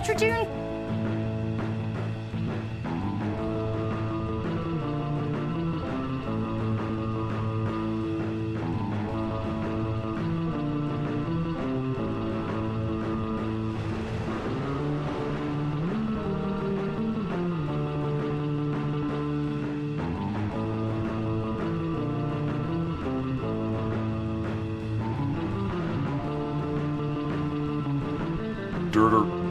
nitrogen? Dirter.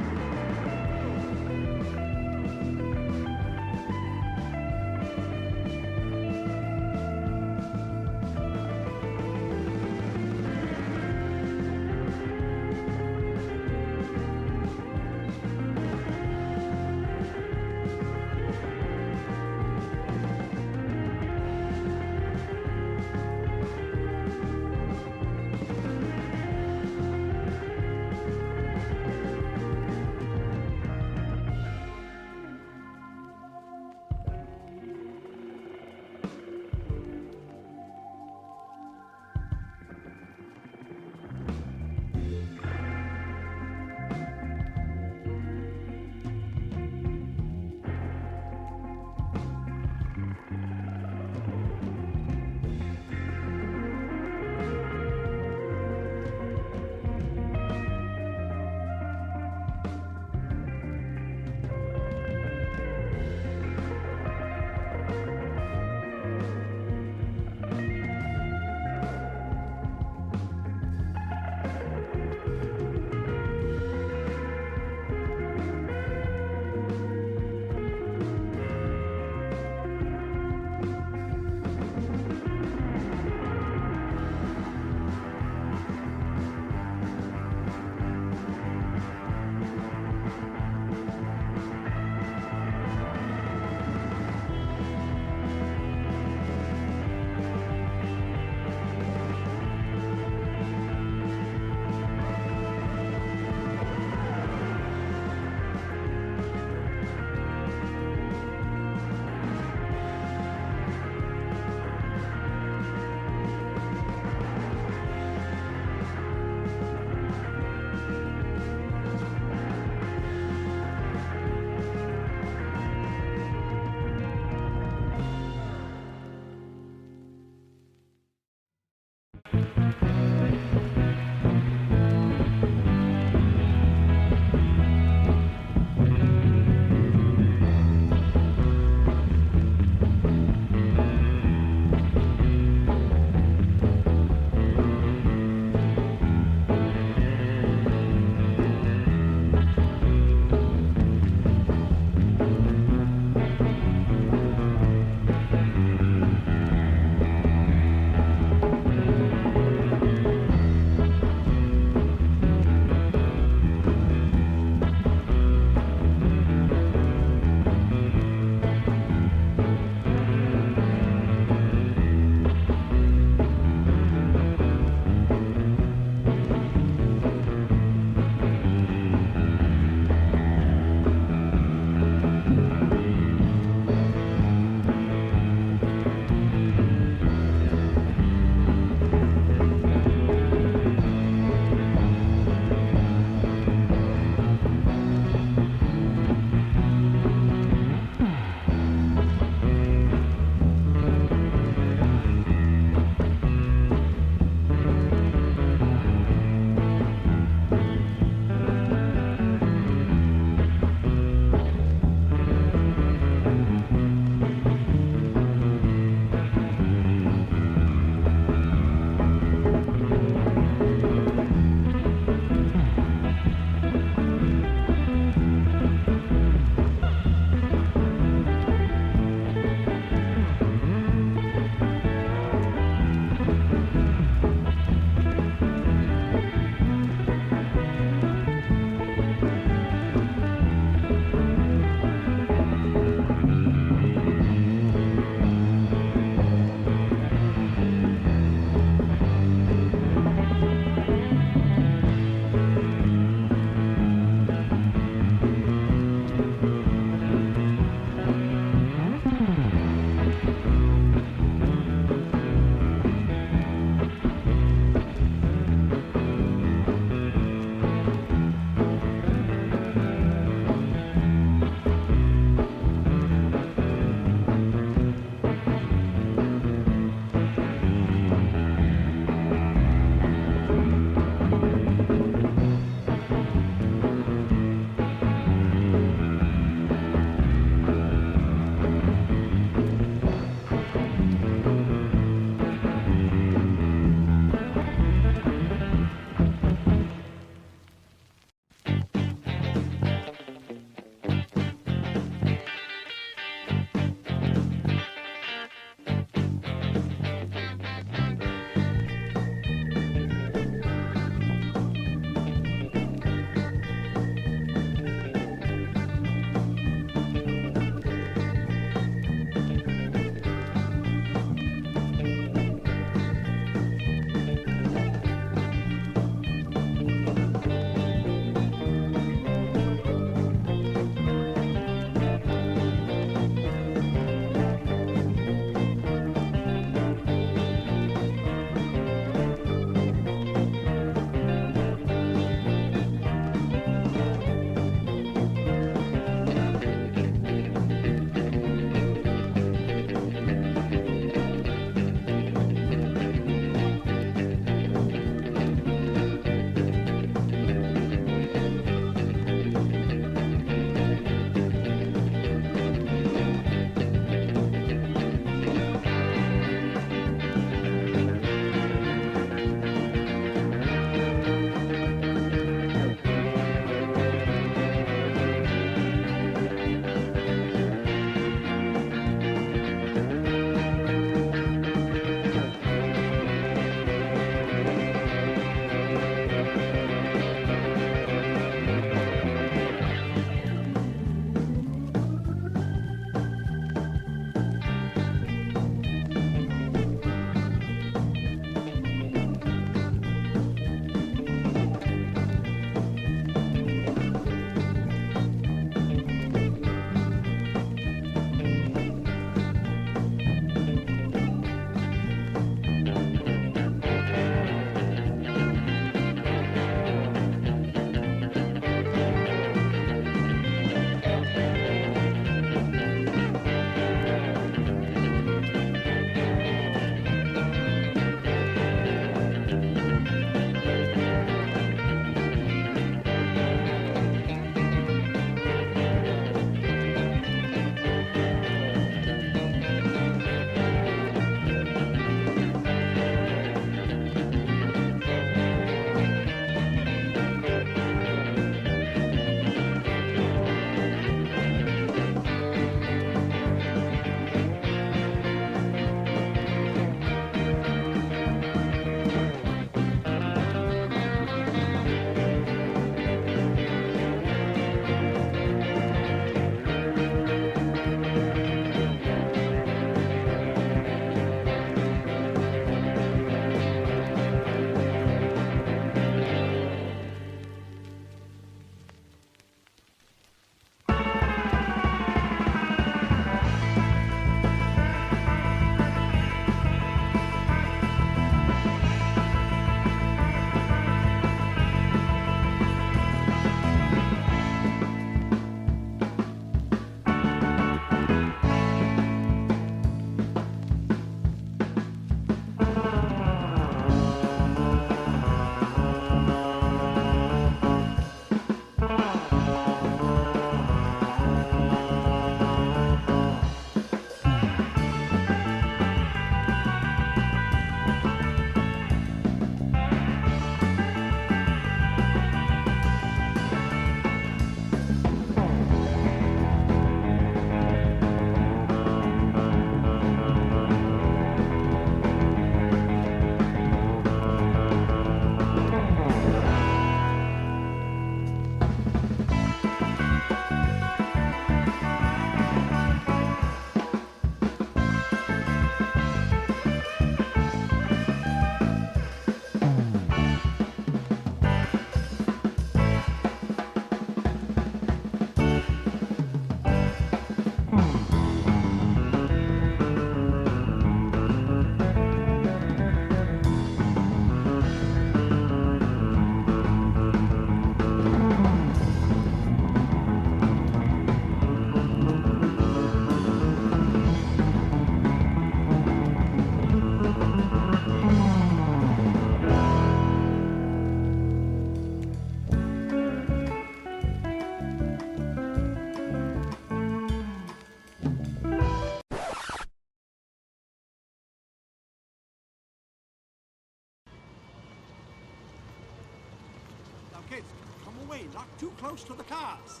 Kids, come away, not too close to the cars.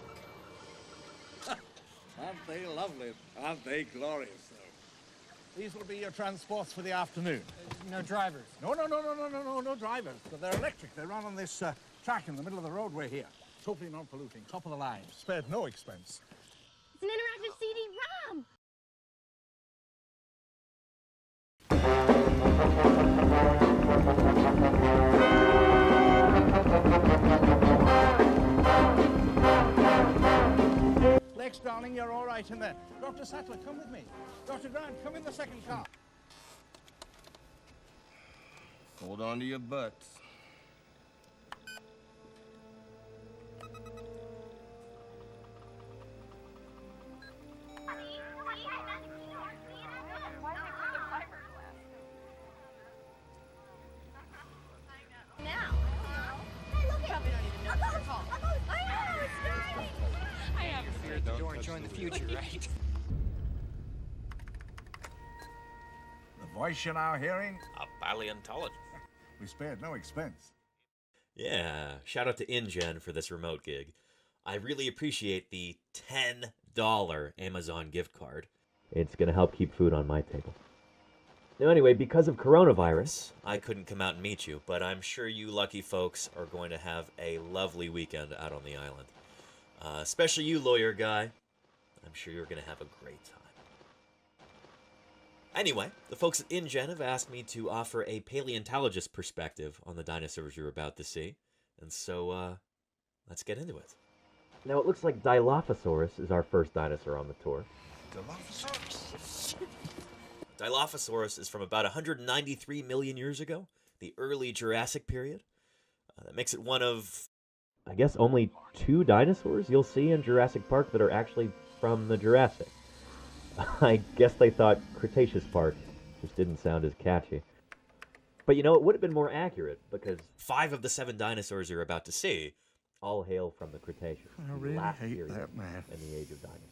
Aren't they lovely? Aren't they glorious, though? These will be your transports for the afternoon. No drivers? No drivers. But they're electric. They run on this track in the middle of the roadway here. Totally non-polluting, top of the line. Spared no expense. It's an interactive CD-ROM! Lex, darling, you're all right in there. Dr. Sattler, come with me. Dr. Grant, come in the second car. Hold on to your butts. Join the future, right? The voice you're now hearing? A paleontologist. We spared no expense. Yeah, shout out to InGen for this remote gig. I really appreciate the $10 Amazon gift card. It's going to help keep food on my table. Now anyway, because of coronavirus, I couldn't come out and meet you, but I'm sure you lucky folks are going to have a lovely weekend out on the island. Especially you, lawyer guy. I'm sure you're going to have a great time. Anyway, the folks at InGen have asked me to offer a paleontologist perspective on the dinosaurs you're about to see. And so, let's get into it. Now, it looks like Dilophosaurus is our first dinosaur on the tour. Dilophosaurus? Dilophosaurus is from about 193 million years ago, the early Jurassic period. That makes it one of, I guess, only 2 dinosaurs you'll see in Jurassic Park that are actually from the Jurassic. I guess they thought Cretaceous Park just didn't sound as catchy. But you know, it would have been more accurate, because 5 of the 7 dinosaurs you're about to see all hail from the Cretaceous. I really last hate period that, man. in the age of dinosaurs.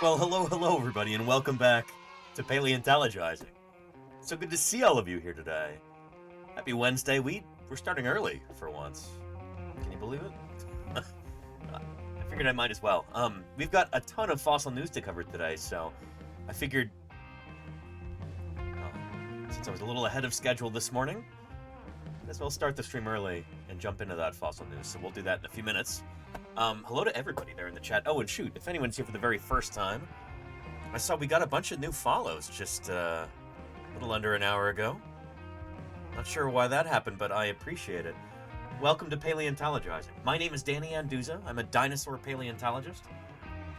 Well, hello, everybody, and welcome back to Paleontologizing. So good to see all of you here today. Happy Wednesday. We're starting early for once. Can you believe it? I figured I might as well. We've got a ton of fossil news to cover today, so I figured, since I was a little ahead of schedule this morning, I guess we'll start the stream early and jump into that fossil news. So we'll do that in a few minutes. Hello to everybody there in the chat. Oh, and shoot, if anyone's here for the very first time, I saw we got a bunch of new follows just a little under an hour ago. Not sure why that happened, but I appreciate it. Welcome to Paleontologizing. My name is Danny Anduza. I'm a dinosaur paleontologist.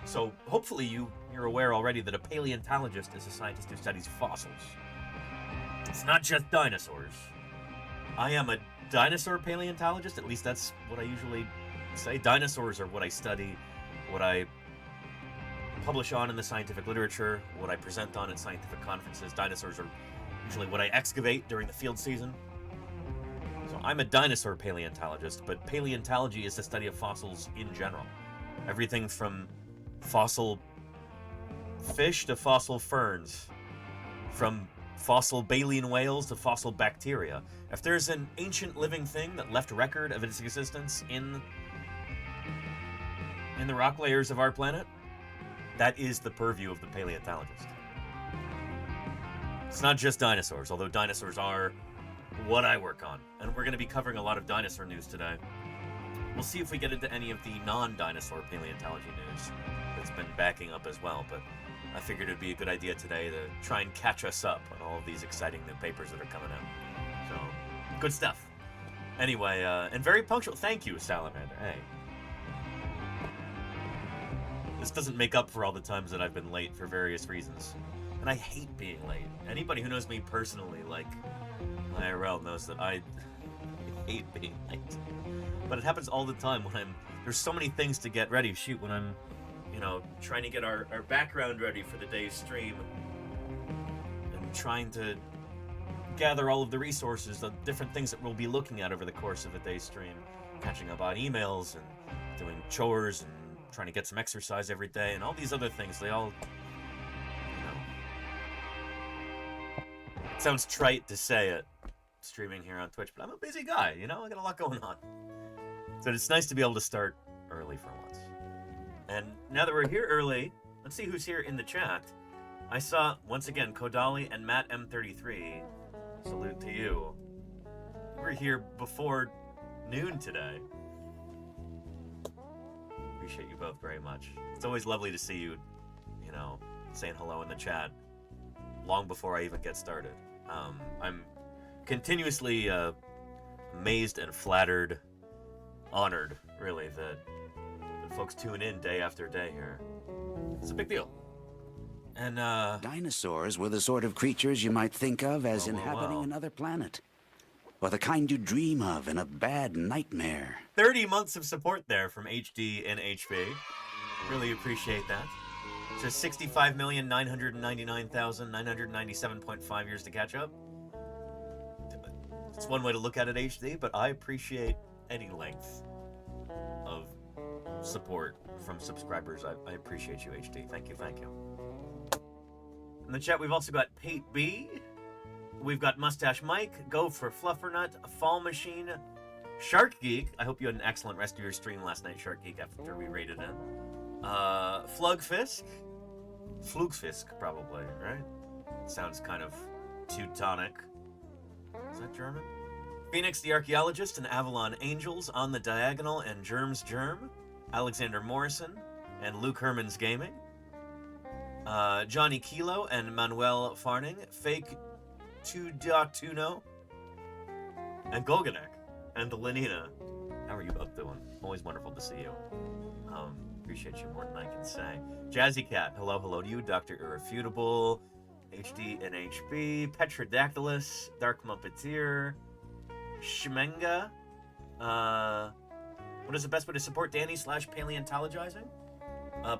So hopefully you're aware already that a paleontologist is a scientist who studies fossils. It's not just dinosaurs. I am a dinosaur paleontologist, at least that's what I usually say. Dinosaurs are what I study, what I publish on in the scientific literature, what I present on at scientific conferences. Dinosaurs are usually what I excavate during the field season. So I'm a dinosaur paleontologist, but paleontology is the study of fossils in general. Everything from fossil fish to fossil ferns, from fossil baleen whales to fossil bacteria. If there's an ancient living thing that left record of its existence in the rock layers of our planet, that is the purview of the paleontologist. It's not just dinosaurs, although dinosaurs are what I work on. And we're going to be covering a lot of dinosaur news today. We'll see if we get into any of the non-dinosaur paleontology news that's been backing up as well, but I figured it'd be a good idea today to try and catch us up on all of these exciting new papers that are coming out. So, good stuff. Anyway, and very punctual. Thank you, Salamander. Hey. This doesn't make up for all the times that I've been late for various reasons. And I hate being late. Anybody who knows me personally, like IRL, knows that I hate being late. But it happens all the time when there's so many things to get ready. Shoot, when I'm, trying to get our background ready for the day's stream and trying to gather all of the resources, the different things that we'll be looking at over the course of a day's stream, catching up on emails and doing chores and trying to get some exercise every day and all these other things. They all, it sounds trite to say it streaming here on Twitch, but I'm a busy guy, you know? I got a lot going on. So it's nice to be able to start early for once. And now that we're here early, let's see who's here in the chat. I saw, once again, Kodali and Matt M33. Salute to you. We're here before noon today. Appreciate you both very much. It's always lovely to see you, you know, saying hello in the chat long before I even get started. I'm continuously amazed and flattered, honored, really, that folks tune in day after day here. It's a big deal. And, Dinosaurs were the sort of creatures you might think of as inhabiting another planet. Or the kind you dream of in a bad nightmare. 30 months of support there from HD and HB. Really appreciate that. So 65,999,997.5 years to catch up. It's one way to look at it, HD, but I appreciate any length of support from subscribers. I appreciate you, HD. Thank you, thank you. In the chat, we've also got Pate B. We've got Mustache Mike, Go for Fluffernut, Fall Machine, Shark Geek. I hope you had an excellent rest of your stream last night, Shark Geek, after we raided in. Flugfisk, probably, right? Sounds kind of Teutonic. Is that German? Phoenix the Archaeologist and Avalon Angels on the Diagonal and Germ's Germ. Alexander Morrison and Luke Herman's Gaming. Johnny Kilo and Manuel Farning. Fake 2.2no. And Golganek and Lenina. How are you both doing? Always wonderful to see you. Appreciate you more than I can say. Jazzy Cat, hello to you. Dr. Irrefutable, HD and HB, Petrodactylus, Dark Muppeteer, Shmenga. What is the best way to support Danny/Paleontologizing?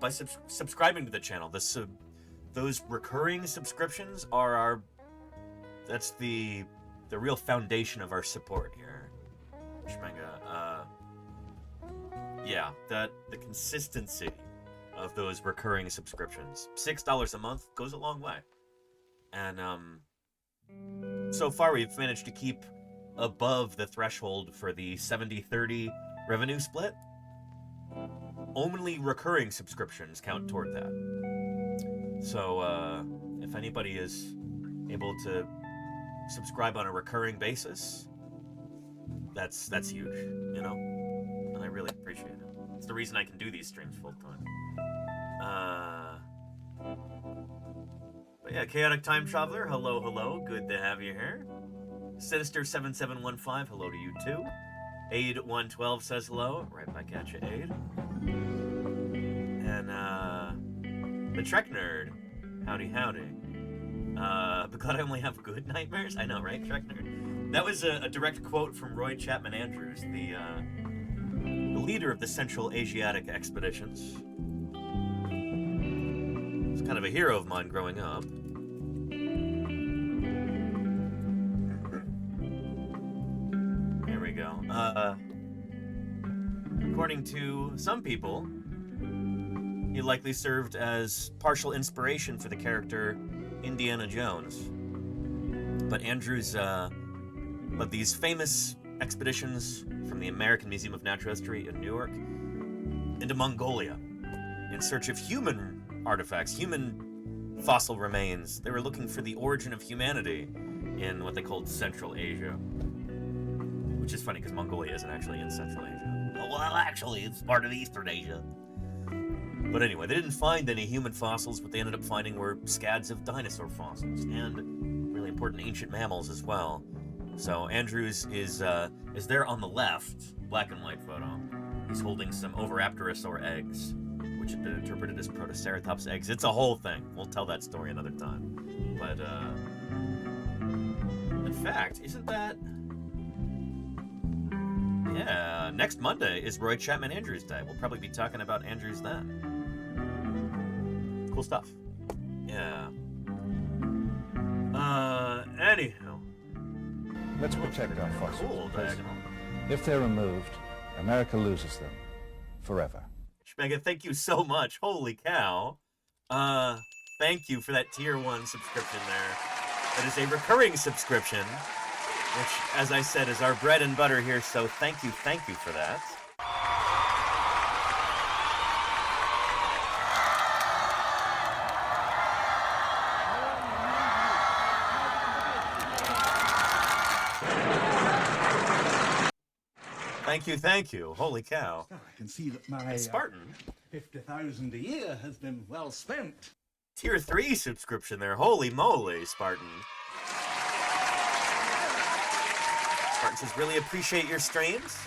By subscribing to the channel. Those recurring subscriptions are that's the real foundation of our support here. Shmenga. Yeah, the consistency of those recurring subscriptions. $6 a month goes a long way. And so far we've managed to keep above the threshold for the 70-30 revenue split. Only recurring subscriptions count toward that. So if anybody is able to subscribe on a recurring basis, that's huge, you know? And I really appreciate it. It's the reason I can do these streams full time. But yeah, Chaotic Time Traveler, hello, good to have you here. Sinister7715, hello to you too. Aid112 says hello, right back at you, Aid. And the Trek Nerd, howdy. But glad I only have good nightmares. I know, right, Trek Nerd? That was a direct quote from Roy Chapman Andrews, the leader of the Central Asiatic expeditions. He's kind of a hero of mine growing up. Here we go. According to some people, he likely served as partial inspiration for the character Indiana Jones. But Andrews led these famous expeditions from the American Museum of Natural History in Newark into Mongolia in search of human artifacts, human fossil remains. They were looking for the origin of humanity in what they called Central Asia. Which is funny because Mongolia isn't actually in Central Asia. Well, actually, it's part of Eastern Asia. But anyway, they didn't find any human fossils. What they ended up finding were scads of dinosaur fossils and really important ancient mammals as well. So Andrews is there on the left, black and white photo. He's holding some Oviraptorosaur eggs, which have been interpreted as Protoceratops eggs. It's a whole thing. We'll tell that story another time. But in fact, isn't that? Yeah, next Monday is Roy Chapman Andrews Day. We'll probably be talking about Andrews then. Cool stuff. Yeah. Anyhow. Let's protect our fossils. Cool diagonal. If they're removed, America loses them. Forever. Shmega, thank you so much. Holy cow. Thank you for that tier 1 subscription there. That is a recurring subscription. which, as I said, is our bread and butter here, so thank you for that. Thank you. Holy cow. I can see that my Spartan. 50,000 a year has been well spent. Tier 3 subscription there. Holy moly, Spartan. Spartan says, really appreciate your streams.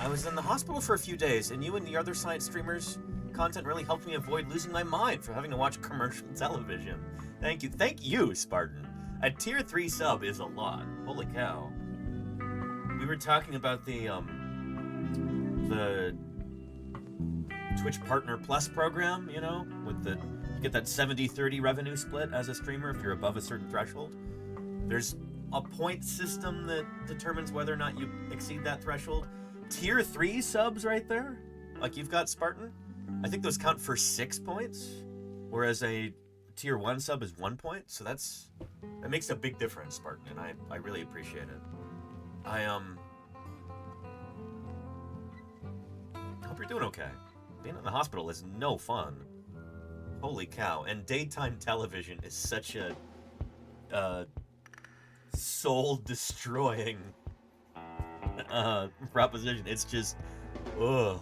I was in the hospital for a few days, and you and the other science streamers' content really helped me avoid losing my mind from having to watch commercial television. Thank you, Spartan. A tier 3 sub is a lot. Holy cow. We were talking about the Twitch Partner Plus program, you know, with you get that 70-30 revenue split as a streamer if you're above a certain threshold. There's a point system that determines whether or not you exceed that threshold. Tier 3 subs right there, like you've got Spartan, I think those count for 6 points, whereas a Tier 1 sub is 1 point, so that makes a big difference, Spartan, and I really appreciate it. I hope you're doing okay. Being in the hospital is no fun. Holy cow. And daytime television is such a soul-destroying proposition. It's just, ugh.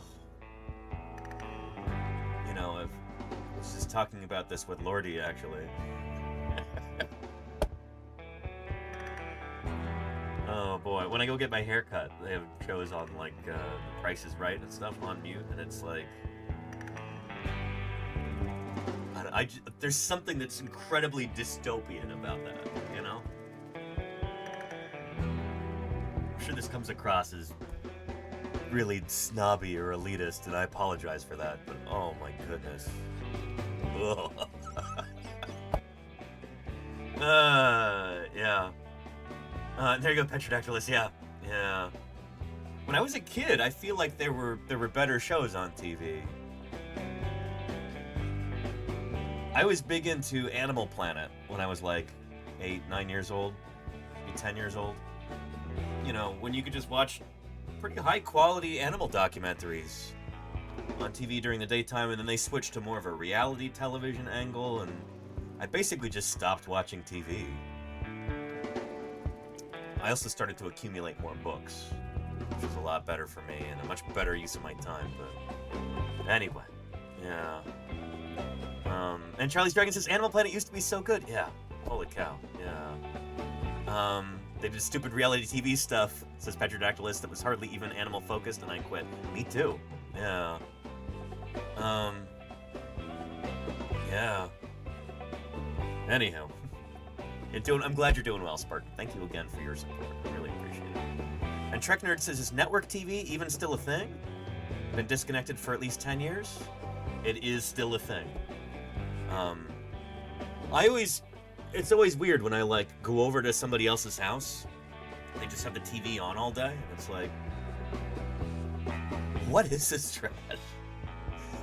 You know, I was just talking about this with Lordy, actually. Oh boy, when I go get my hair cut, they have shows on like The Price is Right and stuff on mute, and it's like, there's something that's incredibly dystopian about that, you know? I'm sure this comes across as really snobby or elitist, and I apologize for that, but oh my goodness. Yeah. There you go, Petrodactylus. Yeah. When I was a kid, I feel like there were better shows on TV. I was big into Animal Planet when I was like 8, 9 years old, maybe 10 years old. You know, when you could just watch pretty high-quality animal documentaries on TV during the daytime, and then they switched to more of a reality television angle, and I basically just stopped watching TV. I also started to accumulate more books, which was a lot better for me and a much better use of my time, but anyway, yeah. And Charlie's Dragon says, Animal Planet used to be so good. Yeah, holy cow, yeah. They did stupid reality TV stuff, says Petrodactylus, that was hardly even animal-focused, and I quit. Me too, yeah. Yeah. Anyhow. I'm glad you're doing well, Spartan. Thank you again for your support. I really appreciate it. And Trek Nerd says, is network TV even still a thing? Been disconnected for at least 10 years? It is still a thing. It's always weird when I, like, go over to somebody else's house. They just have the TV on all day, and it's like, what is this trash?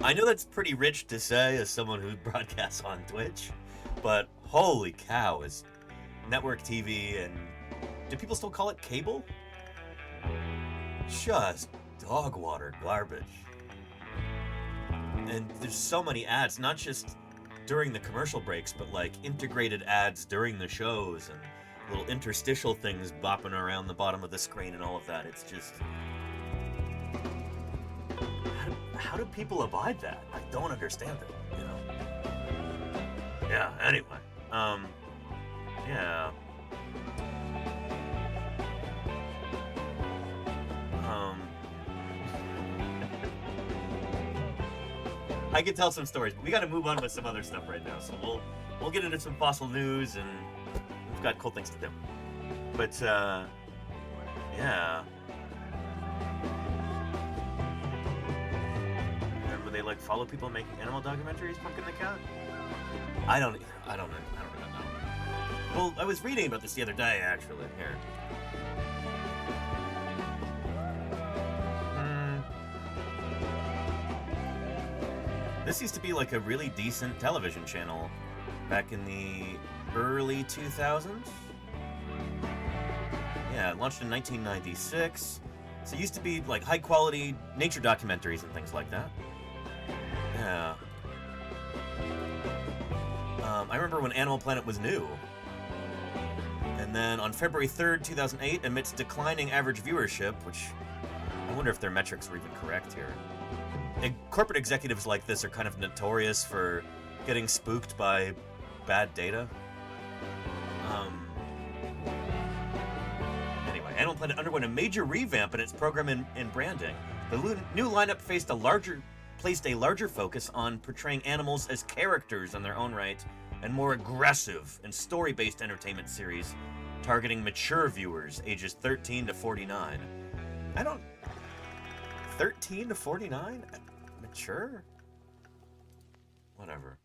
I know that's pretty rich to say as someone who broadcasts on Twitch, but holy cow, is network TV, and do people still call it cable? Just dog water garbage. And there's so many ads, not just during the commercial breaks, but like integrated ads during the shows and little interstitial things bopping around the bottom of the screen and all of that. It's just, how do people abide that? I don't understand it, you know? Yeah, anyway. Yeah. I could tell some stories, but we got to move on with some other stuff right now. So we'll get into some fossil news, and we've got cool things to do. But yeah. And would they like follow people making animal documentaries, Pumpkin the Cat? I don't know. Well, I was reading about this the other day, actually. Here. This used to be like a really decent television channel back in the early 2000s. Yeah, it launched in 1996. So it used to be like high-quality nature documentaries and things like that. Yeah. I remember when Animal Planet was new. And then on February 3rd, 2008, amidst declining average viewership, which I wonder if their metrics were even correct here. Corporate executives like this are kind of notorious for getting spooked by bad data. Anyway, Animal Planet underwent a major revamp in its program and branding. The new lineup placed a larger focus on portraying animals as characters in their own right, and more aggressive and story-based entertainment series targeting mature viewers ages 13 to 49. 13 to 49? Mature? Whatever.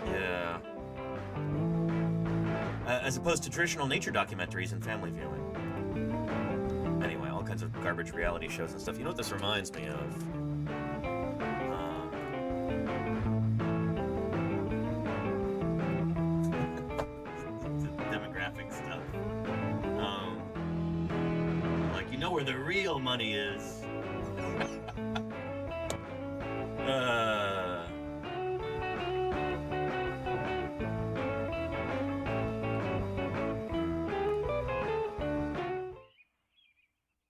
Yeah. As opposed to traditional nature documentaries and family viewing. Anyway, all kinds of garbage reality shows and stuff. You know what this reminds me of? Demographic stuff. Like, you know where the real money is.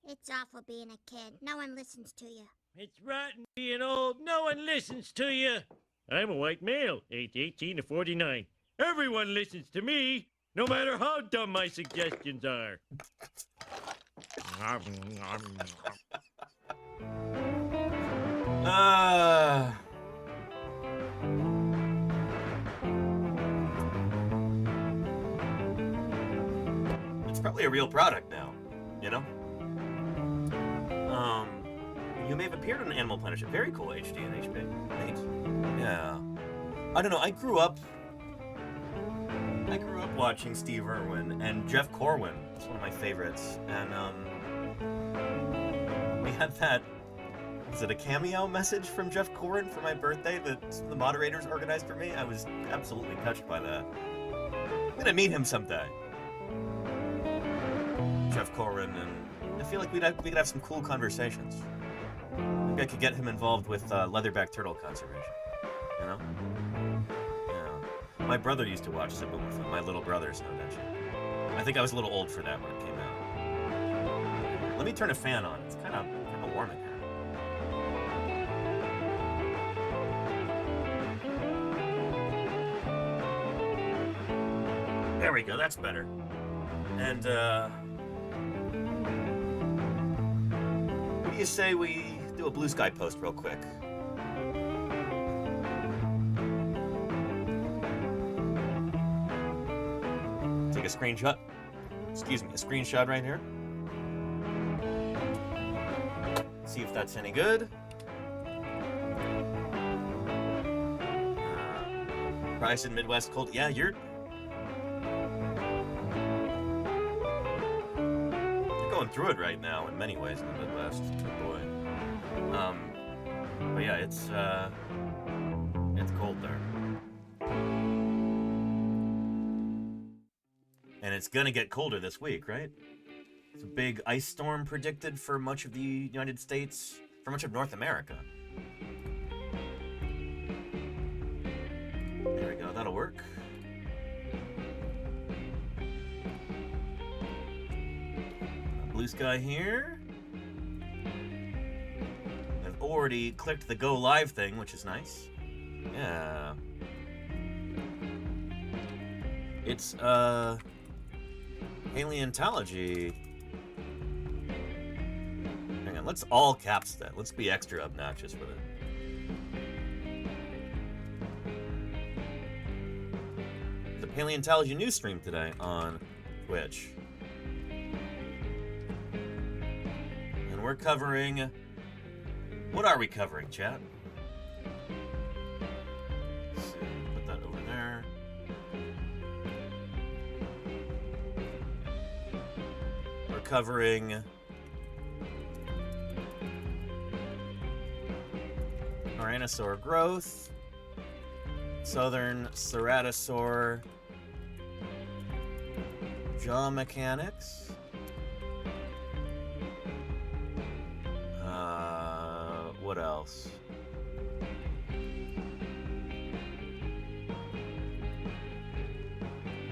It's awful being a kid. No one listens to you. It's rotten being old. No one listens to you. I'm a white male, age 18 to 49. Everyone listens to me, no matter how dumb my suggestions are. It's probably a real product now, you know? You may have appeared on an Animal Planet show. Very cool, HD and HP. Neat. Yeah. I don't know, I grew up watching Steve Irwin and Jeff Corwin. It's one of my favorites. And, we had that, was it a cameo message from Jeff Corwin for my birthday that the moderators organized for me? I was absolutely touched by that. I'm gonna meet him someday. Jeff Corwin, and I feel like we could have some cool conversations. Maybe I could get him involved with leatherback turtle conservation. You know? Yeah. My brother used to watch Simba with him. My little brother's no that shit. I think I was a little old for that when it came out. Let me turn a fan on. It's kind of warm in here. There we go. That's better. And what do you say we do a blue sky post real quick? Take a screenshot. Excuse me, a screenshot right here. See if that's any good. Price in Midwest cold. Yeah, you're going through it right now in many ways in the Midwest. Good boy. But yeah, it's cold there. And it's gonna get colder this week, right? It's a big ice storm predicted for much of the United States, for much of North America. There we go, that'll work. Blue sky here. I've already clicked the go live thing, which is nice. Yeah. It's paleontology. Hang on, let's all caps that. Let's be extra obnoxious with it. The paleontology news stream today on Twitch. We're covering... What are we covering, chat? Let's see, put that over there. We're covering... Tyrannosaur growth. Southern ceratosaur. jaw mechanics. What else?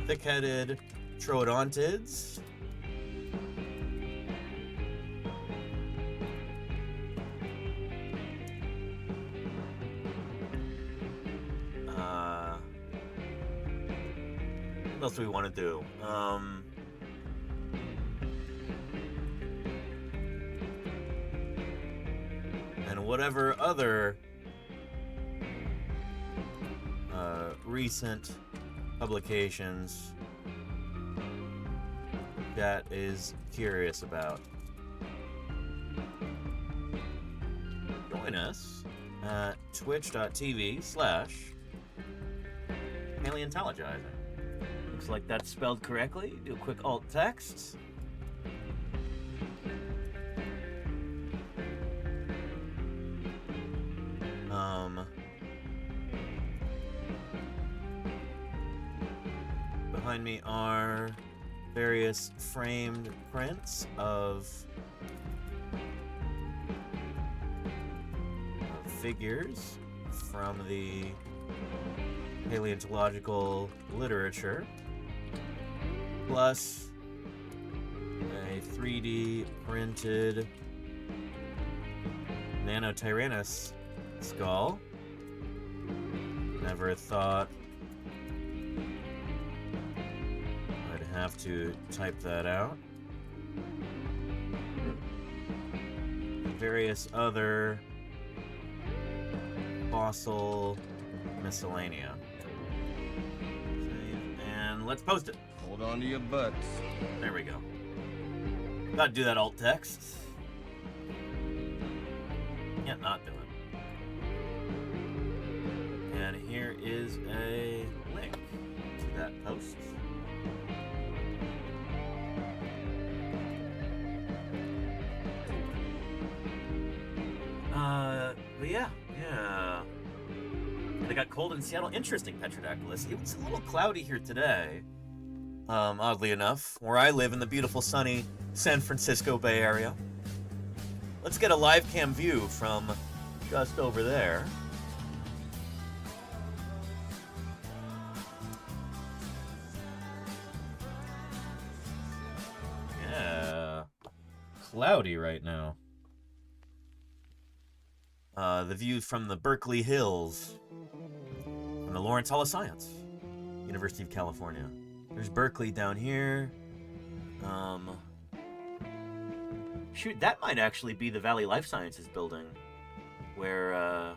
Thick-headed troodontids. What else do we want to do? And whatever other recent publications that is curious about. Join us at twitch.tv/Paleontologizing. Looks like that's spelled correctly. Do a quick alt text. Behind me are various framed prints of figures from the paleontological literature, plus a 3D printed Nano-Tyrannosaur skull. Never thought I'd have to type that out. Various other fossil miscellanea. And let's post it. Hold on to your butts. There we go. Gotta do that alt text. Can't not do it. And here is a link to that post. But yeah. They got cold in Seattle. Interesting, Petrodactylus. It's a little cloudy here today. Oddly enough, where I live in the beautiful sunny San Francisco Bay Area. Let's get a live cam view from just over there. Yeah. Cloudy right now. The view from the Berkeley Hills, from the Lawrence Hall of Science, University of California. There's Berkeley down here. Shoot, that might actually be the Valley Life Sciences building, where, I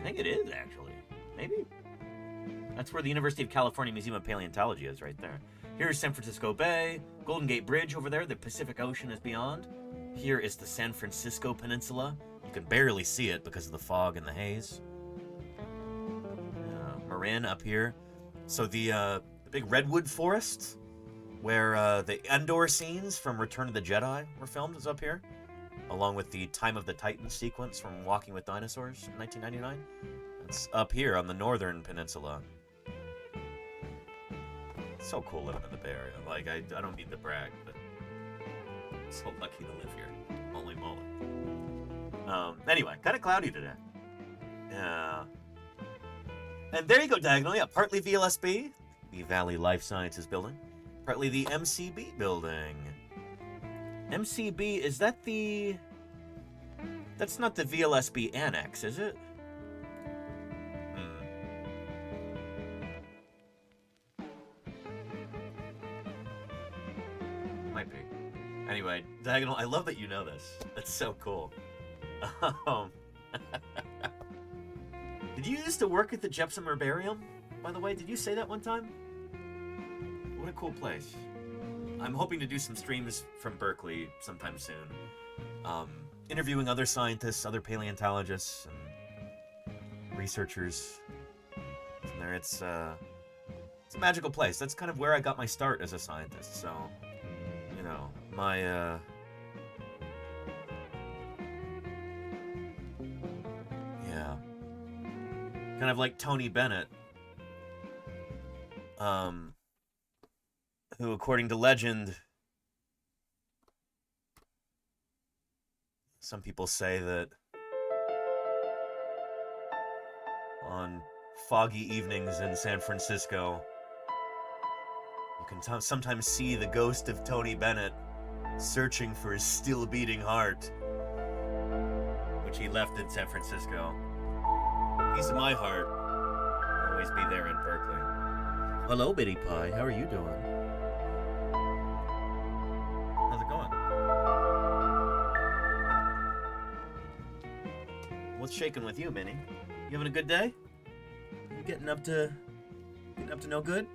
think it is, actually. Maybe? That's where the University of California Museum of Paleontology is, right there. Here's San Francisco Bay, Golden Gate Bridge over there, the Pacific Ocean is beyond. Here is the San Francisco Peninsula. You can barely see it because of the fog and the haze. Marin up here. So the big redwood forest, where the Endor scenes from Return of the Jedi were filmed, is up here, along with the Time of the Titans sequence from Walking with Dinosaurs in 1999. It's up here on the northern peninsula. It's so cool living in the Bay Area. Like, I don't need to brag, but I'm so lucky to live here. Holy moly. Anyway, kind of cloudy today. Yeah. And there you go, diagonal. Yeah, partly VLSB, the Valley Life Sciences building. Partly the MCB building. MCB, is that the... That's not the VLSB annex, is it? Might be. Anyway, diagonal, I love that you know this. That's so cool. Did you used to work at the Jepson Herbarium, by the way? Did you say that one time? What a cool place. I'm hoping to do some streams from Berkeley sometime soon. Interviewing other scientists, other paleontologists, and researchers. From there, it's a magical place. That's kind of where I got my start as a scientist, so, you know, my, yeah. Kind of like Tony Bennett. who, according to legend, some people say that on foggy evenings in San Francisco, you can sometimes see the ghost of Tony Bennett searching for his still-beating heart, which he left in San Francisco. Piece of my heart will always be there in Berkeley. Hello, Bitty Pie. How are you doing? How's it going? What's shaking with you, Minnie? You having a good day? You getting up to no good?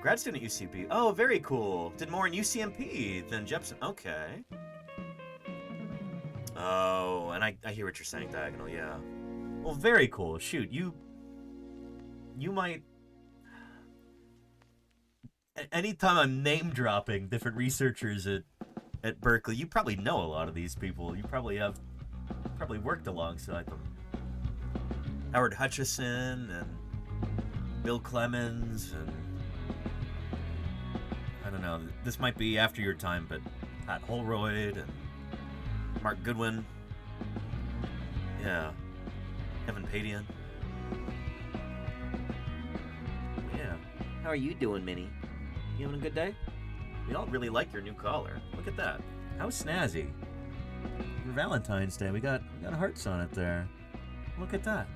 Grad student UCP. Oh, very cool. Did more in UCMP than Jepson. Okay. Oh, and I hear what you're saying, Diagonal, yeah. Well, very cool. Shoot, you might... Anytime I'm name-dropping different researchers at Berkeley, you probably know a lot of these people. You probably worked alongside them. Howard Hutchison and Bill Clemens and... I don't know, this might be after your time, but Pat Holroyd and Mark Goodwin. Yeah. Kevin Padian. Yeah. How are you doing, Minnie? You having a good day? We all really like your new collar. Look at that. How snazzy. For Valentine's Day, we got hearts on it there. Look at that.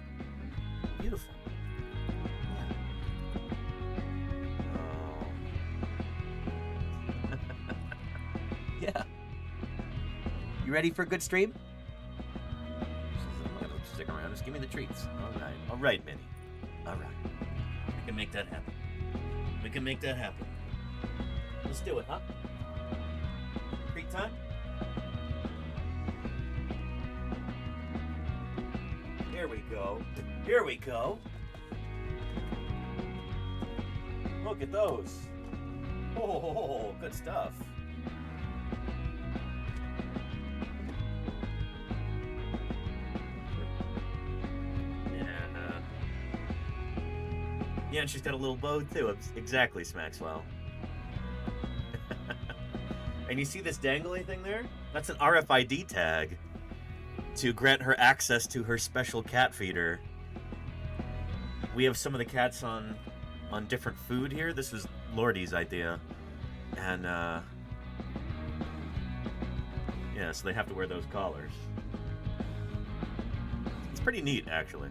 Beautiful. Yeah. You ready for a good stream? I'm gonna stick around. Just give me the treats. All right, Minnie. All right. We can make that happen. We can make that happen. Let's do it, huh? Treat time. Here we go. Here we go. Look at those. Oh, good stuff. Yeah, and she's got a little bow too. Exactly, Smaxwell. And you see this dangly thing there? That's an RFID tag to grant her access to her special cat feeder. We have some of the cats on different food here. This was Lordy's idea. And, yeah, so they have to wear those collars. It's pretty neat, actually.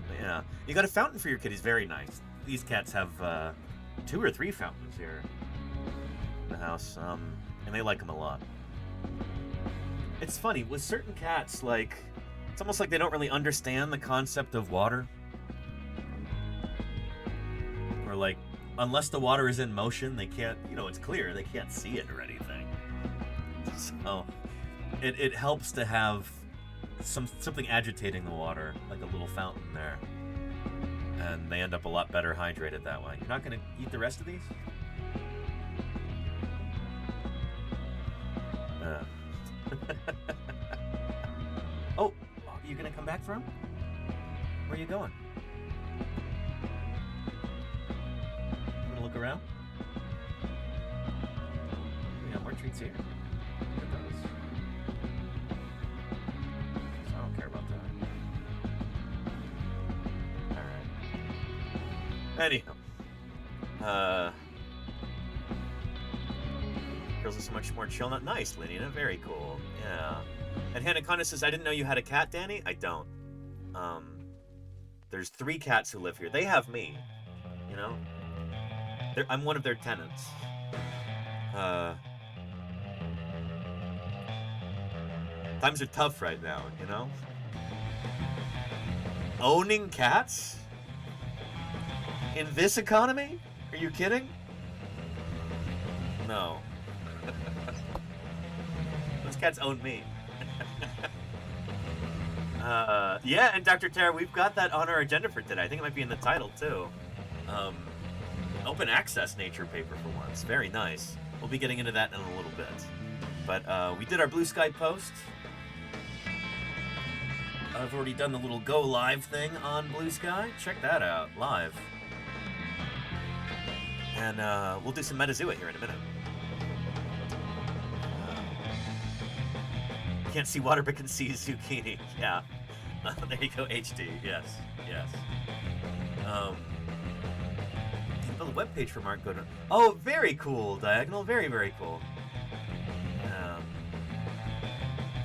But yeah. You got a fountain for your kitties. Very nice. These cats have 2 or 3 fountains here in the house, and they like them a lot. It's funny, with certain cats, like, it's almost like they don't really understand the concept of water. Or, like, unless the water is in motion, they can't, it's clear, they can't see it or anything. So, it helps to have something agitating the water, like a little fountain there. And they end up a lot better hydrated that way. You're not going to eat the rest of these? Oh, you going to come back for him? Where are you going? You want to look around? We got more treats here. Look at those. So I don't care about that. Anyhow, girls are so much more chill. Not nice, Lydia. Very cool. Yeah. And Hannah Connor says, I didn't know you had a cat, Danny. I don't. There's 3 cats who live here. They have me. I'm one of their tenants. Times are tough right now, Owning cats? In this economy? Are you kidding? No. Those cats own me. Yeah, and Dr. Tara, we've got that on our agenda for today. I think it might be in the title, too. Open access nature paper for once. Very nice. We'll be getting into that in a little bit. But we did our Blue Sky post. I've already done the little go live thing on Blue Sky. Check that out, live. And we'll do some Metazoa here in a minute. Can't see water but can see zucchini. Yeah. There you go, HD. Yes. Yes. Build a webpage for Mark Goodwin. Oh, very cool, Diagonal. Very, very cool.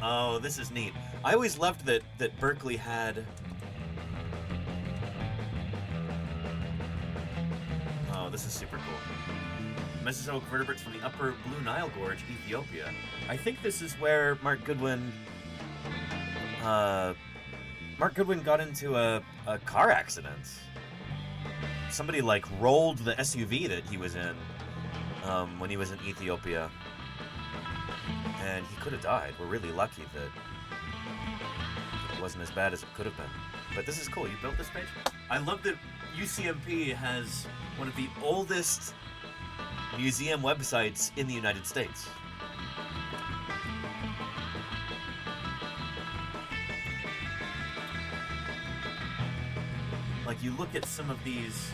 Oh, this is neat. I always loved that Berkeley had... Oh, this is super cool. Mesozoic vertebrates from the upper Blue Nile Gorge, Ethiopia. I think this is where Mark Goodwin got into a car accident. Somebody, like, rolled the SUV that he was in when he was in Ethiopia. And he could have died. We're really lucky that it wasn't as bad as it could have been. But this is cool. You built this page? I love that UCMP has one of the oldest museum websites in the United States. Like, you look at some of these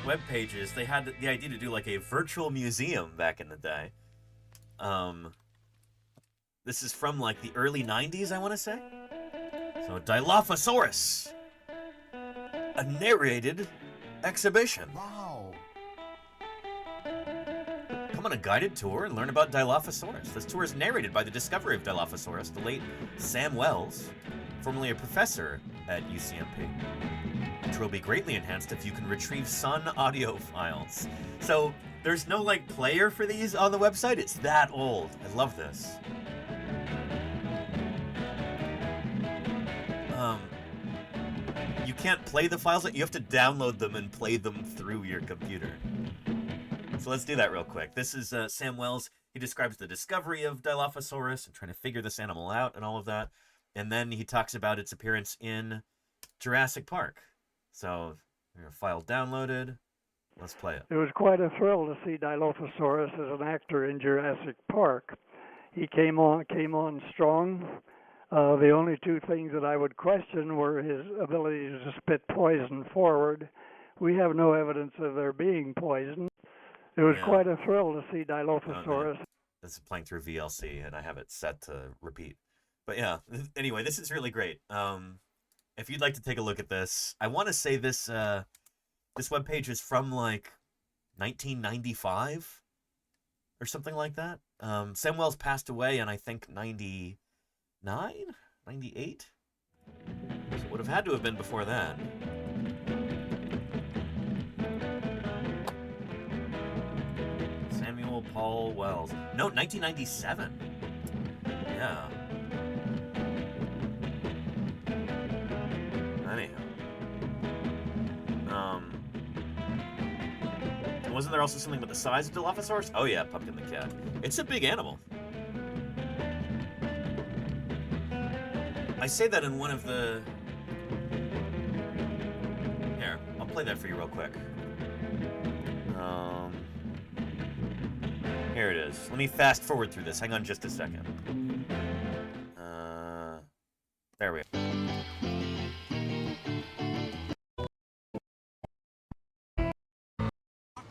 web pages, they had the idea to do like a virtual museum back in the day. This is from like the early 90s, I want to say. So, Dilophosaurus, a narrated exhibition. Wow. Come on a guided tour and learn about Dilophosaurus. This tour is narrated by the discoverer of Dilophosaurus, the late Sam Wells, formerly a professor at UCMP. The tour will be greatly enhanced if you can retrieve Sun audio files. So there's no like player for these on the website. It's that old. I love this. You can't play the files. You have to download them and play them through your computer. So let's do that real quick. This is Sam Wells. He describes the discovery of Dilophosaurus and trying to figure this animal out and all of that. And then he talks about its appearance in Jurassic Park. So, file downloaded. Let's play it. It was quite a thrill to see Dilophosaurus as an actor in Jurassic Park. He came on strong. The only two things that I would question were his ability to spit poison forward. We have no evidence of there being poison. It was quite a thrill to see Dilophosaurus. This is playing through VLC, and I have it set to repeat. But yeah, anyway, this is really great. If you'd like to take a look at this, I want to say this this webpage is from like 1995 or something like that. Sam Wells passed away in I think 99, 98. So it would have had to have been before that. Samuel Paul Wells. No, 1997. Yeah. Wasn't there also something about the size of Dilophosaurus? Oh yeah, Pumpkin the cat. It's a big animal. I say that in one of the... Here, I'll play that for you real quick. Here it is. Let me fast forward through this. Hang on just a second. There we go.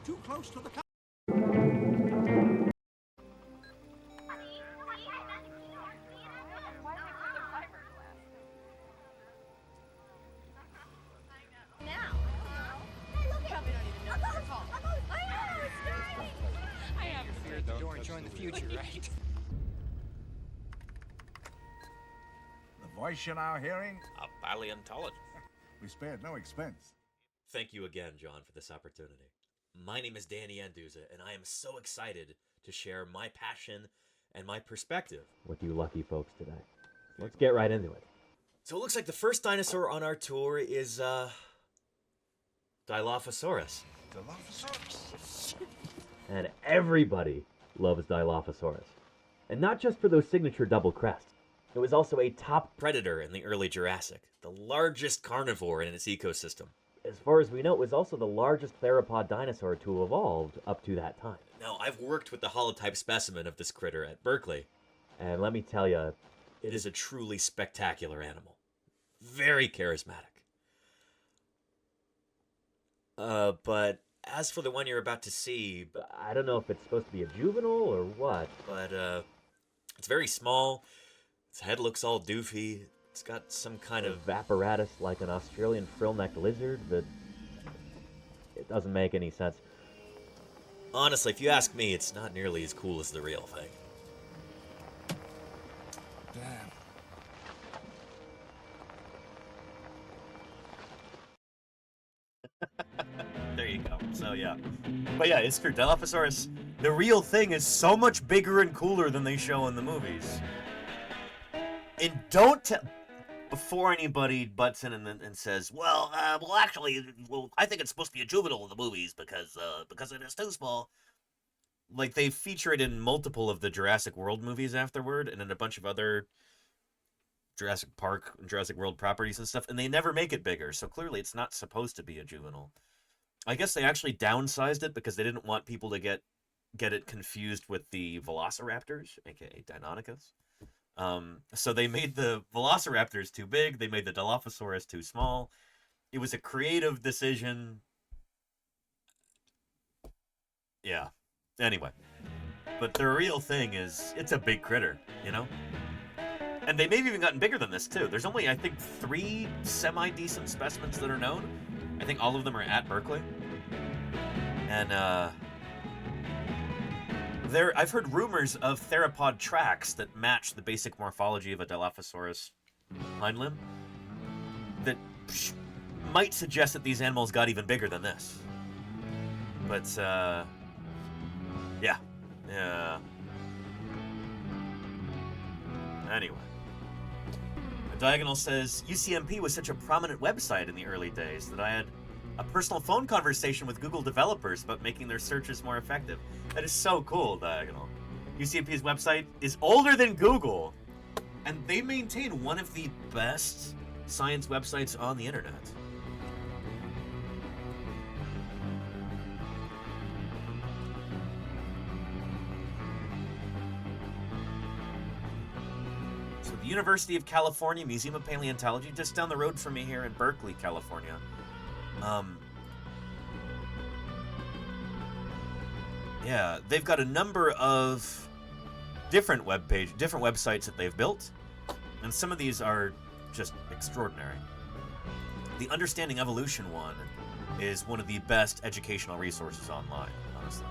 Too close to the car. Join the future, right? The voice you're now hearing? A paleontologist. We spared no expense. Thank you again, John, for this opportunity. My name is Danny Anduza, and I am so excited to share my passion and my perspective with you lucky folks today. Let's get right into it. So it looks like the first dinosaur on our tour is, Dilophosaurus. Dilophosaurus? And everybody loves Dilophosaurus. And not just for those signature double crests. It was also a top predator in the early Jurassic, the largest carnivore in its ecosystem. As far as we know, it was also the largest theropod dinosaur to evolve up to that time. Now, I've worked with the holotype specimen of this critter at Berkeley, and let me tell you, it is a truly spectacular animal. Very charismatic. But as for the one you're about to see, I don't know if it's supposed to be a juvenile or what, but it's very small. Its head looks all doofy. It's got some kind of apparatus like an Australian frill-necked lizard, but it doesn't make any sense. Honestly, if you ask me, it's not nearly as cool as the real thing. Damn. There you go. So, yeah. But yeah, it's true. Dilophosaurus, the real thing, is so much bigger and cooler than they show in the movies. And don't tell... Before anybody butts in and says, well, actually, I think it's supposed to be a juvenile in the movies because it is too small. Like, they feature it in multiple of the Jurassic World movies afterward, and in a bunch of other Jurassic Park and Jurassic World properties and stuff, and they never make it bigger, so clearly it's not supposed to be a juvenile. I guess they actually downsized it because they didn't want people to get it confused with the Velociraptors, aka Deinonychus. So they made the Velociraptors too big, they made the Dilophosaurus too small. It was a creative decision. Yeah. Anyway. But the real thing is, it's a big critter, you know? And they may have even gotten bigger than this, too. There's only, I think, 3 semi-decent specimens that are known. I think all of them are at Berkeley. And, I've heard rumors of theropod tracks that match the basic morphology of a Dilophosaurus hind limb that might suggest that these animals got even bigger than this. But, yeah. Anyway. Diagonal says, UCMP was such a prominent website in the early days that I had a personal phone conversation with Google developers about making their searches more effective. That is so cool, Diagonal. UCMP's website is older than Google, and they maintain one of the best science websites on the internet. So the University of California Museum of Paleontology, just down the road from me here in Berkeley, California. Yeah, they've got a number of different websites that they've built, and some of these are just extraordinary. The Understanding Evolution one is one of the best educational resources online, honestly.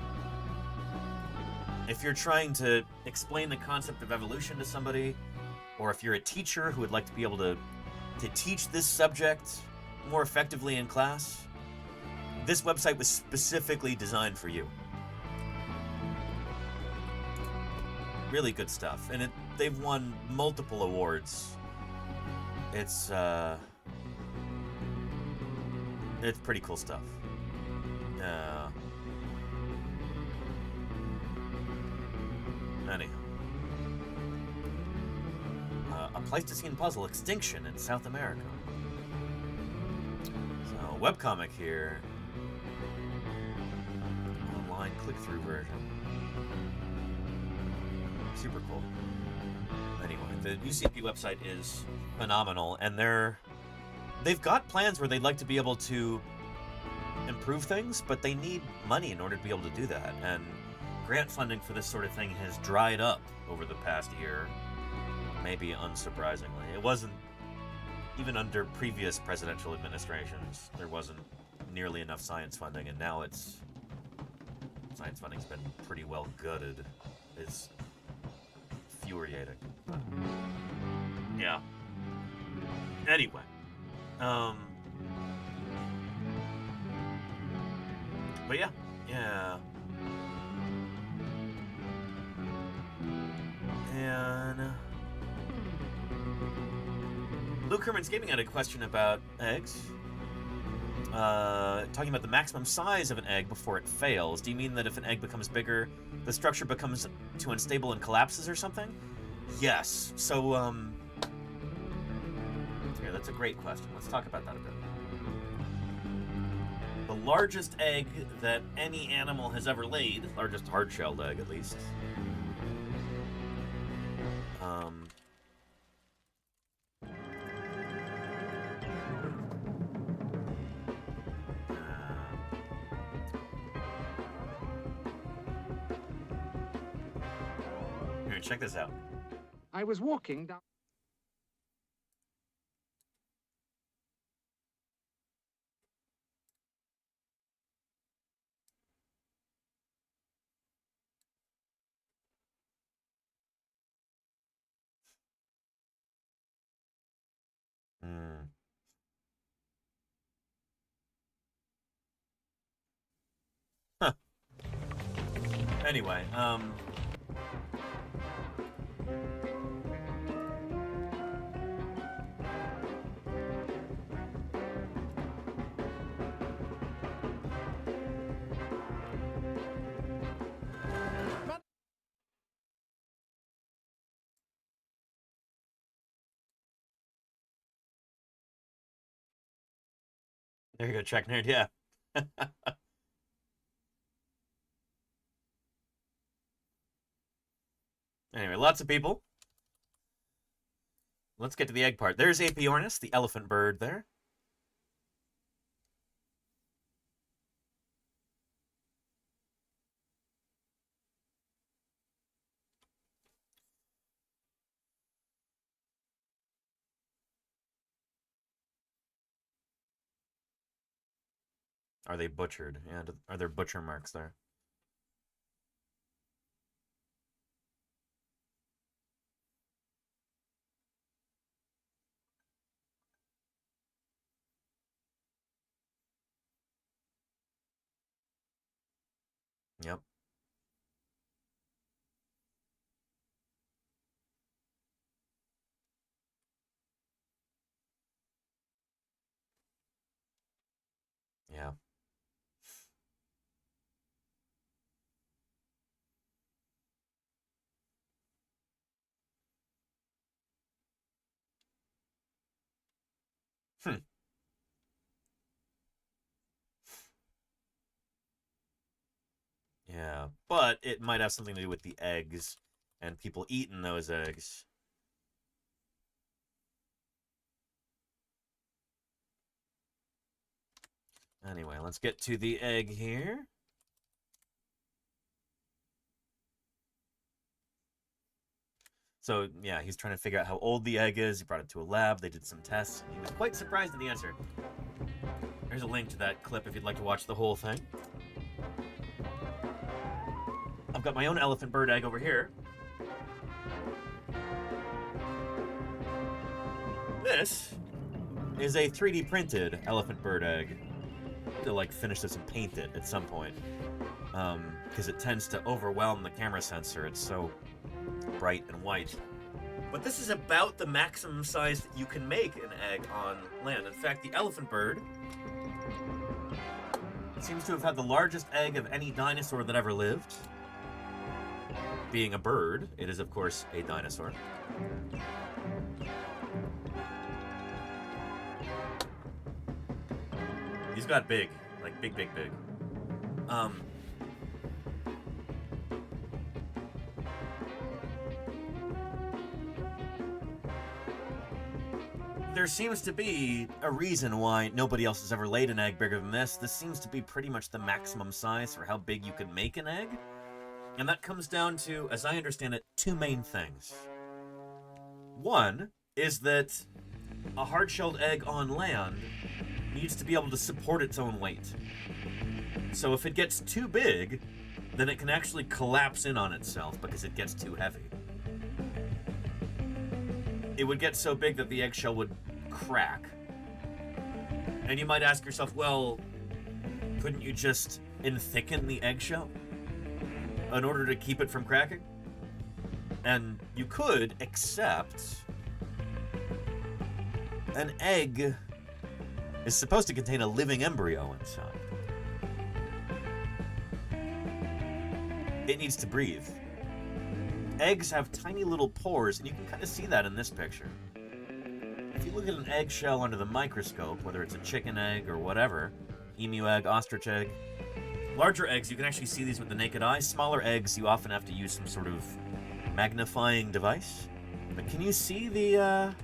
If you're trying to explain the concept of evolution to somebody, or if you're a teacher who would like to be able to teach this subject more effectively in class, this website was specifically designed for you. Really good stuff, and they've won multiple awards. It's pretty cool stuff. Anyhow. A Pleistocene puzzle, Extinction in South America. So, webcomic here. Online click-through version. Super cool. Anyway, the UCP website is phenomenal, and they've got plans where they'd like to be able to improve things, but they need money in order to be able to do that, and grant funding for this sort of thing has dried up over the past year, maybe unsurprisingly. It wasn't, even under previous presidential administrations, there wasn't nearly enough science funding, and now science funding's been pretty well gutted. It's infuriating. Yeah. Anyway. But yeah. And Luke Herman's Gaming had a question about eggs. Talking about the maximum size of an egg before it fails. Do you mean that if an egg becomes bigger, the structure becomes too unstable and collapses or something? Yes. So, here, that's a great question. Let's talk about that a bit. The largest egg that any animal has ever laid, largest hard-shelled egg at least, check this out. I was walking down. Hmm. Huh. Anyway, there you go, Check Nerd, yeah. Anyway, lots of people. Let's get to the egg part. There's Apiornis, the elephant bird there. Are they butchered? Yeah, are there butcher marks there? Yep. Yeah. Hmm. Yeah, but it might have something to do with the eggs and people eating those eggs. Anyway, let's get to the egg here. So, yeah, he's trying to figure out how old the egg is. He brought it to a lab. They did some tests. He was quite surprised at the answer. There's a link to that clip if you'd like to watch the whole thing. I've got my own elephant bird egg over here. This is a 3D printed elephant bird egg. To like finish this and paint it at some point, because it tends to overwhelm the camera sensor. It's so bright and white. But this is about the maximum size that you can make an egg on land. In fact, the elephant bird seems to have had the largest egg of any dinosaur that ever lived. Being a bird, it is of course a dinosaur. He's got big, like big. There seems to be a reason why nobody else has ever laid an egg bigger than this. This seems to be pretty much the maximum size for how big you can make an egg. And that comes down to, as I understand it, two main things. One is that a hard-shelled egg on land needs to be able to support its own weight. So if it gets too big, then it can actually collapse in on itself because it gets too heavy. It would get so big that the eggshell would crack. And you might ask yourself, well, couldn't you just thicken the eggshell in order to keep it from cracking? And you could, except an egg is supposed to contain a living embryo inside. It needs to breathe. Eggs have tiny little pores, and you can kind of see that in this picture. If you look at an eggshell under the microscope, whether it's a chicken egg or whatever, emu egg, ostrich egg, larger eggs, you can actually see these with the naked eye. Smaller eggs, you often have to use some sort of magnifying device. But can you see the,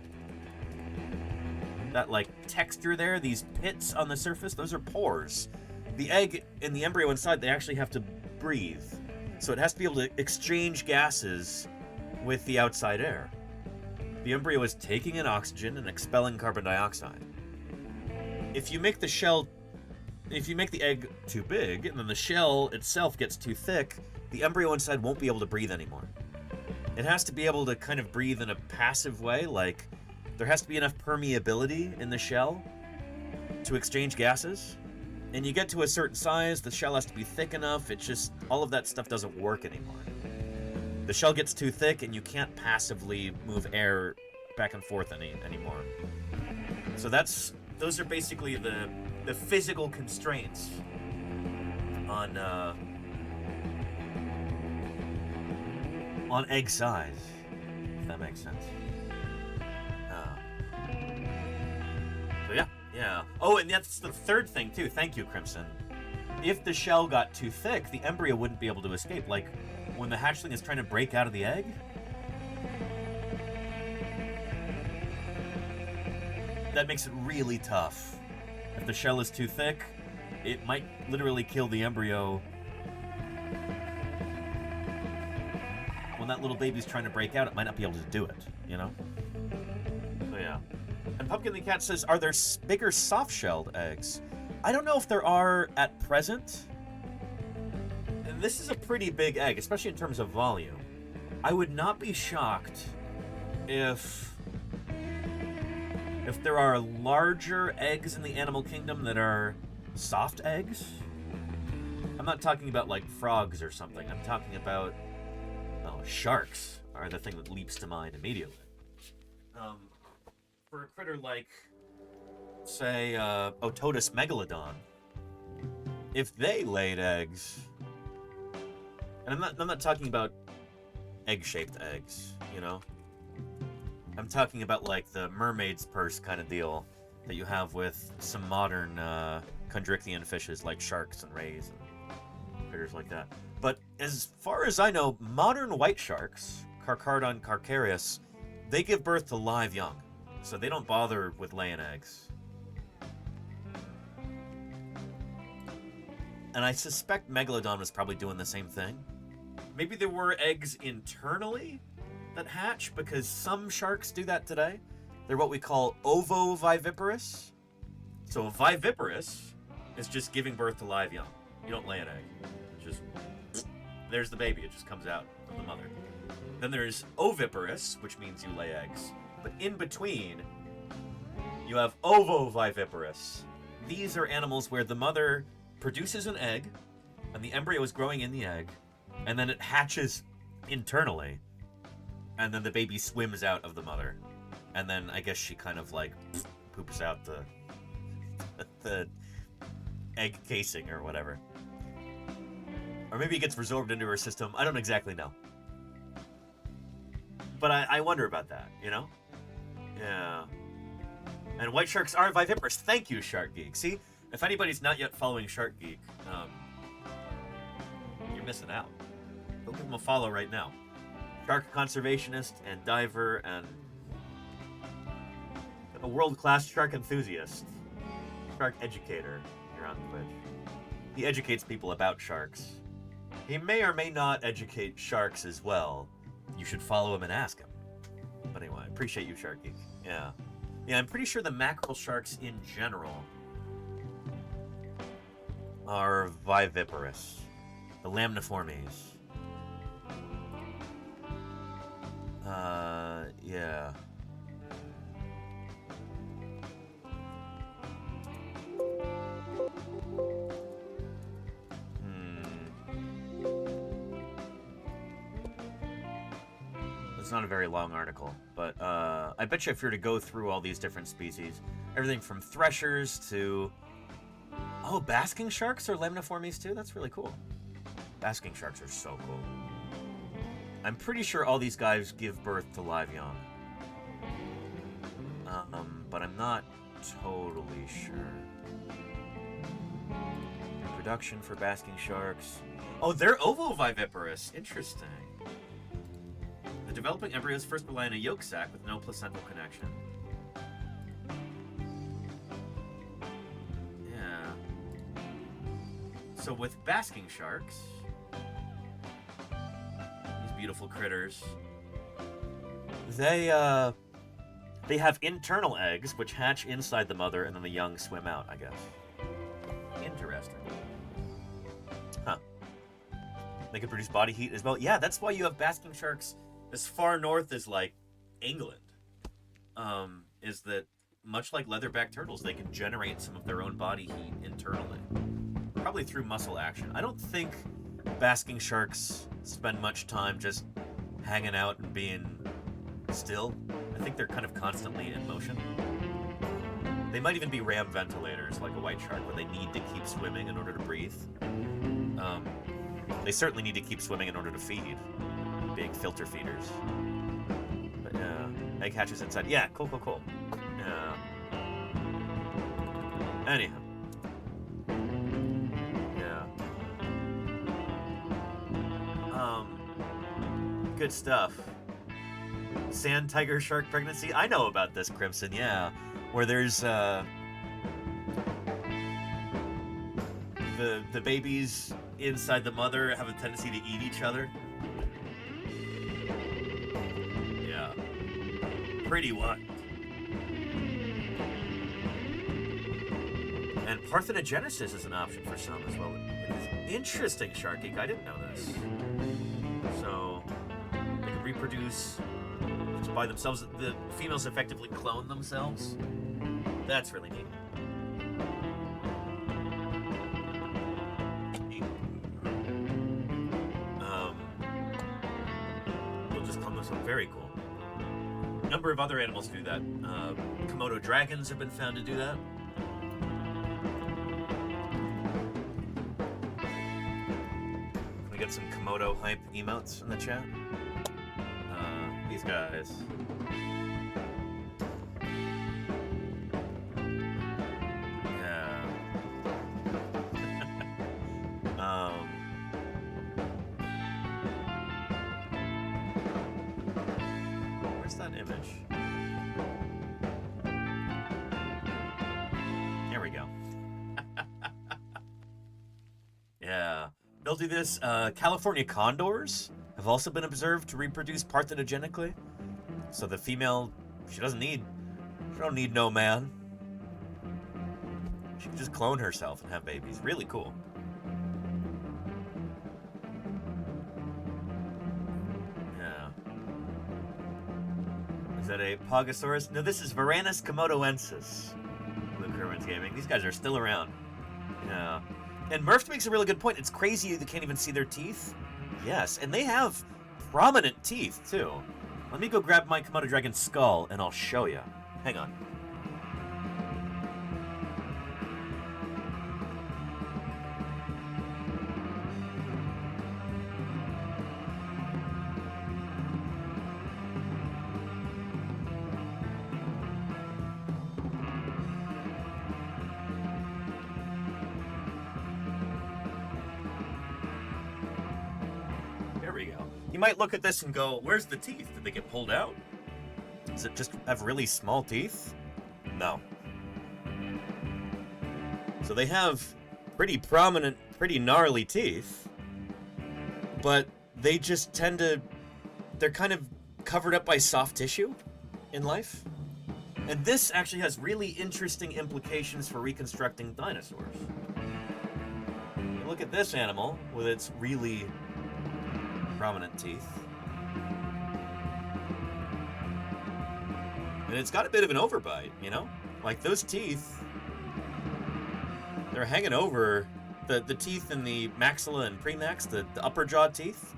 that like texture there, these pits on the surface? Those are pores. The egg and the embryo inside, they actually have to breathe. So it has to be able to exchange gases with the outside air. The embryo is taking in oxygen and expelling carbon dioxide. If you make the egg too big, and then the shell itself gets too thick, the embryo inside won't be able to breathe anymore. It has to be able to kind of breathe in a passive way, like there has to be enough permeability in the shell to exchange gases. And you get to a certain size, the shell has to be thick enough, it's just, all of that stuff doesn't work anymore. The shell gets too thick and you can't passively move air back and forth anymore. So those are basically the physical constraints on egg size, if that makes sense. So yeah. Oh, and that's the third thing too. Thank you, Crimson. If the shell got too thick, the embryo wouldn't be able to escape. Like when the hatchling is trying to break out of the egg, that makes it really tough. If the shell is too thick, it might literally kill the embryo. When that little baby's trying to break out, it might not be able to do it, you know? So yeah. And Pumpkin the Cat says, are there bigger soft-shelled eggs? I don't know if there are at present. And this is a pretty big egg, especially in terms of volume. I would not be shocked if there are larger eggs in the animal kingdom that are soft eggs. I'm not talking about like frogs or something. I'm talking about sharks are the thing that leaps to mind immediately. For a critter like, say, Ototus megalodon, if they laid eggs, and I'm not talking about egg-shaped eggs, you know? I'm talking about like the mermaid's purse kind of deal that you have with some modern chondrichthyan fishes like sharks and rays and critters like that. But as far as I know, modern white sharks, Carcharodon carcharias, they give birth to live young, so they don't bother with laying eggs. And I suspect Megalodon was probably doing the same thing. Maybe there were eggs internally that hatch, because some sharks do that today. They're what we call ovoviviparous. So a viviparous is just giving birth to live young. You don't lay an egg. Just, there's the baby. It just comes out of the mother. Then there's oviparous, which means you lay eggs. But in between, you have ovoviviparous. These are animals where the mother produces an egg, and the embryo is growing in the egg, and then it hatches internally, and then the baby swims out of the mother. And then I guess she kind of like poops out the egg casing or whatever. Or maybe it gets resorbed into her system. I don't exactly know. But I wonder about that, you know? Yeah. And white sharks are viviparous. Thank you, Shark Geek. See, if anybody's not yet following Shark Geek, you're missing out. Go give him a follow right now. Shark conservationist and diver and a world-class shark enthusiast. Shark educator here on Twitch. He educates people about sharks. He may or may not educate sharks as well. You should follow him and ask him. But anyway, appreciate you, Shark Geek. Yeah. Yeah, I'm pretty sure the mackerel sharks in general are viviparous. The lamniformes. Yeah. It's not a very long article, but I bet you if you were to go through all these different species, everything from threshers to... Oh, basking sharks are lamniformes too? That's really cool. Basking sharks are so cool. I'm pretty sure all these guys give birth to live young. But I'm not totally sure. Reproduction for basking sharks. Oh, they're ovoviviparous. Interesting. The developing embryos first rely on a yolk sac with no placental connection. Yeah. So with basking sharks, these beautiful critters, They have internal eggs, which hatch inside the mother, and then the young swim out, I guess. Interesting. Huh. They can produce body heat as well. Yeah, that's why you have basking sharks as far north as, like, England. Is that, much like leatherback turtles, they can generate some of their own body heat internally. Probably through muscle action. I don't think basking sharks spend much time just hanging out and being still. I think they're kind of constantly in motion. They might even be ram ventilators, like a white shark, where they need to keep swimming in order to breathe. They certainly need to keep swimming in order to feed, being filter feeders. But yeah, egg hatches inside. Yeah, cool. Yeah. Anyhow. Yeah. Good stuff. Sand tiger shark pregnancy? I know about this, Crimson, yeah. Where there's, the babies inside the mother have a tendency to eat each other. Yeah. Pretty wild. And parthenogenesis is an option for some as well. Interesting, Sharky. I didn't know this. So, they can reproduce just by themselves. The females effectively clone themselves. That's really neat. They'll just clone themselves. Very cool. A number of other animals do that. Komodo dragons have been found to do that. Get some Komodo hype emotes in the chat. These guys. Yeah. Where's that image? There we go. Yeah. They'll do this. California condors have also been observed to reproduce parthenogenically. So the female, she don't need no man. She can just clone herself and have babies. Really cool. Yeah. Is that a Pogosaurus? No, this is Varanus komodoensis. Luke Herman's Gaming. These guys are still around. Yeah. And Murph makes a really good point. It's crazy they can't even see their teeth. Yes, and they have prominent teeth, too. Let me go grab my Komodo dragon skull, and I'll show you. Hang on. You might look at this and go, where's the teeth? Did they get pulled out? Does it just have really small teeth? No. So they have pretty prominent, pretty gnarly teeth, but they just tend to, they're kind of covered up by soft tissue in life. And this actually has really interesting implications for reconstructing dinosaurs. You look at this animal with its really prominent teeth. And it's got a bit of an overbite, you know? Like those teeth, they're hanging over the teeth in the maxilla and premax, the upper jaw teeth.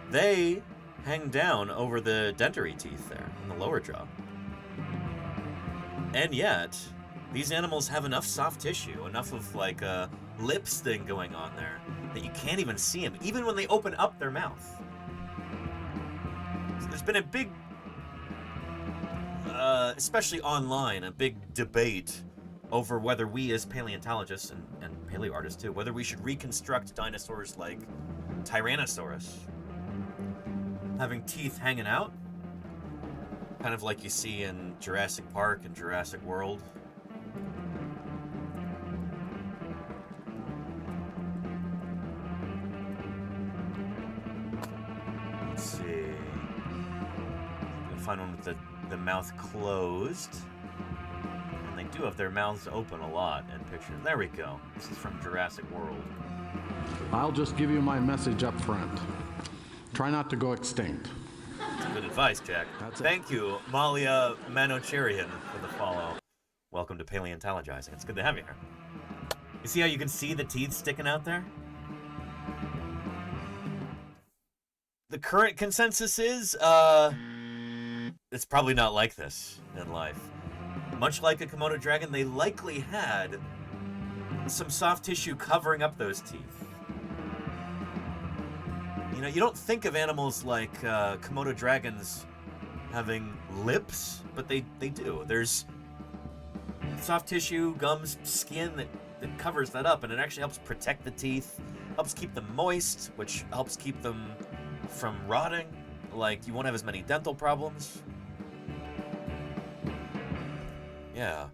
They hang down over the dentary teeth there in the lower jaw. And yet, these animals have enough soft tissue, enough of like a lips thing going on there, that you can't even see them, even when they open up their mouth. So there's been a big, especially online, a big debate over whether we as paleontologists and paleo artists too, whether we should reconstruct dinosaurs like Tyrannosaurus, having teeth hanging out, kind of like you see in Jurassic Park and Jurassic World. find one with the mouth closed. And they do have their mouths open a lot in pictures. There we go. This is from Jurassic World. I'll just give you my message up front. Try not to go extinct. That's good advice, Jack. Thank you, Malia Manocherian, for the follow. Welcome to Paleontologizing. It's good to have you here. You see how you can see the teeth sticking out there? The current consensus is, it's probably not like this in life. Much like a Komodo dragon, they likely had some soft tissue covering up those teeth. You know, you don't think of animals like Komodo dragons having lips, but they do. There's soft tissue, gums, skin that covers that up, and it actually helps protect the teeth, helps keep them moist, which helps keep them from rotting. Like, you won't have as many dental problems. Yeah.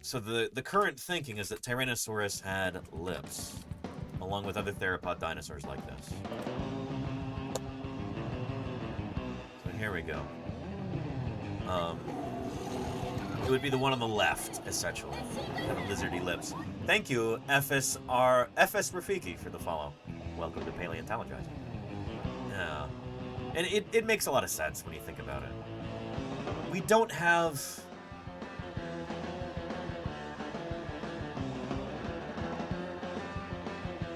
So the current thinking is that Tyrannosaurus had lips, along with other theropod dinosaurs like this. So here we go. It would be the one on the left, essentially. Kind of lizardy lips. Thank you, FS Rafiki, for the follow. Welcome to Paleontologizing. Yeah. And it makes a lot of sense when you think about it. We don't have...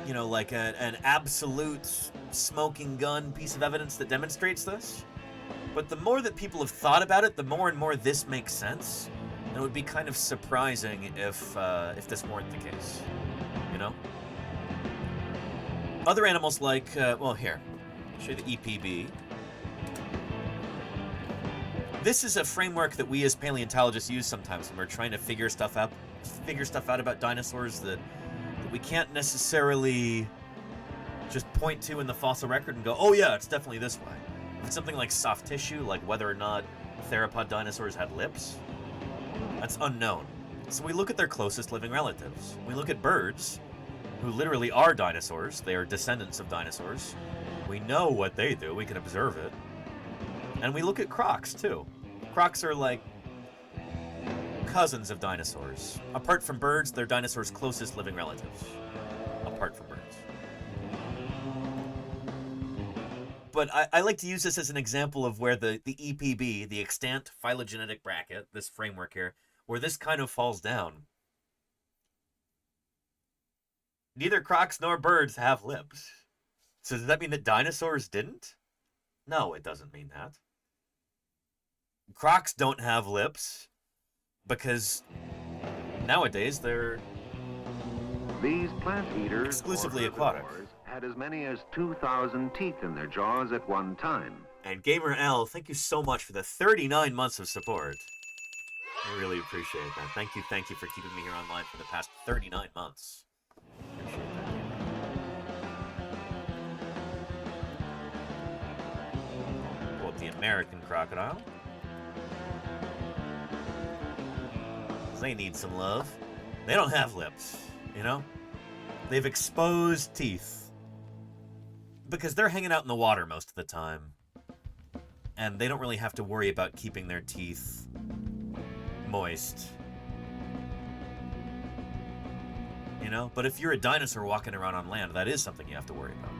you know, like an absolute smoking gun piece of evidence that demonstrates this. But the more that people have thought about it, the more and more this makes sense. And it would be kind of surprising if this weren't the case, you know? Other animals like, well, here, I'll show you the EPB. This is a framework that we as paleontologists use sometimes when we're trying to figure stuff out about dinosaurs that we can't necessarily just point to in the fossil record and go, oh yeah, it's definitely this way. If it's something like soft tissue, like whether or not theropod dinosaurs had lips, that's unknown. So we look at their closest living relatives. We look at birds, who literally are dinosaurs. They are descendants of dinosaurs. We know what they do. We can observe it. And we look at crocs, too. Crocs are like cousins of dinosaurs. Apart from birds, they're dinosaurs' closest living relatives. Apart from birds. But I like to use this as an example of where the EPB, the extant phylogenetic bracket, this framework here, where this kind of falls down. Neither crocs nor birds have lips. So does that mean that dinosaurs didn't? No, it doesn't mean that. Crocs don't have lips because nowadays they're These plant eaters exclusively aquatic. Had as many as 2,000 teeth in their jaws at one time. And Gamer L, thank you so much for the 39 months of support. I really appreciate that. Thank you for keeping me here online for the past 39 months. Appreciate that. Pull up the American crocodile. They need some love. They don't have lips, you know? They've exposed teeth. Because they're hanging out in the water most of the time. And they don't really have to worry about keeping their teeth moist. You know? But if you're a dinosaur walking around on land, that is something you have to worry about.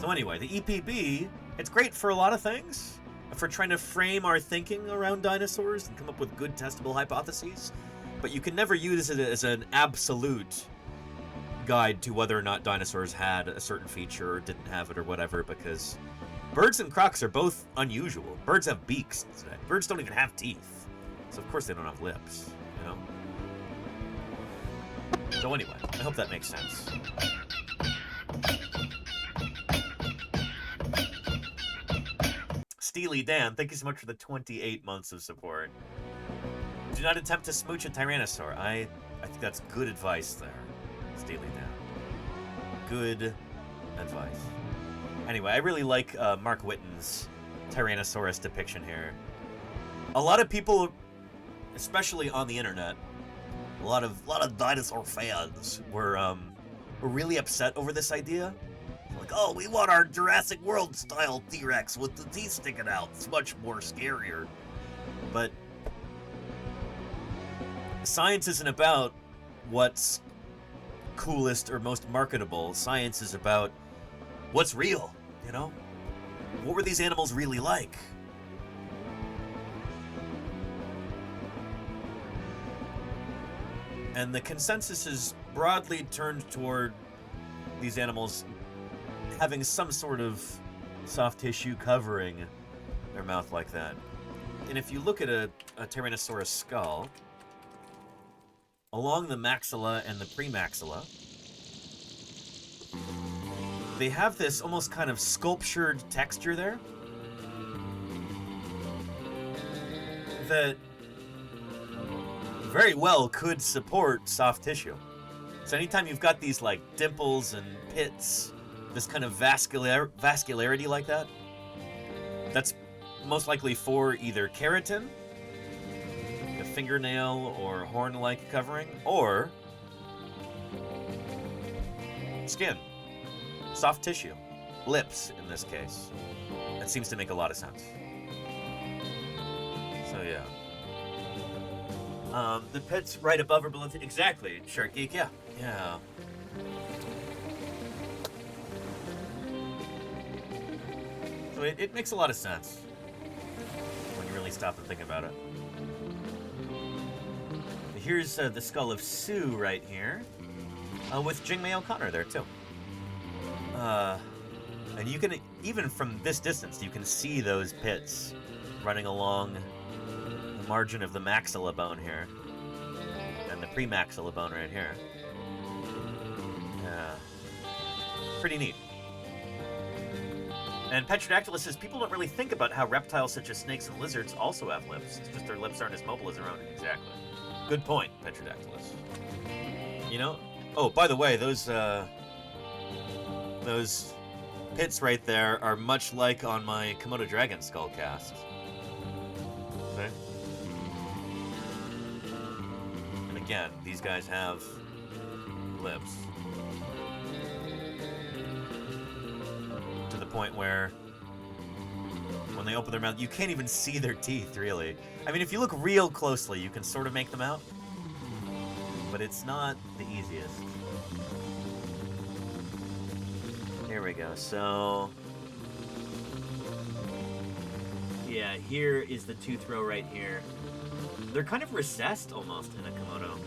So anyway, the EPB, it's great for a lot of things. For trying to frame our thinking around dinosaurs and come up with good testable hypotheses. But you can never use it as an absolute guide to whether or not dinosaurs had a certain feature or didn't have it or whatever, because birds and crocs are both unusual. Birds have beaks today. Birds don't even have teeth. So of course they don't have lips, you know? So anyway, I hope that makes sense. Steely Dan, thank you so much for the 28 months of support. Do not attempt to smooch a Tyrannosaur. I think that's good advice there, Steely Dan. Good advice. Anyway, I really like Mark Whitten's Tyrannosaurus depiction here. A lot of people, especially on the internet, a lot of dinosaur fans were really upset over this idea. Like, like, oh, we want our Jurassic World style T-Rex with the teeth sticking out. It's much more scarier. But science isn't about what's coolest or most marketable. Science is about what's real, you know? What were these animals really like? And the consensus is broadly turned toward these animals having some sort of soft tissue covering their mouth like that. And if you look at a Tyrannosaurus skull, along the maxilla and the premaxilla, they have this almost kind of sculptured texture there that very well could support soft tissue. So anytime you've got these like dimples and pits, this kind of vascularity like that, that's most likely for either keratin, a fingernail or horn-like covering, or skin, soft tissue, lips in this case. That seems to make a lot of sense. So yeah. The pits right above or below, exactly, Shark Geek, yeah. Yeah. So it makes a lot of sense when you really stop and think about it. Here's the skull of Sue right here, with Jingmei O'Connor there too. And you can, even from this distance, you can see those pits running along the margin of the maxilla bone here, and the premaxilla bone right here. Yeah, pretty neat. And Petrodactylus says people don't really think about how reptiles such as snakes and lizards also have lips. It's just their lips aren't as mobile as their own. Exactly. Good point, Petrodactylus. You know? Oh, by the way, those pits right there are much like on my Komodo dragon skull cast. Okay. And again, these guys have lips. To the point where when they open their mouth, you can't even see their teeth, really. I mean, if you look real closely, you can sort of make them out. But it's not the easiest. Here we go, so... yeah, here is the tooth row right here. They're kind of recessed, almost, in a Komodo.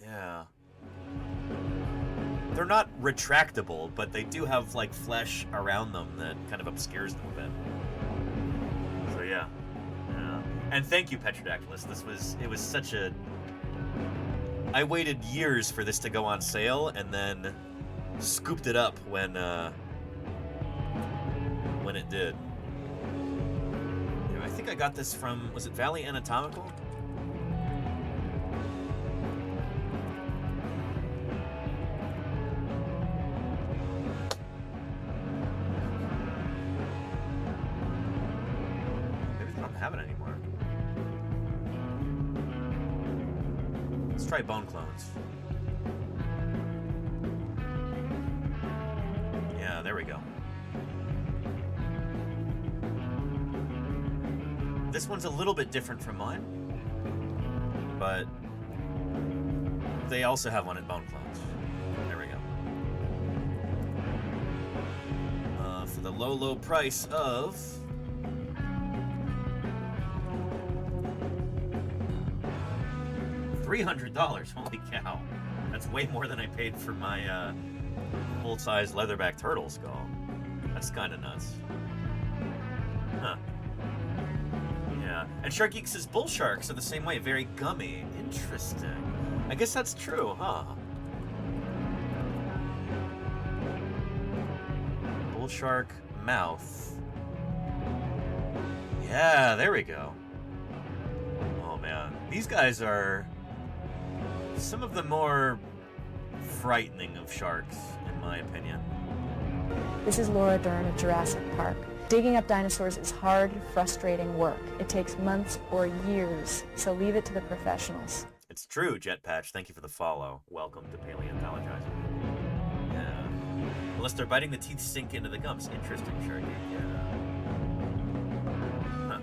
Yeah. They're not retractable, but they do have, like, flesh around them that kind of obscures them a bit. So, yeah. Yeah. And thank you, Petrodactylus. It was such a... I waited years for this to go on sale, and then scooped it up when it did. I think I got this from, was it Valley Anatomical? Maybe they don't have it anymore. Let's try bone clones. Yeah, there we go. This one's a little bit different from mine, but they also have one in bone clones. There we go. For the low, low price of... $300. Holy cow. That's way more than I paid for my full-size leatherback turtle skull. That's kind of nuts. Huh. Yeah. And Shark Geek says bull sharks are the same way, very gummy. Interesting. I guess that's true, huh? Bull shark mouth. Yeah, there we go. Oh man. These guys are some of the more frightening of sharks, in my opinion. This is Laura Dern of Jurassic Park. Digging up dinosaurs is hard, frustrating work. It takes months or years, so leave it to the professionals. It's true, Jetpatch. Thank you for the follow. Welcome to Paleontologizing. Unless they're biting, the teeth sink into the gums. Interesting, Sharky. Yeah. Huh.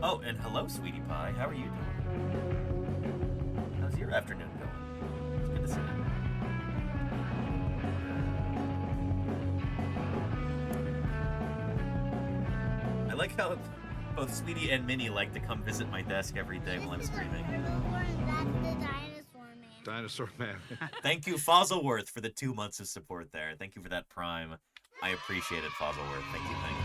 Oh, and hello, Sweetie Pie. How are you doing? How's your afternoon going? It's good to see you. I like how both Sweetie and Minnie like to come visit my desk every day while I'm streaming. Dinosaur Man. Thank you, Fossilworth, for the 2 months of support there. Thank you for that Prime. I appreciate it, Fossilworth. Thank you, thank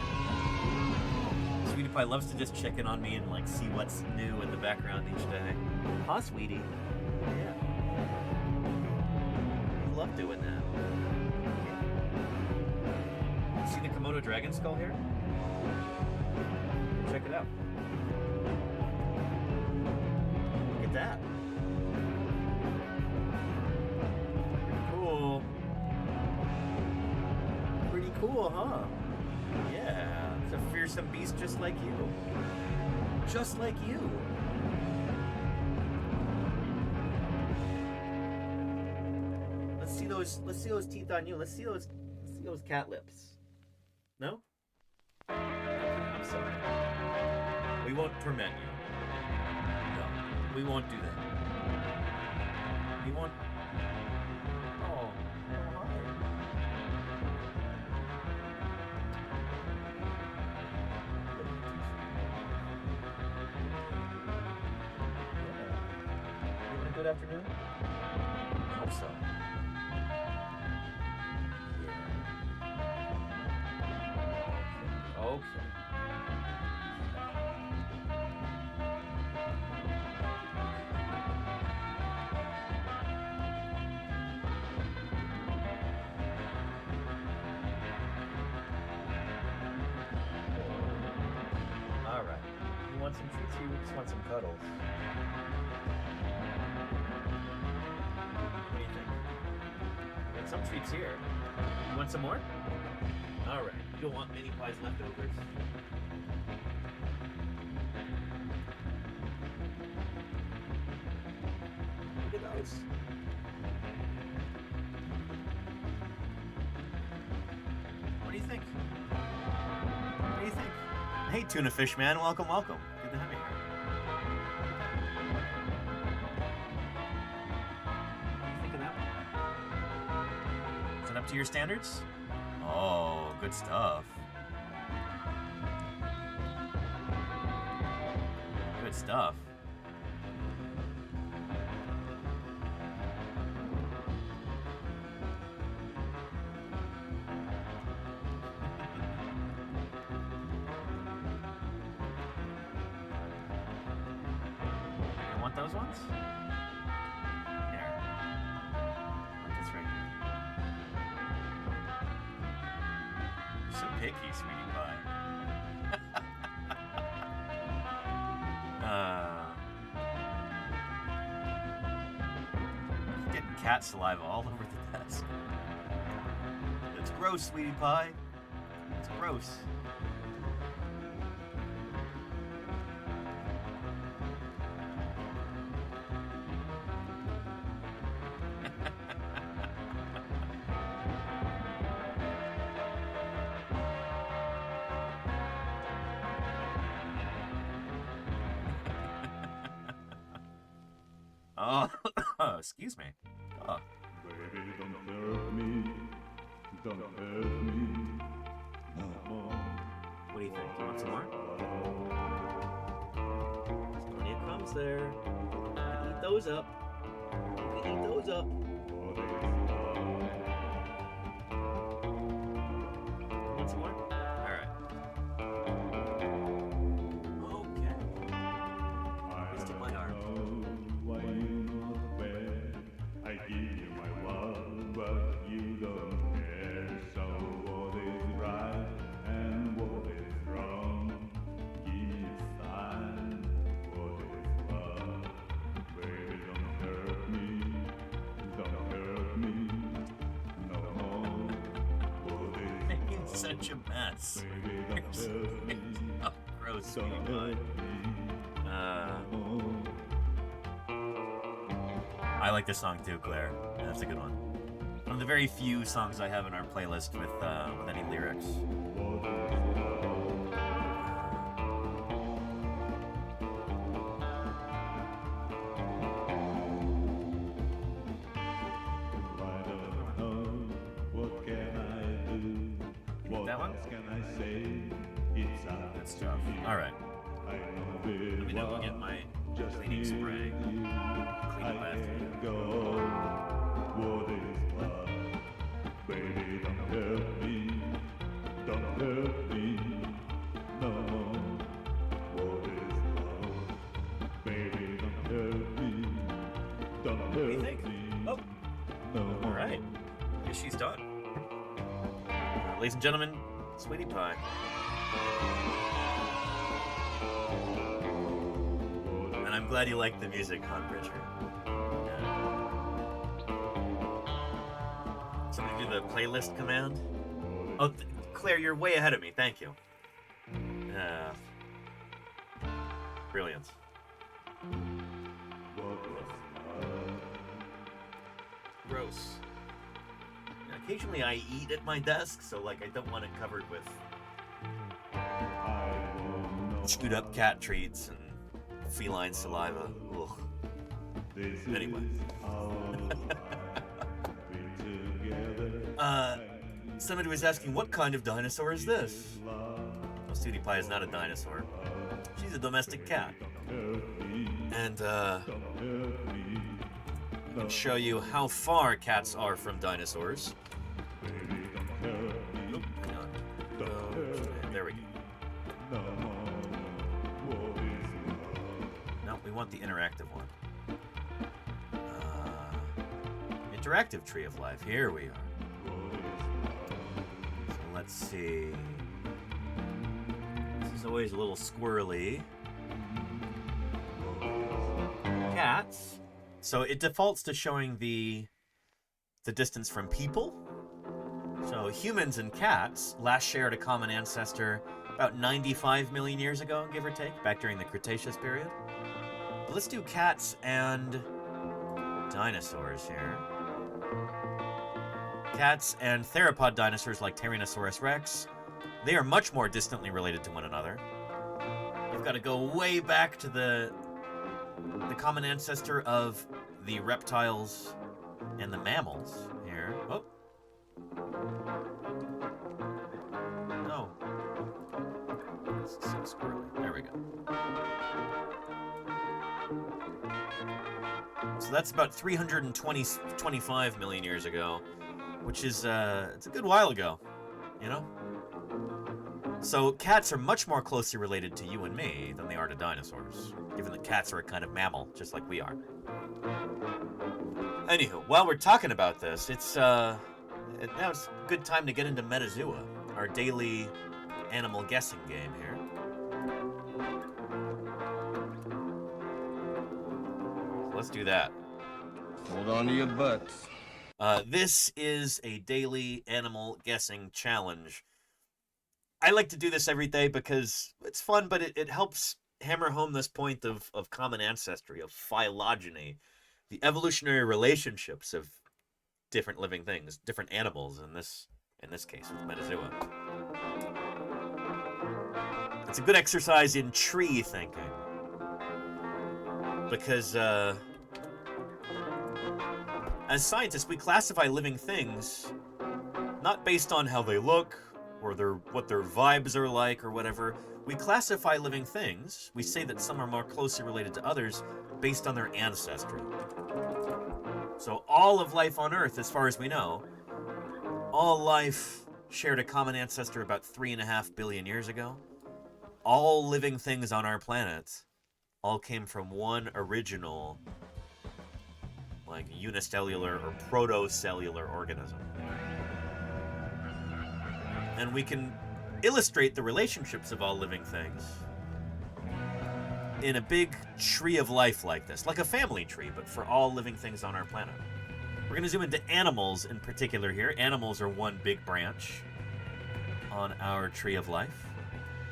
you. Sweetie Pie loves to just check in on me and like see what's new in the background each day. Huh, Sweetie? Yeah. I love doing that. See the Komodo dragon skull here? Check it out. Look at that. Cool. Pretty cool, huh? Yeah, it's a fearsome beast just like you. Just like you. Let's see those teeth on you. Let's see those cat lips. No? I'm sorry. We won't torment you. No, we won't do that. We won't. Oh, hi. Having a good afternoon? I hope so. Yeah. Okay. Alright. You want some treats or you just want some cuddles? What do you think? We got some treats here. You want some more? Alright. You don't want Mini Pie's leftovers. Look at those. What do you think? What do you think? Hey, Tuna Fish Man, welcome, welcome. Good to have you here. What do you think of that one? Is it up to your standards? Oh, good stuff. Good stuff. You want those ones? Here. That's right here. You're so picky, Sweetie Pie. Getting cat saliva all over the desk. It's gross, Sweetie Pie. It's gross. Oh, excuse me. Oh. Baby, don't hurt me. Don't hurt me. No. What do you think? You want some more? There's plenty of crumbs there. You can eat those up. You can eat those up. Want some more? Alright. Okay. Twisted my arm. I give you my love, but you don't care. So what is right and what is wrong? Give me a sign. What is love? Baby, don't hurt me. Don't hurt me. No more. What is Making such a mess. Baby, don't hurt me. Oh, gross, Don't Sweetie hurt Pie. me. I like this song too, Claire. Yeah, that's a good one. One of the very few songs I have in our playlist with any lyrics. That one? That's tough. All right. Let me know if I get my cleaning spray. Clean it left. What is love? Baby, don't hurt me. Don't hurt me. No. What is love? Baby, don't hurt me. Don't hurt me. Oh. No. All right. I guess she's done. Ladies and gentlemen, Sweetie Pie. And I'm glad you like the music, Hunt Richard. Somebody do the playlist command? Oh, Claire, you're way ahead of me. Thank you. Brilliant. Gross. Occasionally I eat at my desk, so like I don't want it covered with chewed up cat treats and feline saliva. Ugh. Anyway. Somebody was asking, what kind of dinosaur is this? Well, Sweetie Pie is not a dinosaur. She's a domestic cat. And I can show you how far cats are from dinosaurs. Oop, hang on. There we go. No, we want the interactive one. Interactive Tree of Life. Here we are. So let's see. This is always a little squirrely. Cats. So it defaults to showing the distance from people. So humans and cats last shared a common ancestor about 95 million years ago, give or take, back during the Cretaceous period. But let's do cats and dinosaurs here. Cats and theropod dinosaurs like Tyrannosaurus rex, they are much more distantly related to one another. You've got to go way back to the common ancestor of the reptiles and the mammals here. Oh. No. This is so squirrely. There we go. So that's about 325 million years ago, which is, it's a good while ago, you know? So cats are much more closely related to you and me than they are to dinosaurs, given that cats are a kind of mammal, just like we are. Anywho, while we're talking about this, now it's a good time to get into Metazoa, our daily animal guessing game here. So let's do that. Hold on to your butts. This is a daily animal guessing challenge. I like to do this every day because it's fun, but it helps hammer home this point of common ancestry, of phylogeny, the evolutionary relationships of different living things, different animals in this case with Metazoa. It's a good exercise in tree thinking. Because as scientists, we classify living things not based on how they look or what their vibes are like or whatever. We classify living things. We say that some are more closely related to others based on their ancestry. So all of life on Earth, as far as we know, all life shared a common ancestor about 3.5 billion years ago. All living things on our planet all came from one original, like, unicellular or protocellular organism. And we can illustrate the relationships of all living things in a big tree of life like this, like a family tree, but for all living things on our planet. We're going to zoom into animals in particular here. Animals are one big branch on our tree of life.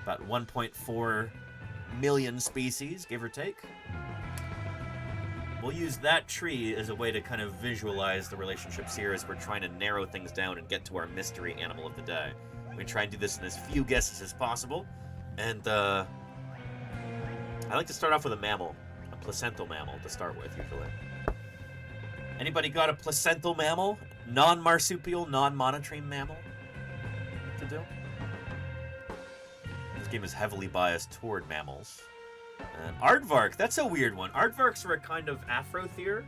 About 1.4 million species, give or take. we'll use that tree as a way to kind of visualize the relationships here as we're trying to narrow things down and get to our mystery animal of the day. We try and do this in as few guesses as possible, and I like to start off with a mammal, a placental mammal to start with, usually. Anybody got a placental mammal? Non-marsupial, non-monotreme mammal to do? This game is heavily biased toward mammals. And aardvark, that's a weird one. Aardvarks are a kind of afrothere,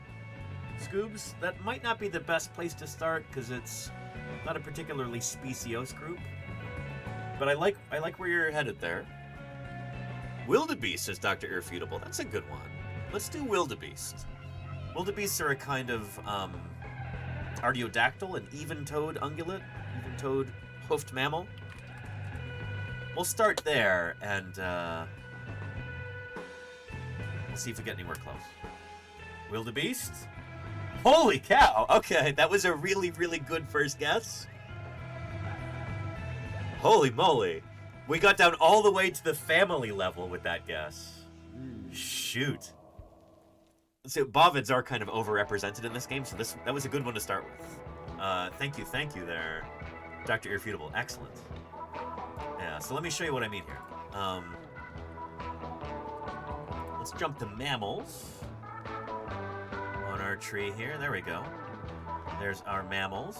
Scoobs. That might not be the best place to start because it's not a particularly speciose group. But I like where you're headed there. Wildebeest, says Dr. Irrefutable. That's a good one. Let's do wildebeest. Wildebeests are a kind of artiodactyl, an even-toed ungulate, even-toed hoofed mammal. We'll start there, and we'll see if we get anywhere close. Wildebeest? Holy cow! Okay, that was a really, really good first guess. Holy moly. We got down all the way to the family level with that guess. Shoot. So bovids are kind of overrepresented in this game, so that was a good one to start with. Thank you there, Dr. Irrefutable. Excellent. Yeah, so let me show you what I mean here. Let's jump to mammals on our tree here. There we go. There's our mammals.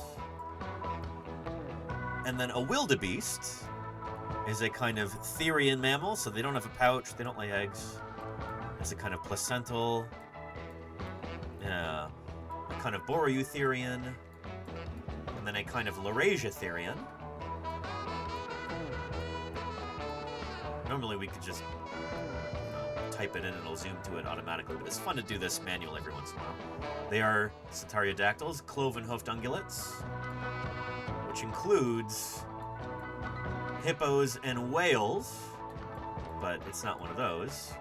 And then a wildebeest is a kind of therian mammal, so they don't have a pouch, they don't lay eggs. It's a kind of placental, a kind of Boreutherian, and then a kind of Laurasiatherian. Normally we could just type it in and it'll zoom to it automatically, but it's fun to do this manual every once in a while. They are Ceteriodactyls, cloven-hoofed ungulates, which includes hippos and whales, but it's not one of those.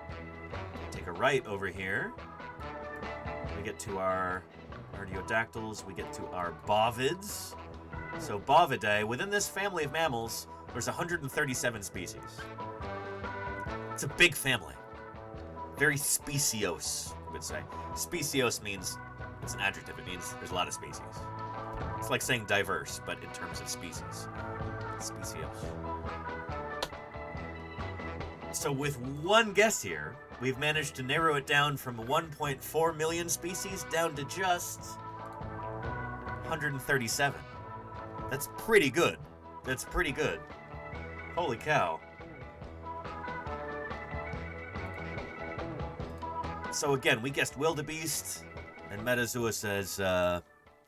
Take a right over here. We get to our artiodactyls, we get to our bovids. So bovidae, within this family of mammals, there's 137 species. It's a big family. Very speciose, I would say. Speciose means, it's an adjective, it means there's a lot of species. It's like saying diverse, but in terms of species. Speciose. So with one guess here, we've managed to narrow it down from 1.4 million species down to just 137. That's pretty good. That's pretty good. Holy cow. So again, we guessed wildebeest, and Metazoa says,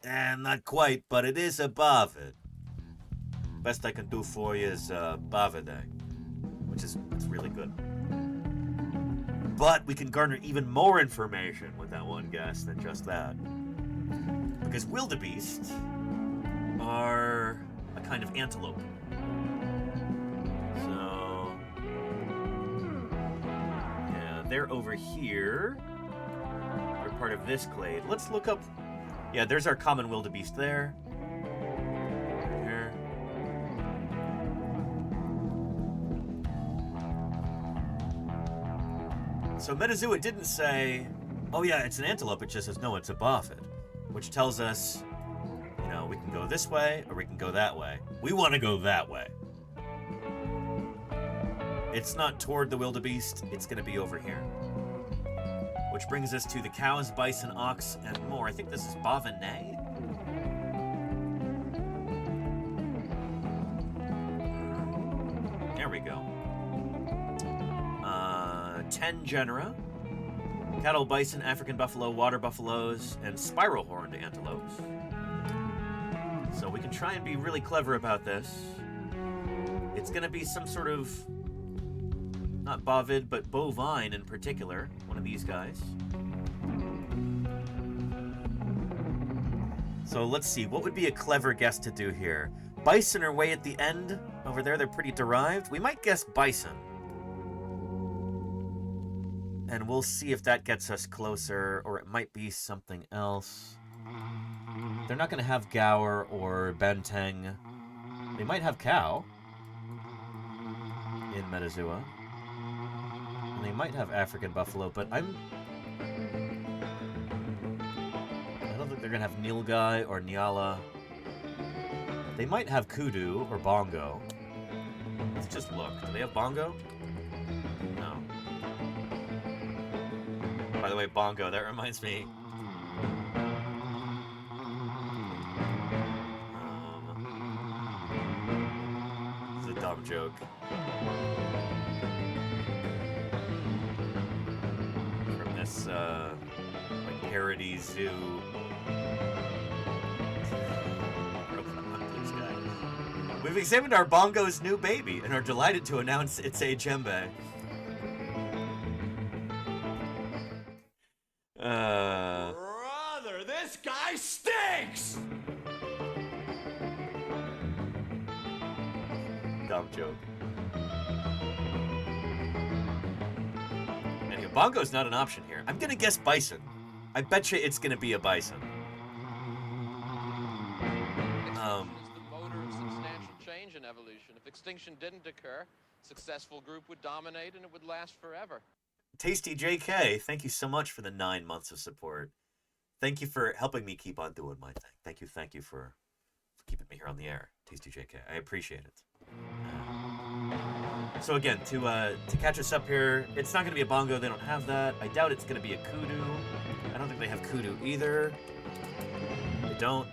not quite, but it is a bovid. Best I can do for you is bovidae, which is really good. But we can garner even more information with that one guess than just that. Because wildebeest are a kind of antelope. So, yeah, they're over here. They're part of this clade. Let's look up. Yeah, there's our common wildebeest there. Here. So Metazoa didn't say, oh yeah, it's an antelope. It just says, no, it's a bovid. Which tells us, you know, we can go this way or we can go that way. We want to go that way. It's not toward the wildebeest. It's going to be over here. Which brings us to the cows, bison, ox, and more. I think this is bovinae. There we go. 10 genera. Cattle, bison, African buffalo, water buffaloes, and spiral-horned antelopes. So we can try and be really clever about this. It's going to be some sort of, not bovid, but bovine in particular. One of these guys. So let's see, what would be a clever guess to do here? Bison are way at the end. Over there, they're pretty derived. We might guess bison. And we'll see if that gets us closer, or it might be something else. They're not going to have gaur or benteng. They might have cow in Metazoa. And they might have African buffalo, but I'm going to have Nilgai or Nyala. They might have kudu or bongo. Let's just look. Do they have bongo? No. By the way, bongo, that reminds me. This is a dumb joke. From this, like, parody zoo. We've examined our bongo's new baby and are delighted to announce it's a djembe. Brother, this guy stinks! Dumb joke. Anyway, bongo's not an option here. I'm gonna guess bison. I bet you it's gonna be a bison. Change in evolution. If extinction didn't occur, a successful group would dominate and it would last forever. Tasty JK, thank you so much for the 9 months of support. Thank you for helping me keep on doing my thing. Thank you for keeping me here on the air. Tasty JK, I appreciate it. So again, to catch us up here, it's not going to be a bongo. They don't have that. I doubt it's going to be a kudu. I don't think they have kudu either. They don't.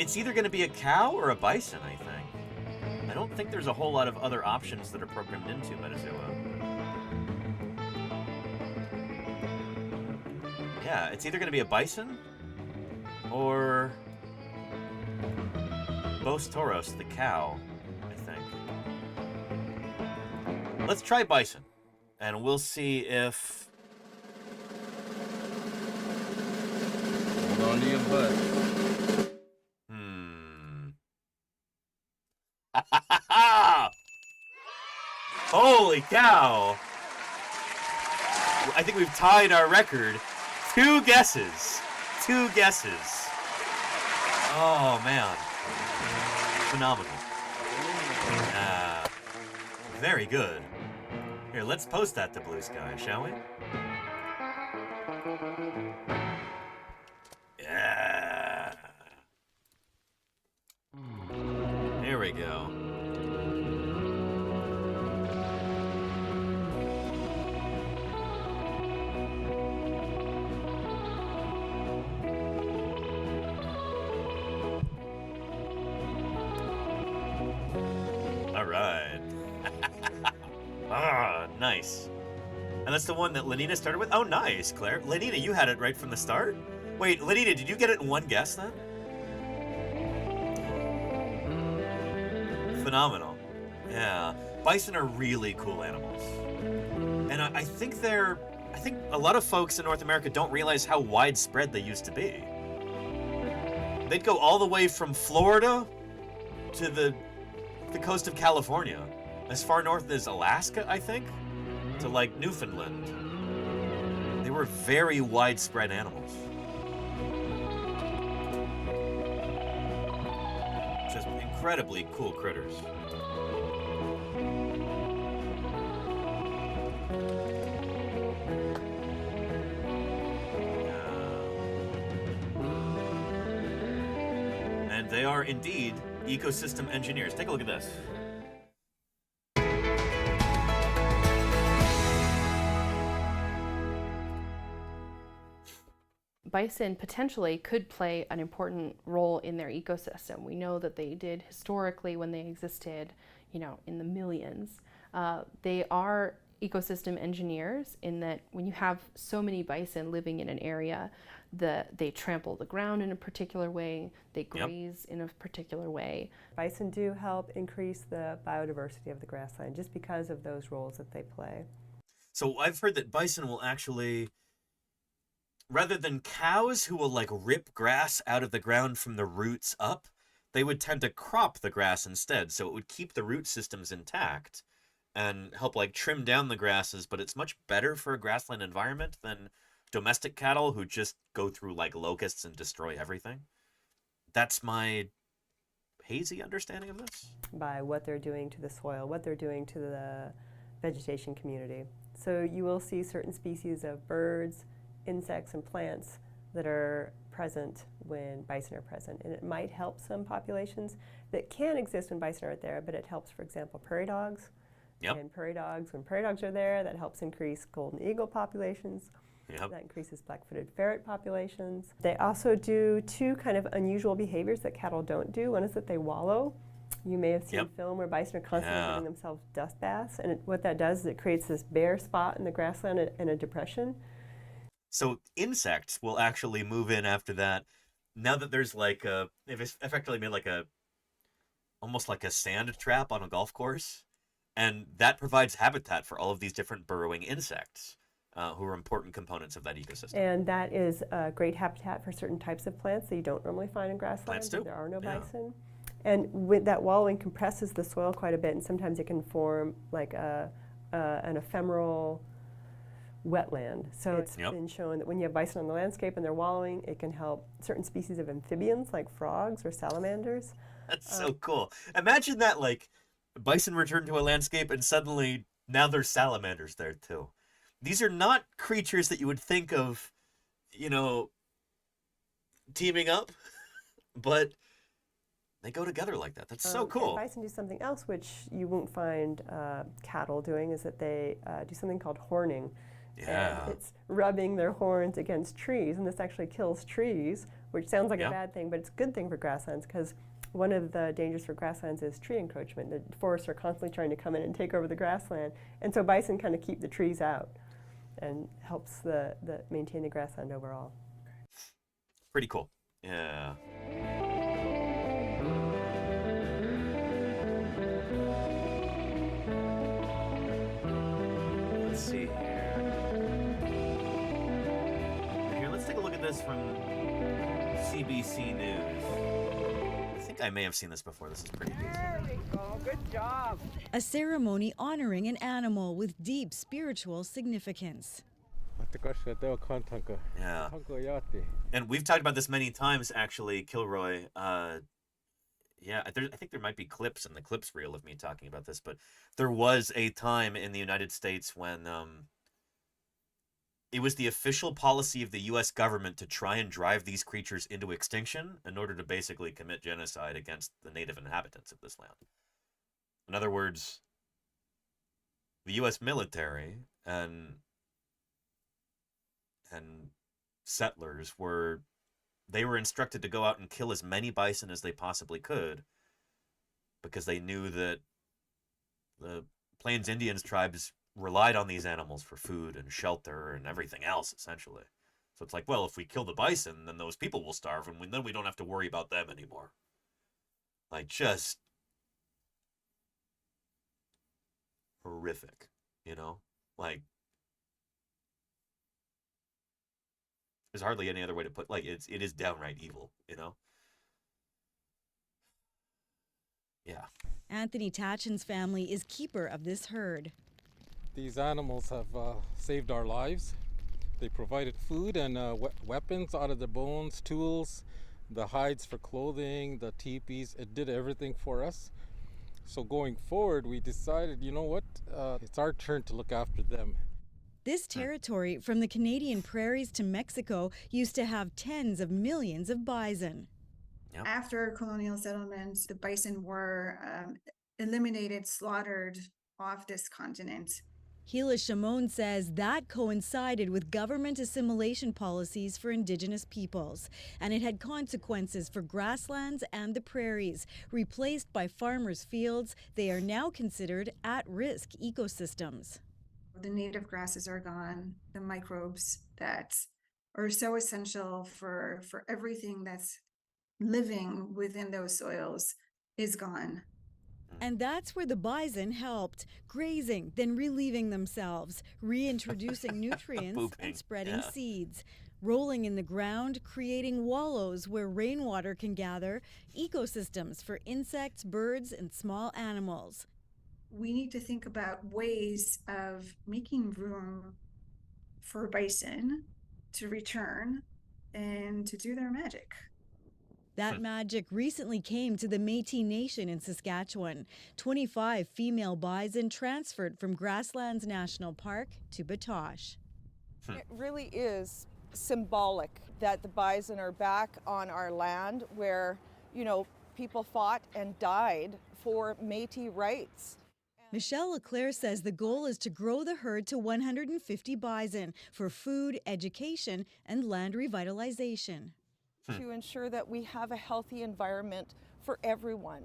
It's either going to be a cow or a bison, I think. I don't think there's a whole lot of other options that are programmed into Metazoa. Yeah, it's either going to be a bison or Bos Toros, the cow, I think. Let's try bison, and we'll see if... Hold on to your butt. Holy cow! I think we've tied our record. 2 guesses. 2 guesses. Oh, man. Phenomenal. Very good. Here, let's post that to Blue Sky, shall we? Yeah. Here we go. All right. Nice. And that's the one that Lenina started with? Oh, nice, Claire. Lenina, you had it right from the start? Wait, Lenina, did you get it in one guess then? Phenomenal. Yeah. Bison are really cool animals. And I think I think a lot of folks in North America don't realize how widespread they used to be. They'd go all the way from Florida to the coast of California. As far north as Alaska, I think, to like Newfoundland. They were very widespread animals. Just incredibly cool critters. And they are indeed ecosystem engineers. Take a look at this. Bison potentially could play an important role in their ecosystem. We know that they did historically when they existed, you know, in the millions. They are ecosystem engineers in that when you have so many bison living in an area, they trample the ground in a particular way, they graze in a particular way. Bison do help increase the biodiversity of the grassland just because of those roles that they play. So I've heard that bison will actually, rather than cows who will like rip grass out of the ground from the roots up, they would tend to crop the grass instead. So it would keep the root systems intact and help like trim down the grasses, but it's much better for a grassland environment than domestic cattle who just go through like locusts and destroy everything. That's my hazy understanding of this. By what they're doing to the soil, what they're doing to the vegetation community. So you will see certain species of birds, insects, and plants that are present when bison are present. And it might help some populations that can exist when bison aren't there, but it helps, for example, prairie dogs. Yep. And prairie dogs, when prairie dogs are there, that helps increase golden eagle populations. Yep. That increases black-footed ferret populations. They also do two kind of unusual behaviors that cattle don't do. One is that they wallow. You may have seen film where bison are constantly giving themselves dust baths, and what that does is it creates this bare spot in the grassland and a depression. So insects will actually move in after that. Now that there's like they've effectively made like almost like a sand trap on a golf course, and that provides habitat for all of these different burrowing insects. Who are important components of that ecosystem. And that is a great habitat for certain types of plants that you don't normally find in grasslands. There are no bison. And with that wallowing compresses the soil quite a bit, and sometimes it can form like an ephemeral wetland. So it's been shown that when you have bison on the landscape and they're wallowing, it can help certain species of amphibians like frogs or salamanders. That's so cool. Imagine that, like, bison return to a landscape and suddenly now there's salamanders there too. These are not creatures that you would think of, you know, teaming up, but they go together like that. That's so cool. Bison do something else which you won't find cattle doing, is that they do something called horning. Yeah. And it's rubbing their horns against trees, and this actually kills trees, which sounds like a bad thing, but it's a good thing for grasslands, because one of the dangers for grasslands is tree encroachment. The forests are constantly trying to come in and take over the grassland, and so bison kind of keep the trees out and helps the maintain the grassland overall. Pretty cool. Yeah. Let's see here. Here, let's take a look at this from CBC News. I think I may have seen this before. This is pretty decent. There we go. Good job. A ceremony honoring an animal with deep spiritual significance. Yeah. And we've talked about this many times, actually, Kilroy. Yeah, I think there might be clips in the clips reel of me talking about this, but there was a time in the United States when it was the official policy of the U.S. government to try and drive these creatures into extinction in order to basically commit genocide against the native inhabitants of this land. In other words, the U.S. military and settlers were instructed to go out and kill as many bison as they possibly could, because they knew that the Plains Indians tribes relied on these animals for food and shelter and everything else, essentially. So it's like, well, if we kill the bison, then those people will starve, and then we don't have to worry about them anymore. Like, just horrific, you know? Like, there's hardly any other way to put, like, it is downright evil, you know? Yeah. Anthony Tatchin's family is keeper of this herd. These animals have saved our lives. They provided food and weapons out of the bones, tools, the hides for clothing, the teepees. It did everything for us. So going forward, we decided, you know what, it's our turn to look after them. This territory, from the Canadian prairies to Mexico, used to have tens of millions of bison. Yep. After colonial settlements, the bison were eliminated, slaughtered off this continent. Gila Shimon says that coincided with government assimilation policies for Indigenous peoples, and it had consequences for grasslands and the prairies. Replaced by farmers' fields, they are now considered at-risk ecosystems. The native grasses are gone, the microbes that are so essential for everything that's living within those soils is gone. And that's where the bison helped, grazing, then relieving themselves, reintroducing nutrients and spreading seeds, rolling in the ground, creating wallows where rainwater can gather, ecosystems for insects, birds, and small animals. We need to think about ways of making room for bison to return and to do their magic. That magic recently came to the Métis Nation in Saskatchewan. 25 female bison transferred from Grasslands National Park to Batoche. It really is symbolic that the bison are back on our land where, you know, people fought and died for Métis rights. Michelle Leclerc says the goal is to grow the herd to 150 bison for food, education, and land revitalization. To ensure that we have a healthy environment for everyone.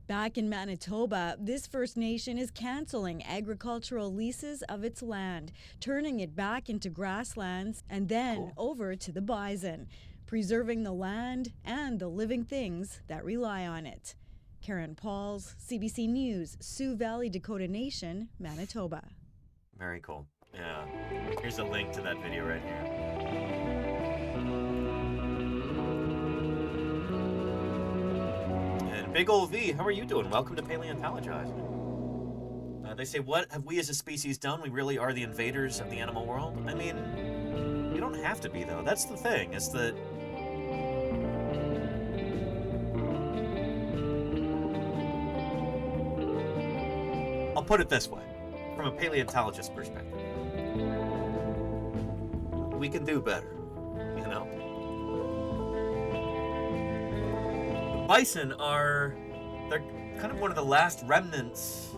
Back in Manitoba, this First Nation is canceling agricultural leases of its land, turning it back into grasslands and then over to the bison, preserving the land and the living things that rely on it. Karen Pauls, CBC News, Sioux Valley, Dakota Nation, Manitoba. Very cool. Yeah. Here's a link to that video right here. And Big Ol' V, how are you doing? Welcome to Paleontologizing. They say, what have we as a species done? We really are the invaders of the animal world? I mean, you don't have to be, though. That's the thing, is that I'll put it this way, from a paleontologist perspective. We can do better, you know? The bison they're kind of one of the last remnants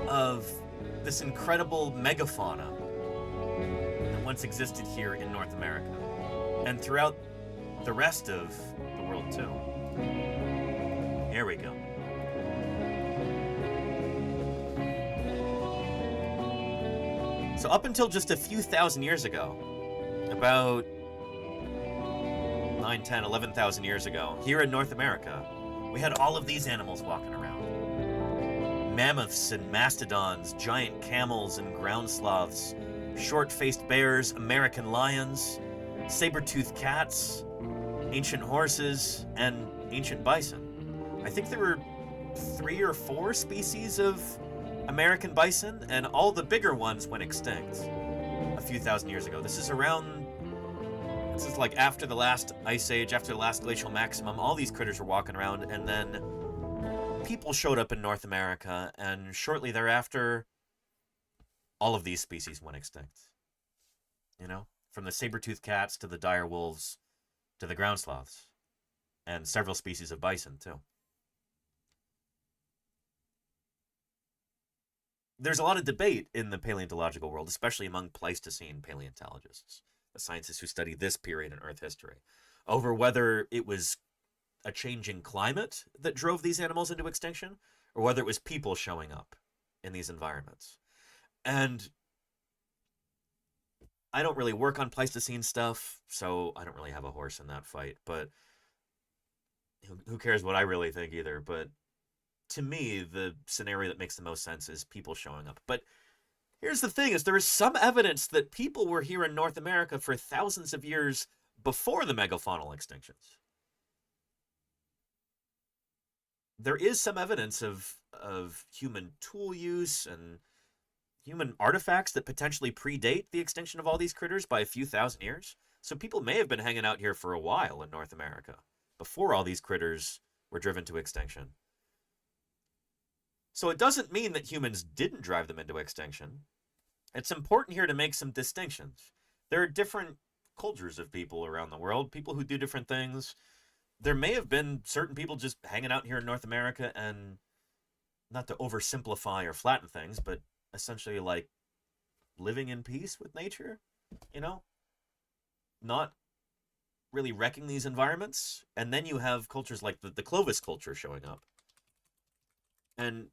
of this incredible megafauna that once existed here in North America and throughout the rest of the world too. Here we go. So up until just a few thousand years ago, about 9, 10, 11,000 years ago, here in North America, we had all of these animals walking around. Mammoths and mastodons, giant camels and ground sloths, short-faced bears, American lions, saber-toothed cats, ancient horses, and ancient bison. I think there were 3 or 4 species of American bison, and all the bigger ones went extinct a few thousand years ago. This is like after the last ice age, after the last glacial maximum. All these critters were walking around, and then people showed up in North America, and shortly thereafter, all of these species went extinct. You know, from the saber-toothed cats to the dire wolves to the ground sloths, and several species of bison too. There's a lot of debate in the paleontological world, especially among Pleistocene paleontologists, the scientists who study this period in Earth history, over whether it was a changing climate that drove these animals into extinction, or whether it was people showing up in these environments. And I don't really work on Pleistocene stuff, so I don't really have a horse in that fight, but who cares what I really think either. But to me, the scenario that makes the most sense is people showing up. But here's the thing, is there is some evidence that people were here in North America for thousands of years before the megafaunal extinctions. There is some evidence of human tool use and human artifacts that potentially predate the extinction of all these critters by a few thousand years. So people may have been hanging out here for a while in North America before all these critters were driven to extinction. So it doesn't mean that humans didn't drive them into extinction. It's important here to make some distinctions. There are different cultures of people around the world, people who do different things. There may have been certain people just hanging out here in North America and, not to oversimplify or flatten things, but essentially like living in peace with nature, you know? Not really wrecking these environments. And then you have cultures like the Clovis culture showing up. And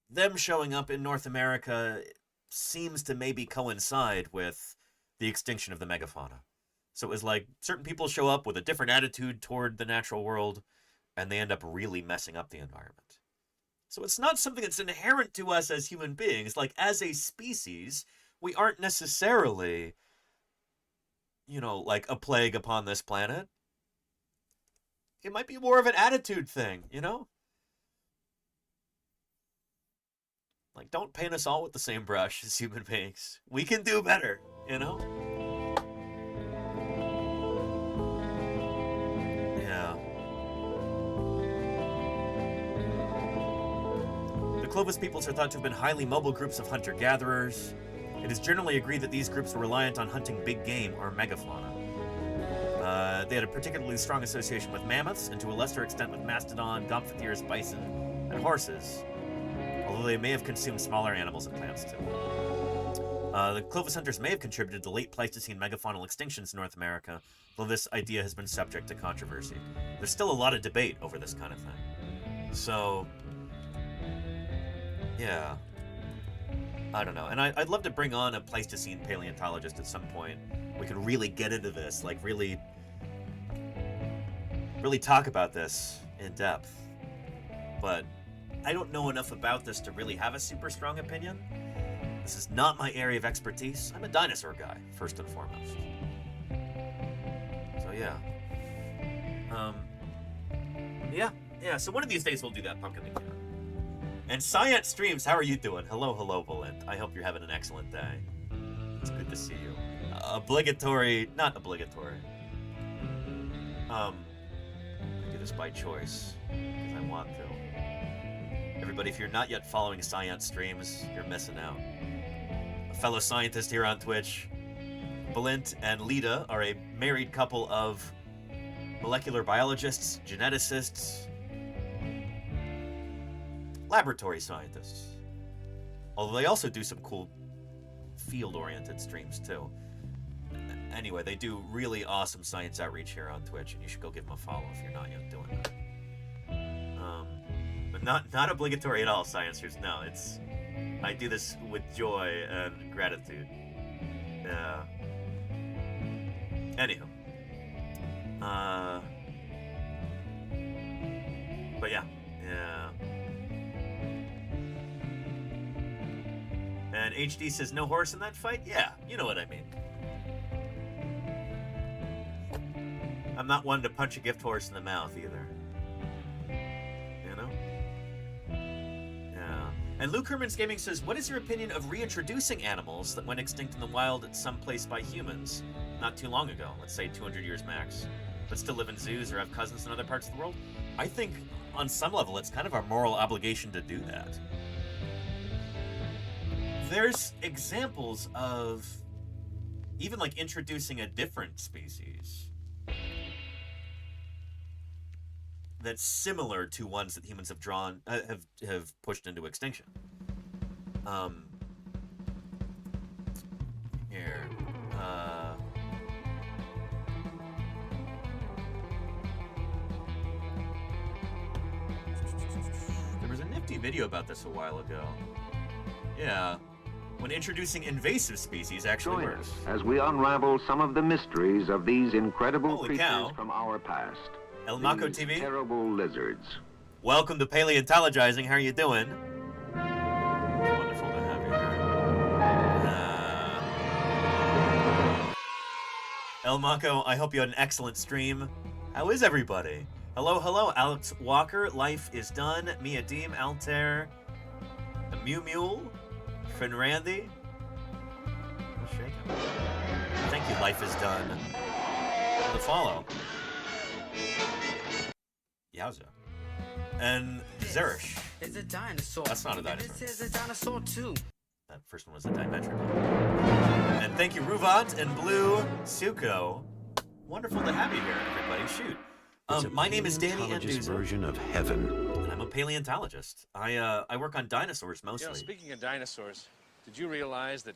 them showing up in North America seems to maybe coincide with the extinction of the megafauna. So it was like certain people show up with a different attitude toward the natural world, and they end up really messing up the environment. So it's not something that's inherent to us as human beings. Like, as a species, we aren't necessarily, you know, like a plague upon this planet. It might be more of an attitude thing, you know? Like, don't paint us all with the same brush as human beings. We can do better, you know? Yeah. The Clovis peoples are thought to have been highly mobile groups of hunter-gatherers. It is generally agreed that these groups were reliant on hunting big game or megafauna. They had a particularly strong association with mammoths, and to a lesser extent with mastodon, gomphotheres, bison, and horses, although they may have consumed smaller animals and plants too. The Clovis hunters may have contributed to late Pleistocene megafaunal extinctions in North America, though this idea has been subject to controversy. There's still a lot of debate over this kind of thing. So, yeah. I don't know. And I'd love to bring on a Pleistocene paleontologist at some point. We could really get into this, like really talk about this in depth. But I don't know enough about this to really have a super strong opinion. This is not my area of expertise. I'm a dinosaur guy, first and foremost. So yeah. Yeah, so one of these days we'll do that pumpkin again. And Science Streams, how are you doing? Hello, Volent. I hope you're having an excellent day. It's good to see you. Not obligatory. I do this by choice, because I want to. Everybody, if you're not yet following Science Streams, you're missing out. A fellow scientist here on Twitch, Valent and Lita are a married couple of molecular biologists, geneticists, laboratory scientists. Although they also do some cool field-oriented streams too. Anyway, they do really awesome science outreach here on Twitch, and you should go give them a follow if you're not yet doing that. But not obligatory at all, Sciencers. No, I do this with joy and gratitude. Yeah. Anywho. But yeah. And HD says, no horse in that fight? Yeah, you know what I mean. I'm not one to punch a gift horse in the mouth either. You know? Yeah. And Luke Herman's Gaming says, what is your opinion of reintroducing animals that went extinct in the wild at some place by humans not too long ago, let's say 200 years max, but still live in zoos or have cousins in other parts of the world? I think on some level it's kind of our moral obligation to do that. There's examples of even like introducing a different species that's similar to ones that humans have pushed into extinction. Here. There was a nifty video about this a while ago. Yeah. When introducing invasive species actually works. As we unravel some of the mysteries of these incredible creatures from our past. El Mako TV. Terrible lizards. Welcome to Paleontologizing. How are you doing? Wonderful to have you here. El Mako, I hope you had an excellent stream. How is everybody? Hello, Alex Walker. Life is done. Mia Deem, Altair, the Mew Mule. Finn Randy. Thank you, Life is Done. For the follow. Yowza. And Zerish. It's a dinosaur. That's not a dinosaur. This is a dinosaur too. That first one was a dimetric. And thank you, Ruvat and Blue Suko. Wonderful to have you here, everybody. Shoot. My name is Danny Anduza. Version of heaven. And I'm a paleontologist. I work on dinosaurs mostly. You know, speaking of dinosaurs, did you realize that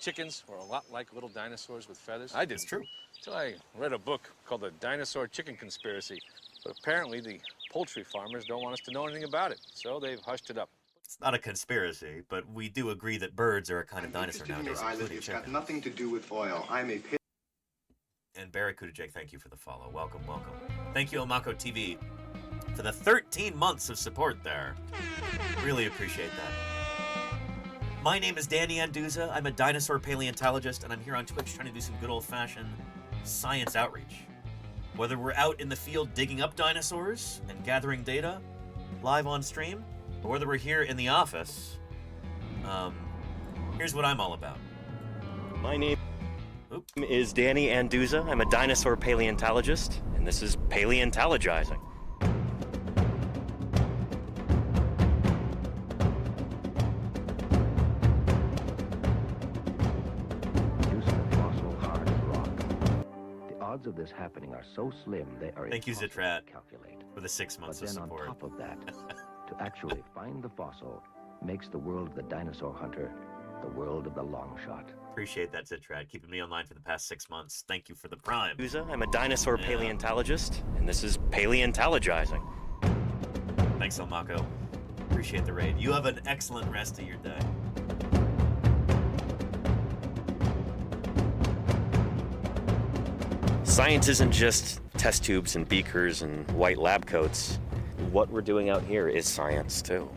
chickens were a lot like little dinosaurs with feathers? I did. It's true. Until I read a book called The Dinosaur Chicken Conspiracy. But apparently the poultry farmers don't want us to know anything about it, so they've hushed it up. It's not a conspiracy, but we do agree that birds are a kind of dinosaur nowadays, including It's chicken. got nothing to do with oil. I'm a And Barracuda Jake, thank you for the follow. Welcome. Thank you, Omako TV, for the 13 months of support there. Really appreciate that. My name is Danny Anduza. I'm a dinosaur paleontologist, and I'm here on Twitch trying to do some good old-fashioned science outreach. Whether we're out in the field digging up dinosaurs and gathering data live on stream, or whether we're here in the office, here's what I'm all about. My name is Danny Anduza. I'm a dinosaur paleontologist, and this is Paleontologizing. odds of this happening are so slim they are Thank you, impossible Zitrat, to calculate. for the 6 months But of then support. on top of that, to actually find the fossil makes the world of the dinosaur hunter the world of the long shot. Appreciate that, Zitrat, keeping me online for the past 6 months. Thank you for the prime. I'm a dinosaur paleontologist, and this is Paleontologizing. Thanks, Elmako. Appreciate the raid. You have an excellent rest of your day. Science isn't just test tubes and beakers and white lab coats. What we're doing out here is science, too.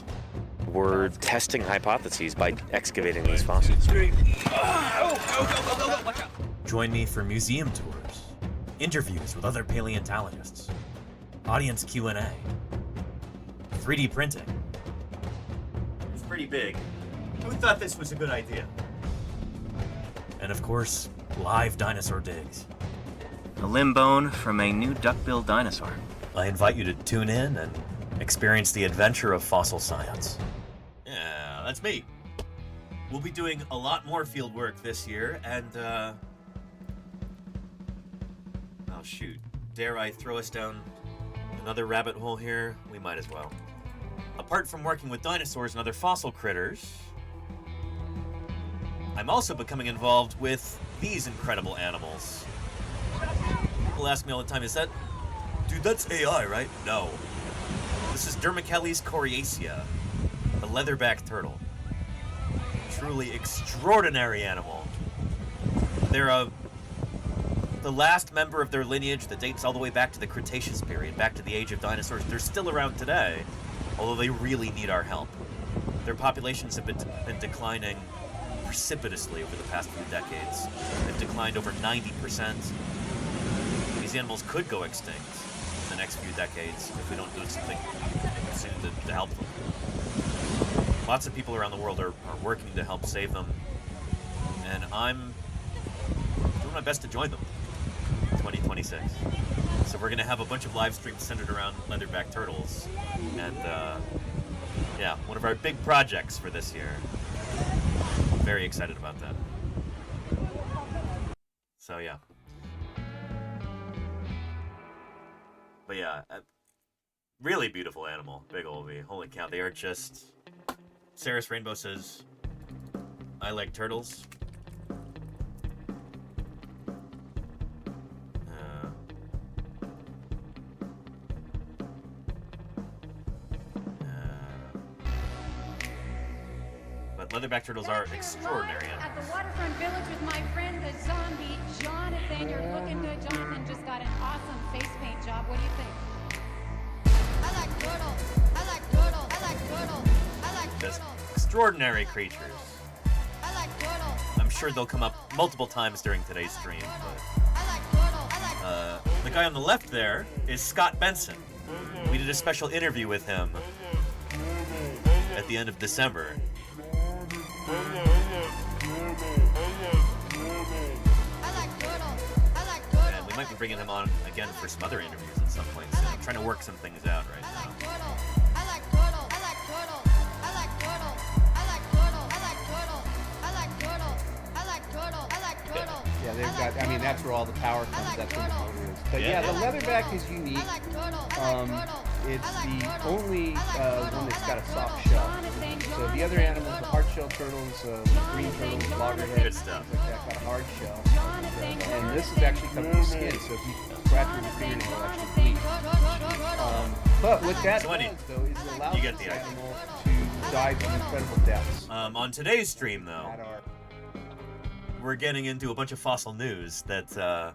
We're testing hypotheses by excavating these fossils. Join me for museum tours, interviews with other paleontologists, audience Q&A, 3D printing. It's pretty big. Who thought this was a good idea? And of course, live dinosaur digs. A limb bone from a new duck-billed dinosaur. I invite you to tune in and experience the adventure of fossil science. Yeah, that's me. We'll be doing a lot more field work this year, and oh shoot, dare I throw us down another rabbit hole here? We might as well. Apart from working with dinosaurs and other fossil critters, I'm also becoming involved with these incredible animals. People ask me all the time, dude, that's AI, right? No. This is Dermachelys coriacea, the leatherback turtle. Truly extraordinary animal. They're the last member of their lineage that dates all the way back to the Cretaceous period, back to the age of dinosaurs. They're still around today, although they really need our help. Their populations have been declining precipitously over the past few decades. They've declined over 90%. These animals could go extinct in the next few decades if we don't do something soon to help them. Lots of people around the world are working to help save them, and I'm doing my best to join them in 2026. So we're going to have a bunch of live streams centered around leatherback turtles, and yeah, one of our big projects for this year. Very excited about that. So yeah. But yeah, really beautiful animal, big oldie. Holy cow, they are just... Saris Rainbow says, I like turtles. But leatherback turtles are extraordinary animals. At the waterfront village with my friend, the zombie Jonathan. You're looking good. Jonathan just got an awesome face paint job. What do you think? I like turtles. I like turtles. I like turtles. I like Just turtles. extraordinary creatures. I like turtles. I'm sure they'll come up multiple times during today's stream, but I like turtles. I like the guy on the left there is Scott Benson. We did a special interview with him at the end of December. And we might be bringing him on again for some other interviews at some point soon. I'm trying to work some things out right now. I like turtles. I like turtles. I like turtles. I like turtles. I like turtles. I like turtles. I like turtles. I like turtles. Yeah, they've got, I mean, that's where all the power comes, that's where the motor is. But yeah, the leatherback is unique. It's the only one that's got a soft shell. So the other animals, the hard shell turtles, green turtles, loggerheads, good stuff. Like that, got a hard shell. And this is actually covered with skin, so if you scratch with your fingernail, it'll actually bleed. But what that does, though, is it allows this animal to dive to incredible depths. On today's stream, though, we're getting into a bunch of fossil news that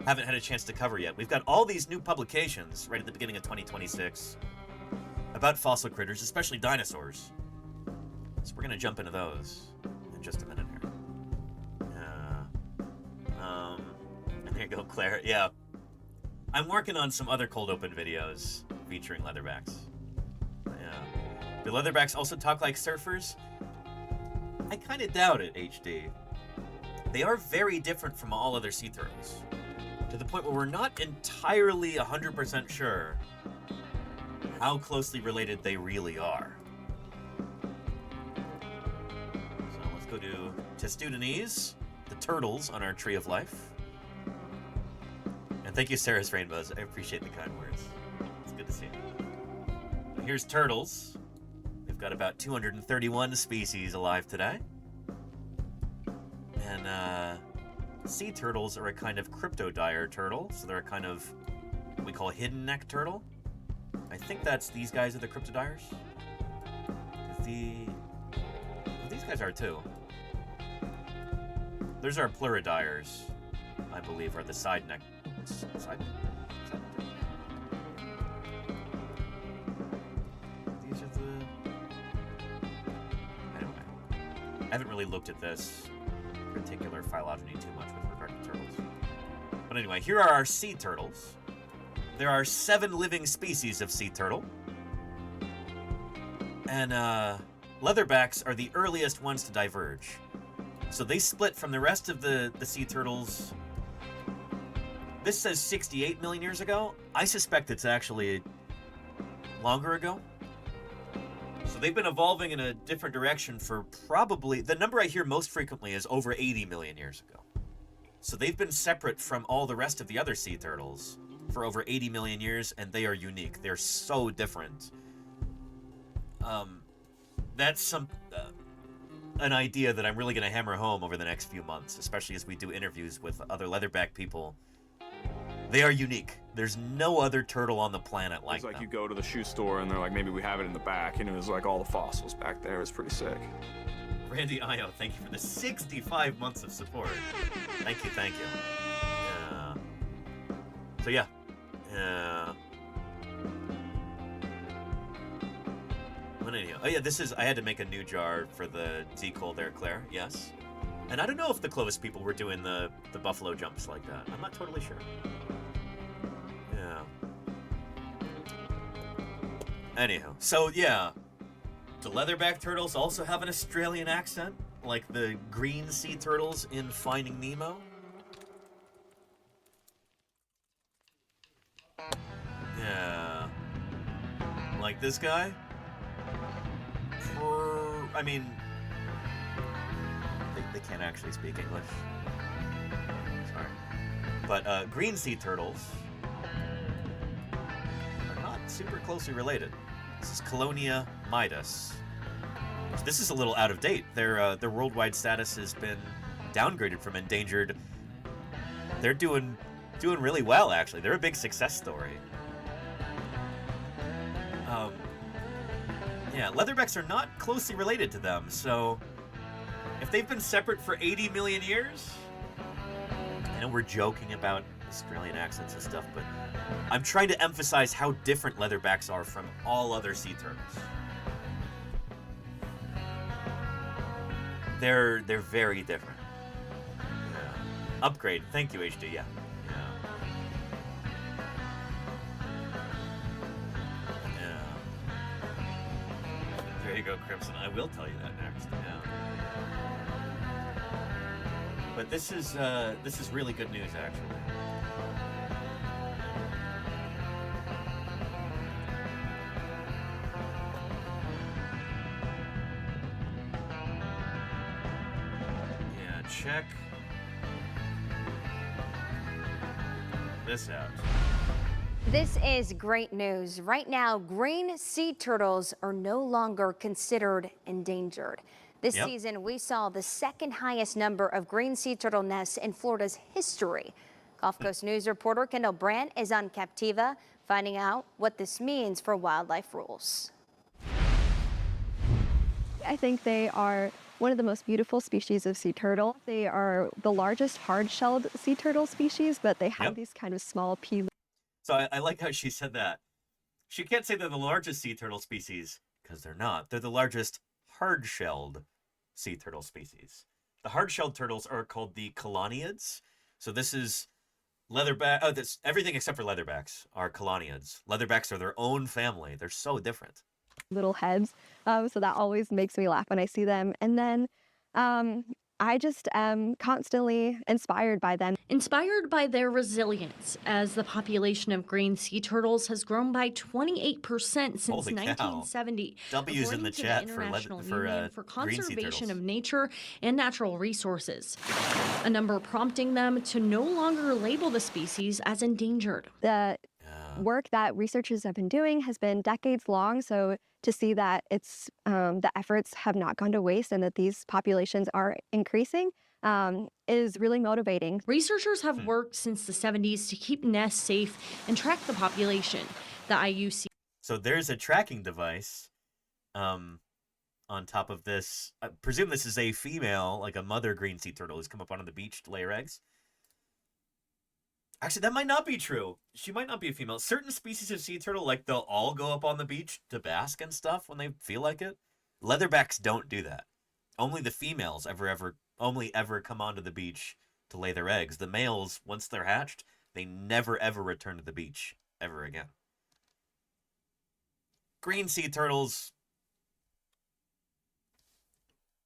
haven't had a chance to cover yet. We've got all these new publications right at the beginning of 2026 about fossil critters, especially dinosaurs. So we're going to jump into those in just a minute here. There you go, Claire. Yeah. I'm working on some other cold open videos featuring leatherbacks. Yeah. Do leatherbacks also talk like surfers? I kind of doubt it, HD. They are very different from all other sea turtles, to the point where we're not entirely 100% sure how closely related they really are. So let's go to Testudines, the turtles on our Tree of Life. Thank you, Sarah's Rainbows. I appreciate the kind words. It's good to see you. Here's turtles. We've got about 231 species alive today. And sea turtles are a kind of cryptodire turtle, so they're a kind of what we call hidden neck turtle. I think these guys are the cryptodires. These guys are too. Those are pleurodires, I believe, are the side neck. Side neck? These are the... Anyway, I haven't really looked at this particular phylogeny too much with regard to turtles. But anyway, here are our sea turtles. There are 7 living species of sea turtle. And leatherbacks are the earliest ones to diverge. So they split from the rest of the sea turtles. This says 68 million years ago. I suspect it's actually longer ago. So they've been evolving in a different direction for probably... The number I hear most frequently is over 80 million years ago. So they've been separate from all the rest of the other sea turtles for over 80 million years, and they are unique. They're so different. That's an idea that I'm really going to hammer home over the next few months, especially as we do interviews with other leatherback people. They are unique. There's no other turtle on the planet like them. It's like you go to the shoe store and they're like, maybe we have it in the back, and there's like all the fossils back there. It's pretty sick. Randy Io, thank you for the 65 months of support. Thank you, thank you. So yeah. But anyhow, oh yeah, I had to make a new jar for the Z-Cole there, Claire, yes. And I don't know if the Clovis people were doing the buffalo jumps like that. I'm not totally sure. Yeah. Anyhow, so yeah. The leatherback turtles also have an Australian accent, like the green sea turtles in Finding Nemo. Yeah. Like this guy? I mean, they can't actually speak English. Sorry. But green sea turtles are not super closely related. This is Colonia midas. This is a little out of date. Their worldwide status has been downgraded from endangered. They're doing really well, actually. They're a big success story. Yeah, leatherbacks are not closely related to them, so if they've been separate for 80 million years, I know we're joking about Australian accents and stuff, but I'm trying to emphasize how different leatherbacks are from all other sea turtles. They're very different. Yeah. Upgrade. Thank you, HD. Yeah. There you go, Crimson. I will tell you that next. Yeah. But this is really good news, actually. Yeah, check this out. This is great news. Right now, green sea turtles are no longer considered endangered. This season, we saw the second highest number of green sea turtle nests in Florida's history. Gulf Coast News reporter Kendall Brandt is on Captiva, finding out what this means for wildlife rules. I think they are one of the most beautiful species of sea turtle. They are the largest hard-shelled sea turtle species, but they have these kind of small pea. So I like how she said that. She can't say they're the largest sea turtle species, because they're not. They're the largest hard-shelled sea turtle species. The hard-shelled turtles are called the cheloniids. So this is leatherback. Oh, this everything except for leatherbacks are cheloniids. Leatherbacks are their own family. They're so different. Little heads, so that always makes me laugh when I see them. And then I just am constantly inspired by them. Inspired by their resilience, as the population of green sea turtles has grown by 28% since Holy cow. 1970. W's in the chat for International for Union for green sea Conservation turtles. of Nature and Natural Resources, a number prompting them to no longer label the species as endangered. The work that researchers have been doing has been decades long, so to see that it's the efforts have not gone to waste and that these populations are increasing is really motivating. Researchers have worked since the 70s to keep nests safe and track the population. The IUCN. So there's a tracking device on top of this. I presume this is a female, like a mother green sea turtle who's come up onto the beach to lay her eggs. Actually, that might not be true. She might not be a female. Certain species of sea turtle, like they'll all go up on the beach to bask and stuff when they feel like it. Leatherbacks don't do that. Only the females only ever come onto the beach to lay their eggs. The males, once they're hatched, they never ever return to the beach ever again. Green sea turtles.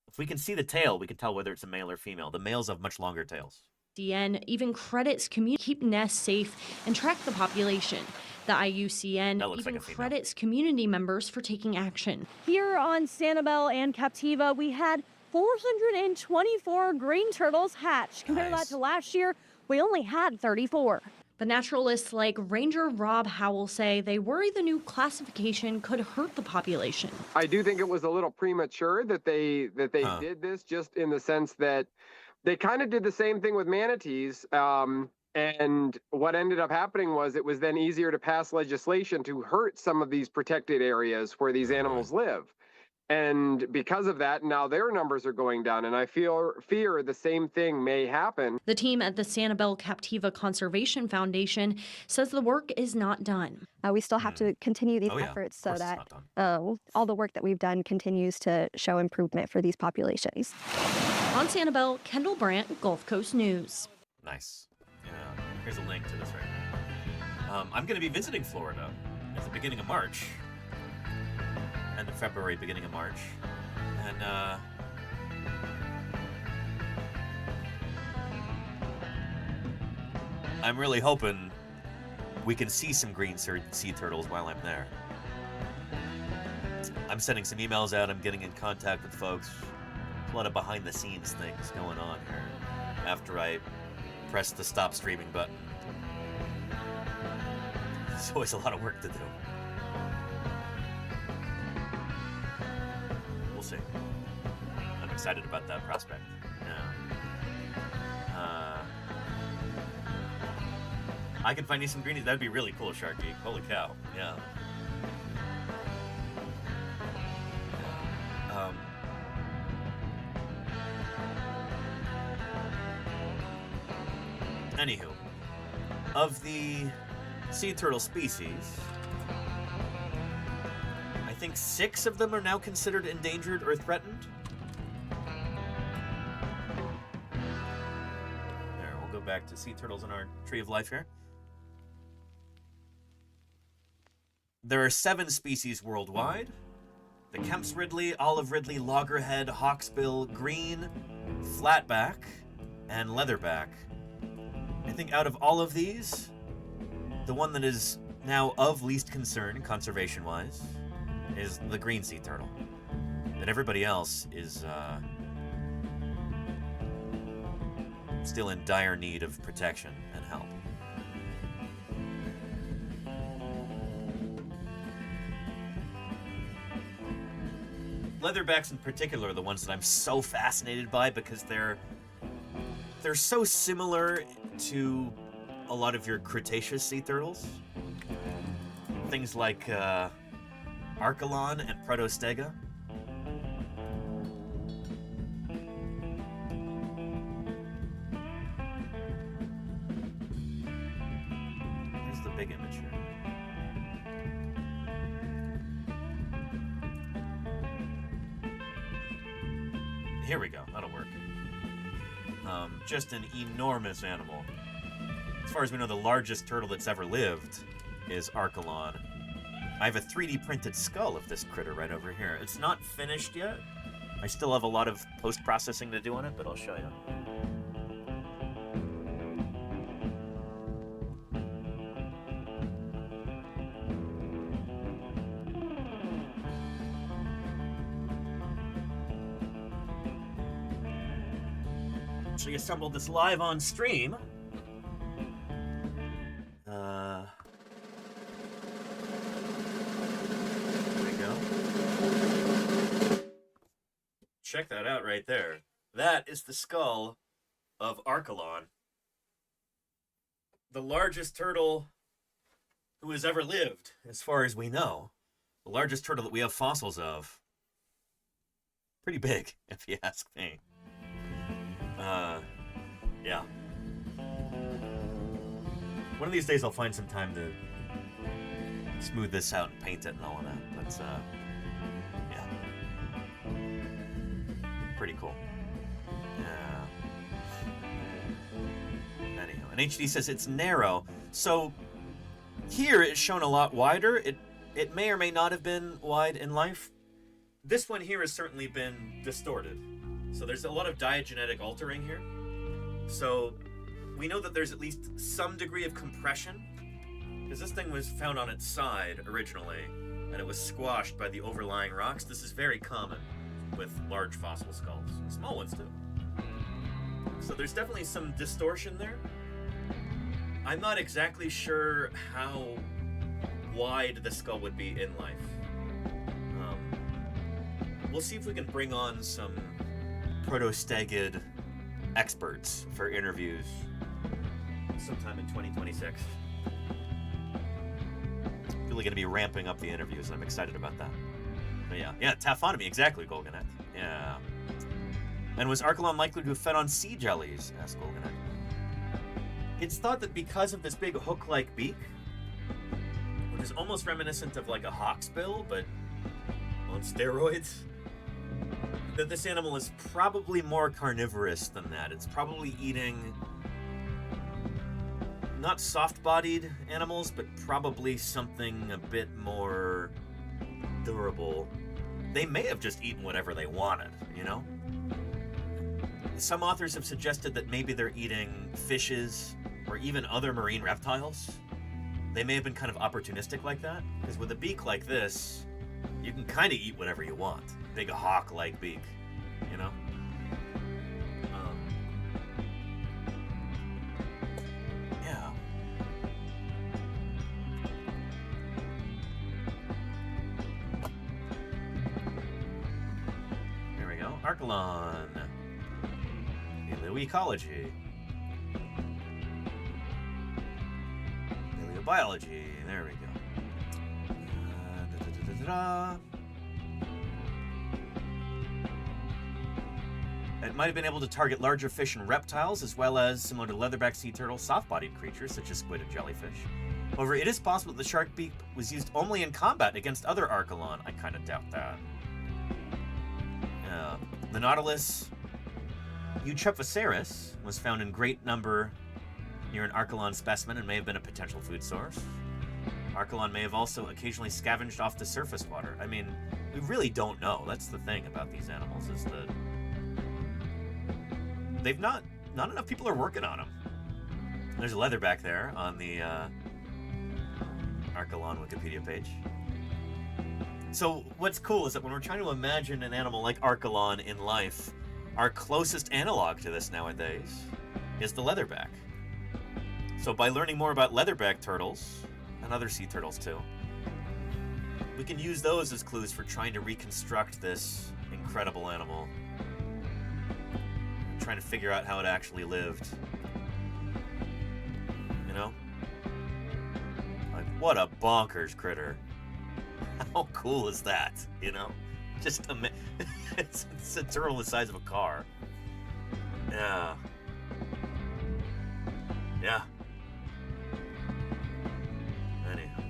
If we can see the tail, we can tell whether it's a male or female. The males have much longer tails. Even credits community keep nests safe and track the population. The IUCN even credits community members for taking action. Here on Sanibel and Captiva, we had 424 green turtles hatched. Compare that to last year, we only had 34. But naturalists like Ranger Rob Howell say they worry the new classification could hurt the population. I do think it was a little premature that they did this, just in the sense that they kind of did the same thing with manatees. And what ended up happening was it was then easier to pass legislation to hurt some of these protected areas where these animals live. And because of that, now their numbers are going down. And I fear the same thing may happen. The team at the Sanibel Captiva Conservation Foundation says the work is not done. We still have to continue these efforts so that all the work that we've done continues to show improvement for these populations. On Sanibel, Kendall Brandt, Gulf Coast News. Nice. Yeah, here's a link to this right now. I'm going to be visiting Florida at the beginning of March. End of February, beginning of March. And, I'm really hoping we can see some green sea turtles while I'm there. I'm sending some emails out. I'm getting in contact with folks. A lot of behind-the-scenes things going on here after I press the stop streaming button. There's always a lot of work to do. We'll see. I'm excited about that prospect. Yeah. I can find you some greenies. That'd be really cool, Sharky. Holy cow. Yeah. Anywho, of the sea turtle species, I think 6 of them are now considered endangered or threatened. There, we'll go back to sea turtles in our tree of life here. There are 7 species worldwide. The Kemp's Ridley, Olive Ridley, Loggerhead, Hawksbill, Green, Flatback, and Leatherback. I think out of all of these, the one that is now of least concern, conservation-wise, is the green sea turtle. And everybody else is still in dire need of protection and help. Leatherbacks in particular are the ones that I'm so fascinated by because they're so similar to a lot of your Cretaceous sea turtles. Things like Archelon and Protostega. Here's the big image here. Here we go, that'll work. Just an enormous animal. As far as we know, the largest turtle that's ever lived is Archelon. I have a 3D printed skull of this critter right over here. It's not finished yet, I still have a lot of post-processing to do on it, but I'll show you. So you assembled this live on stream. There we go. Check that out right there. That is the skull of Archelon, the largest turtle who has ever lived, as far as we know. The largest turtle that we have fossils of. Pretty big, if you ask me. Yeah. One of these days I'll find some time to smooth this out and paint it and all of that, but, yeah. Pretty cool. Yeah. Anyhow, and HD says it's narrow, so here it's shown a lot wider. It may or may not have been wide in life. This one here has certainly been distorted. So there's a lot of diagenetic altering here. So we know that there's at least some degree of compression, because this thing was found on its side originally, and it was squashed by the overlying rocks. This is very common with large fossil skulls, small ones too. So there's definitely some distortion there. I'm not exactly sure how wide the skull would be in life. We'll see if we can bring on some protostegid experts for interviews sometime in 2026. Really going to be ramping up the interviews, and I'm excited about that. But yeah, taphonomy, exactly, Golganet. Yeah. And was Archelon likely to have fed on sea jellies? Asked Golganet. It's thought that because of this big hook-like beak, which is almost reminiscent of like a hawksbill, but on steroids, that this animal is probably more carnivorous than that. It's probably eating not soft-bodied animals, but probably something a bit more durable. They may have just eaten whatever they wanted, you know? Some authors have suggested that maybe they're eating fishes or even other marine reptiles. They may have been kind of opportunistic like that, because with a beak like this, you can kind of eat whatever you want. Big hawk-like beak, you know? Yeah. Here we go. Archelon. Paleoecology. Paleobiology. There we go. It might have been able to target larger fish and reptiles, as well as, similar to leatherback sea turtles, soft-bodied creatures such as squid and jellyfish. However, it is possible that the shark beak was used only in combat against other Archelon. I kind of doubt that. The Nautilus Eutrephosaurus was found in great number near an Archelon specimen and may have been a potential food source. Archelon may have also occasionally scavenged off the surface water. I mean, we really don't know. That's the thing about these animals, is that they've not enough people are working on them. There's a leatherback there on the Archelon Wikipedia page. So what's cool is that when we're trying to imagine an animal like Archelon in life, our closest analog to this nowadays is the leatherback. So by learning more about leatherback turtles, and other sea turtles too, we can use those as clues for trying to reconstruct this incredible animal. Trying to figure out how it actually lived. You know? Like, what a bonkers critter. How cool is that, you know? Just it's a turtle the size of a car. Yeah. Yeah. Anyhow.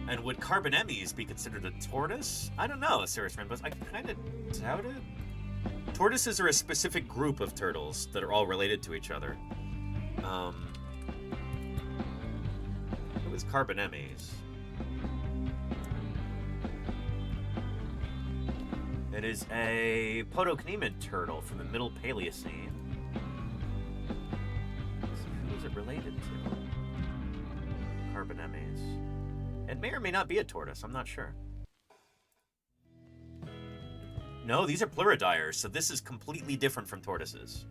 And would Carbonemys be considered a tortoise? I don't know, Sarah's friend, but I kind of doubt it. Tortoises are a specific group of turtles that are all related to each other. It was Carbonemys. It is a podocnemid turtle from the Middle Paleocene. Who is it related to? Carbonemys. It may or may not be a tortoise, I'm not sure. No, these are pluridyres, so this is completely different from tortoises.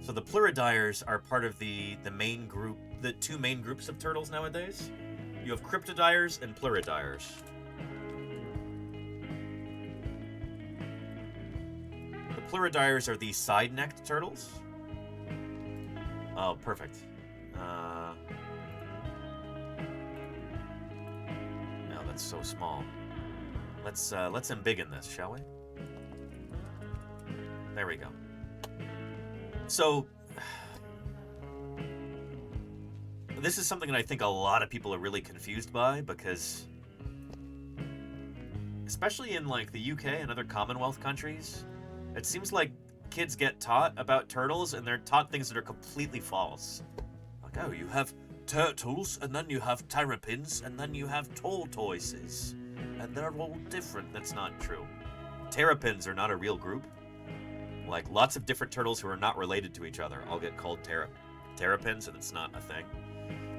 So the pluridyres are part of the main group, the two main groups of turtles nowadays. You have cryptodyres and pluridyres. The pluridyres are the side-necked turtles. Oh, perfect. No, that's so small. Let's embiggen this, shall we? There we go. So, this is something that I think a lot of people are really confused by, because especially in like the UK and other Commonwealth countries, it seems like kids get taught about turtles and they're taught things that are completely false. Like, oh, you have turtles, and then you have terrapins, and then you have tortoises, and they're all different. That's not true. Terrapins are not a real group. Like, lots of different turtles who are not related to each other all get called terrapins, and it's not a thing.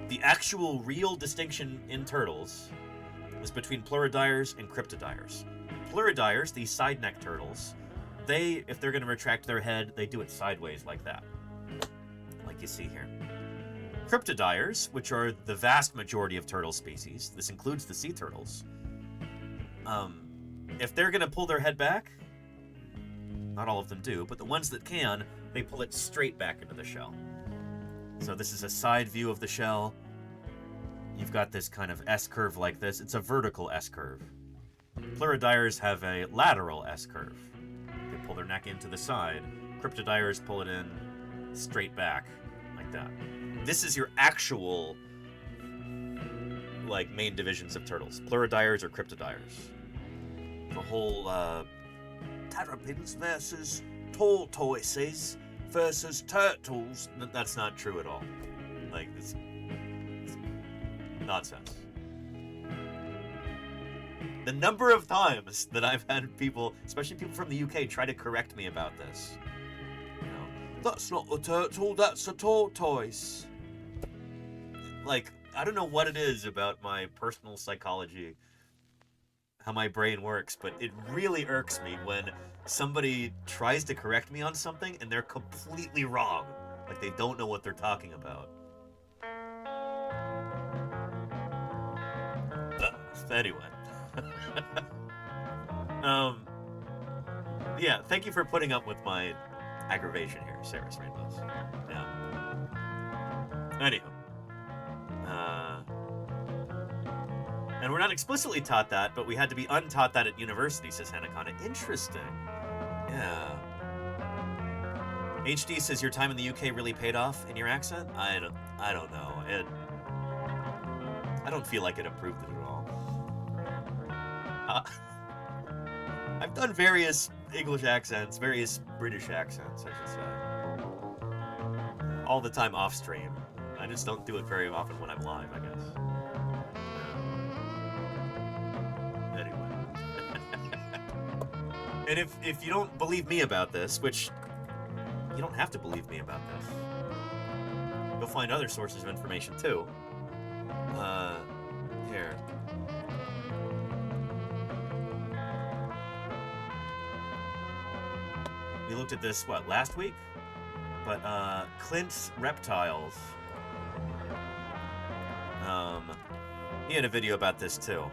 The actual real distinction in turtles is between pluridyres and cryptodyres. Pluridyres, these side-neck turtles, they, if they're going to retract their head, they do it sideways like that. Like you see here. Cryptodyres, which are the vast majority of turtle species, this includes the sea turtles, if they're going to pull their head back, not all of them do, but the ones that can, they pull it straight back into the shell. So this is a side view of the shell. You've got this kind of S-curve like this. It's a vertical S-curve. Pluridyres have a lateral S-curve. They pull their neck into the side. Cryptodyres pull it in straight back, like that. This is your actual, like, main divisions of turtles. Pluridyres or cryptodyres. The whole, terrapins versus tortoises versus turtles. That's not true at all. Like, it's nonsense. The number of times that I've had people, especially people from the UK, try to correct me about this. You know, that's not a turtle, that's a tortoise. Like, I don't know what it is about my personal psychology, how my brain works, but it really irks me when somebody tries to correct me on something and they're completely wrong. Like, they don't know what they're talking about. Anyway. Yeah, thank you for putting up with my aggravation here, Sarah's Rainbows. Yeah. Anywho. And we're not explicitly taught that, but we had to be untaught that at university, says Hanakana. Interesting. Yeah. HD says your time in the UK really paid off in your accent? I don't know. I don't feel like it improved it at all. I've done various English accents, various British accents, I should say. All the time off stream. I just don't do it very often when I'm live, I guess. And if you don't believe me about this, which you don't have to believe me about this, you'll find other sources of information too. Here. We looked at this, what, last week? But, Clint's Reptiles. He had a video about this too.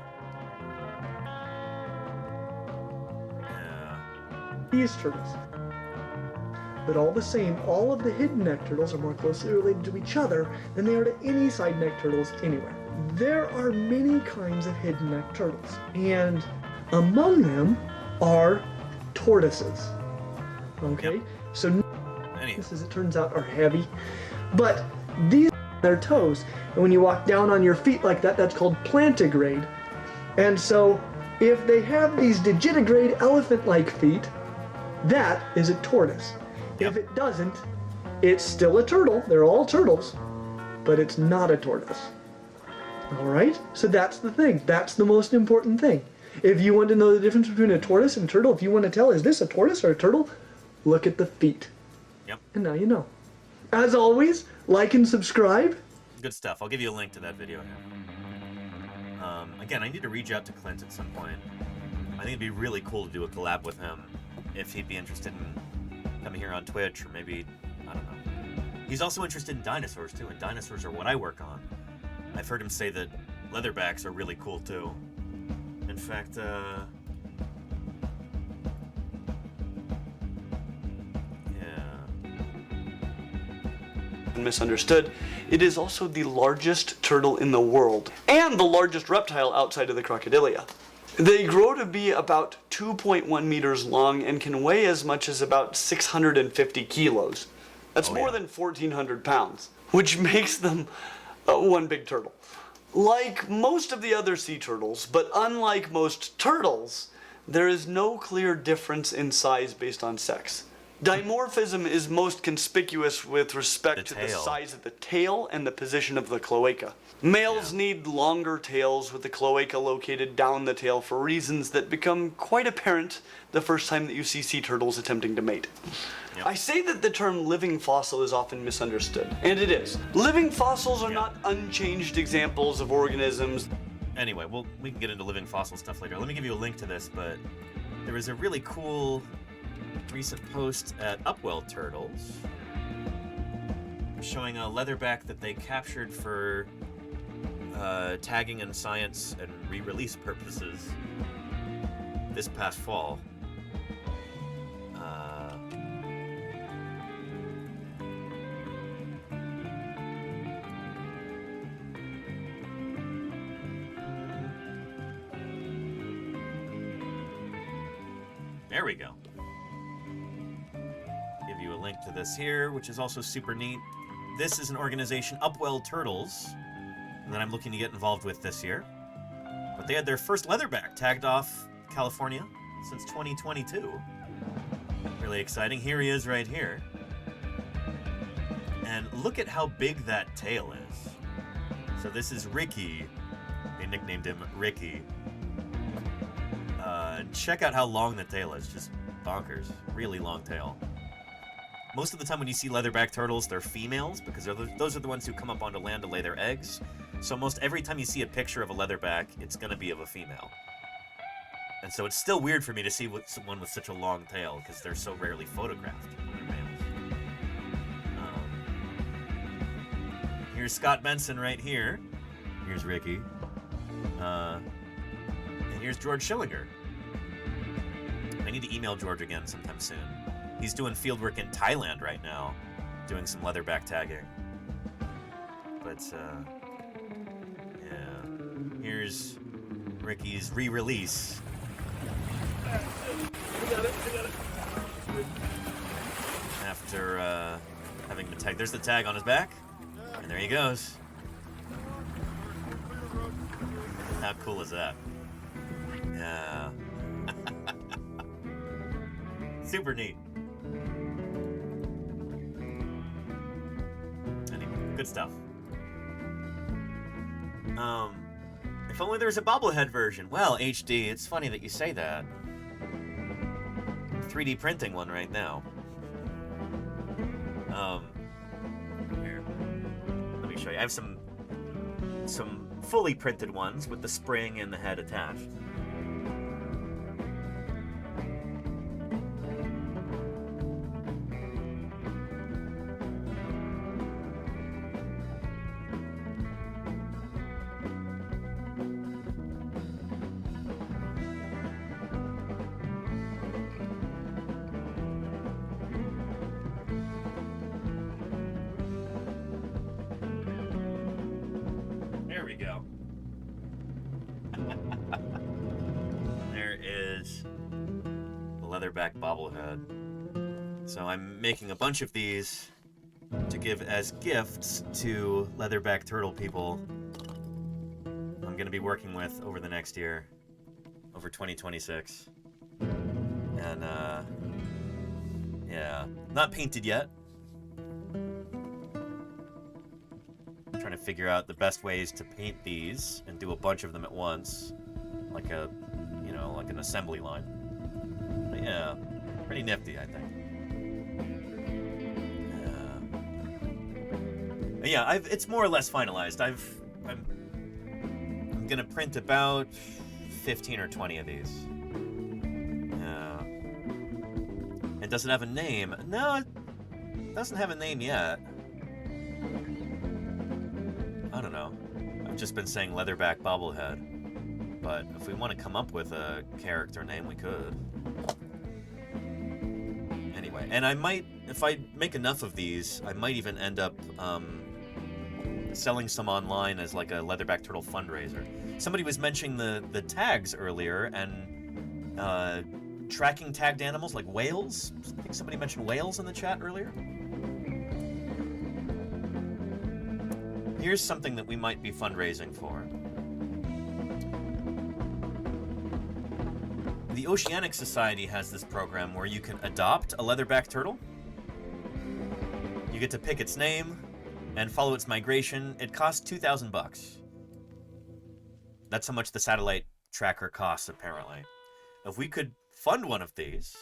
These turtles. But all the same, all of the hidden neck turtles are more closely related to each other than they are to any side neck turtles anywhere. There are many kinds of hidden neck turtles, and among them are tortoises. Okay? Yep. So tortoises, it turns out, are heavy, but these are their toes, and when you walk down on your feet like that, that's called plantigrade. And so if they have these digitigrade elephant-like feet, that is a tortoise. Yep. If it doesn't, it's still a turtle. They're all turtles, but it's not a tortoise. All right? So that's the thing. That's the most important thing. If you want to know the difference between a tortoise and turtle, if you want to tell, is this a tortoise or a turtle? Look at the feet. Yep. And now you know. As always, like and subscribe. Good stuff. I'll give you a link to that video here. Again, I need to reach out to Clint at some point. I think it'd be really cool to do a collab with him if he'd be interested in coming here on Twitch, or maybe, I don't know. He's also interested in dinosaurs too, and dinosaurs are what I work on. I've heard him say that leatherbacks are really cool too. In fact, misunderstood, it is also the largest turtle in the world and the largest reptile outside of the crocodilia. They grow to be about 2.1 meters long and can weigh as much as about 650 kilos. That's more than 1,400 pounds, which makes them one big turtle. Like most of the other sea turtles, but unlike most turtles, there is no clear difference in size based on sex. Dimorphism is most conspicuous with respect to the size of the tail and the position of the cloaca. Males need longer tails with the cloaca located down the tail for reasons that become quite apparent the first time that you see sea turtles attempting to mate. Yep. I say that the term living fossil is often misunderstood, and it is. Living fossils are not unchanged examples of organisms. Anyway, we can get into living fossil stuff later. Let me give you a link to this, but there was a really cool recent post at Upwell Turtles showing a leatherback that they captured for tagging in science and re-release purposes this past fall. There we go. Give you a link to this here, which is also super neat. This is an organization, Upwell Turtles, that I'm looking to get involved with this year. But they had their first leatherback tagged off California since 2022. Really exciting. Here he is right here. And look at how big that tail is. So this is Ricky. They nicknamed him Ricky. Check out how long the tail is. Just bonkers. Really long tail. Most of the time when you see leatherback turtles, they're females, because those are the ones who come up onto land to lay their eggs. So most every time you see a picture of a leatherback, it's going to be of a female. And so it's still weird for me to see someone with such a long tail, because they're so rarely photographed when they're males. Here's Scott Benson right here. Here's Ricky. And here's George Schillinger. I need to email George again sometime soon. He's doing fieldwork in Thailand right now, doing some leatherback tagging. But, yeah. Here's Ricky's re-release. After, having been tagged. There's the tag on his back. And there he goes. How cool is that? Yeah. Super neat. Anyway, good stuff. If only there was a bobblehead version. Well, HD, it's funny that you say that. 3D printing one right now. Here. Let me show you. I have some fully printed ones with the spring and the head attached. There we go. There is the leatherback bobblehead. So I'm making a bunch of these to give as gifts to leatherback turtle people I'm going to be working with over the next year, over 2026. And, yeah, not painted yet. Trying to figure out the best ways to paint these and do a bunch of them at once, like a know, like an assembly line. But yeah, pretty nifty, I think. Yeah, it's more or less finalized. I'm gonna print about 15 or 20 of these. And does it have a name? No, it doesn't have a name yet. I don't know. I've just been saying leatherback bobblehead. But if we want to come up with a character name, we could. Anyway, and I might, if I make enough of these, I might even end up selling some online as like a leatherback turtle fundraiser. Somebody was mentioning the tags earlier, and tracking tagged animals like whales. I think somebody mentioned whales in the chat earlier. Here's something that we might be fundraising for. The Oceanic Society has this program where you can adopt a leatherback turtle. You get to pick its name and follow its migration. It costs $2,000. That's how much the satellite tracker costs, apparently. If we could fund one of these,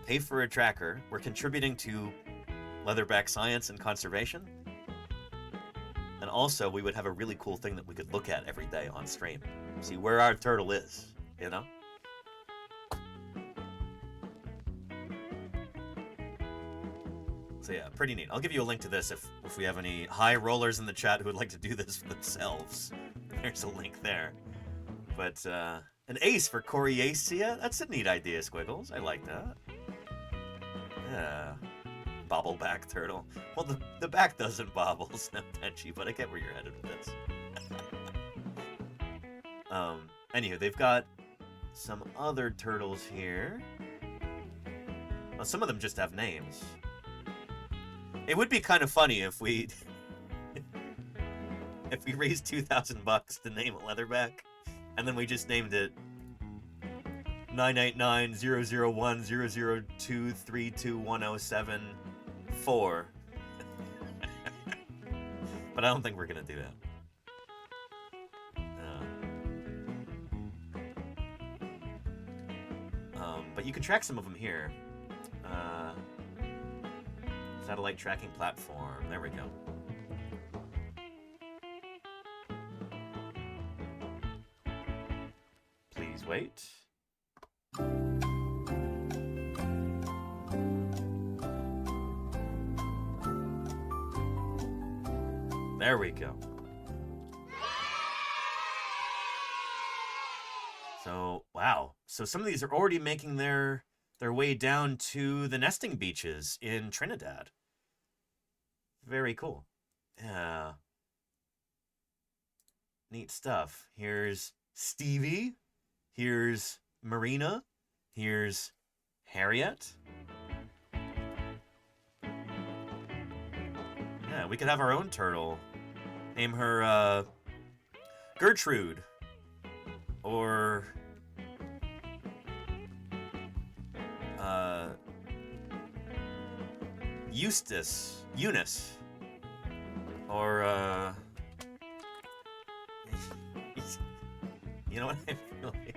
pay for a tracker, we're contributing to leatherback science and conservation. And also, we would have a really cool thing that we could look at every day on stream. See where our turtle is, you know? So yeah, pretty neat. I'll give you a link to this if we have any high rollers in the chat who would like to do this for themselves. There's a link there. But, an ace for Coriacea? That's a neat idea, Squiggles. I like that. Yeah. Bobbleback turtle. Well, the back doesn't bobble, Snap Tenchi, but I get where you're headed with this. Anywho, they've got some other turtles here. Well, some of them just have names. It would be kind of funny if we raised $2,000 to name a leatherback, and then we just named it 989-001-002-32107-4. But I don't think we're gonna do that. But you can track some of them here. Satellite tracking platform. There we go. Please wait. There we go. So, wow. So some of these are already making their way down to the nesting beaches in Trinidad. Very cool. Yeah. Neat stuff. Here's Stevie. Here's Marina. Here's Harriet. Yeah, we could have our own turtle. Name her, Gertrude. Or... Eunice, or, you know what I feel like here?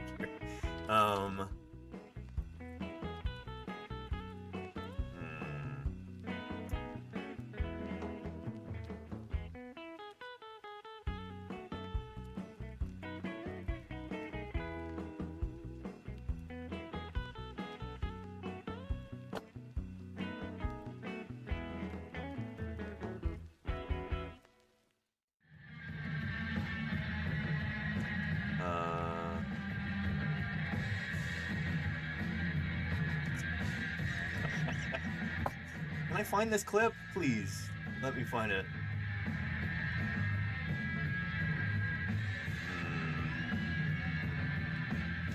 Can I find this clip? Please, let me find it.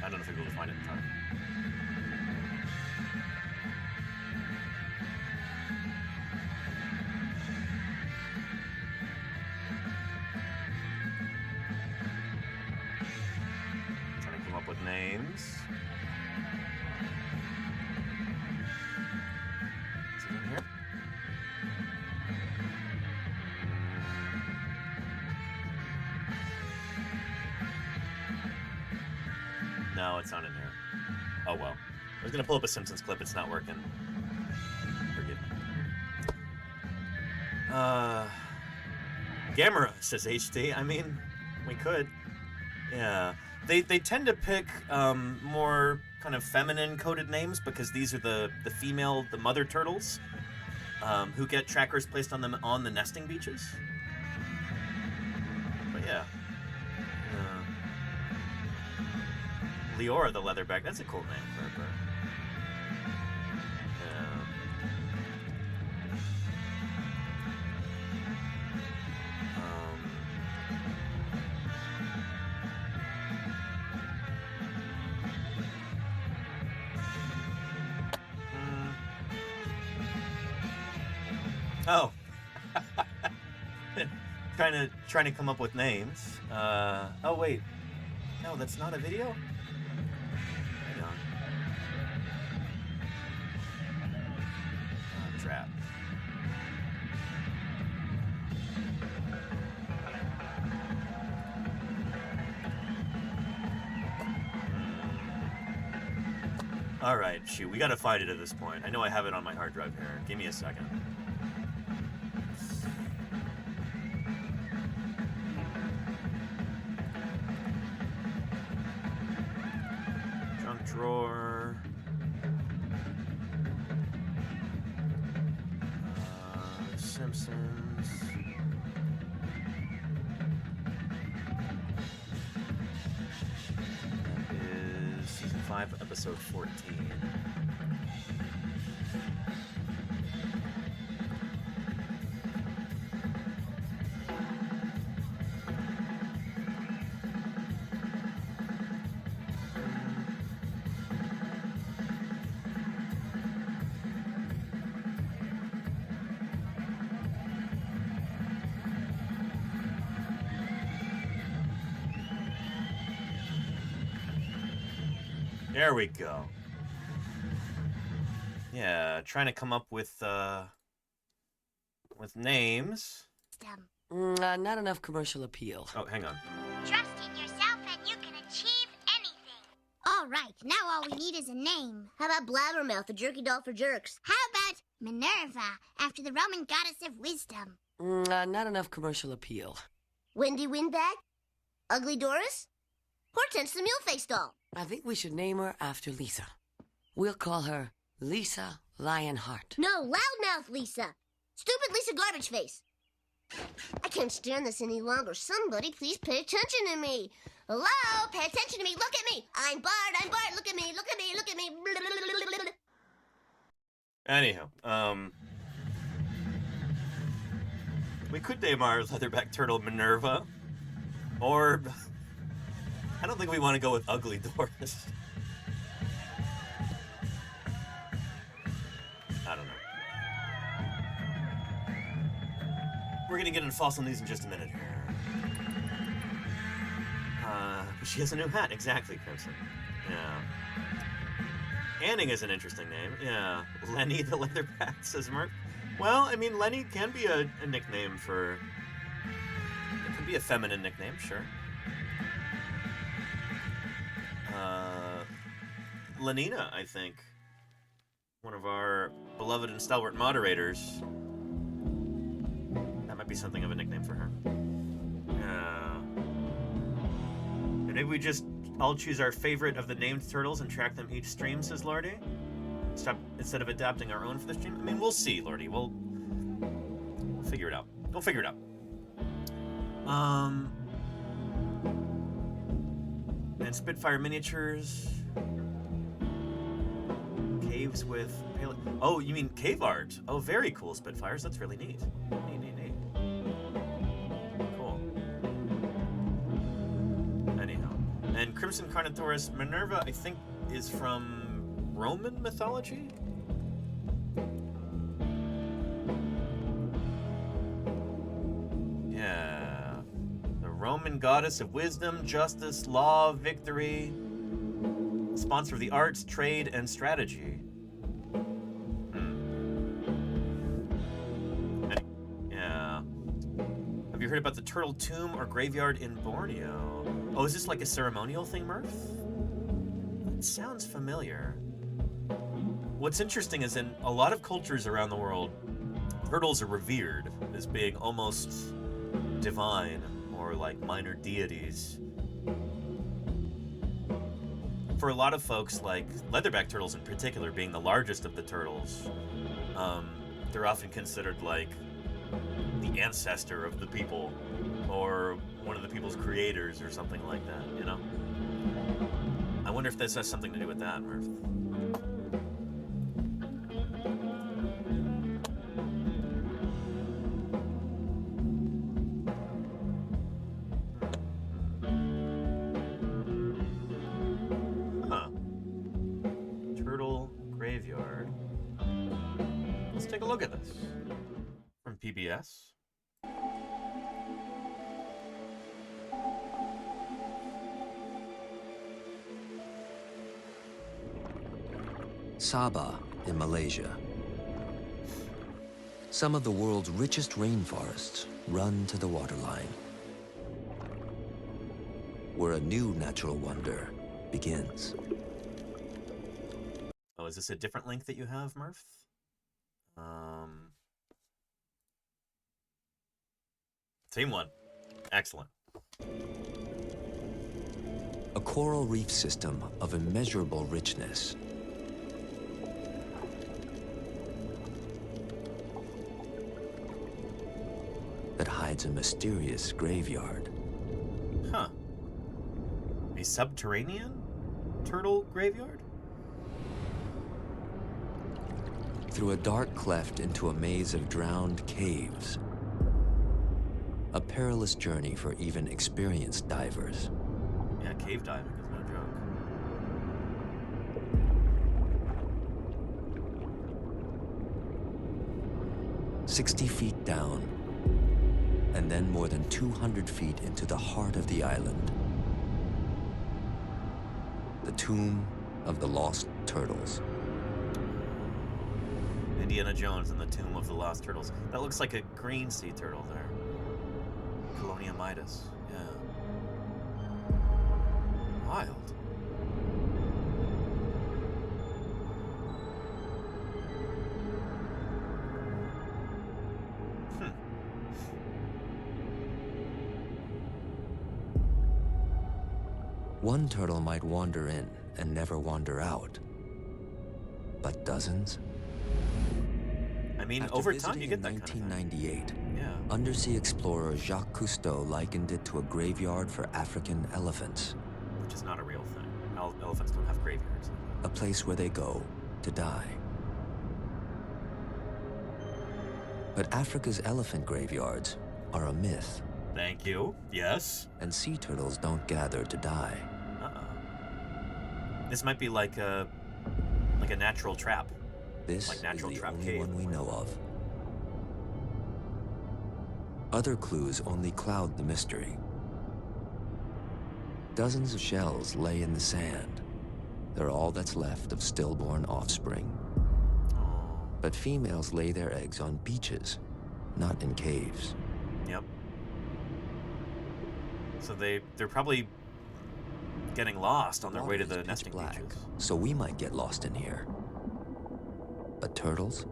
I don't know if I'll be able to find it in time. Trying to come up with names. Is it in here? was gonna pull up a Simpsons clip. It's not working. Forgive me. Gamera, says HT. I mean, we could. Yeah. They tend to pick more kind of feminine coded names because these are the female, the mother turtles, who get trackers placed on them on the nesting beaches. But yeah. Leora the leatherback, that's a cool name for a bird. Oh. trying to come up with names. Oh wait. No, that's not a video? Hang on. Trap. Alright, shoot, we gotta find it at this point. I know I have it on my hard drive here. Give me a second. Junk drawer. Simpsons. That is season 5, episode 14. There we go. Yeah, trying to come up with names. Not enough commercial appeal. Oh, hang on. Trust in yourself and you can achieve anything. All right, now all we need is a name. How about Blabbermouth, the jerky doll for jerks? How about Minerva, after the Roman goddess of wisdom? Not enough commercial appeal. Wendy Windbag? Ugly Doris? Hortense the mule-faced doll? I think we should name her after Lisa. We'll call her Lisa Lionheart. No, Loudmouth Lisa. Stupid Lisa Garbage Face. I can't stand this any longer. Somebody please pay attention to me. Hello? Pay attention to me. Look at me. I'm Bart. Look at me. Look at me. Look at me. Anyhow, we could name our leatherback turtle Minerva, or I don't think we want to go with Ugly Doris. I don't know. We're gonna get into fossil news in just a minute here. She has a new hat, exactly, Crimson. Yeah. Anning is an interesting name. Yeah. Lenny the leatherback, says Murph. Well, I mean, Lenny can be a nickname for... It can be a feminine nickname, sure. Lenina, I think. One of our beloved and stalwart moderators. That might be something of a nickname for her. Yeah. And maybe we just all choose our favorite of the named turtles and track them each stream, says Lordy. Instead of adapting our own for the stream. I mean, we'll see, Lordy. We'll figure it out. We'll figure it out. And Spitfire miniatures. Caves with... Oh, you mean cave art. Oh, very cool, Spitfires. That's really neat. Neat. Cool. Anyhow. And Crimson Carnotaurus Minerva, I think, is from Roman mythology? Yeah. The Roman goddess of wisdom, justice, law, victory. Sponsor of the arts, trade, and strategy. Yeah. Have you heard about the turtle tomb or graveyard in Borneo? Oh, is this like a ceremonial thing, Murph? It sounds familiar. what's interesting is in a lot of cultures around the world, turtles are revered as being almost divine or like minor deities. For a lot of folks, like leatherback turtles in particular, being the largest of the turtles, they're often considered like the ancestor of the people or one of the people's creators or something like that, you know? I wonder if this has something to do with that, Murph. Huh. Turtle graveyard. Let's take a look at this. From PBS. Sabah in Malaysia. Some of the world's richest rainforests run to the waterline, where a new natural wonder begins. Oh, is this a different link that you have, Murph? Same one. Excellent. A coral reef system of immeasurable richness. That hides a mysterious graveyard. Huh. A subterranean turtle graveyard? Through a dark cleft into a maze of drowned caves. A perilous journey for even experienced divers. Yeah, cave diving is no joke. 60 feet down, and then more than 200 feet into the heart of the island. The tomb of the lost turtles. Indiana Jones and the Tomb of the Lost Turtles. That looks like a green sea turtle there. Colonia Midas, yeah. Wild. One turtle might wander in and never wander out. But dozens? I mean, After over time visiting you get in that kind of 1998, Yeah. undersea explorer Jacques Cousteau likened it to a graveyard for African elephants. Which is not a real thing. Elephants don't have graveyards. A place where they go to die. But Africa's elephant graveyards are a myth. Thank you. Yes. And sea turtles don't gather to die. This might be like a natural trap. This like natural is the trap only cave. one we know of. Other clues only cloud the mystery. Dozens of shells lay in the sand. They're all that's left of stillborn offspring. But females lay their eggs on beaches, not in caves. Yep. So they're probably getting lost on their way to the nesting beaches. So we might get lost in here. But turtles?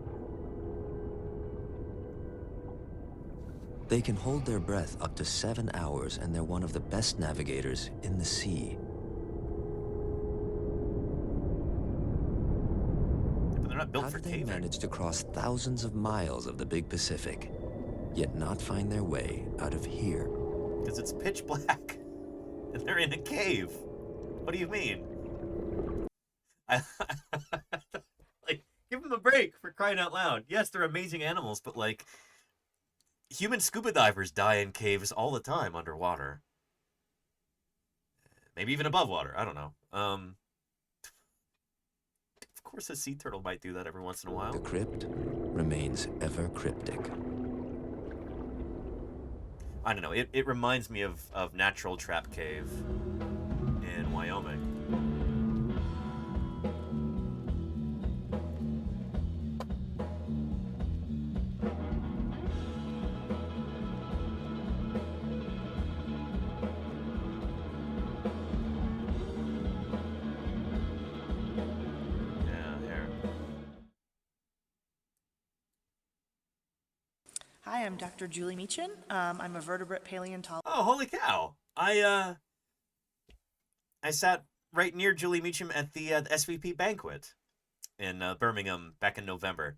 They can hold their breath up to 7 hours, and they're one of the best navigators in the sea. But they're not built How for do they caving. manage to cross thousands of miles of the big Pacific, yet not find their way out of here? Because it's pitch black. And they're in a cave. What do you mean? Like, give them a break, for crying out loud. Yes, they're amazing animals, but like, human scuba divers die in caves all the time underwater. Maybe even above water. I don't know. Of course a sea turtle might do that every once in a while. The crypt remains ever cryptic. I don't know. It reminds me of Natural Trap Cave in Wyoming. Yeah, here. Hi, I'm Dr. Julie Meechin. I'm a vertebrate paleontologist. Oh, holy cow! I sat right near Julie Meechin at the SVP banquet in Birmingham back in November.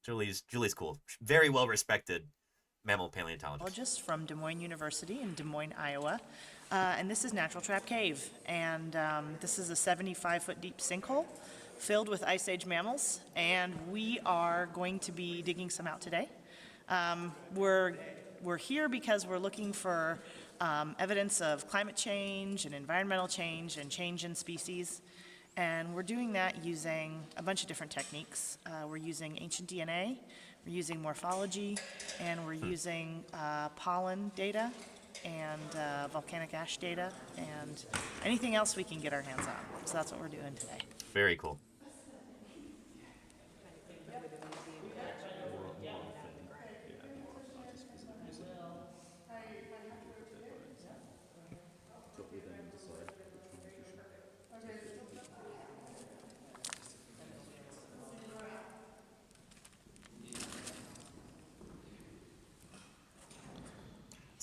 Julie's cool. Very well respected mammal paleontologist. From Des Moines University in Des Moines, Iowa. And this is Natural Trap Cave. And this is a 75-foot deep sinkhole filled with Ice Age mammals. And we are going to be digging some out today. We're here because we're looking for evidence of climate change and environmental change and change in species. And we're doing that using a bunch of different techniques. We're using ancient DNA, we're using morphology, and we're using pollen data and volcanic ash data and anything else we can get our hands on. So that's what we're doing today. Very cool.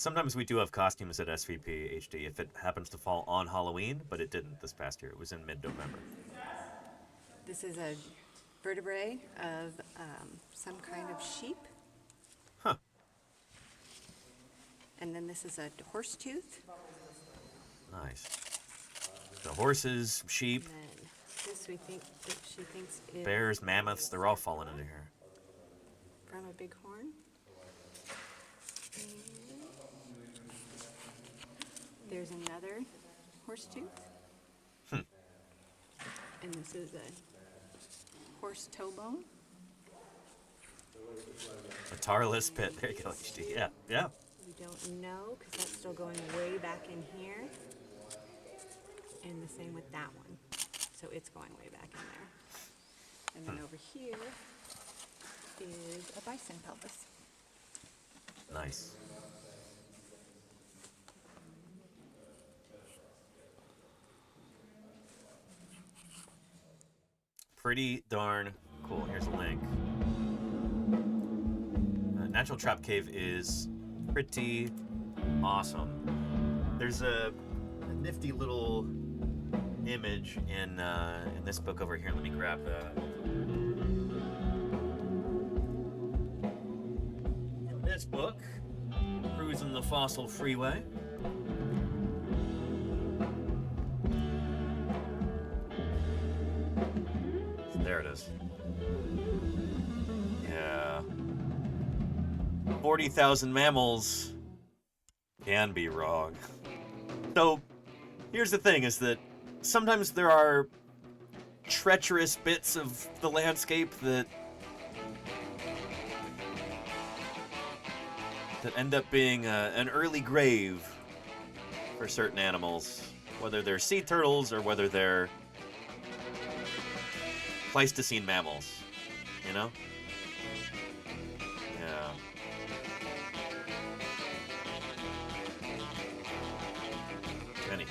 Sometimes we do have costumes at SVP HD if it happens to fall on Halloween, but it didn't this past year. It was in mid-November. This is a vertebrae of some kind of sheep. Huh. And then this is a horse tooth. Nice. The horses, sheep, And then this we think that she thinks is bears, mammoths, they're all falling into here. from a bighorn. There's another horse tooth. And this is a horse toe bone. A tarless pit. There you go, HD. Yeah, yeah. We don't know because that's still going way back in here. And the same with that one. So it's going way back in there. And then over here is a bison pelvis. Nice. Pretty darn cool. Here's a link. Natural Trap Cave is pretty awesome. There's a nifty little image in this book over here. Let me grab that. In this book, Cruising the Fossil Freeway. There it is. Yeah. 40,000 mammals can be wrong. So, here's the thing, is that sometimes there are treacherous bits of the landscape that end up being an early grave for certain animals, whether they're sea turtles or whether they're Pleistocene mammals, you know? Yeah. Anyway.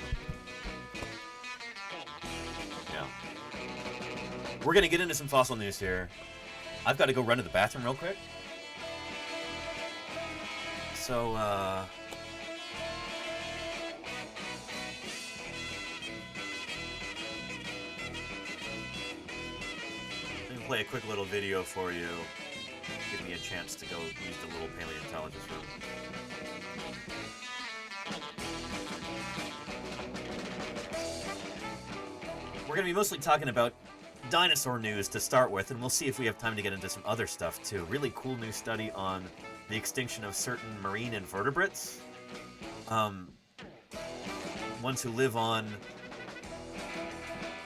Yeah. We're gonna get into some fossil news here. I've got to go run to the bathroom real quick. So, play a quick little video for you. Give me a chance to go use the little paleontologist room. We're going to be mostly talking about dinosaur news to start with, and we'll see if we have time to get into some other stuff too. Really cool new study on the extinction of certain marine invertebrates. Ones who live on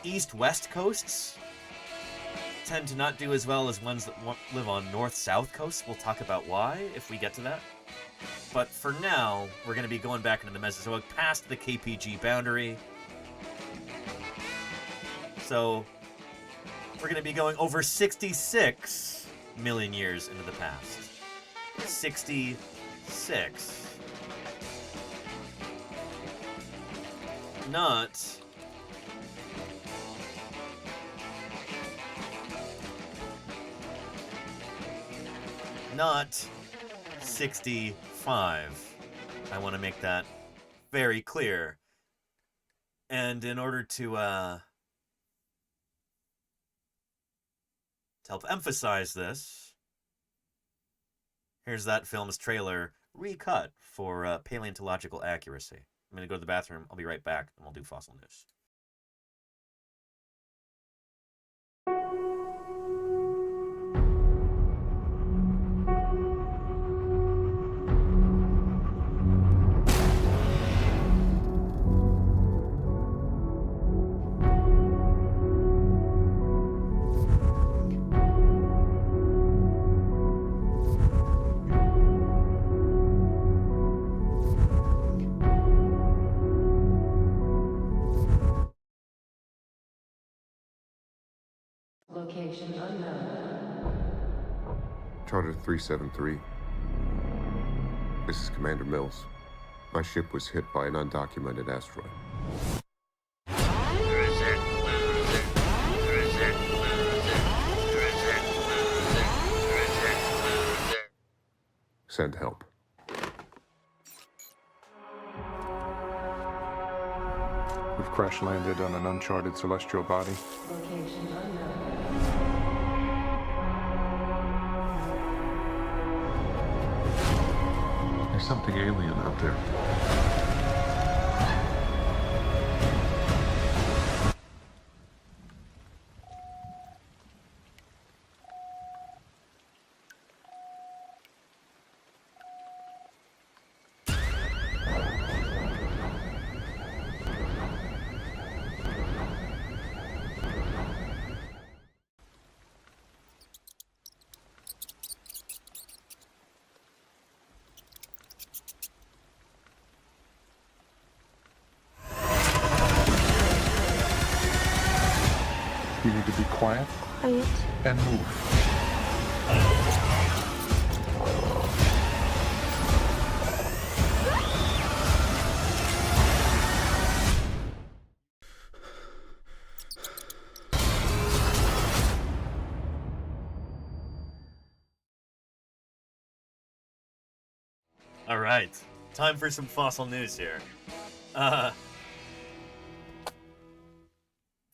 east-west coasts tend to not do as well as ones that live on north-south coasts. We'll talk about why if we get to that. But for now, we're going to be going back into the Mesozoic past the KPG boundary. So we're going to be going over 66 million years into the past. 66. Not not 65. I want to make that very clear. And in order to help emphasize this, here's that film's trailer recut for paleontological accuracy. I'm going to go to the bathroom. I'll be right back, and we'll do fossil news. Location unknown. Charter 373. This is Commander Mills. My ship was hit by an undocumented asteroid. Send help. We've crash landed on an uncharted celestial body. Location unknown. There's something alien out there. You need to be quiet and move. All right, time for some fossil news here.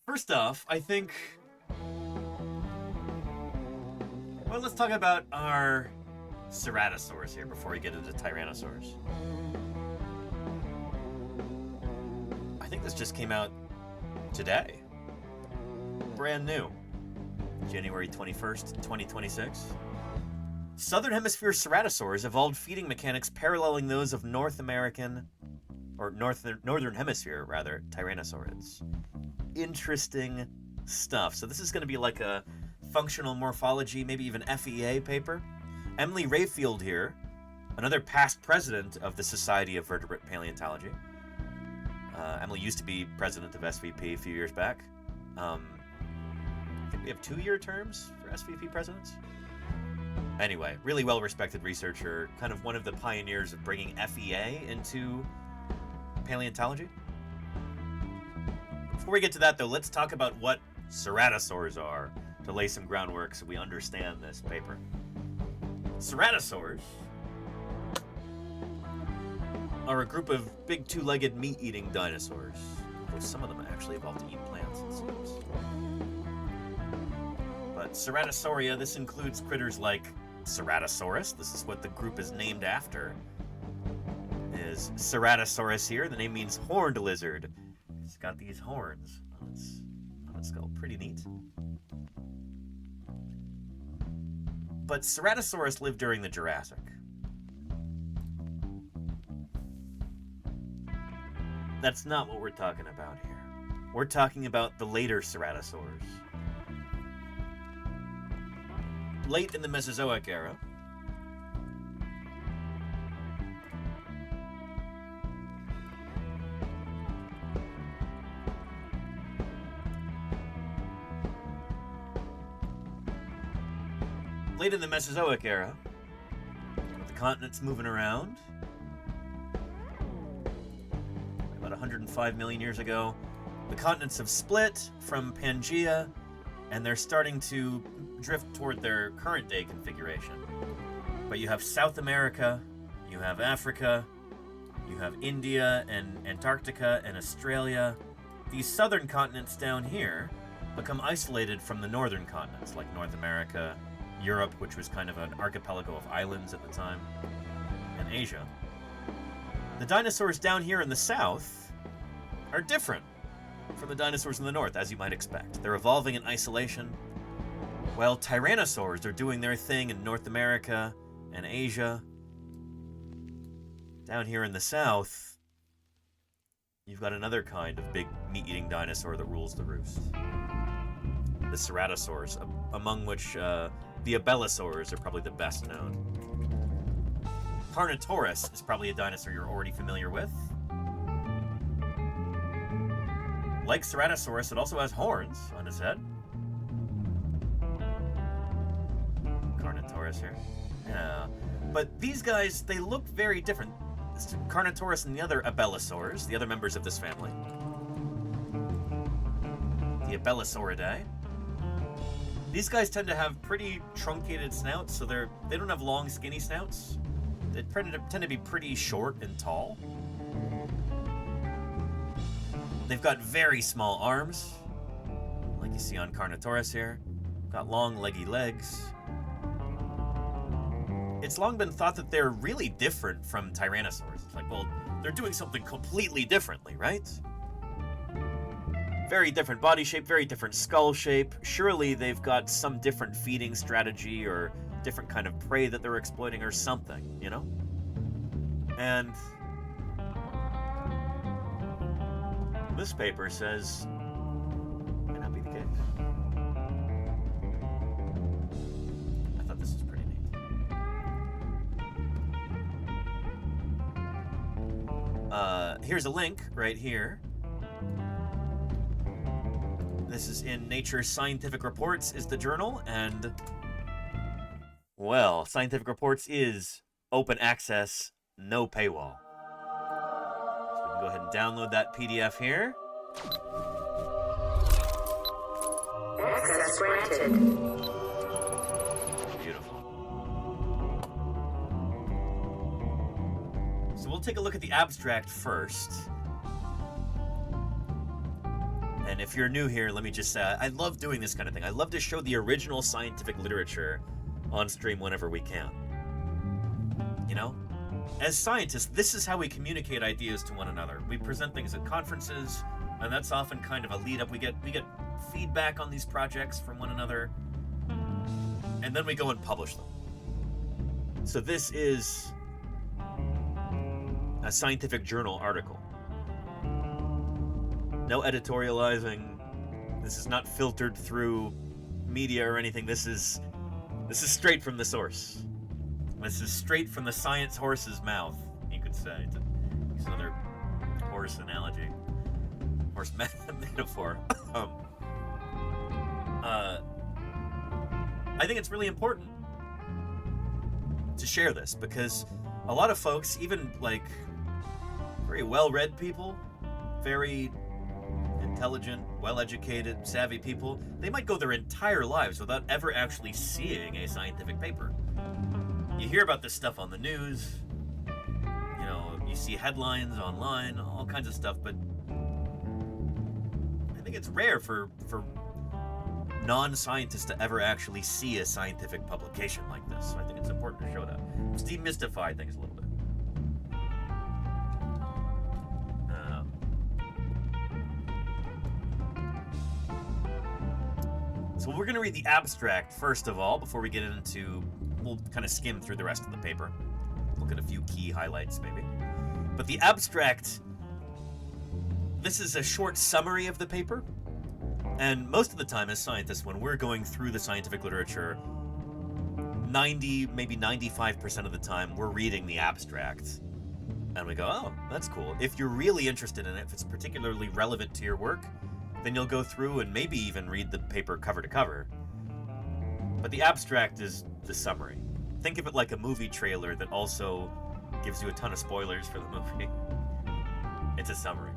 First off, I think... Well, let's talk about our ceratosaurs here before we get into tyrannosaurs. I think this just came out today. Brand new. January 21st, 2026. Southern Hemisphere ceratosaurs evolved feeding mechanics paralleling those of Northern Hemisphere, rather, tyrannosaurids. Interesting stuff. So this is going to be like a functional morphology, maybe even FEA paper. Emily Rayfield here, another past president of the Society of Vertebrate Paleontology. Emily used to be president of SVP a few years back. I think we have 2-year terms for SVP presidents. Anyway, really well-respected researcher, kind of one of the pioneers of bringing FEA into paleontology. Before we get to that, though, let's talk about what ceratosaurs are to lay some groundwork so we understand this paper. Ceratosaurs are a group of big two-legged meat-eating dinosaurs. Although some of them actually evolved to eat plants, it seems. But Ceratosauria, this includes critters like Ceratosaurus. This is what the group is named after. Is Ceratosaurus here. The name means horned lizard. It's got these horns on its skull. Pretty neat. But Ceratosaurus lived during the Jurassic. That's not what we're talking about here. We're talking about the later ceratosaurs. Late in the Mesozoic era, with the continents moving around, about 105 million years ago, the continents have split from Pangaea, and they're starting to drift toward their current day configuration. But you have South America, you have Africa, you have India and Antarctica and Australia. These southern continents down here become isolated from the northern continents, like North America, Europe, which was kind of an archipelago of islands at the time, and Asia. The dinosaurs down here in the south are different from the dinosaurs in the north, as you might expect. They're evolving in isolation, while tyrannosaurs are doing their thing in North America and Asia. Down here in the south, you've got another kind of big meat-eating dinosaur that rules the roost. The ceratosaurs, among which the abelisaurs are probably the best known. Carnotaurus is probably a dinosaur you're already familiar with. Like Ceratosaurus, it also has horns on its head. Carnotaurus here. Yeah. But these guys, they look very different. Carnotaurus and the other abelisaurs, the other members of this family. The Abelisauridae. These guys tend to have pretty truncated snouts, so they don't have long, skinny snouts. They tend to be pretty short and tall. They've got very small arms, like you see on Carnotaurus here. Got long, leggy legs. It's long been thought that they're really different from Tyrannosaurs. It's like, well, they're doing something completely differently, right? Very different body shape, very different skull shape. Surely they've got some different feeding strategy or different kind of prey that they're exploiting or something, you know? And this paper says may not be the case. I thought this was pretty neat. Here's a link right here. This is in Nature Scientific Reports is the journal, and well, Scientific Reports is open access, no paywall. So we can go ahead and download that PDF here. Access granted. Beautiful. So we'll take a look at the abstract first. And if you're new here, let me just say, I love doing this kind of thing. I love to show the original scientific literature on stream whenever we can. You know? As scientists, this is how we communicate ideas to one another. We present things at conferences, and that's often kind of a lead up. We get feedback on these projects from one another, and then we go and publish them. So this is a scientific journal article. No editorializing. This is not filtered through media or anything. This is straight from the source. This is straight from the science horse's mouth, you could say. It's another horse analogy. Horse metaphor. I think it's really important to share this because a lot of folks, even like very well-read people, very intelligent, well-educated, savvy people, they might go their entire lives without ever actually seeing a scientific paper. You hear about this stuff on the news, you know, you see headlines online, all kinds of stuff, but I think it's rare for non-scientists to ever actually see a scientific publication like this. So I think it's important to show that. Let's demystify things a little bit. So we're going to read the abstract first of all, before we get into, we'll kind of skim through the rest of the paper. Look at a few key highlights maybe. But the abstract, this is a short summary of the paper. And most of the time as scientists, when we're going through the scientific literature, 90, maybe 95% of the time, we're reading the abstract. And we go, oh, that's cool. If you're really interested in it, if it's particularly relevant to your work, then you'll go through and maybe even read the paper cover to cover. But the abstract is the summary. Think of it like a movie trailer that also gives you a ton of spoilers for the movie. It's a summary.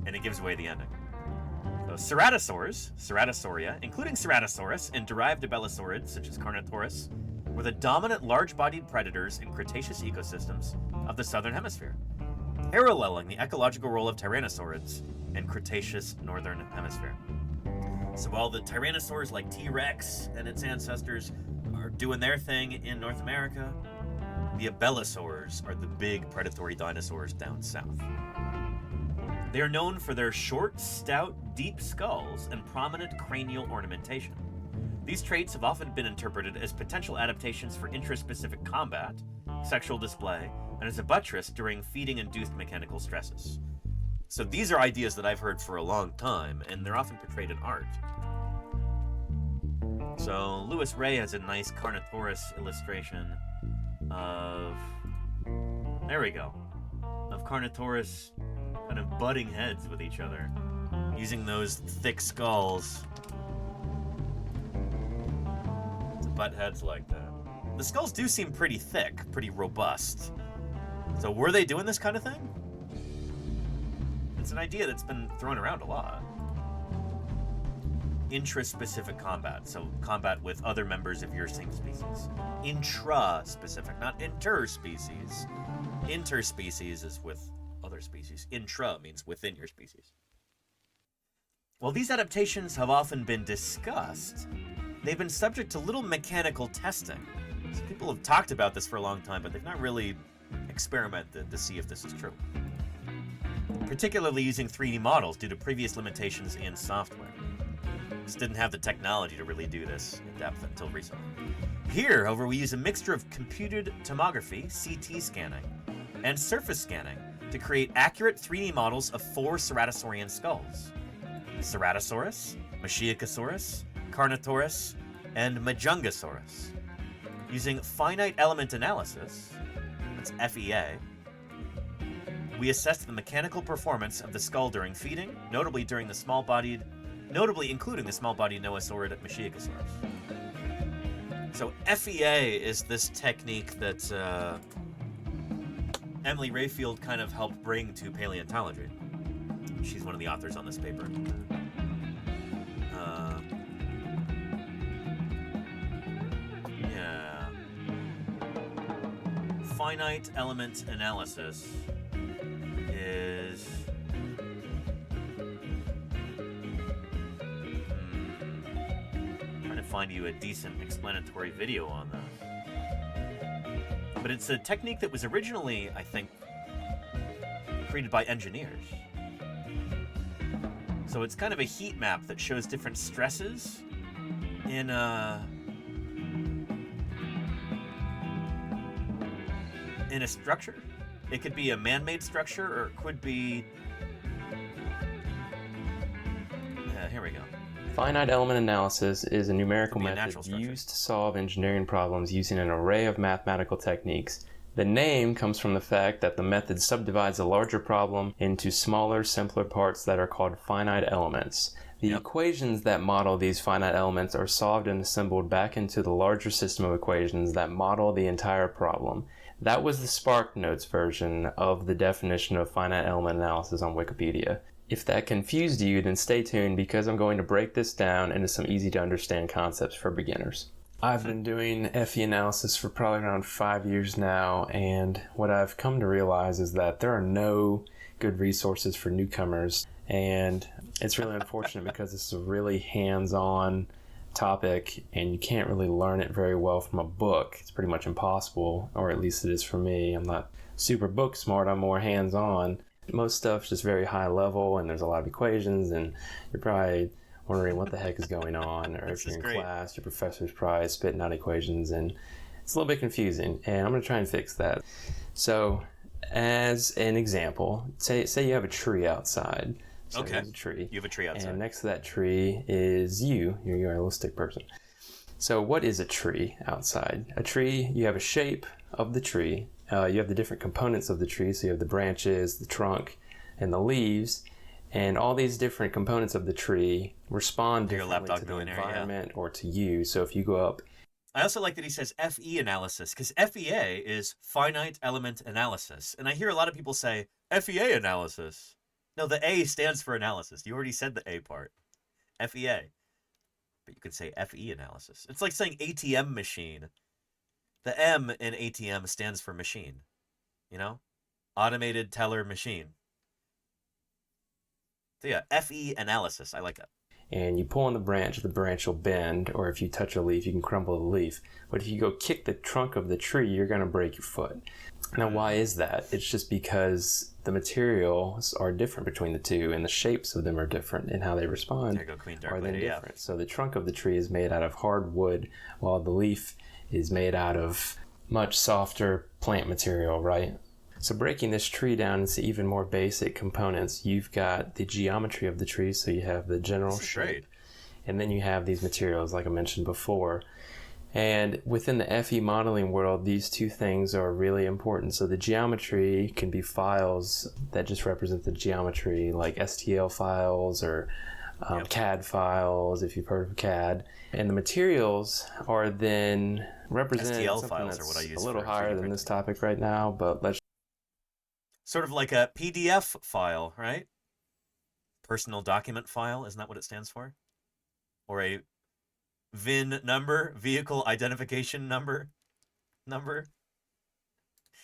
And it gives away the ending. So ceratosaurs, Ceratosauria, including Ceratosaurus and derived abelisaurids such as Carnotaurus, were the dominant large-bodied predators in Cretaceous ecosystems of the southern hemisphere, paralleling the ecological role of tyrannosaurids in Cretaceous northern hemisphere. So while the tyrannosaurs like T-Rex and its ancestors are doing their thing in North America, the abelisaurs are the big predatory dinosaurs down south. They are known for their short, stout, deep skulls and prominent cranial ornamentation. These traits have often been interpreted as potential adaptations for intraspecific combat, sexual display, and as a buttress during feeding-induced mechanical stresses. So these are ideas that I've heard for a long time, and they're often portrayed in art. So Louis Ray has a nice Carnotaurus illustration of, there we go, of Carnotaurus kind of butting heads with each other, using those thick skulls to butt heads like that. The skulls do seem pretty thick, pretty robust. So were they doing this kind of thing? It's an idea that's been thrown around a lot. Intraspecific combat, so combat with other members of your same species. Intra-specific, not interspecies. Interspecies is with other species. Intra means within your species. While these adaptations have often been discussed, they've been subject to little mechanical testing. So people have talked about this for a long time, but they've not really experimented to see if this is true. Particularly using 3D models due to previous limitations in software. Just didn't have the technology to really do this in depth until recently. Here, however, we use a mixture of computed tomography, CT scanning, and surface scanning to create accurate 3D models of 4 ceratosaurian skulls: Ceratosaurus, Machiocasaurus, Carnotaurus, and Majungasaurus. Using finite element analysis, that's FEA, we assessed the mechanical performance of the skull during feeding, notably including the small-bodied noasaurid Machiocasaurus. So FEA is this technique that Emily Rayfield kind of helped bring to paleontology. She's one of the authors on this paper. Yeah. Finite element analysis is... trying to find you a decent explanatory video on that. But it's a technique that was originally, I think, created by engineers. So it's kind of a heat map that shows different stresses in a structure. It could be a man-made structure, or it could be... here we go. Finite element analysis is a numerical method used to solve engineering problems using an array of mathematical techniques. The name comes from the fact that the method subdivides a larger problem into smaller, simpler parts that are called finite elements. The equations that model these finite elements are solved and assembled back into the larger system of equations that model the entire problem. That was the SparkNotes version of the definition of finite element analysis on Wikipedia. If that confused you, then stay tuned because I'm going to break this down into some easy to understand concepts for beginners. I've been doing FE analysis for probably around 5 years now, and what I've come to realize is that there are no good resources for newcomers, and it's really unfortunate because this is a really hands-on topic and you can't really learn it very well from a book. It's pretty much impossible, or at least it is for me. I'm not super book smart, I'm more hands-on. Most stuff's just very high level and there's a lot of equations and you're probably wondering what the heck is going on, or if you're in class, your professor's probably spitting out equations and it's a little bit confusing, and I'm going to try and fix that. So as an example, say you have a tree outside. So okay. There's a tree. You have a tree outside. And next to that tree is you're a realistic person. So what is a tree outside? A tree, you have a shape of the tree. You have the different components of the tree. So you have the branches, the trunk, and the leaves. And all these different components of the tree respond differently to the environment or to you. So if you go up... I also like that he says FE analysis, because FEA is finite element analysis. And I hear a lot of people say, FEA analysis. No, the A stands for analysis. You already said the A part. FEA. But you could say FE analysis. It's like saying ATM machine The M in ATM stands for machine. You know? Automated teller machine. So yeah, FE analysis. I like that. And you pull on the branch will bend, or if you touch a leaf, you can crumble the leaf. But if you go kick the trunk of the tree, you're going to break your foot. Now, why is that? It's just because the materials are different between the two, and the shapes of them are different, and how they respond There you go, Queen Dark are then Lady, different. So the trunk of the tree is made out of hard wood, while the leaf is made out of much softer plant material, right? So breaking this tree down into even more basic components, you've got the geometry of the tree, so you have the general shape. And then you have these materials, like I mentioned before. And within the FE modeling world, these two things are really important. So the geometry can be files that just represent the geometry, like STL files or CAD files, if you've heard of CAD. And the materials are then represented STL something files that's are what I use a little for higher 3D than this topic right now, but let's sort of like a PDF file, right? Personal document file, isn't that what it stands for? Or a VIN number, vehicle identification number.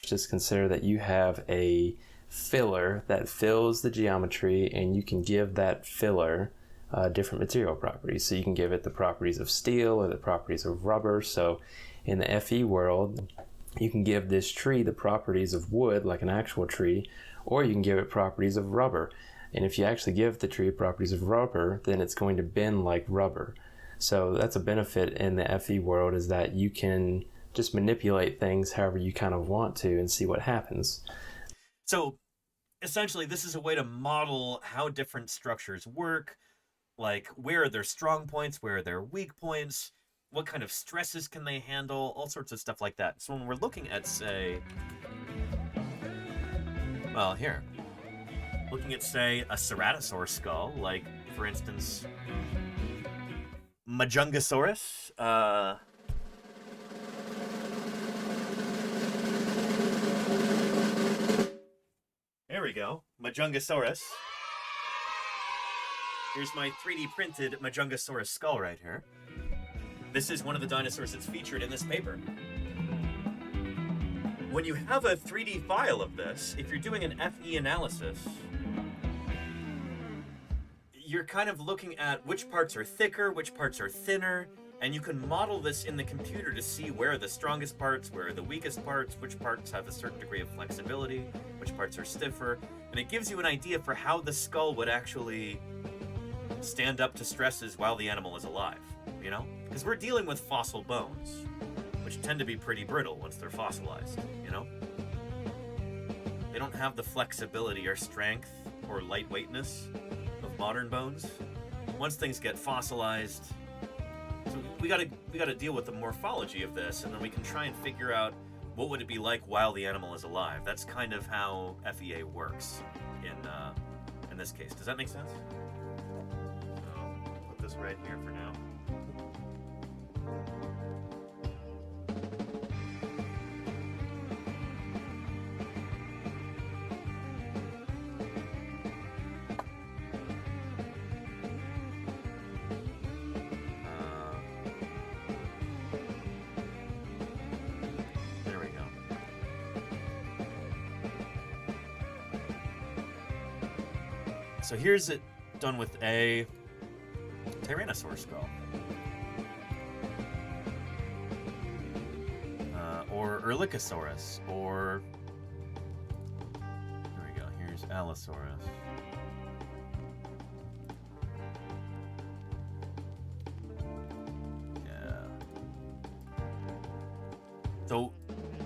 just consider that you have a filler that fills the geometry, and you can give that filler different material properties. So you can give it the properties of steel or the properties of rubber. So in the FE world, you can give this tree the properties of wood, like an actual tree, or you can give it properties of rubber. And if you actually give the tree properties of rubber, then it's going to bend like rubber. So that's a benefit in the FE world, is that you can just manipulate things however you kind of want to and see what happens. So essentially, this is a way to model how different structures work, like where are their strong points, where are their weak points, what kind of stresses can they handle, all sorts of stuff like that. So when we're looking at, say, well, here, looking at, say, a ceratosaur skull, like, for instance, Majungasaurus, there we go, Majungasaurus. Here's my 3D printed Majungasaurus skull right here. This is one of the dinosaurs that's featured in this paper. When you have a 3D file of this, if you're doing an FE analysis, you're kind of looking at which parts are thicker, which parts are thinner, and you can model this in the computer to see where are the strongest parts, where are the weakest parts, which parts have a certain degree of flexibility, which parts are stiffer, and it gives you an idea for how the skull would actually stand up to stresses while the animal is alive, you know? Because we're dealing with fossil bones, which tend to be pretty brittle once they're fossilized, you know? They don't have the flexibility or strength or lightweightness of modern bones. Once things get fossilized, so we gotta deal with the morphology of this, and then we can try and figure out what would it be like while the animal is alive. That's kind of how FEA works in this case. Does that make sense? So, put this right here for now. There we go. So here's it done with a Tyrannosaur skull. Or Erlikosaurus, or... Here we go, here's Allosaurus. Yeah. So,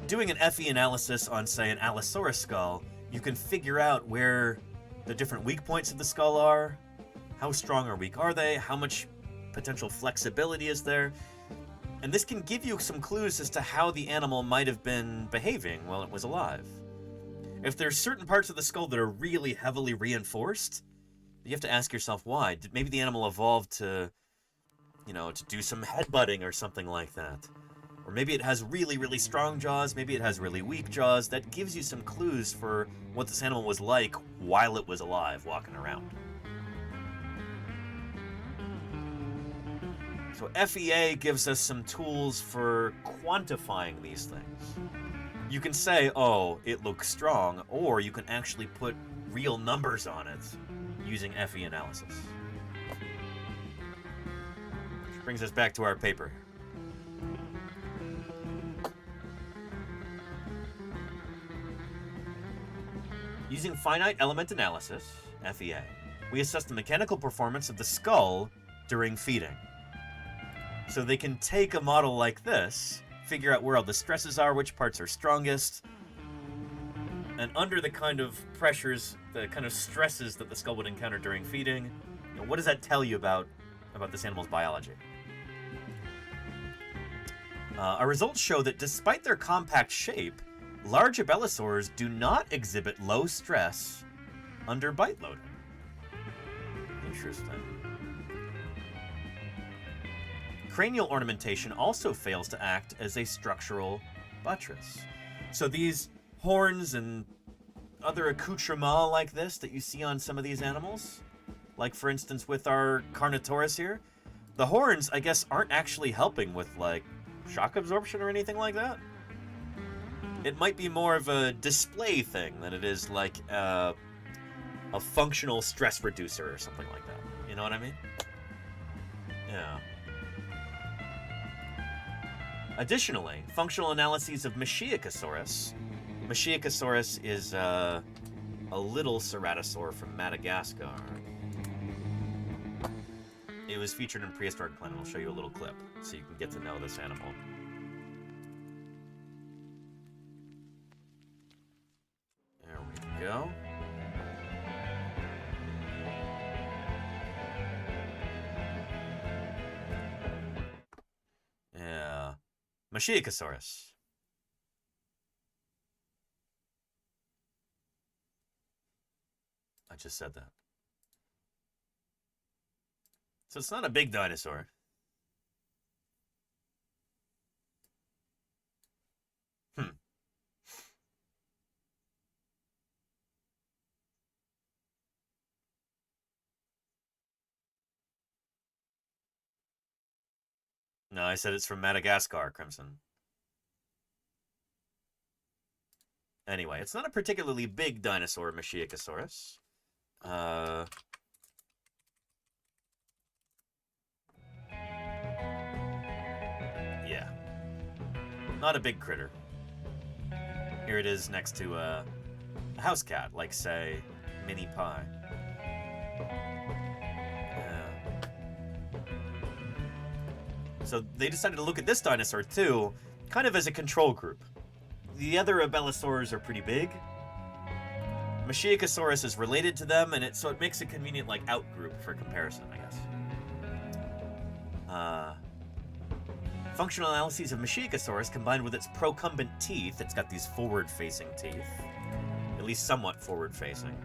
doing an FE analysis on, say, an Allosaurus skull, you can figure out where the different weak points of the skull are, how strong or weak are they, how much potential flexibility is there, and this can give you some clues as to how the animal might have been behaving while it was alive. If there's certain parts of the skull that are really heavily reinforced, you have to ask yourself why. Did maybe the animal evolved to, you know, to do some headbutting or something like that? Or maybe it has really, really strong jaws, maybe it has really weak jaws. That gives you some clues for what this animal was like while it was alive, walking around. So FEA gives us some tools for quantifying these things. You can say, oh, it looks strong, or you can actually put real numbers on it using FE analysis. Which brings us back to our paper. Using finite element analysis, FEA, we assess the mechanical performance of the skull during feeding. So they can take a model like this, figure out where all the stresses are, which parts are strongest, and under the kind of pressures, the kind of stresses that the skull would encounter during feeding, you know, what does that tell you about this animal's biology? Our results show that despite their compact shape, large abelisaurs do not exhibit low stress under bite loading. Interesting. Cranial ornamentation also fails to act as a structural buttress. So these horns and other accoutrements like this that you see on some of these animals, like for instance with our Carnotaurus here, the horns, I guess, aren't actually helping with like shock absorption or anything like that. It might be more of a display thing than it is like a functional stress reducer or something like that. You know what I mean? Yeah. Additionally, functional analyses of Machiocasaurus. Machiocasaurus is a little ceratosaur from Madagascar. It was featured in Prehistoric Planet. I'll show you a little clip so you can get to know this animal. There we go. Yeah. Machiocasaurus. I just said that. So it's not a big dinosaur. No, I said it's from Madagascar, Crimson. Anyway, it's not a particularly big dinosaur, Machiocasaurus. Yeah. Not a big critter. Here it is next to a house cat, like, say, Mini Pie. So they decided to look at this dinosaur, too, kind of as a control group. The other abelisaurs are pretty big. Machiocasaurus is related to them, and so it makes a convenient, like, outgroup for comparison, I guess. Functional analyses of Machiocasaurus combined with its procumbent teeth, it's got these forward-facing teeth, at least somewhat forward-facing.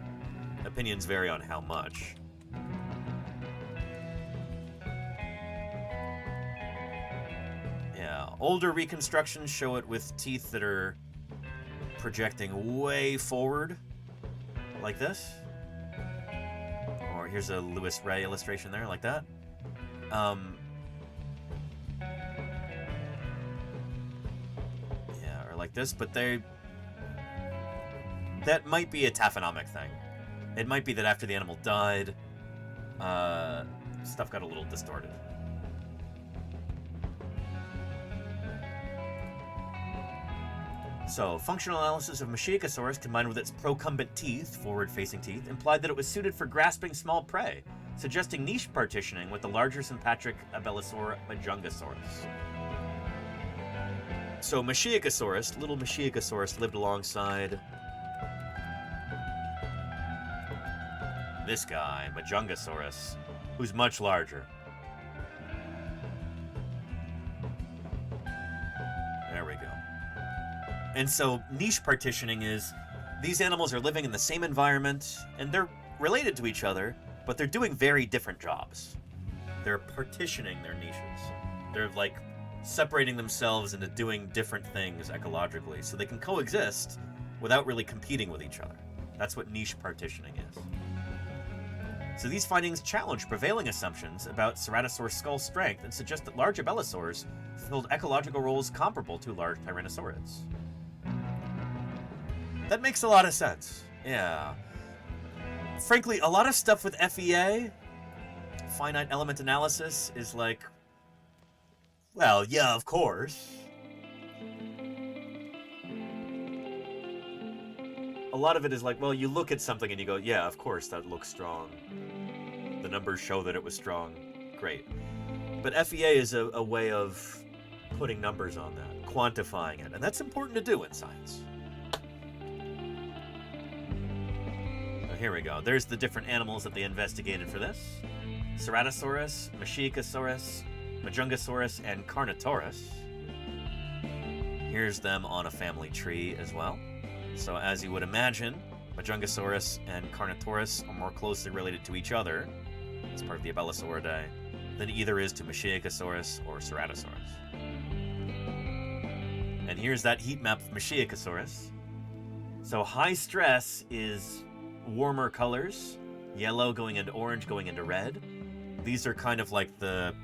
Opinions vary on how much. Yeah, older reconstructions show it with teeth that are projecting way forward, like this. Or here's a Lewis Ray illustration there, like that. Yeah, or like this, but that might be a taphonomic thing. It might be that after the animal died, stuff got a little distorted. So, functional analysis of Machiocasaurus combined with its procumbent teeth, forward-facing teeth, implied that it was suited for grasping small prey, suggesting niche partitioning with the larger sympatric abelisaur Majungasaurus. So, Machiocasaurus, little Machiocasaurus, lived alongside this guy, Majungasaurus, who's much larger. There we go. And so niche partitioning is these animals are living in the same environment and they're related to each other, but they're doing very different jobs. They're partitioning their niches. They're like separating themselves into doing different things ecologically so they can coexist without really competing with each other. That's what niche partitioning is. So these findings challenge prevailing assumptions about ceratosaur skull strength and suggest that large abelisaurs fulfilled ecological roles comparable to large tyrannosaurids. That makes a lot of sense. Yeah. Frankly, a lot of stuff with FEA, finite element analysis, is like, well, yeah, of course. A lot of it is like, well, you look at something and you go, yeah, of course, that looks strong. The numbers show that it was strong. Great. But FEA is a way of putting numbers on that, quantifying it, and that's important to do in science. So here we go. There's the different animals that they investigated for this. Ceratosaurus, Machiocasaurus, Majungasaurus, and Carnotaurus. Here's them on a family tree as well. So as you would imagine, Majungasaurus and Carnotaurus are more closely related to each other, as part of the Abelisauridae, than either is to Machiocasaurus or Ceratosaurus. And here's that heat map of Machiocasaurus. So high stress is warmer colors, yellow going into orange, going into red. These are kind of like the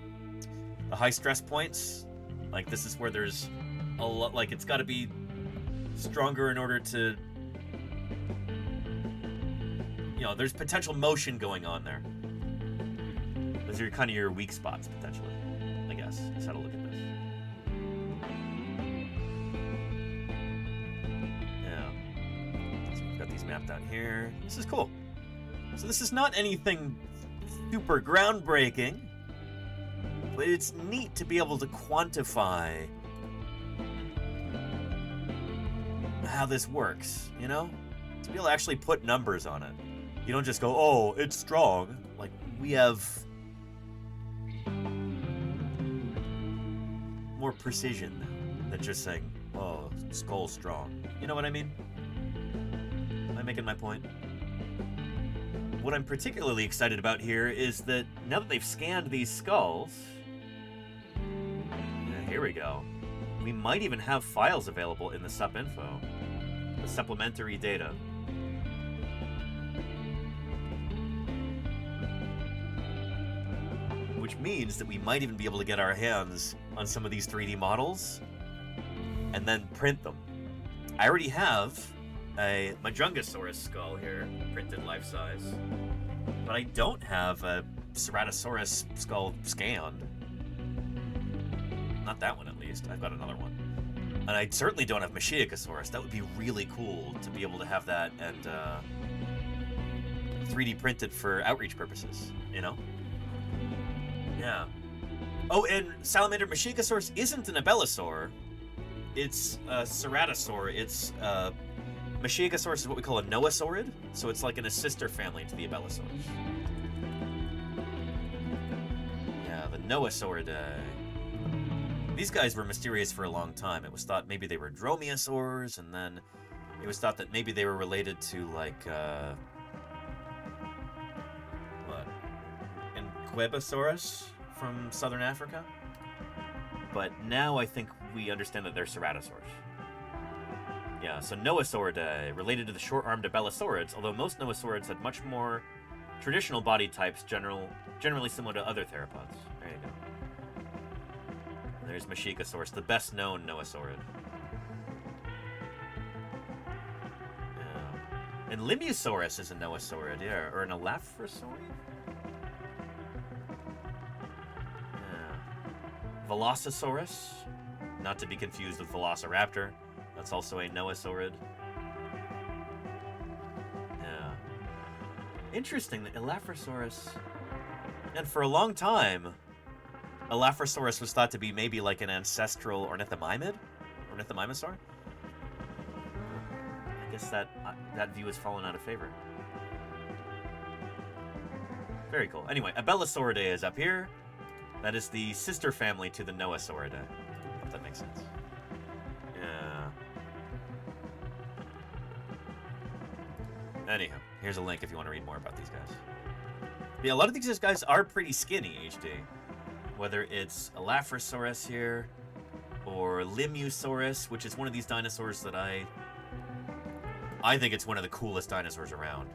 high stress points. Like this is where there's a lot, like it's got to be stronger in order to, you know, there's potential motion going on there. Those are kind of your weak spots, potentially, I guess. That's how to look at this. Yeah. So we've got these mapped out here. This is cool. So this is not anything super groundbreaking, but it's neat to be able to quantify how this works, you know? To be able to actually put numbers on it. You don't just go, oh, it's strong. Like, we have more precision than just saying, oh, skull's strong. You know what I mean? Am I making my point? What I'm particularly excited about here is that now that they've scanned these skulls, here we go. We might even have files available in the SupInfo, the supplementary data. Which means that we might even be able to get our hands on some of these 3D models and then print them. I already have a Majungasaurus skull here, printed life-size, but I don't have a Ceratosaurus skull scanned. Not that one, at least. I've got another one. And I certainly don't have Machiocasaurus. That would be really cool to be able to have that and 3D printed for outreach purposes, you know? Yeah. Oh, and Salamander Machiocasaurus isn't an Abelisaur. It's a Ceratosaur. It's Machiocasaurus is what we call a Noasaurid, so it's like in a sister family to the Abelisaurs. Yeah, the Noasauridae. These guys were mysterious for a long time. It was thought maybe they were dromaeosaurs, and then it was thought that maybe they were related to, like, what? Inquebasaurus from southern Africa? But now I think we understand that they're ceratosaurs. Yeah, so Noasauridae, related to the short-armed Abelisaurids, although most Noasaurids had much more traditional body types, generally similar to other theropods. There you go. And there's Machiocasaurus, the best-known Noasaurid. Yeah. And Limiosaurus is a Noasaurid, yeah, or an Elaphrosauride? Yeah. Velocisaurus, not to be confused with Velociraptor. That's also a Noasaurid. Yeah. Interesting that Elaphrosaurus... And for a long time, Elaphrosaurus was thought to be maybe like an ancestral ornithomimid? Ornithomimosaur? I guess that view has fallen out of favor. Very cool. Anyway, Abelisauridae is up here. That is the sister family to the Noasauridae. If that makes sense. Yeah. Anyhow, here's a link if you want to read more about these guys. Yeah, a lot of these guys are pretty skinny, HD. Whether it's Elaphrosaurus here, or Limiosaurus, which is one of these dinosaurs that I think it's one of the coolest dinosaurs around.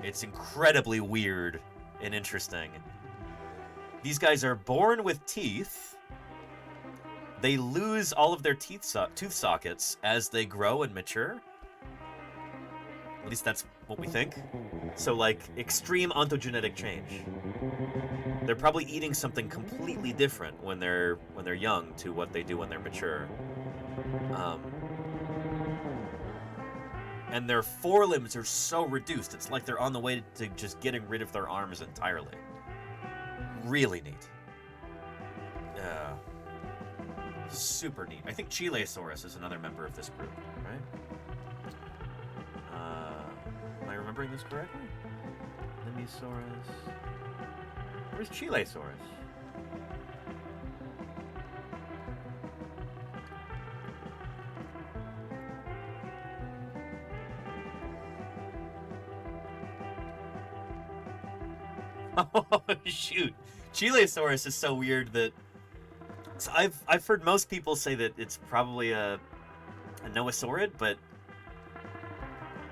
It's incredibly weird and interesting. These guys are born with teeth. They lose all of their tooth sockets as they grow and mature. At least that's what we think. So, like, extreme ontogenetic change. They're probably eating something completely different when they're young to what they do when they're mature. And their forelimbs are so reduced, it's like they're on the way to just getting rid of their arms entirely. Really neat. Yeah. Super neat. I think Chilesaurus is another member of this group, right? Am I remembering this correctly? Nimisaurus. Where's Chilesaurus? Oh, shoot. Chilesaurus is so weird that... So I've heard most people say that it's probably a noasaurid, but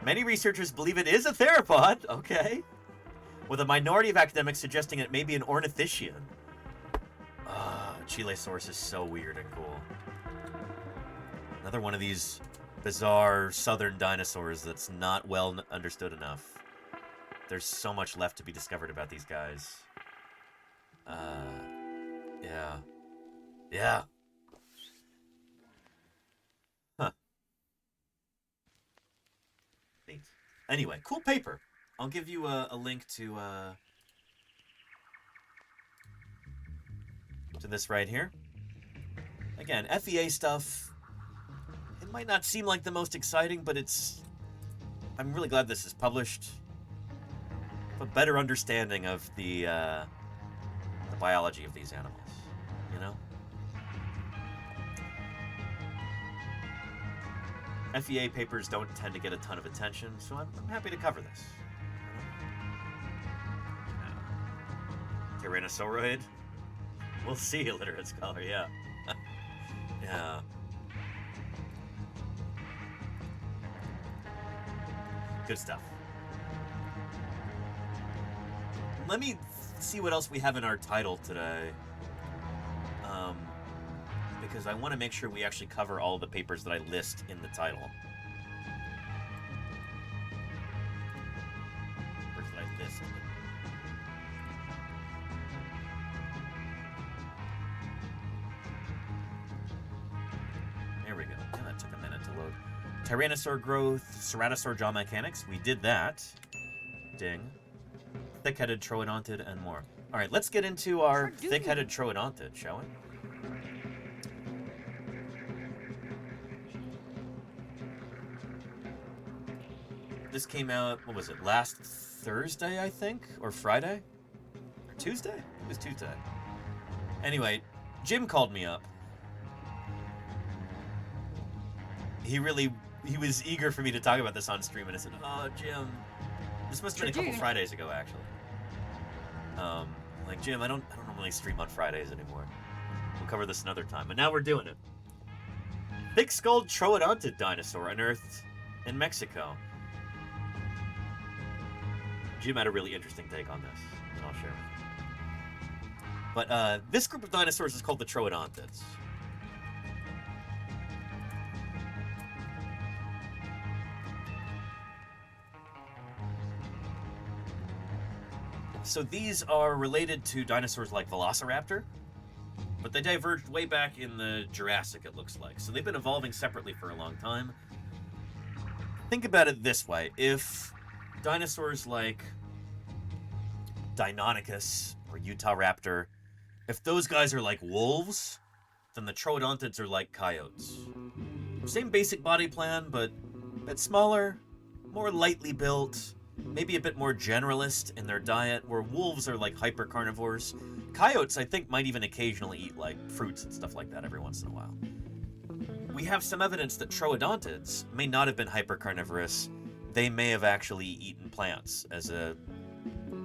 many researchers believe it is a theropod. Okay. With a minority of academics suggesting it may be an ornithischian. Chilesaurus is so weird and cool. Another one of these bizarre southern dinosaurs that's not well understood enough. There's so much left to be discovered about these guys. Yeah. Yeah. Huh. Neat. Anyway, cool paper. I'll give you a link to this right here. Again, FEA stuff. It might not seem like the most exciting, but I'm really glad this is published. A better understanding of the biology of these animals, you know? FEA papers don't tend to get a ton of attention, so I'm happy to cover this. Tyrannosauroid? We'll see, illiterate scholar, yeah. Yeah. Good stuff. Let me see what else we have in our title today. Because I want to make sure we actually cover all the papers that I list in the title. Papers that I list. There we go. Yeah, that took a minute to load. Tyrannosaur growth, ceratosaur jaw mechanics. We did that. Ding. Thick-headed troodontid, and more. All right, let's get into our thick-headed troodontid, shall we? This came out, what was it, last Thursday, I think? Or Friday? Or Tuesday? It was Tuesday. Anyway, Jim called me up. He was eager for me to talk about this on stream, and I said, oh, Jim, this must have been a couple Fridays ago, actually. Like, Jim, I don't normally stream on Fridays anymore. We'll cover this another time, but now we're doing it. Thick-skulled troodontid dinosaur unearthed in Mexico. Jim had a really interesting take on this, and I'll share with you. But this group of dinosaurs is called the troodontids. So these are related to dinosaurs like Velociraptor, but they diverged way back in the Jurassic, it looks like. So they've been evolving separately for a long time. Think about it this way. If dinosaurs like Deinonychus or Utahraptor, if those guys are like wolves, then the troodontids are like coyotes. Same basic body plan, but a bit smaller, more lightly built, maybe a bit more generalist in their diet, where wolves are like hyper-carnivores. Coyotes, I think, might even occasionally eat like fruits and stuff like that every once in a while. We have some evidence that troodontids may not have been hyper-carnivorous. They may have actually eaten plants as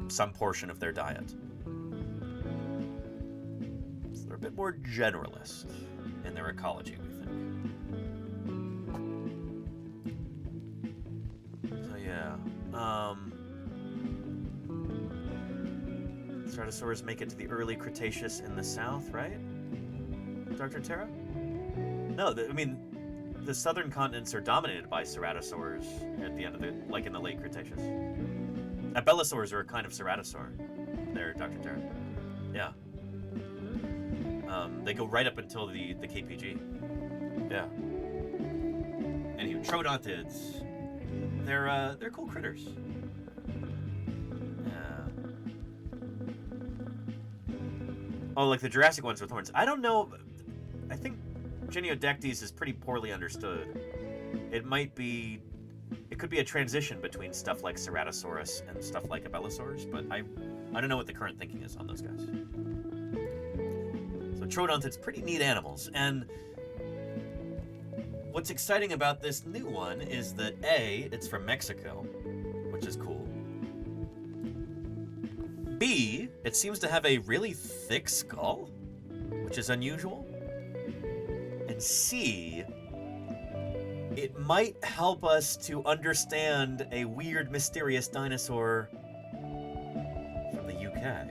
some portion of their diet. So they're a bit more generalist in their ecology, we think. So yeah. Ceratosaurs make it to the early Cretaceous in the south, right? Dr. Tara? No, I mean, the southern continents are dominated by ceratosaurs at the end of it, like in the late Cretaceous. Abelisaurs are a kind of ceratosaur. There, Dr. Tara. Yeah. They go right up until the KPG. Yeah. Anywho, troodontids. They're cool critters. Yeah. Oh, like the Jurassic ones with horns. I don't know. I think Geniodectes is pretty poorly understood. It could be a transition between stuff like Ceratosaurus and stuff like Abelisaurs, but I don't know what the current thinking is on those guys. So troodontids, pretty neat animals, and what's exciting about this new one is that A, it's from Mexico, which is cool. B, it seems to have a really thick skull, which is unusual. And C, it might help us to understand a weird, mysterious dinosaur from the UK.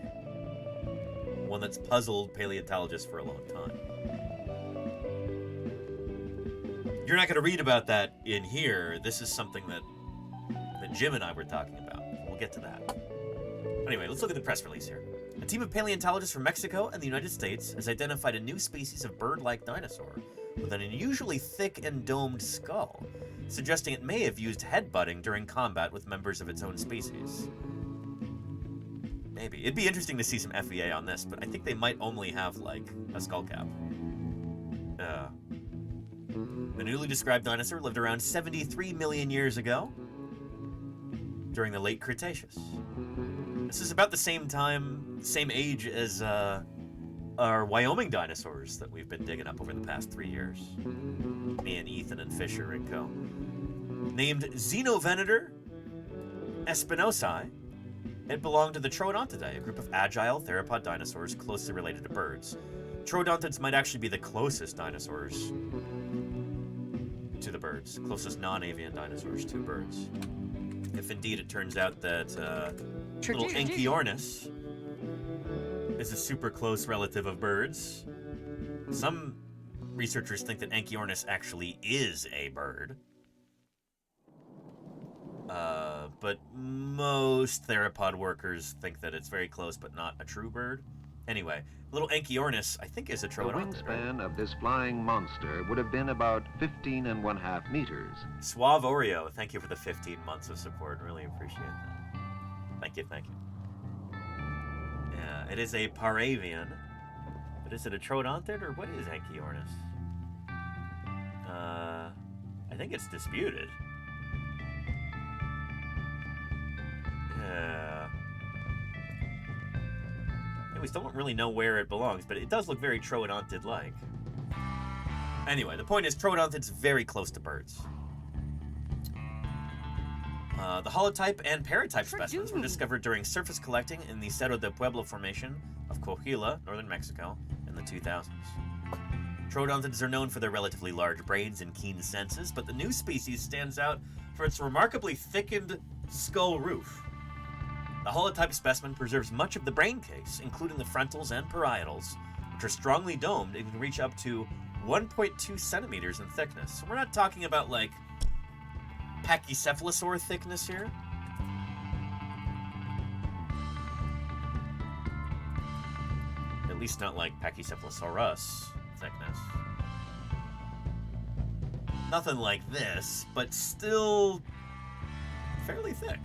One that's puzzled paleontologists for a long time. You're not going to read about that in here. This is something that Jim and I were talking about. We'll get to that. Anyway, let's look at the press release here. A team of paleontologists from Mexico and the United States has identified a new species of bird-like dinosaur with an unusually thick and domed skull, suggesting it may have used headbutting during combat with members of its own species. Maybe. It'd be interesting to see some FEA on this, but I think they might only have, like, a skull cap. The newly described dinosaur lived around 73 million years ago, during the late Cretaceous. This is about the same age as our Wyoming dinosaurs that we've been digging up over the past 3 years. Me and Ethan and Fisher and co. Named Xenovenator espinosi, it belonged to the Troodontidae, a group of agile theropod dinosaurs closely related to birds. Troodontids might actually be the closest dinosaurs to the birds, closest non-avian dinosaurs to birds. If indeed it turns out that little Anchiornis is a super close relative of birds. Some researchers think that Anchiornis actually is a bird. But most theropod workers think that it's very close but not a true bird. Anyway, little Anchiornis, I think, is a The troodontid. wingspan of this flying monster would have been about 15.5 meters. Suave Oreo, thank you for the 15 months of support. Really appreciate that. Thank you, thank you. Yeah, it is a Paravian. But is it a troodontid or what is Anchiornis? I think it's disputed. Yeah. We still don't really know where it belongs, but it does look very troodontid-like. Anyway, the point is troodontids very close to birds. The holotype and paratype specimens were discovered during surface collecting in the Cerro de Pueblo Formation of Coahuila, northern Mexico, in the 2000s. Troodontids are known for their relatively large brains and keen senses, but the new species stands out for its remarkably thickened skull roof. The holotype specimen preserves much of the brain case, including the frontals and parietals, which are strongly domed and can reach up to 1.2 centimeters in thickness. So we're not talking about, like, Pachycephalosaur thickness here. At least not like Pachycephalosaurus thickness. Nothing like this, but still fairly thick.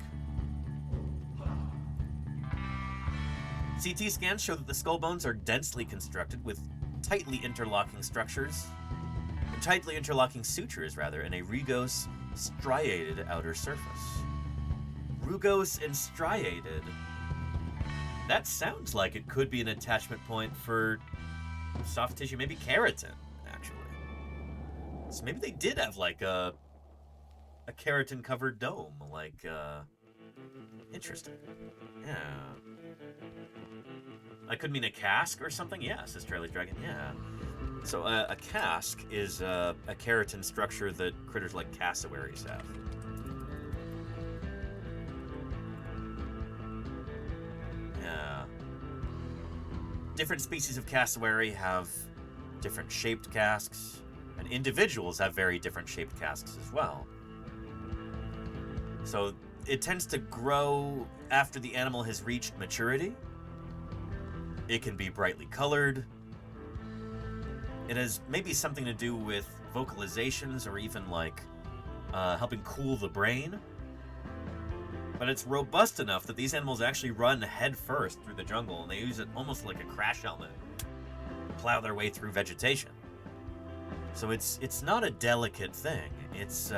CT scans show that the skull bones are densely constructed with tightly interlocking sutures, and a rugose striated outer surface. Rugose and striated. That sounds like it could be an attachment point for soft tissue, maybe keratin, actually. So maybe they did have like a keratin-covered dome, like, interesting. Yeah. That could mean a casque or something? Yeah, says Charlie's Dragon, yeah. So a casque is a keratin structure that critters like cassowaries have. Yeah. different species of cassowary have different shaped casques, and individuals have very different shaped casques as well. So it tends to grow after the animal has reached maturity. It can be brightly colored. It has maybe something to do with vocalizations or even like helping cool the brain. But it's robust enough that these animals actually run head first through the jungle, and they use it almost like a crash helmet to plow their way through vegetation. So it's not a delicate thing. It's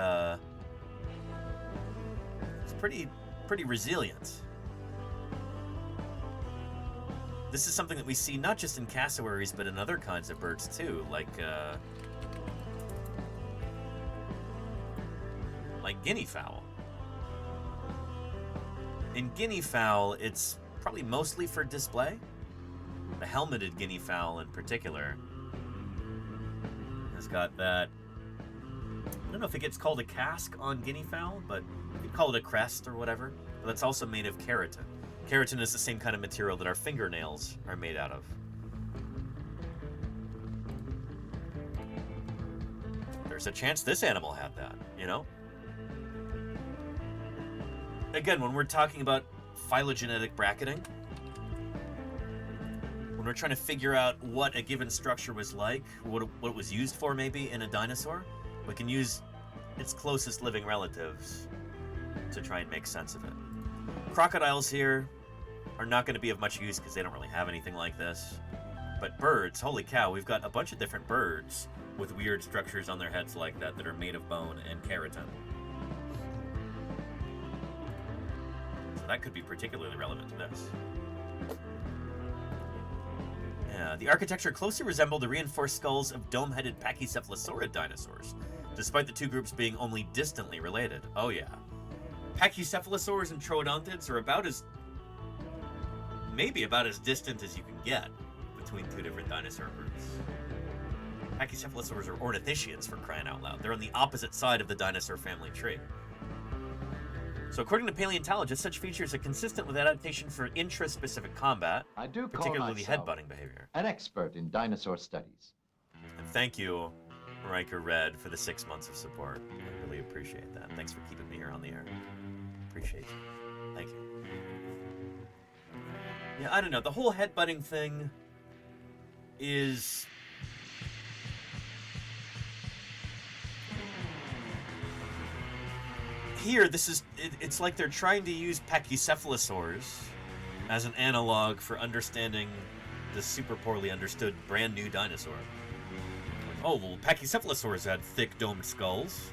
pretty resilient. This is something that we see not just in cassowaries, but in other kinds of birds too, like guinea fowl. In guinea fowl, it's probably mostly for display. The helmeted guinea fowl in particular has got that, I don't know if it gets called a casque on guinea fowl, but you could call it a crest or whatever. But that's also made of keratin. Keratin is the same kind of material that our fingernails are made out of. There's a chance this animal had that, you know? Again, when we're talking about phylogenetic bracketing, when we're trying to figure out what a given structure was like, what it was used for maybe in a dinosaur, we can use its closest living relatives to try and make sense of it. Crocodiles here are not going to be of much use because they don't really have anything like this. But birds, holy cow, we've got a bunch of different birds with weird structures on their heads like that that are made of bone and keratin. So that could be particularly relevant to this. Yeah, the architecture closely resembled the reinforced skulls of dome-headed pachycephalosaurid dinosaurs, despite the two groups being only distantly related. Oh yeah. Pachycephalosaurs and troodontids are maybe about as distant as you can get between two different dinosaur groups. Pachycephalosaurs are ornithischians, for crying out loud. They're on the opposite side of the dinosaur family tree. So according to paleontologists, such features are consistent with adaptation for intraspecific combat, I do call particularly myself headbutting behavior. an expert in dinosaur studies. And thank you, Riker Red, for the 6 months of support. I really appreciate that. Thanks for keeping me here on the air. Appreciate you. Thank you. Yeah, I don't know. The whole headbutting thing is... Here, it's like they're trying to use pachycephalosaurs as an analog for understanding this super poorly understood brand new dinosaur. Like, oh, well, pachycephalosaurs had thick domed skulls.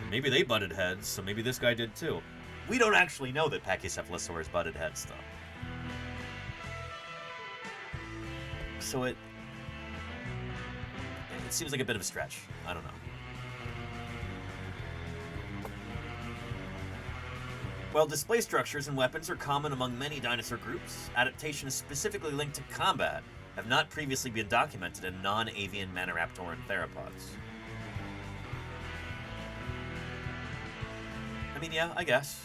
And maybe they butted heads, so maybe this guy did too. We don't actually know that pachycephalosaurs butted heads, though. So it seems like a bit of a stretch. I don't know. While display structures and weapons are common among many dinosaur groups, adaptations specifically linked to combat have not previously been documented in non-avian maniraptoran theropods. I mean, yeah, I guess.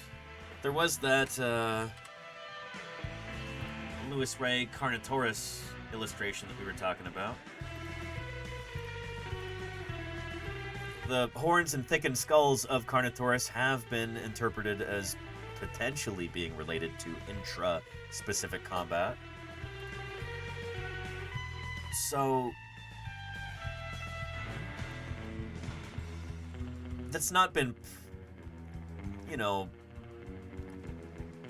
There was that Lewis Ray Carnotaurus illustration that we were talking about. The horns and thickened skulls of Carnotaurus have been interpreted as potentially being related to intra-specific combat. So that's not been, you know,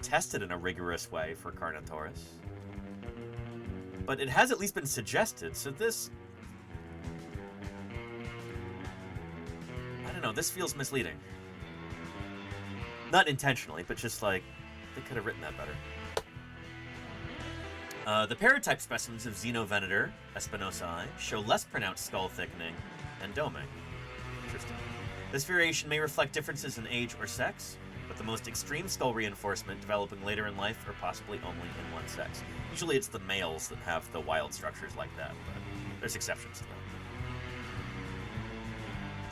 tested in a rigorous way for Carnotaurus. But it has at least been suggested, so this... I don't know, this feels misleading. Not intentionally, but just like, they could have written that better. The paratype specimens of Xenovenator espinosae show less pronounced skull thickening and doming. Interesting. This variation may reflect differences in age or sex, with the most extreme skull reinforcement developing later in life or possibly only in one sex. Usually it's the males that have the wild structures like that, but there's exceptions to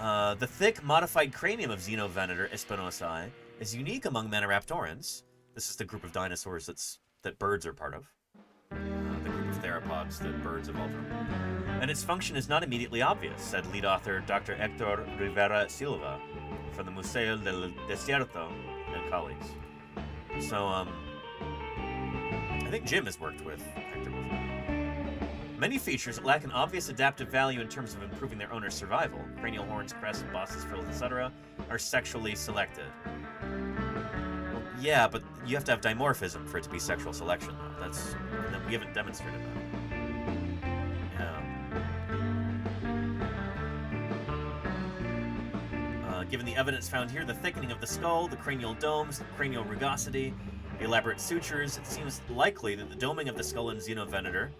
that. The thick, modified cranium of Xenovenator espinosae is unique among Maniraptorans. This is the group of dinosaurs that birds are part of. The group of theropods that birds evolved from. And its function is not immediately obvious, said lead author Dr. Hector Rivera Silva from the Museo del Desierto and colleagues. So, I think Jim has worked with Hector before. Many features that lack an obvious adaptive value in terms of improving their owner's survival, cranial horns, crests, bosses, frills, etc., are sexually selected. Well, yeah, but you have to have dimorphism for it to be sexual selection, though. We haven't demonstrated that. Given the evidence found here, the thickening of the skull, the cranial domes, the cranial rugosity, the elaborate sutures, it seems likely that the doming of the skull in Xenovenator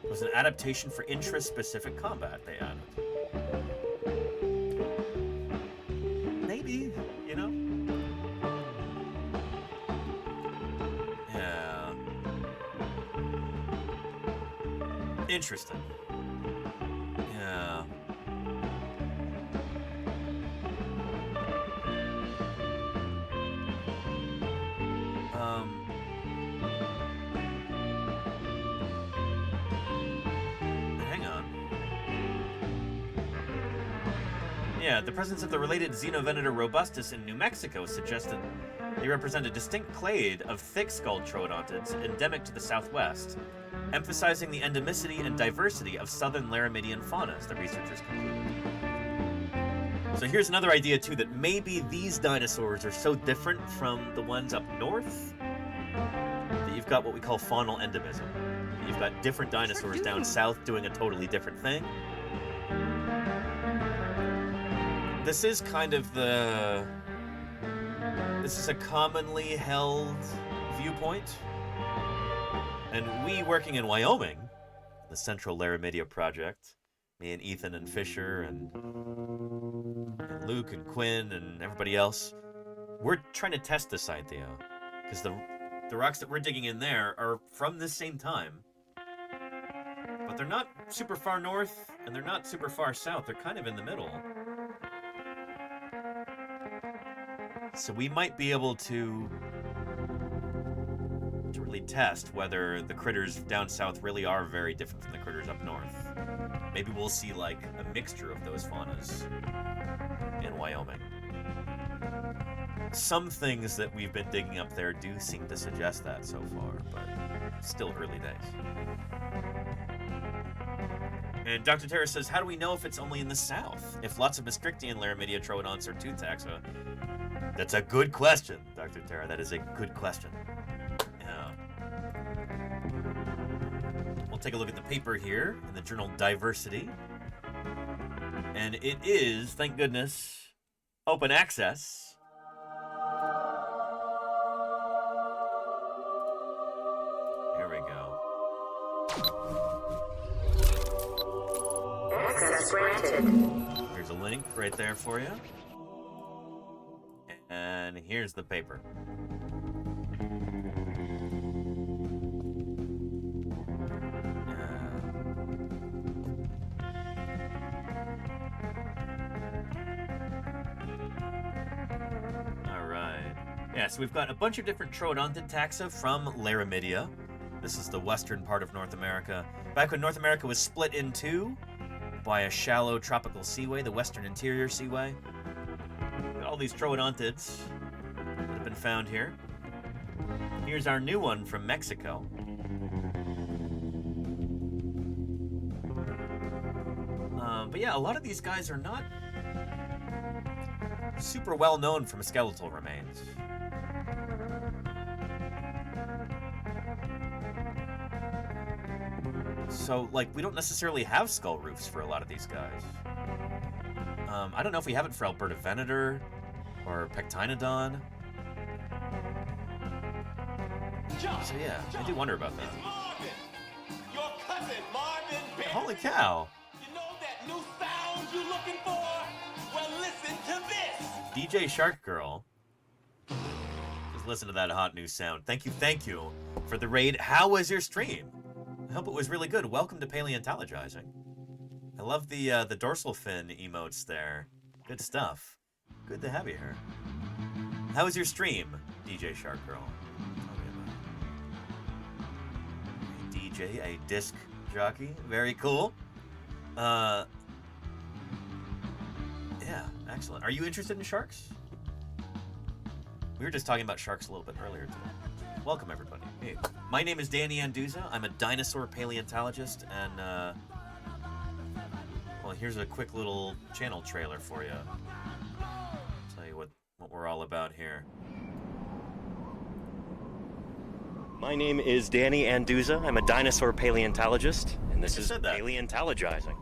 was an adaptation for intraspecific combat, they added. Maybe, you know? Yeah. Interesting. Yeah. Hang on. Yeah, the presence of the related Xenovenator robustus in New Mexico suggests that they represent a distinct clade of thick-skulled troodontids endemic to the southwest, emphasizing the endemicity and diversity of southern Laramidian faunas, the researchers concluded. So here's another idea, too, that maybe these dinosaurs are so different from the ones up north that you've got what we call faunal endemism. You've got different dinosaurs down south doing a totally different thing. This is kind of this is a commonly held viewpoint. And we working in Wyoming, the Central Laramidia Project, me and Ethan and Fisher and Luke and Quinn and everybody else, we're trying to test this idea. Because the rocks that we're digging in there are from this same time. But they're not super far north, and they're not super far south. They're kind of in the middle. So we might be able to really test whether the critters down south really are very different from the critters up north. Maybe we'll see, like, a mixture of those faunas in Wyoming. Some things that we've been digging up there do seem to suggest that so far, but still early days. And Dr. Terra says, how do we know if it's only in the south? If lots of Maastrichtian Laramidia troodonts are two taxa? That's a good question, Dr. Terra. That is a good question. Yeah. We'll take a look at the paper here in the journal Diversity. And it is, thank goodness, open access. Here we go. Access granted. Here's a link right there for you. And here's the paper. All right. Yeah, so we've got a bunch of different troodontid taxa from Laramidia. This is the western part of North America. Back when North America was split in two by a shallow tropical seaway, the Western Interior Seaway. All these troodontids that have been found here. Here's our new one from Mexico. But yeah, a lot of these guys are not super well known from skeletal remains. So, like, we don't necessarily have skull roofs for a lot of these guys. I don't know if we have it for Alberta Venator or Pectinodon. So yeah, I do wonder about that. Marvin, your cousin Marvin Berry. Holy cow! You know that new sound you looking for? Well, listen to this. DJ Shark Girl. Just listen to that hot new sound. Thank you for the raid. How was your stream? I hope it was really good. Welcome to Paleontologizing. I love the dorsal fin emotes there. Good stuff. Good to have you here. How was your stream, DJ Shark Girl? Tell me about it. DJ, a disc jockey. Very cool. Yeah, excellent. Are you interested in sharks? We were just talking about sharks a little bit earlier today. Welcome, everybody. Hey, my name is Danny Anduza. I'm a dinosaur paleontologist, and, well, here's a quick little channel trailer for you. Tell you what we're all about here. My name is Danny Anduza. I'm a dinosaur paleontologist, and this is Paleontologizing.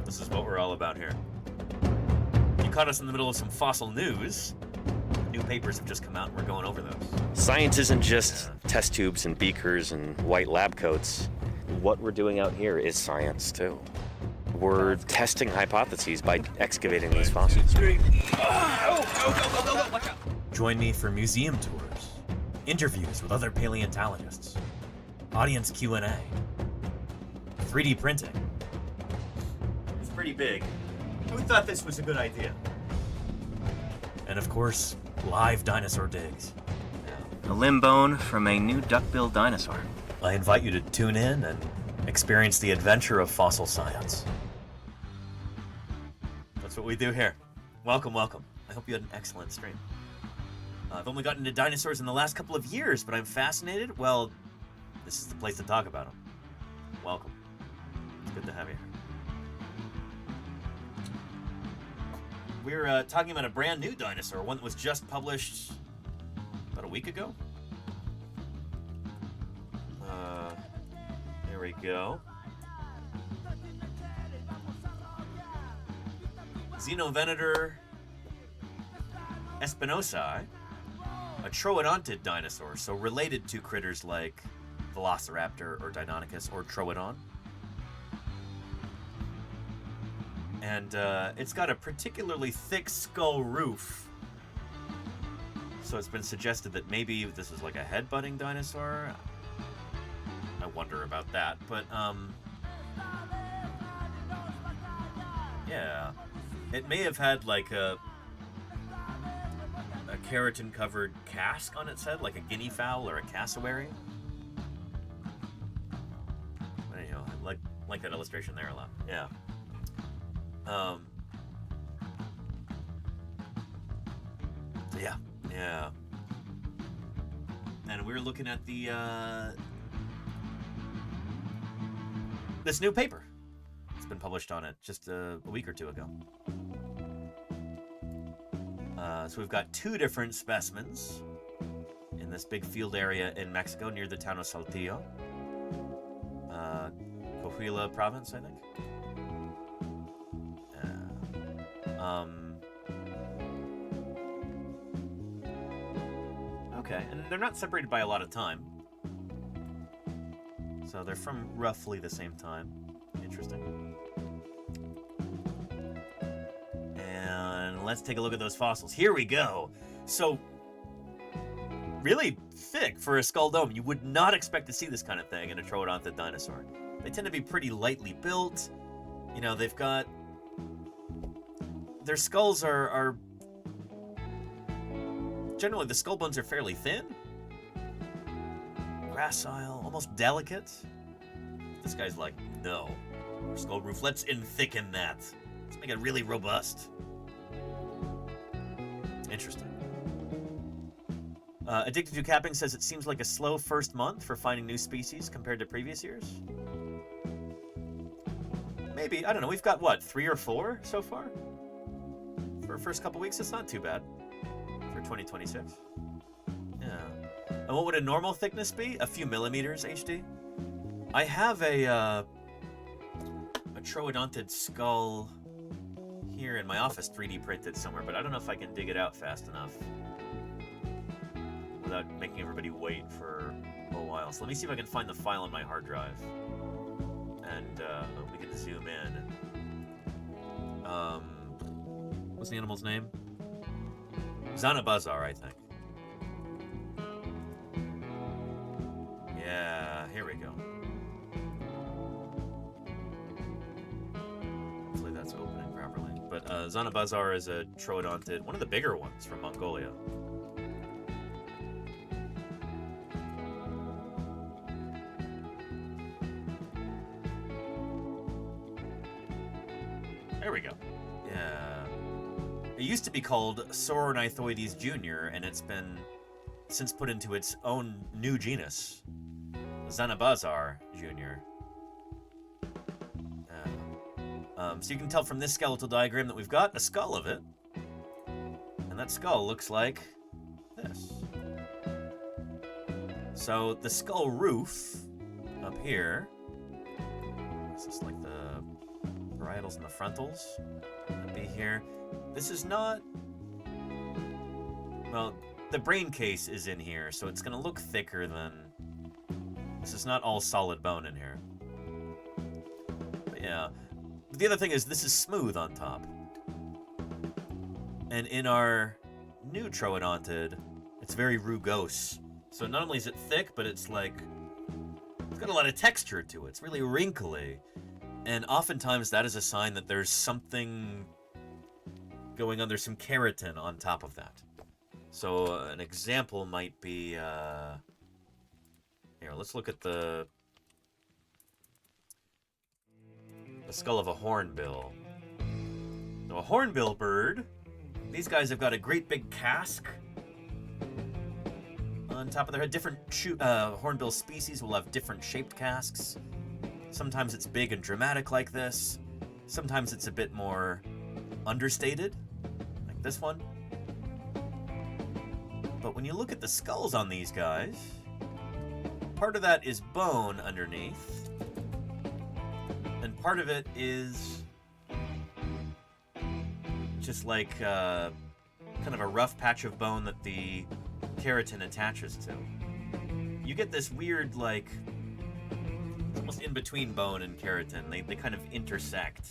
This is what we're all about here. You caught us in the middle of some fossil news. New papers have just come out, and we're going over those. Science isn't just test tubes and beakers and white lab coats. What we're doing out here is science, too. We're testing hypotheses by excavating these fossils. Join me for museum tours, interviews with other paleontologists, audience Q&A, 3D printing. It's pretty big. Who thought this was a good idea? And of course, live dinosaur digs. A limb bone from a new duck-billed dinosaur. I invite you to tune in and experience the adventure of fossil science. That's what we do here. Welcome, welcome. I hope you had an excellent stream. I've only gotten into dinosaurs in the last couple of years, but I'm fascinated. Well, this is the place to talk about them. Welcome. It's good to have you here. We're talking about a brand new dinosaur, one that was just published about a week ago. There we go. Xenovenator espinosi, a troodontid dinosaur, so related to critters like Velociraptor or Deinonychus or Troodon. And it's got a particularly thick skull roof. So it's been suggested that maybe this is like a head-butting dinosaur. I wonder about that, but yeah. It may have had like a keratin-covered casque on its head, like a guinea fowl or a cassowary. But anyhow, I like that illustration there a lot. Yeah. Yeah. And we're looking at the this new paper. It's been published on it just a week or two ago. So we've got two different specimens in this big field area in Mexico near the town of Saltillo. Coahuila province, I think. Okay, and they're not separated by a lot of time. So they're from roughly the same time. Interesting. And let's take a look at those fossils. Here we go. So, really thick for a skull dome. You would not expect to see this kind of thing in a troodontid dinosaur. They tend to be pretty lightly built. You know, they've got... Their skulls are generally, the skull bones are fairly thin. Gracile, almost delicate. This guy's like, no. Skull roof, let's thicken that. Let's make it really robust. Interesting. Addicted to Capping says it seems like a slow first month for finding new species compared to previous years. Maybe, I don't know, we've got what, 3 or 4 so far? For the first couple weeks, it's not too bad for 2026. Yeah. And what would a normal thickness be? A few millimeters, HD? I have a troodontid skull here in my office, 3D printed somewhere, but I don't know if I can dig it out fast enough without making everybody wait for a while. So let me see if I can find the file on my hard drive, and we can zoom in. What's the animal's name? Zanabazar, I think. Yeah, here we go. Hopefully that's opening properly. But Zanabazar is a troodontid, one of the bigger ones from Mongolia. There we go. Yeah. It used to be called Sauronithoides Jr., and it's been since put into its own new genus, Zanabazar Jr. So you can tell from this skeletal diagram that we've got a skull of it. And that skull looks like this. So the skull roof up here, this is like the parietals and the frontals. That'd be here. This is not, well, the brain case is in here, so it's gonna look thicker than, this is not all solid bone in here. But yeah. The other thing is this is smooth on top. And in our new Troodontid, it's very rugose. So not only is it thick, but it's like, it's got a lot of texture to it. It's really wrinkly. And oftentimes that is a sign that there's something going on. There's some keratin on top of that. So an example might be, here, let's look at the skull of a hornbill. So a hornbill bird, these guys have got a great big casque on top of their head. Different hornbill species will have different shaped casques. Sometimes it's big and dramatic like this. Sometimes it's a bit more understated, like this one. But when you look at the skulls on these guys, part of that is bone underneath, and part of it is just like kind of a rough patch of bone that the keratin attaches to. You get this weird, like, it's almost in between bone and keratin. They kind of intersect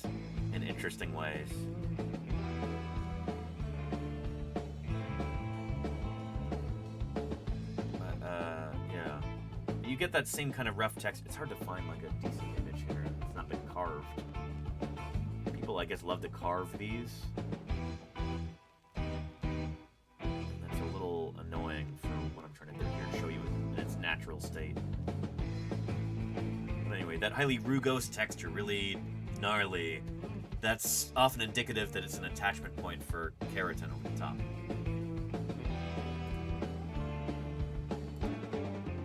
in interesting ways. But, yeah. You get that same kind of rough text. It's hard to find, like, a decent image here. It's not been carved. People, I guess, love to carve these. That's a little annoying for what I'm trying to do here, show you in its natural state. But anyway, that highly rugose texture, really gnarly, that's often indicative that it's an attachment point for keratin over the top.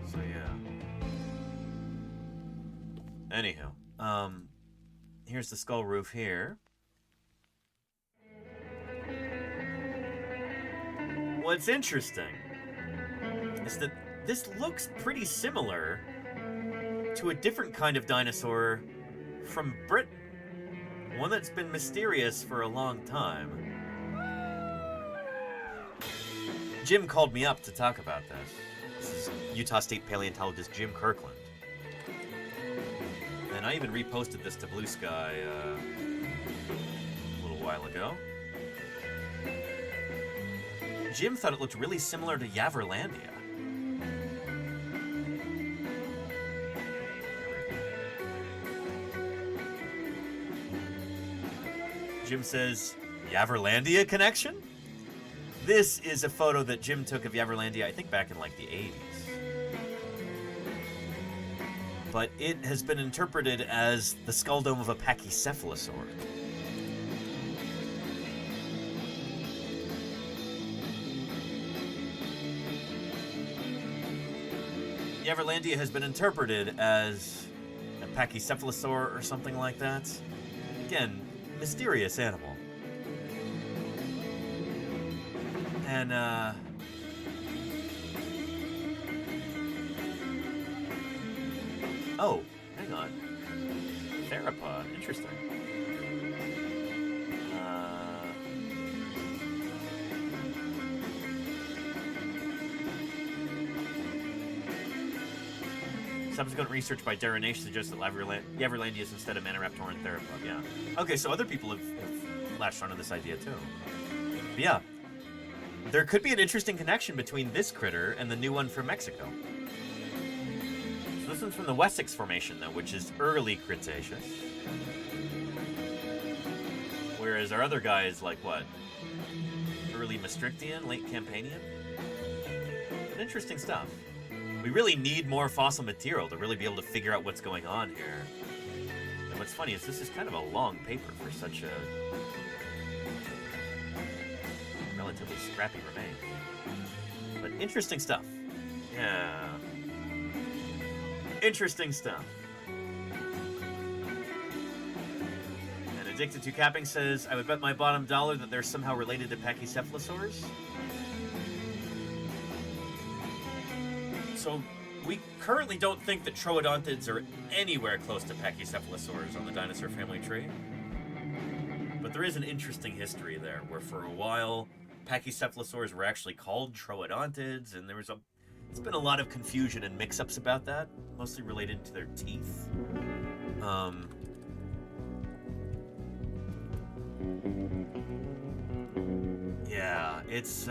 So yeah. Anywho, here's the skull roof here. What's interesting is that this looks pretty similar to a different kind of dinosaur from Britain. One that's been mysterious for a long time. Jim called me up to talk about this. This is Utah State paleontologist Jim Kirkland. And I even reposted this to Blue Sky a little while ago. Jim thought it looked really similar to Yaverlandia. Jim says, Yaverlandia connection? This is a photo that Jim took of Yaverlandia, I think back in like the 80s. But it has been interpreted as the skull dome of a pachycephalosaur. Yaverlandia has been interpreted as a pachycephalosaur or something like that. Again, mysterious animal. And, oh, hang on. Theropod, interesting. Subsequent research by Darren suggests that Yaverlandia is instead a Maniraptoran theropod, yeah. Okay, so other people have latched onto this idea too. But yeah, there could be an interesting connection between this critter and the new one from Mexico. So this one's from the Wessex Formation, though, which is early Cretaceous. Whereas our other guy is like, what? Early Maastrichtian, late Campanian? But interesting stuff. We really need more fossil material to really be able to figure out what's going on here. And what's funny is this is kind of a long paper for such a relatively scrappy remain. But interesting stuff. Yeah. Interesting stuff. And Addicted to Capping says, I would bet my bottom dollar that they're somehow related to pachycephalosaurs. So we currently don't think that troodontids are anywhere close to pachycephalosaurs on the dinosaur family tree. But there is an interesting history there, where for a while, pachycephalosaurs were actually called troodontids, and there's been a lot of confusion and mix-ups about that, mostly related to their teeth. Yeah, it's,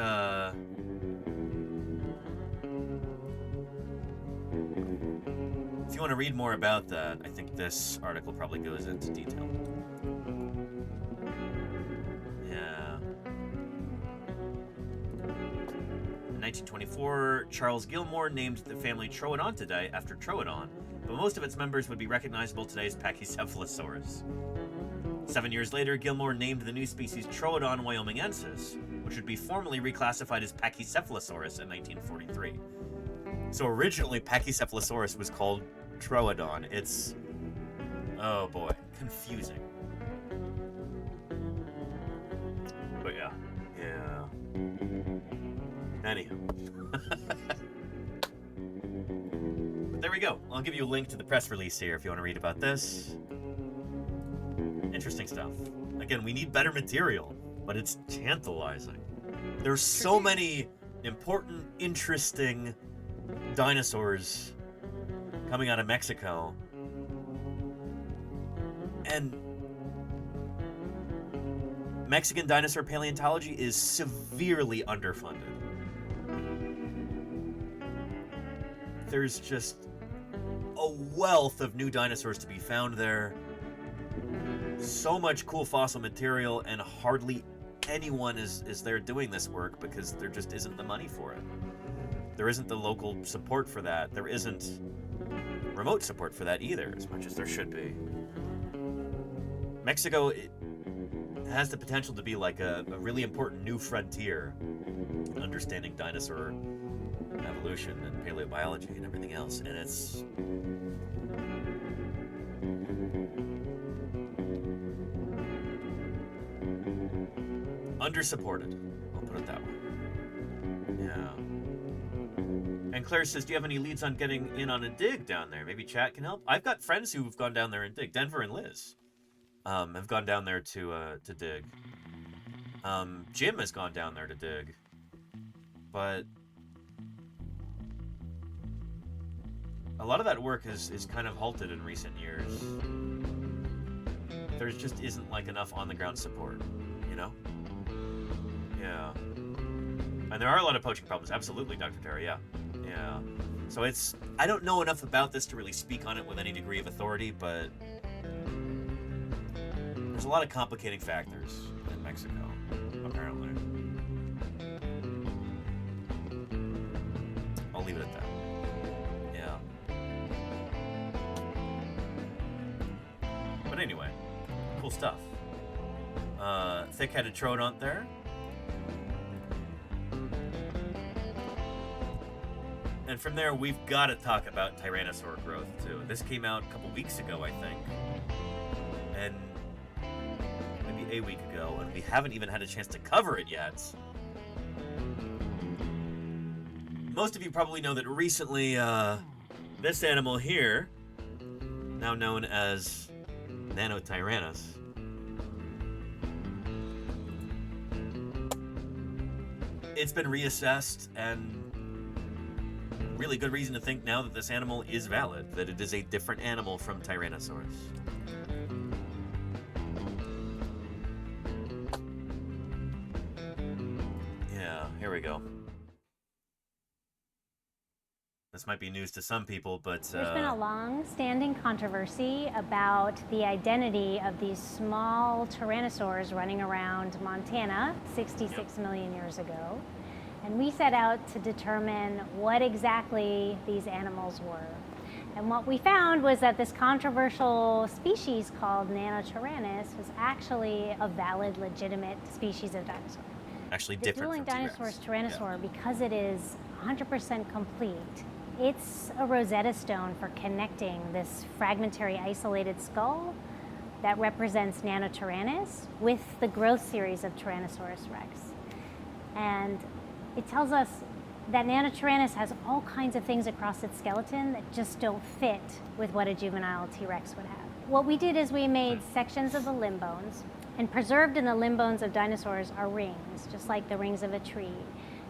if you want to read more about that, I think this article probably goes into detail. Yeah. In 1924, Charles Gilmore named the family Troodontidae after Troodon, but most of its members would be recognizable today as Pachycephalosaurs. 7 years later, Gilmore named the new species Troodon wyomingensis, which would be formally reclassified as Pachycephalosaurus in 1943. So originally, Pachycephalosaurus was called Troodon. It's, oh boy, confusing. But yeah. Anyhow. But there we go. I'll give you a link to the press release here if you want to read about this. Interesting stuff. Again, we need better material, but it's tantalizing. There's so many important, interesting dinosaurs coming out of Mexico, and Mexican dinosaur paleontology is severely underfunded. There's just a wealth of new dinosaurs to be found there. So much cool fossil material, and hardly anyone is there doing this work because there just isn't the money for it. There isn't the local support for that. There isn't remote support for that either, as much as there should be. Mexico has the potential to be like a really important new frontier in understanding dinosaur evolution and paleobiology and everything else, and it's undersupported. I'll put it that way. Yeah. And Claire says, do you have any leads on getting in on a dig down there? Maybe chat can help. I've got friends who've gone down there and dig. Denver and Liz have gone down there to dig. Jim has gone down there to dig. But a lot of that work is kind of halted in recent years. There just isn't like enough on-the-ground support, you know? Yeah. And there are a lot of poaching problems. Absolutely, Dr. Terry, yeah. Yeah. So it's, I don't know enough about this to really speak on it with any degree of authority, but there's a lot of complicating factors in Mexico, apparently. I'll leave it at that. Yeah. But anyway, cool stuff. Thick-headed troodont there. And from there, we've got to talk about Tyrannosaur growth, too. This came out a couple weeks ago, I think. And maybe a week ago, and we haven't even had a chance to cover it yet. Most of you probably know that recently, this animal here, now known as Nanotyrannus, it's been reassessed, and really good reason to think now that this animal is valid, that it is a different animal from Tyrannosaurus. Yeah, here we go. This might be news to some people, but there's been a long-standing controversy about the identity of these small tyrannosaurs running around Montana 66 million years ago. And we set out to determine what exactly these animals were. And what we found was that this controversial species called Nanotyrannus was actually a valid, legitimate species of dinosaur. Actually The different dueling from T-Rex. dinosaurs Tyrannosaur, because it is 100% complete, it's a Rosetta Stone for connecting this fragmentary, isolated skull that represents Nanotyrannus with the growth series of Tyrannosaurus rex. And it tells us that Nanotyrannus has all kinds of things across its skeleton that just don't fit with what a juvenile T-Rex would have. What we did is we made sections of the limb bones, and preserved in the limb bones of dinosaurs are rings, just like the rings of a tree,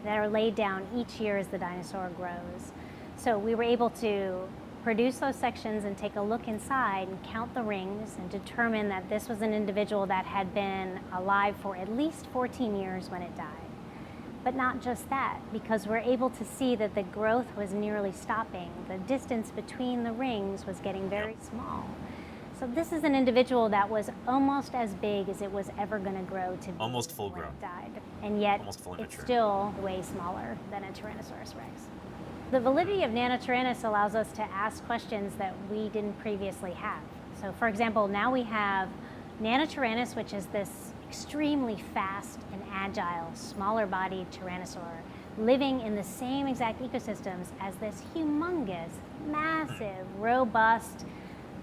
that are laid down each year as the dinosaur grows. So we were able to produce those sections and take a look inside and count the rings and determine that this was an individual that had been alive for at least 14 years when it died. But not just that, because we're able to see that the growth was nearly stopping. The distance between the rings was getting very small. So this is an individual that was almost as big as it was ever going to grow to be. Almost full grown. It died. And yet it's still way smaller than a Tyrannosaurus rex. The validity of Nanotyrannus allows us to ask questions that we didn't previously have. So for example, now we have Nanotyrannus, which is this extremely fast and agile, smaller bodied Tyrannosaur living in the same exact ecosystems as this humongous, massive, robust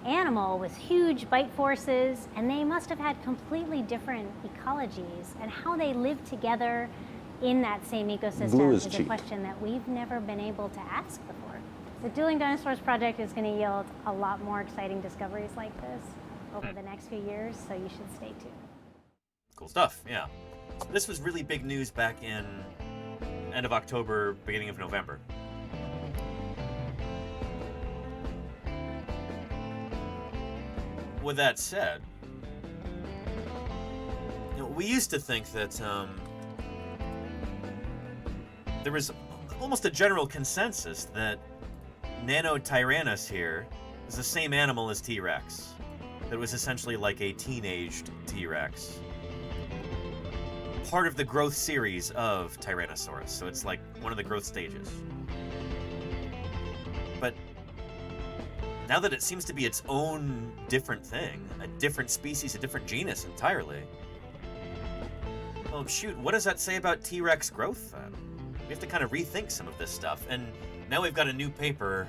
animal with huge bite forces, and they must have had completely different ecologies, and how they live together in that same ecosystem is a question that we've never been able to ask before. The Dueling Dinosaurs project is going to yield a lot more exciting discoveries like this over the next few years, so you should stay tuned. Cool stuff, yeah. This was really big news back in end of October, beginning of November. With that said, we used to think that there was almost a general consensus that Nanotyrannus here is the same animal as T-Rex. That it was essentially like a teenaged T-Rex. Part of the growth series of Tyrannosaurus, so it's like one of the growth stages. But now that it seems to be its own different thing, a different species, a different genus entirely, well, shoot, what does that say about T-Rex growth then? We have to kind of rethink some of this stuff, and now we've got a new paper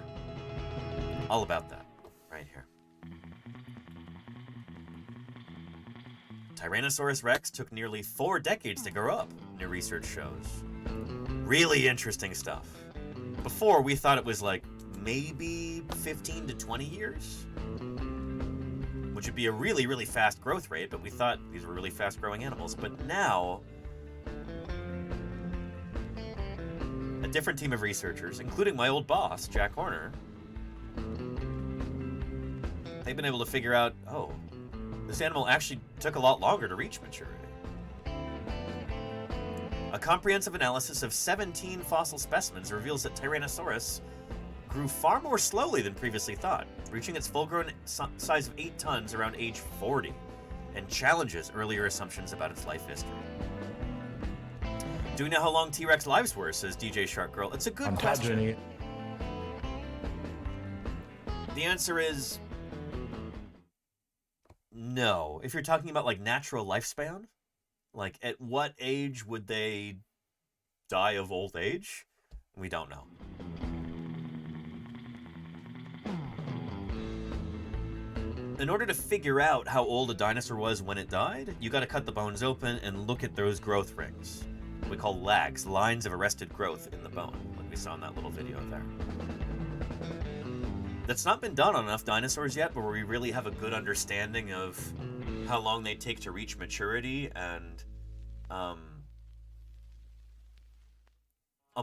all about that, right here. Tyrannosaurus rex took nearly 4 decades to grow up, new research shows. Really interesting stuff. Before, we thought it was like maybe 15 to 20 years, which would be a really, really fast growth rate, but we thought these were really fast-growing animals. But now, a different team of researchers, including my old boss, Jack Horner, they've been able to figure out, oh, this animal actually took a lot longer to reach maturity. A comprehensive analysis of 17 fossil specimens reveals that Tyrannosaurus grew far more slowly than previously thought, reaching its full-grown size of 8 tons around age 40, and challenges earlier assumptions about its life history. Do we know how long T-Rex lives were, says DJ Shark Girl? It's a good question. The answer is no. If you're talking about like natural lifespan, like at what age would they die of old age? We don't know. In order to figure out how old a dinosaur was when it died, you gotta cut the bones open and look at those growth rings. We call lags, lines of arrested growth in the bone, like we saw in that little video there. That's not been done on enough dinosaurs yet, where we really have a good understanding of how long they take to reach maturity, and I'll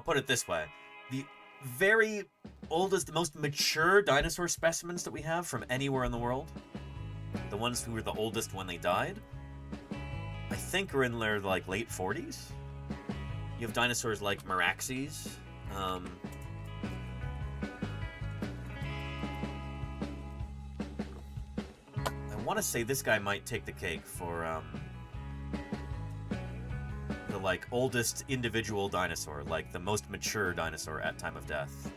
put it this way. The very oldest, most mature dinosaur specimens that we have from anywhere in the world, the ones who were the oldest when they died, I think are in their like late 40s. You have dinosaurs like Meraxes. I want to say this guy might take the cake for the like oldest individual dinosaur, like the most mature dinosaur at time of death.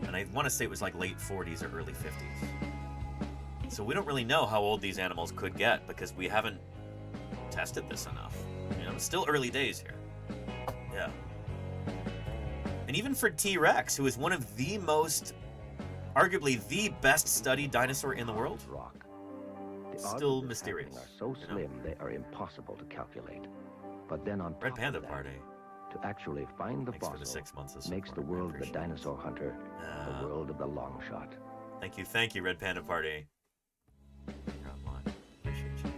And I want to say it was like late 40s or early 50s. So we don't really know how old these animals could get because we haven't tested this enough. You know, it's still early days here. Yeah. And even for T-Rex, who is one of the most, arguably the best studied dinosaur in the world, still mysterious. Are so slim they are impossible to calculate. But then on Red top Panda of that, Party. to actually find the Thanks for the fossil 6 months of makes the support. I world of the appreciate it. dinosaur hunter the world of the long shot. Thank you, Red Panda Party. You're online. Appreciate you.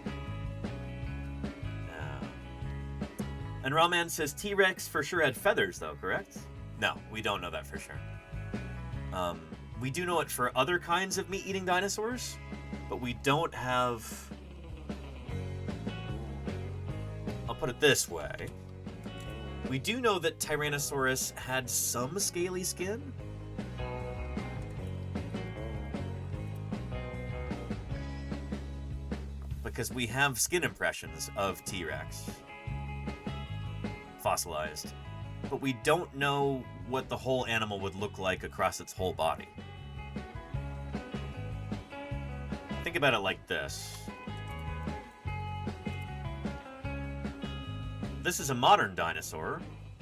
And Rawman says T-Rex for sure had feathers, though, correct? No, we don't know that for sure. We do know it for other kinds of meat-eating dinosaurs, but we don't have... I'll put it this way. We do know that Tyrannosaurus had some scaly skin. Because we have skin impressions of T-Rex. Fossilized. But we don't know what the whole animal would look like across its whole body. Think about it like this. This is a modern dinosaur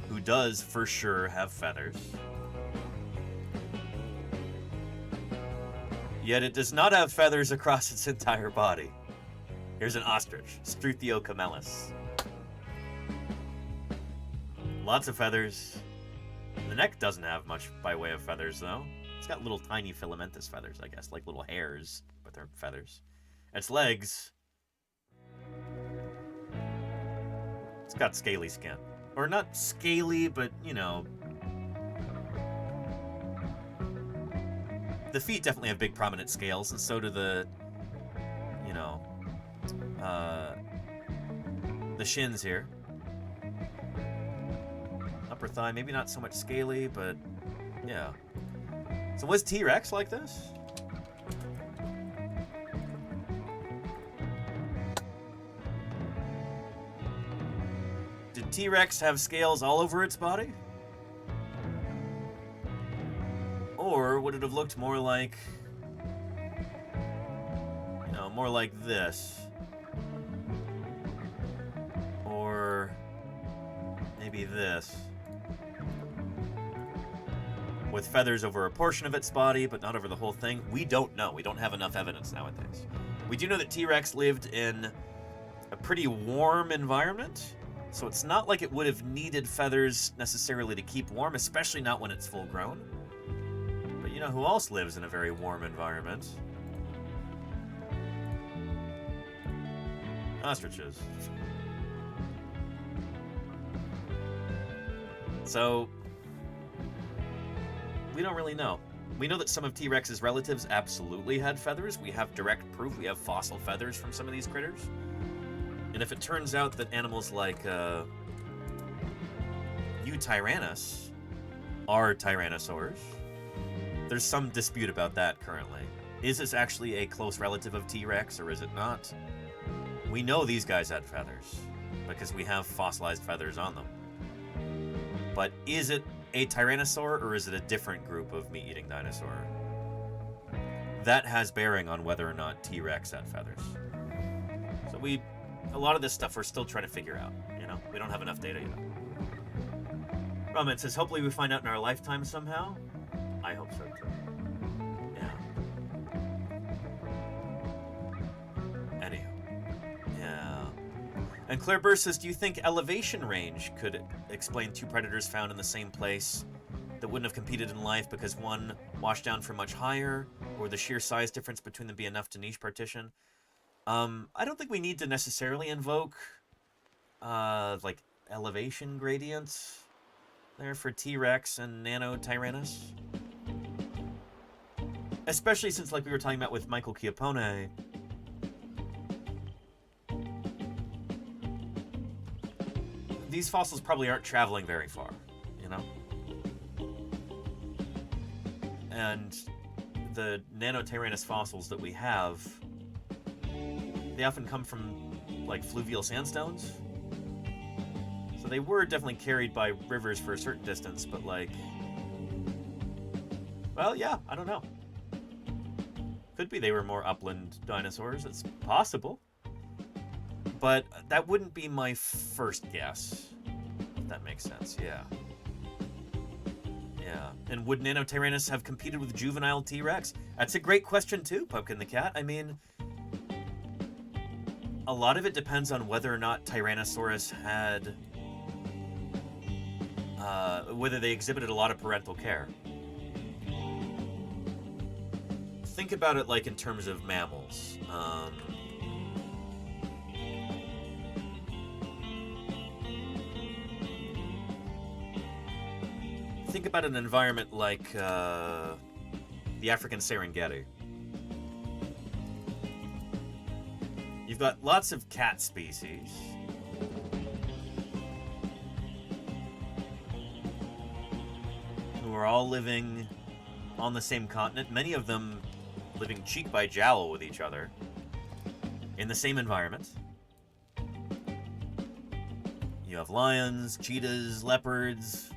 who does for sure have feathers. Yet it does not have feathers across its entire body. Here's an ostrich, Struthiocamelus. Lots of feathers. The neck doesn't have much by way of feathers, though. It's got little tiny filamentous feathers, I guess, like little hairs, but they're feathers. Its legs... It's got scaly skin. Or not scaly, but, you know... The feet definitely have big prominent scales, and so do the... You know... the shins here. Upper thigh, maybe not so much scaly, but... Yeah. So was T-Rex like this? Did T-Rex have scales all over its body? Or would it have looked more like... You know, more like this? Or... maybe this? With feathers over a portion of its body, but not over the whole thing? We don't know. We don't have enough evidence nowadays. We do know that T-Rex lived in a pretty warm environment, so it's not like it would have needed feathers necessarily to keep warm, especially not when it's full grown. But you know who else lives in a very warm environment? Ostriches. So... we don't really know. We know that some of T-Rex's relatives absolutely had feathers. We have direct proof. We have fossil feathers from some of these critters. And if it turns out that animals like Eutyrannus are tyrannosaurs, there's some dispute about that currently. Is this actually a close relative of T-Rex, or is it not? We know these guys had feathers, because we have fossilized feathers on them. But is it a tyrannosaur, or is it a different group of meat-eating dinosaur? That has bearing on whether or not T-Rex had feathers. So a lot of this stuff we're still trying to figure out, you know? We don't have enough data yet. Roman says, hopefully we find out in our lifetime somehow. I hope so too. Yeah. Anyhow. Yeah. And Claire Burr says, do you think elevation range could explain two predators found in the same place that wouldn't have competed in life because one washed down from much higher, or the sheer size difference between them be enough to niche partition? I don't think we need to necessarily invoke, like, elevation gradients there for T-Rex and Nanotyrannus. Especially since, like we were talking about with Michael Chiappone, these fossils probably aren't traveling very far, you know? And the Nanotyrannus fossils that we have, they often come from, like, fluvial sandstones. So they were definitely carried by rivers for a certain distance, but, like... Well, yeah, I don't know. Could be they were more upland dinosaurs. It's possible. But that wouldn't be my first guess. If that makes sense, yeah. Yeah. And would Nanotyrannus have competed with juvenile T-Rex? That's a great question too, Pumpkin the Cat. I mean, a lot of it depends on whether or not Tyrannosaurus had... whether they exhibited a lot of parental care. Think about it like in terms of mammals. Think about an environment like the African Serengeti. You've got lots of cat species. Who are all living on the same continent, many of them living cheek by jowl with each other in the same environment. You have lions, cheetahs, leopards.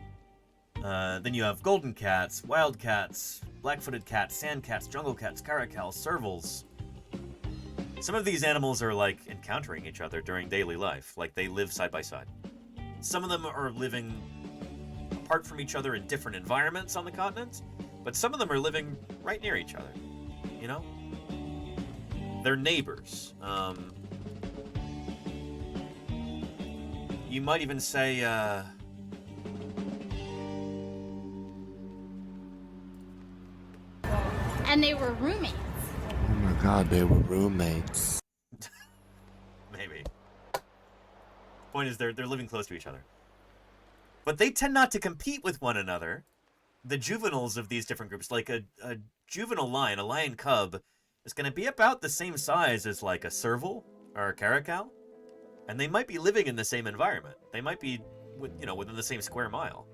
Then you have golden cats, wild cats, black-footed cats, sand cats, jungle cats, caracals, servals. Some of these animals are like encountering each other during daily life, like they live side by side. Some of them are living apart from each other in different environments on the continent, but some of them are living right near each other, you know? They're neighbors. You might even say, And they were roommates. Oh my god, they were roommates. Maybe. Point is, they're living close to each other. But they tend not to compete with one another. The juveniles of these different groups, like a juvenile lion, a lion cub, is going to be about the same size as like a serval or a caracal. And they might be living in the same environment. They might be, you know, within the same square mile.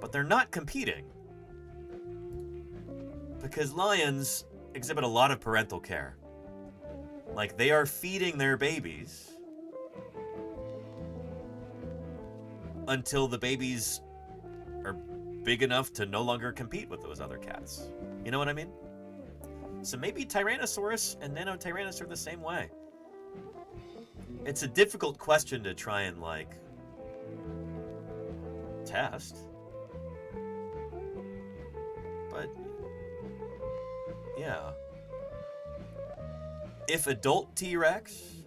But they're not competing. Because lions exhibit a lot of parental care. Like, they are feeding their babies until the babies are big enough to no longer compete with those other cats. You know what I mean? So maybe Tyrannosaurus and Nanotyrannus are the same way. It's a difficult question to try and, like, test. But, yeah. If adult T-Rex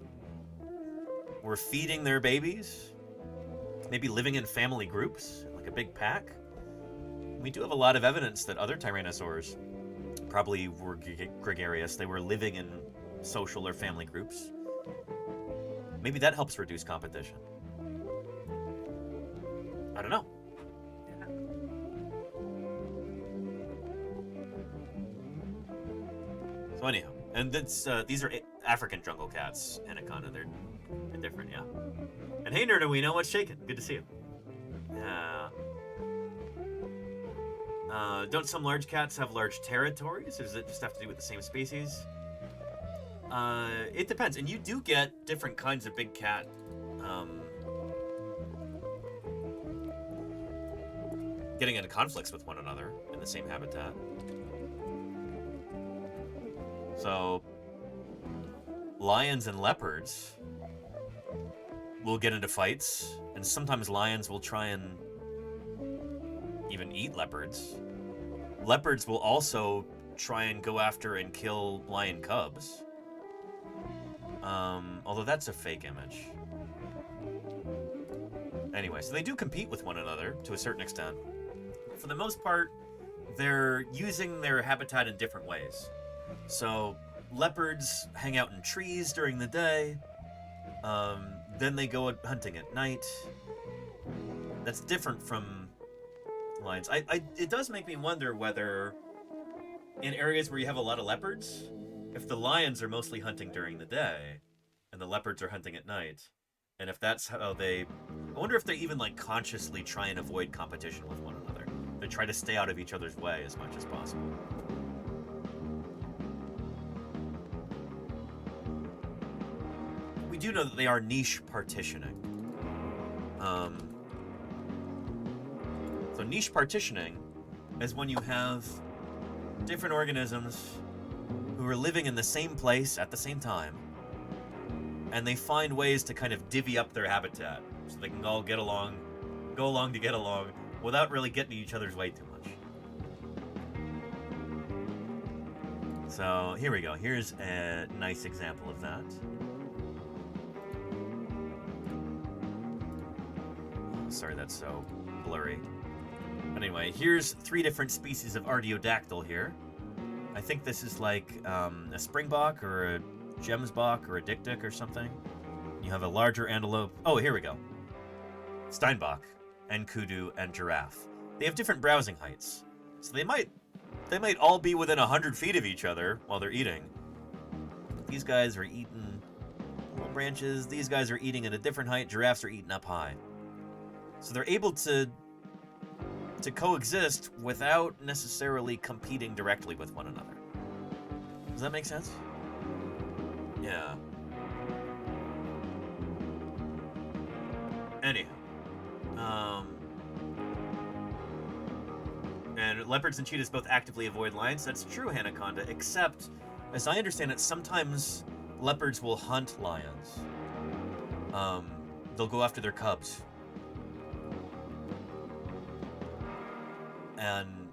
were feeding their babies, maybe living in family groups, like a big pack, we do have a lot of evidence that other tyrannosaurs probably were gregarious. They were living in social or family groups. Maybe that helps reduce competition. I don't know. So anyhow, and that's, these are African jungle cats, anaconda. They're different, yeah. And hey, Nerdo, we know what's shaking. Good to see you. Don't some large cats have large territories, or does it just have to do with the same species? It depends, and you do get different kinds of big cat. Getting into conflicts with one another in the same habitat. So, lions and leopards will get into fights, and sometimes lions will try and even eat leopards. Leopards will also try and go after and kill lion cubs. Although that's a fake image. Anyway, so they do compete with one another to a certain extent. For the most part, they're using their habitat in different ways. So, leopards hang out in trees during the day. Then they go hunting at night. That's different from lions. It does make me wonder whether, in areas where you have a lot of leopards, if the lions are mostly hunting during the day, and the leopards are hunting at night, and if that's how they... I wonder if they even, like, consciously try and avoid competition with one another. They try to stay out of each other's way as much as possible. We do know that they are niche partitioning. So niche partitioning is when you have different organisms who are living in the same place at the same time, and they find ways to kind of divvy up their habitat so they can all go along to get along without really getting in each other's way too much. So here we go. Here's a nice example of that. Sorry, that's so blurry. But anyway, here's 3 different species of artiodactyl here. I think this is like a springbok or a gemsbok or a dik-dik or something. You have a larger antelope. Oh, here we go. Steinbok and kudu and giraffe. They have different browsing heights, so they might all be within 100 feet of each other while they're eating. These guys are eating little branches. These guys are eating at a different height. Giraffes are eating up high. So they're able to coexist without necessarily competing directly with one another. Does that make sense? Yeah. Anyhow. And leopards and cheetahs both actively avoid lions. That's true, Hanaconda, except, as I understand it, sometimes leopards will hunt lions. They'll go after their cubs. And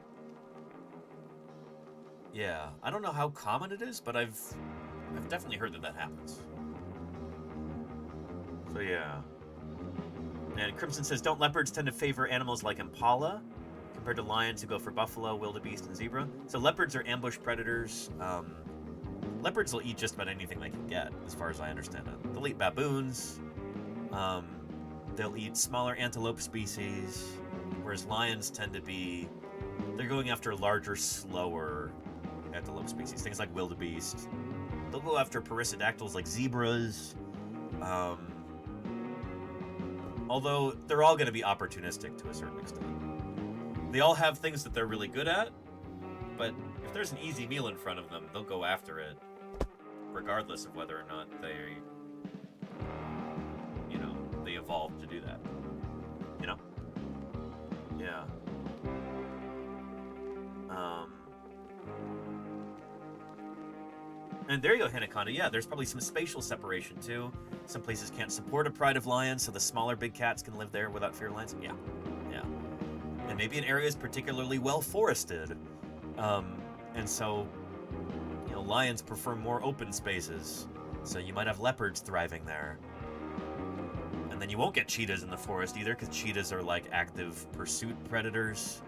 yeah, I don't know how common it is, but I've definitely heard that happens. So yeah. And Crimson says, don't leopards tend to favor animals like impala compared to lions who go for buffalo, wildebeest, and zebra? So leopards are ambush predators. Leopards will eat just about anything they can get, as far as I understand it. They'll eat baboons. They'll eat smaller antelope species, whereas lions tend to be... They're going after larger, slower antelope species, things like wildebeest. They'll go after perissodactyls like zebras. Although they're all going to be opportunistic to a certain extent. They all have things that they're really good at, but if there's an easy meal in front of them, they'll go after it, regardless of whether or not they evolved to do that. Yeah. And there you go, Hanaconda. Yeah, there's probably some spatial separation, too. Some places can't support a pride of lions, so the smaller big cats can live there without fear of lions. Yeah. And maybe in areas particularly well-forested. And so, lions prefer more open spaces. So you might have leopards thriving there. And then you won't get cheetahs in the forest either, because cheetahs are like active pursuit predators.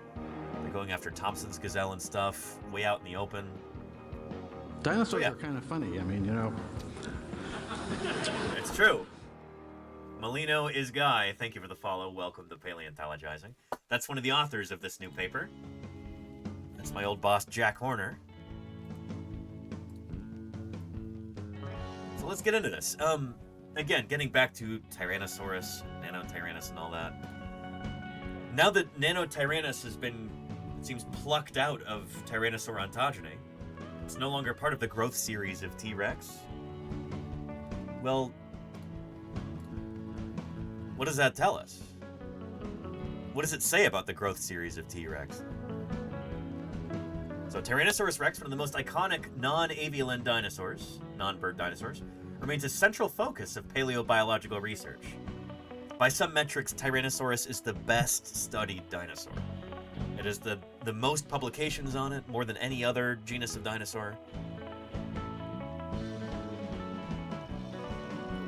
They're going after Thompson's gazelle and stuff, way out in the open. Dinosaurs are kind of funny. I mean, It's true. Molino is Guy. Thank you for the follow. Welcome to Paleontologizing. That's one of the authors of this new paper. That's my old boss, Jack Horner. So let's get into this. Again, getting back to Tyrannosaurus, Nanotyrannus, and all that. Now that Nanotyrannus has been, it seems, plucked out of Tyrannosaur ontogeny, it's no longer part of the growth series of T-Rex. Well, what does that tell us? What does it say about the growth series of T-Rex? So Tyrannosaurus rex, one of the most iconic non-avian dinosaurs, non-bird dinosaurs, remains a central focus of paleobiological research. By some metrics, Tyrannosaurus is the best studied dinosaur. It has the most publications on it, more than any other genus of dinosaur.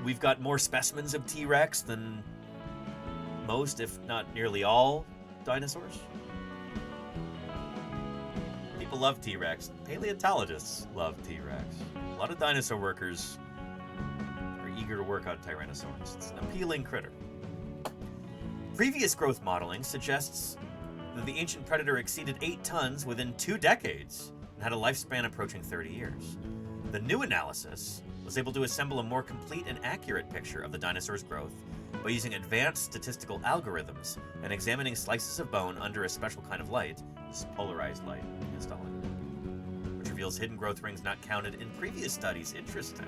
We've got more specimens of T-Rex than most, if not nearly all, dinosaurs. People love T-Rex. Paleontologists love T-Rex. A lot of dinosaur workers are eager to work on Tyrannosaurus. It's an appealing critter. Previous growth modeling suggests that the ancient predator exceeded 8 tons within 2 decades and had a lifespan approaching 30 years. The new analysis was able to assemble a more complete and accurate picture of the dinosaur's growth by using advanced statistical algorithms and examining slices of bone under a special kind of light, this polarized light installing, which reveals hidden growth rings not counted in previous studies. Interesting.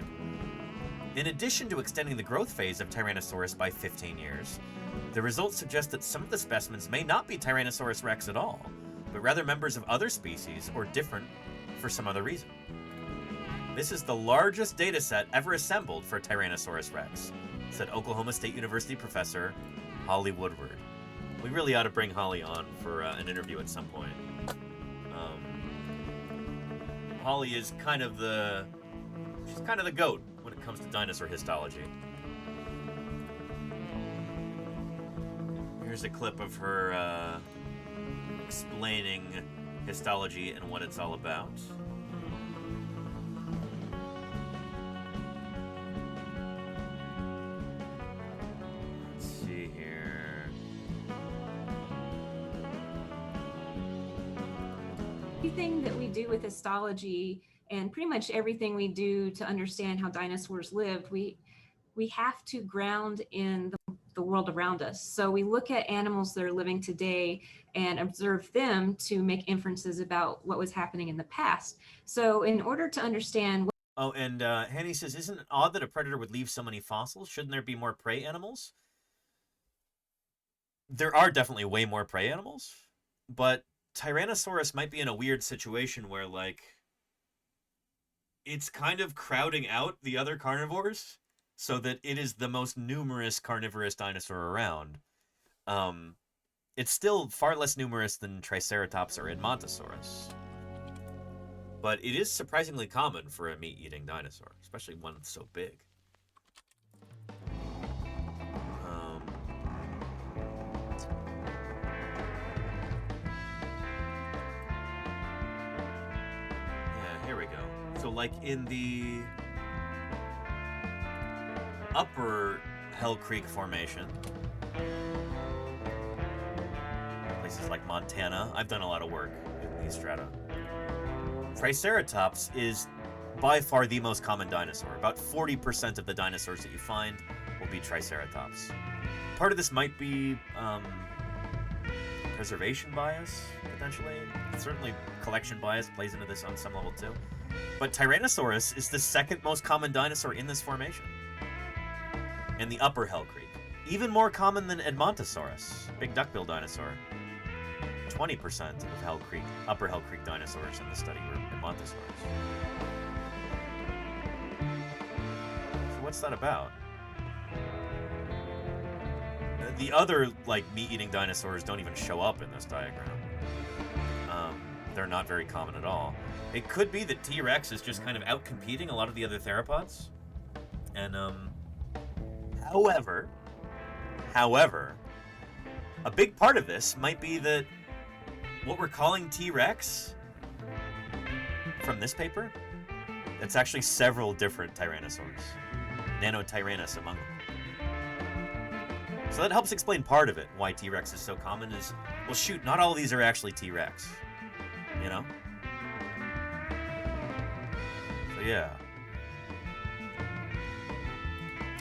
In addition to extending the growth phase of Tyrannosaurus by 15 years, the results suggest that some of the specimens may not be Tyrannosaurus rex at all, but rather members of other species or different for some other reason. This is the largest data set ever assembled for Tyrannosaurus rex, said Oklahoma State University professor Holly Woodward. We really ought to bring Holly on for an interview at some point. Holly is she's kind of the goat when it comes to dinosaur histology. Here's a clip of her explaining histology and what it's all about. Let's see here. Everything that we do with histology and pretty much everything we do to understand how dinosaurs lived, we have to ground in the world around us. So we look at animals that are living today and observe them to make inferences about what was happening in the past. So in order to understand Oh, and Hanny says, isn't it odd that a predator would leave so many fossils? Shouldn't there be more prey animals? There are definitely way more prey animals, but Tyrannosaurus might be in a weird situation where, like, it's kind of crowding out the other carnivores so that it is the most numerous carnivorous dinosaur around. It's still far less numerous than Triceratops or Edmontosaurus, but it is surprisingly common for a meat-eating dinosaur, especially one that's so big. Yeah, here we go. So, like, in the upper Hell Creek Formation, places like Montana, I've done a lot of work in these strata. Triceratops is by far the most common dinosaur. About 40% of the dinosaurs that you find will be Triceratops. Part of this might be preservation bias, potentially. Certainly collection bias plays into this on some level too. But Tyrannosaurus is the second most common dinosaur in this formation, in the upper Hell Creek. Even more common than Edmontosaurus, big duckbill dinosaur. 20% of Hell Creek, upper Hell Creek dinosaurs in the study were Edmontosaurus. So what's that about? The other, like, meat-eating dinosaurs don't even show up in this diagram. They're not very common at all. It could be that T-Rex is just kind of out-competing a lot of the other theropods. And, however, a big part of this might be that what we're calling T-Rex from this paper, it's actually several different tyrannosaurs. Nanotyrannus among them. So that helps explain part of it, why T-Rex is so common is, well, shoot, not all of these are actually T-Rex, you know? So yeah.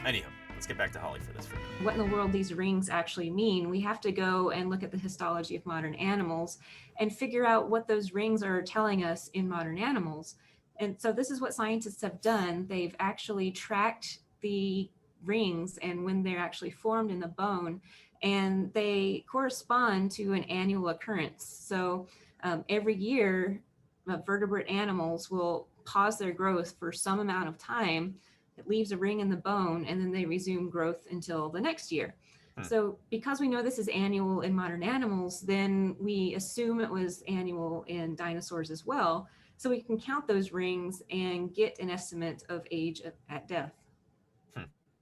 Anyhow, let's get back to Holly for this. what in the world these rings actually mean, we have to go and look at the histology of modern animals and figure out what those rings are telling us in modern animals. And so this is what scientists have done. They've actually tracked the rings and when they're actually formed in the bone, and they correspond to an annual occurrence. So every year, vertebrate animals will pause their growth for some amount of time. It leaves a ring in the bone, and then they resume growth until the next year. So because we know this is annual in modern animals, then we assume it was annual in dinosaurs as well. So we can count those rings and get an estimate of age at death.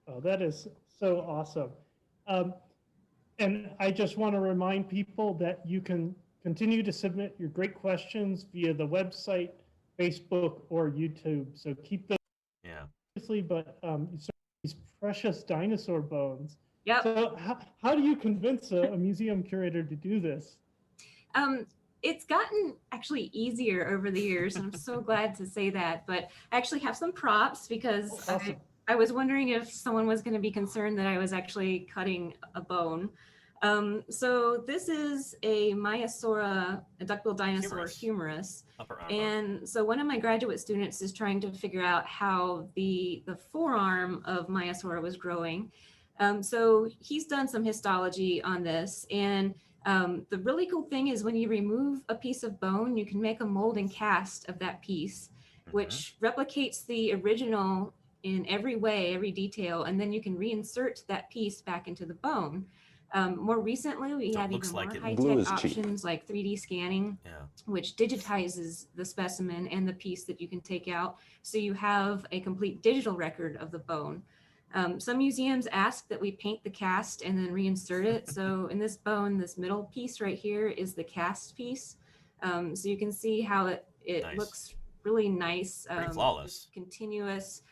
Oh, that is so awesome. And I just want to remind people that you can continue to submit your great questions via the website, Facebook, or YouTube. So keep those. Yeah. But these precious dinosaur bones. Yep. So how do you convince a museum curator to do this? It's gotten actually easier over the years, and I'm so glad to say that. But I actually have some props because Awesome. I was wondering if someone was going to be concerned that I was actually cutting a bone. So this is a Maiasaura, a duckbill dinosaur humerus. And so one of my graduate students is trying to figure out how the forearm of Maiasaura was growing. So he's done some histology on this, and The really cool thing is when you remove a piece of bone, you can make a mold and cast of that piece, which replicates the original in every way, every detail, and then you can reinsert that piece back into the bone. More recently, we have even more high-tech options like 3D scanning, which digitizes the specimen and the piece that you can take out, so you have a complete digital record of the bone. Some museums ask that we paint the cast and then reinsert it. So in this bone, this middle piece right here is the cast piece. So you can see how it looks really nice. Pretty flawless. Continuous.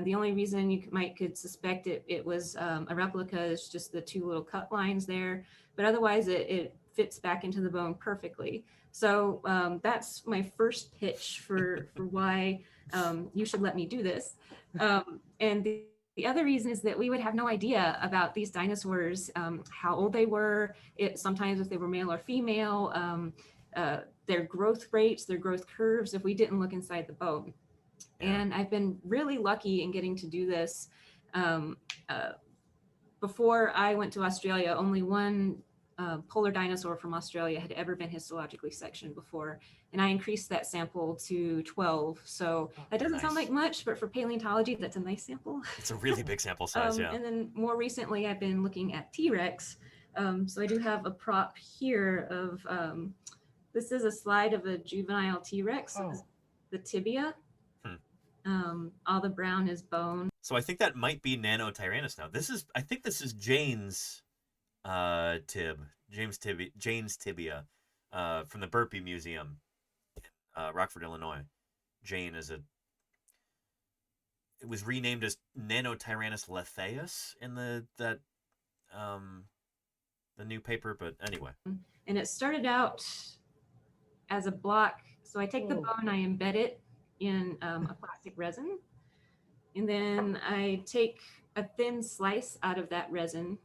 The only reason you could suspect it was a replica is just the two little cut lines there. But otherwise, it fits back into the bone perfectly. So that's my first pitch for why you should let me do this. And the other reason is that we would have no idea about these dinosaurs, how old they were, sometimes if they were male or female, their growth rates, their growth curves, if we didn't look inside the bone. And I've been really lucky in getting to do this. Before I went to Australia, only one polar dinosaur from Australia had ever been histologically sectioned before. And I increased that sample to 12. So that doesn't sound like much, but for paleontology, that's a nice sample. It's a really big sample size, yeah. And then more recently, I've been looking at T-Rex. So I do have a prop here of, this is a slide of a juvenile T-Rex, the tibia. All the brown is bone. So I think that might be Nanotyrannus now. I think this is Jane's Jane's tibia from the Burpee Museum in Rockford, Illinois. Jane it was renamed as Nanotyrannus lethaeus in the new paper, but anyway. And it started out as a block. So I take the bone, I embed it in a plastic resin, and then I take a thin slice out of that resin.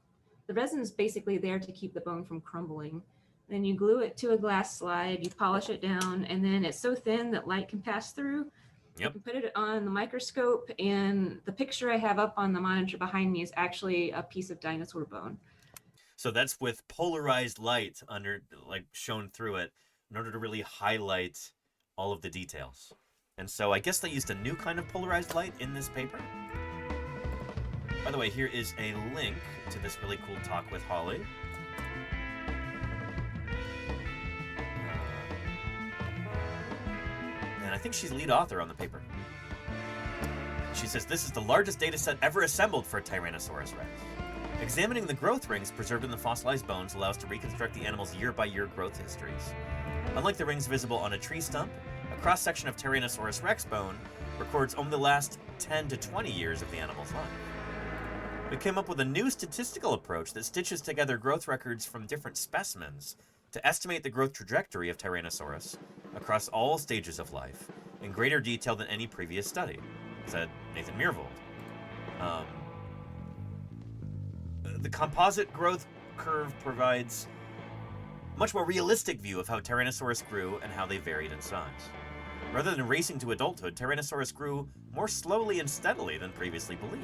The resin is basically there to keep the bone from crumbling. Then you glue it to a glass slide, you polish it down, and then it's so thin that light can pass through. You can put it on the microscope, and the picture I have up on the monitor behind me is actually a piece of dinosaur bone. So that's with polarized light shown through it in order to really highlight all of the details. And so I guess they used a new kind of polarized light in this paper. By the way, here is a link to this really cool talk with Holly. And I think she's lead author on the paper. She says, this is the largest data set ever assembled for Tyrannosaurus rex. Examining the growth rings preserved in the fossilized bones allows to reconstruct the animal's year-by-year growth histories. Unlike the rings visible on a tree stump, a cross-section of Tyrannosaurus rex bone records only the last 10 to 20 years of the animal's life. We came up with a new statistical approach that stitches together growth records from different specimens to estimate the growth trajectory of Tyrannosaurus across all stages of life in greater detail than any previous study, said Nathan Myhrvold. The composite growth curve provides a much more realistic view of how Tyrannosaurus grew and how they varied in size. Rather than racing to adulthood, Tyrannosaurus grew more slowly and steadily than previously believed.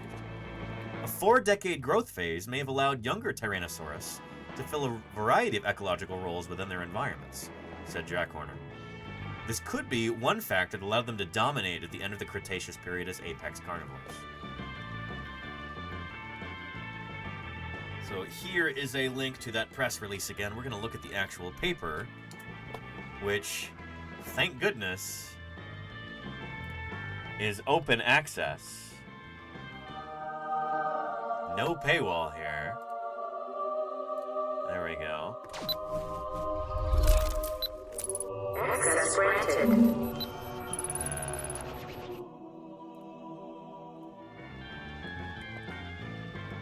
A 4-decade growth phase may have allowed younger Tyrannosaurus to fill a variety of ecological roles within their environments, said Jack Horner. This could be one factor that allowed them to dominate at the end of the Cretaceous period as apex carnivores. So here is a link to that press release again. We're going to look at the actual paper, which, thank goodness, is open access. No paywall here. There we go. Access granted.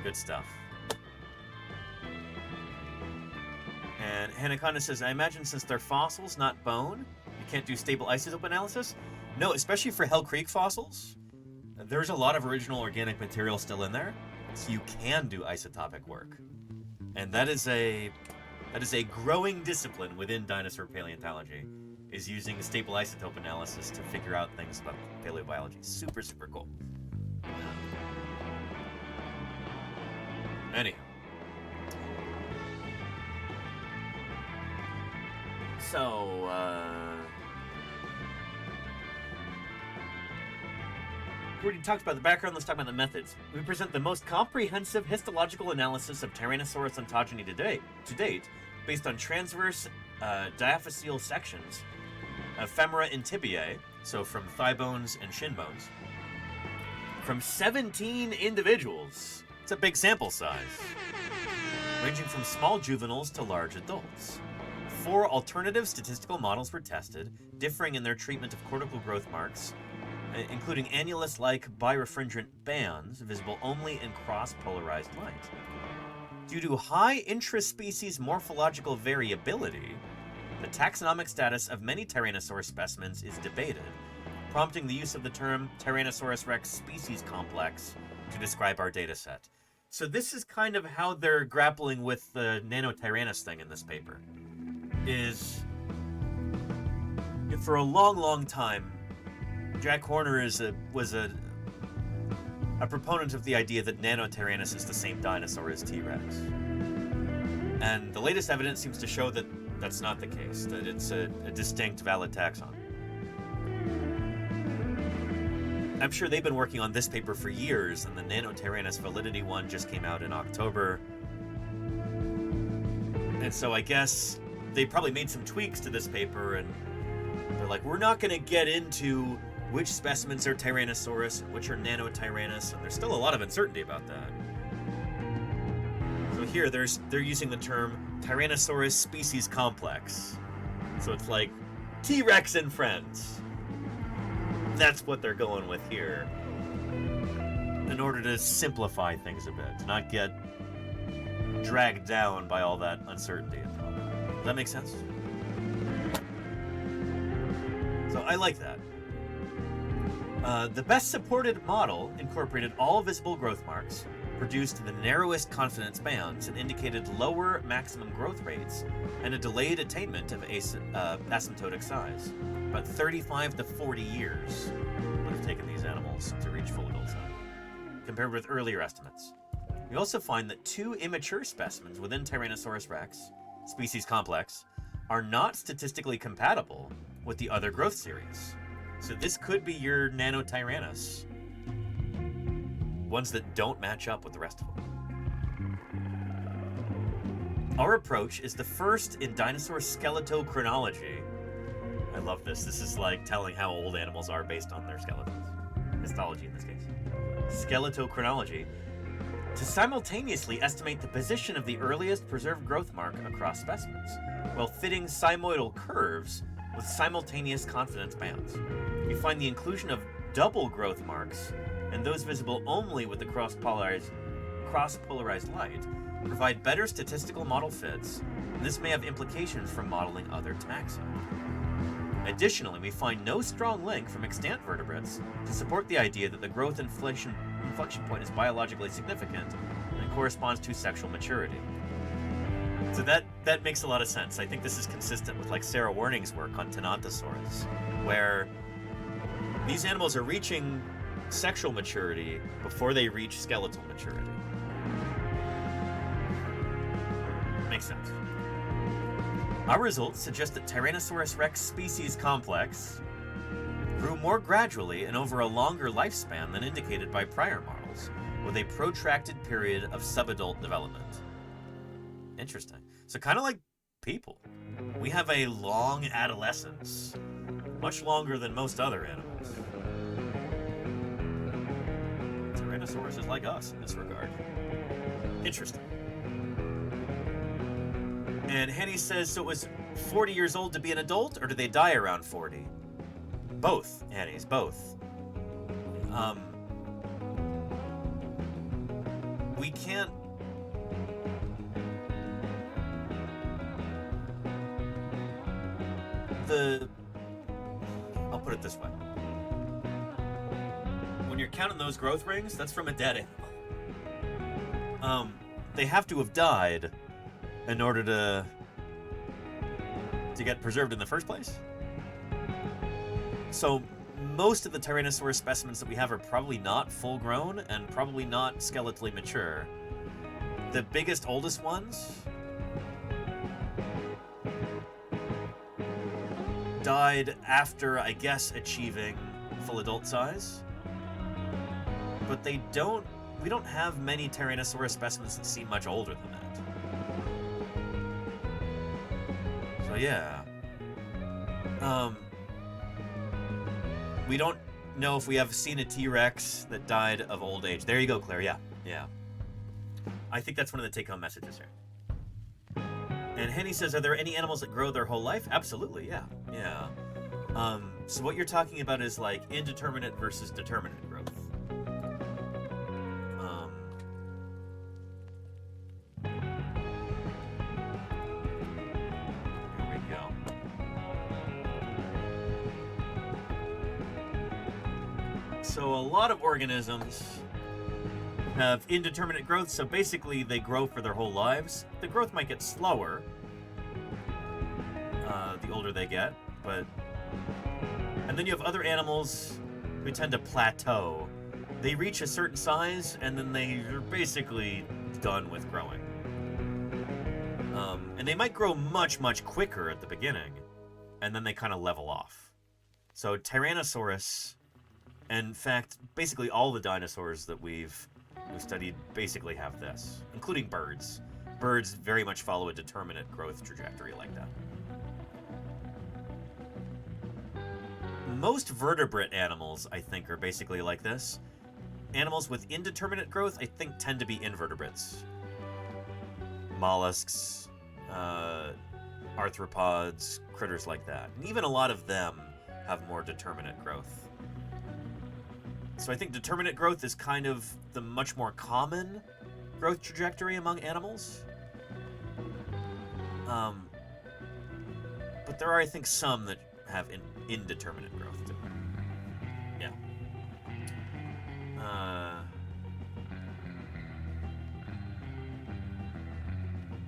Good stuff. And Hanaconda says, I imagine since they're fossils, not bone, you can't do stable isotope analysis? No, especially for Hell Creek fossils. There's a lot of original organic material still in there, so you can do isotopic work. And that is a growing discipline within dinosaur paleontology, is using stable isotope analysis to figure out things about paleobiology. Super, super cool. Anyhow. So, we already talked about the background, let's talk about the methods. We present the most comprehensive histological analysis of Tyrannosaurus ontogeny to date, based on transverse diaphyseal sections of femora and tibiae, so from thigh bones and shin bones, from 17 individuals. It's a big sample size, ranging from small juveniles to large adults. 4 alternative statistical models were tested, differing in their treatment of cortical growth marks, including annulus-like birefringent bands visible only in cross-polarized light. Due to high intraspecies morphological variability, the taxonomic status of many Tyrannosaurus specimens is debated, prompting the use of the term Tyrannosaurus rex species complex to describe our dataset. So this is kind of how they're grappling with the Nanotyrannus thing in this paper. Is for a long, long time, Jack Horner was a proponent of the idea that Nanotyrannus is the same dinosaur as T-Rex. And the latest evidence seems to show that that's not the case, that it's a distinct, valid taxon. I'm sure they've been working on this paper for years, and the Nanotyrannus validity one just came out in October. And so I guess they probably made some tweaks to this paper, and they're like, we're not going to get into which specimens are Tyrannosaurus and which are Nanotyrannus, and there's still a lot of uncertainty about that. So here, they're using the term Tyrannosaurus species complex. So it's like T-Rex and friends. That's what they're going with here, in order to simplify things a bit, to not get dragged down by all that uncertainty. Does that make sense? So I like that. The best supported model incorporated all visible growth marks, produced the narrowest confidence bands, and indicated lower maximum growth rates and a delayed attainment of asymptotic size. About 35 to 40 years would have taken these animals to reach full adult size, compared with earlier estimates. We also find that 2 immature specimens within Tyrannosaurus rex, species complex, are not statistically compatible with the other growth series. So this could be your Nanotyrannus. Ones that don't match up with the rest of them. Our approach is the first in dinosaur skeletochronology. I love this. This is like telling how old animals are based on their skeletons. Histology in this case. Skeletochronology. To simultaneously estimate the position of the earliest preserved growth mark across specimens, while fitting sigmoidal curves with simultaneous confidence bands. We find the inclusion of double growth marks and those visible only with the cross-polarized light provide better statistical model fits, and this may have implications for modeling other taxa. Additionally, we find no strong link from extant vertebrates to support the idea that the growth inflection point is biologically significant and corresponds to sexual maturity. So that makes a lot of sense. I think this is consistent with like Sarah Warning's work on Tenontosaurus, where these animals are reaching sexual maturity before they reach skeletal maturity. Makes sense. Our results suggest that Tyrannosaurus rex species complex grew more gradually and over a longer lifespan than indicated by prior models, with a protracted period of subadult development. Interesting. So kind of like people. We have a long adolescence, much longer than most other animals. Tyrannosaurus is like us in this regard. Interesting. And Henny says, so it was 40 years old to be an adult, or did they die around 40? Both, Henny's, both. We can't... I'll put it this way. When you're counting those growth rings, that's from a dead animal. They have to have died in order to get preserved in the first place. So most of the Tyrannosaurus specimens that we have are probably not full grown and probably not skeletally mature. The biggest, oldest ones died after, I guess, achieving full adult size. But we don't have many Tyrannosaurus specimens that seem much older than that. So yeah. We don't know if we have seen a T-Rex that died of old age. There you go, Claire. Yeah, yeah. I think that's one of the take-home messages here. And Henny says, are there any animals that grow their whole life? Absolutely, yeah, yeah. So what you're talking about is like indeterminate versus determinate growth. Here we go. So a lot of organisms have indeterminate growth, so basically they grow for their whole lives. The growth might get slower the older they get, but... And then you have other animals who tend to plateau. They reach a certain size, and then they're basically done with growing. And they might grow much, much quicker at the beginning, and then they kind of level off. So Tyrannosaurus, in fact, basically all the dinosaurs that we've studied basically have this, including birds. Birds very much follow a determinate growth trajectory like that. Most vertebrate animals, I think, are basically like this. Animals with indeterminate growth, I think, tend to be invertebrates. Mollusks, arthropods, critters like that. And even a lot of them have more determinate growth. So I think determinate growth is kind of the much more common growth trajectory among animals. But there are, I think, some that have indeterminate growth too. Yeah.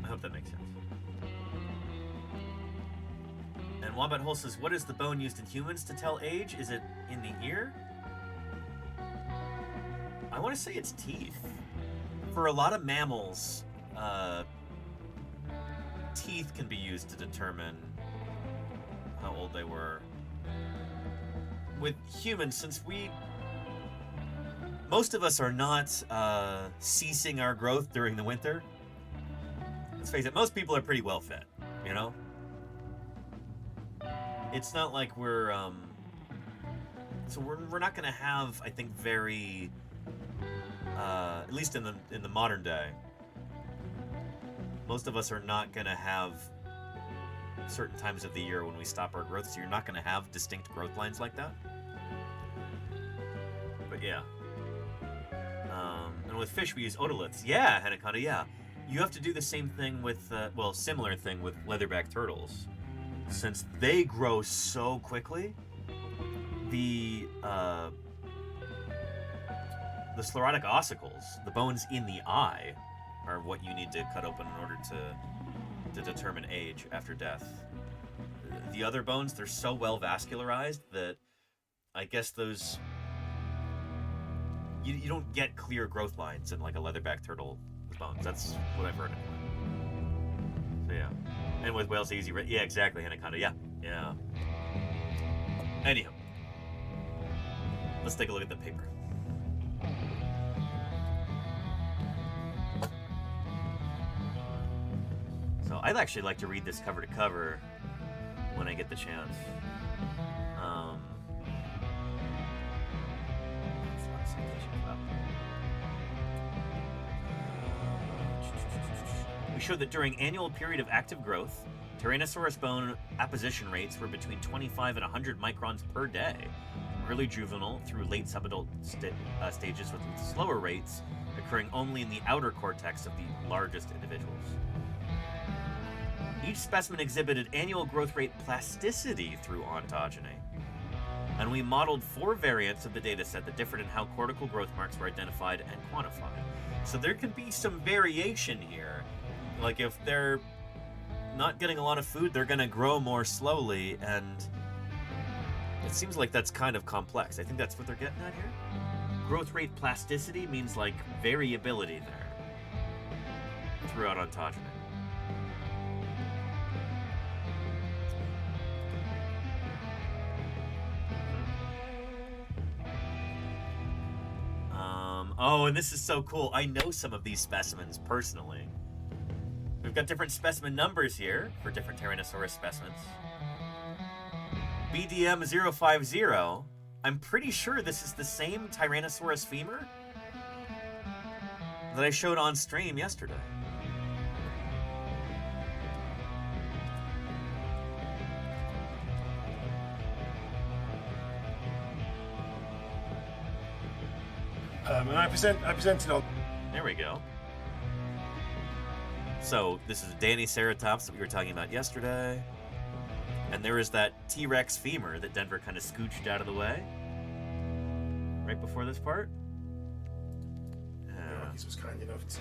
I hope that makes sense. And Wombat Hole says, what is the bone used in humans to tell age? Is it in the ear? I want to say it's teeth. For a lot of mammals, teeth can be used to determine how old they were. With humans, since most of us are not ceasing our growth during the winter, let's face it, most people are pretty well fed, you know? It's not like we're not gonna have, I think, very at least in the modern day, most of us are not gonna have certain times of the year when we stop our growth, so you're not gonna have distinct growth lines like that. But yeah. And with fish, we use otoliths. Yeah, Hanaconda, yeah. You have to do the same thing with, similar thing with leatherback turtles. Since they grow so quickly, the sclerotic ossicles, the bones in the eye, are what you need to cut open in order to determine age after death. The other bones, they're so well vascularized that I guess those... You don't get clear growth lines in like a leatherback turtle bones. That's what I've heard anyway. So yeah. And with whales, easy, right? Yeah, exactly, Anaconda. Yeah, yeah. Anyhow. Let's take a look at the paper. So I'd actually like to read this cover to cover when I get the chance. We showed that during annual period of active growth, Tyrannosaurus bone apposition rates were between 25 and 100 microns per day, early juvenile through late subadult stages, with slower rates occurring only in the outer cortex of the largest individuals. Each specimen exhibited annual growth rate plasticity through ontogeny, and we modeled 4 variants of the dataset that differed in how cortical growth marks were identified and quantified. So there could be some variation here. Like if they're not getting a lot of food, they're going to grow more slowly, and it seems like that's kind of complex. I think that's what they're getting at here. Growth rate plasticity means like variability there throughout ontogeny. Oh, and this is so cool. I know some of these specimens personally. We've got different specimen numbers here for different Tyrannosaurus specimens. BDM 050. I'm pretty sure this is the same Tyrannosaurus femur that I showed on stream yesterday. And I presented on. There we go. So this is Danny Ceratops that we were talking about yesterday. And there is that T-Rex femur that Denver kind of scooched out of the way. Right before this part. This was kind enough to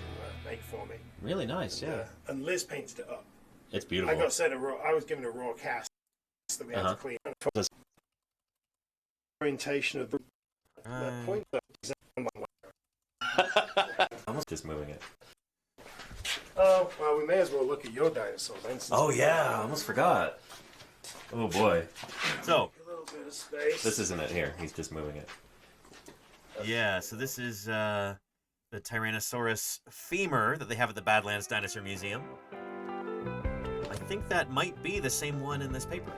make for me. Really nice, yeah. And Liz painted it up. It's beautiful. I got sent I was given a raw cast that we had to clean. Orientation of the point. Almost just moving it. Oh, well, we may as well look at your dinosaur then. Oh yeah, I almost forgot. Oh boy. So, a little bit of space. this isn't it here. He's just moving it. Yeah, so this is the Tyrannosaurus femur that they have at the Badlands Dinosaur Museum. I think that might be the same one in this paper.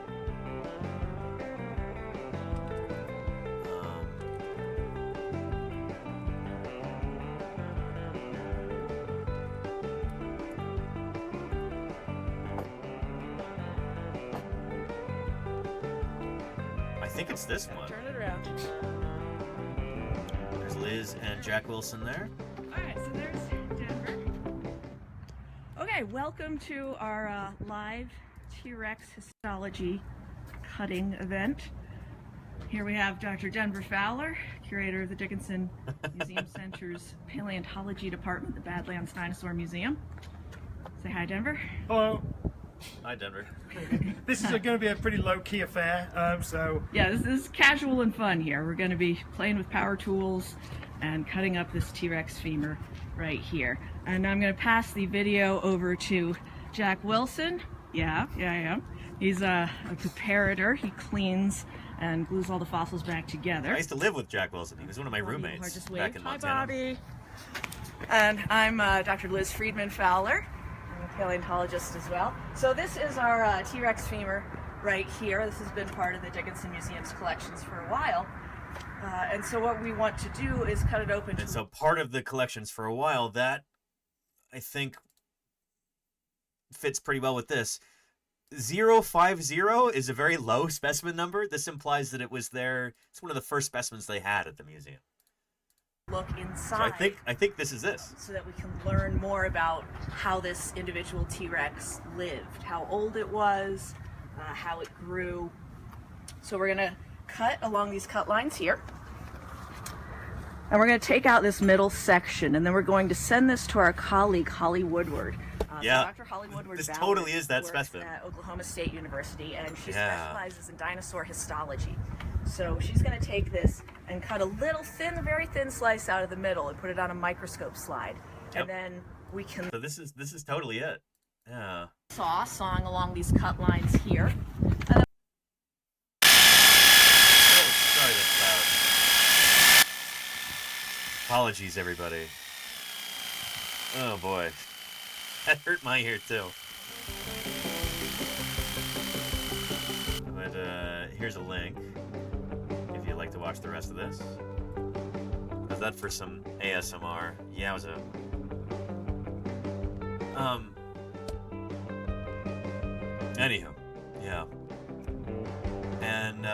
I think it's this one. Turn it around. There's Liz and Jack Wilson there. Alright, so there's Denver. Okay, welcome to our live T-Rex histology cutting event. Here we have Dr. Denver Fowler, curator of the Dickinson Museum Center's Paleontology Department, the Badlands Dinosaur Museum. Say hi, Denver. Hello. Hi, Denver. This is going to be a pretty low-key affair, so... Yeah, this is casual and fun here. We're going to be playing with power tools and cutting up this T-Rex femur right here. And I'm going to pass the video over to Jack Wilson. Yeah, I am. He's a preparator. He cleans and glues all the fossils back together. I used to live with Jack Wilson. He was one of my roommates back in Montana. Hi, Bobby. And I'm Dr. Liz Friedman Fowler. I'm a paleontologist as well. So this is our T-Rex femur right here. This has been part of the Dickinson Museum's collections for a while. And so what we want to do is cut it open. And so part of the collections for a while, that I think fits pretty well with this. 050 is a very low specimen number. This implies that it was it's one of the first specimens they had at the museum. Look inside. So I think this is this. So that we can learn more about how this individual T-Rex lived, how old it was, how it grew. So we're gonna cut along these cut lines here. And we're going to take out this middle section, and then we're going to send this to our colleague, Holly Woodward. Yeah, so Dr. Holly Woodward this Ballard totally is that works specimen. At Oklahoma State University, and she Yeah. specializes in dinosaur histology. So she's going to take this and cut a little thin, very thin slice out of the middle and put it on a microscope slide. Yep. And then we can So this is totally it. Yeah. sawing along these cut lines here. Sorry, that's loud. Apologies, everybody. Oh boy, that hurt my ear too. But here's a link if you'd like to watch the rest of this. How's that for some ASMR? Yowza. Anywho, yeah. And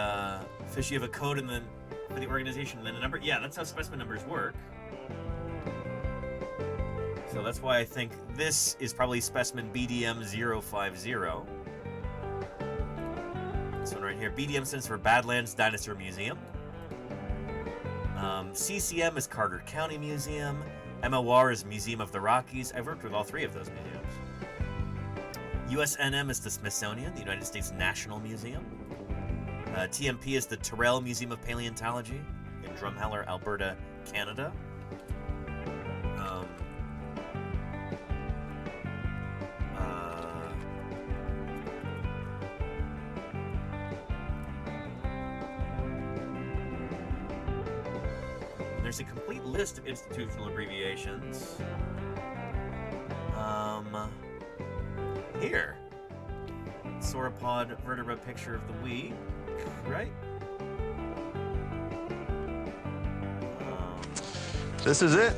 Fish, you have a code and then for the organization and then a number. Yeah, that's how specimen numbers work. So that's why I think this is probably specimen BDM 050. This one right here. BDM stands for Badlands Dinosaur Museum. CCM is Carter County Museum. MOR is Museum of the Rockies. I've worked with all three of those museums. USNM is the Smithsonian, the United States National Museum. TMP is the Tyrrell Museum of Paleontology in Drumheller, Alberta, Canada. there's a complete list of institutional abbreviations. Here. Sauropod vertebra picture of the week, right? This is it.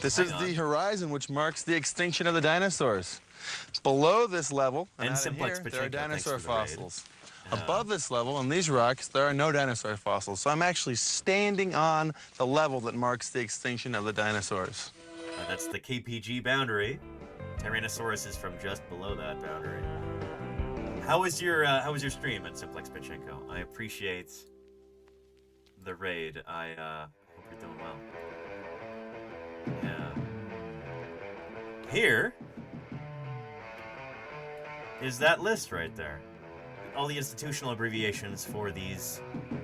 This is the horizon, which marks the extinction of the dinosaurs. Below this level, and out in here, there are dinosaur fossils. Above this level, on these rocks, there are no dinosaur fossils. So I'm actually standing on the level that marks the extinction of the dinosaurs. That's the KPG boundary. Tyrannosaurus is from just below that boundary. How was your stream at Simplex Pachinko? I appreciate the raid. I hope you're doing well. Yeah. Here is that list right there. All the institutional abbreviations for these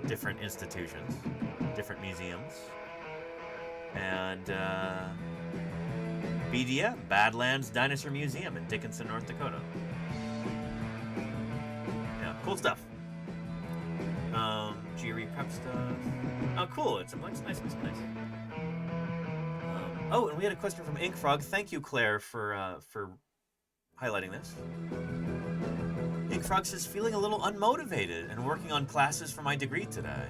different institutions, different museums. And BDM, Badlands Dinosaur Museum in Dickinson, North Dakota. Yeah, cool stuff. GRE prep stuff. Oh, cool. It's nice. Oh, and we had a question from Inkfrog. Thank you, Claire, for highlighting this. Inkfrog says, feeling a little unmotivated and working on classes for my degree today.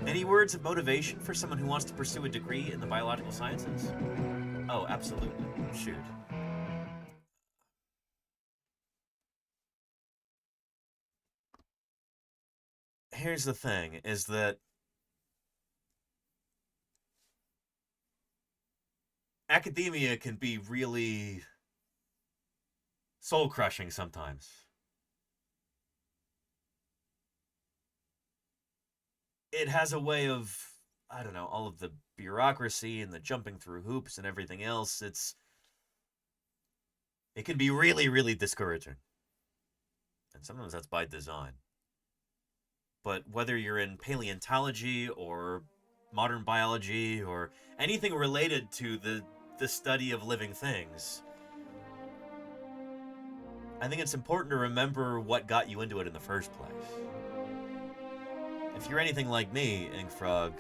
Any words of motivation for someone who wants to pursue a degree in the biological sciences? Oh, absolutely. Shoot. Here's the thing, is that academia can be really soul-crushing sometimes. It has a way of, I don't know, all of the bureaucracy and the jumping through hoops and everything else. It can be really, really discouraging. And sometimes that's by design. But whether you're in paleontology or modern biology or anything related to the study of living things, I think it's important to remember what got you into it in the first place. If you're anything like me, Inkfrog,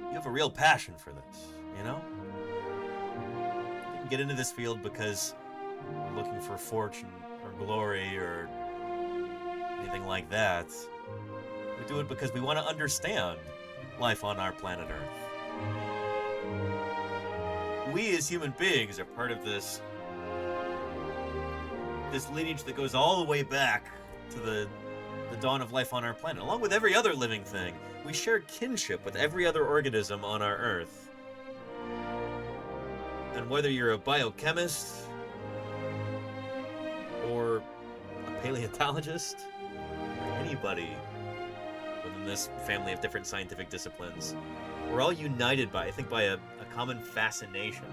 you have a real passion for this, you know? You didn't get into this field because you're looking for fortune or glory or anything like that. We do it because we want to understand life on our planet Earth. We as human beings are part of this lineage that goes all the way back to the dawn of life on our planet. Along with every other living thing, we share kinship with every other organism on our Earth. And whether you're a biochemist or a paleontologist, or anybody within this family of different scientific disciplines, we're all united by, I think, by a common fascination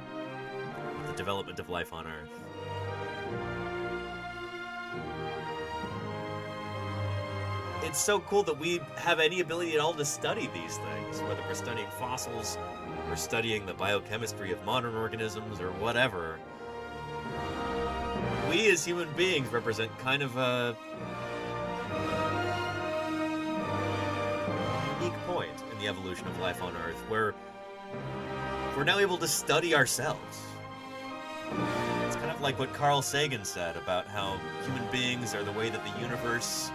with the development of life on Earth. It's so cool that we have any ability at all to study these things, whether we're studying fossils, or studying the biochemistry of modern organisms, or whatever. We as human beings represent kind of a unique point in the evolution of life on Earth, where we're now able to study ourselves. It's kind of like what Carl Sagan said about how human beings are the way that the universe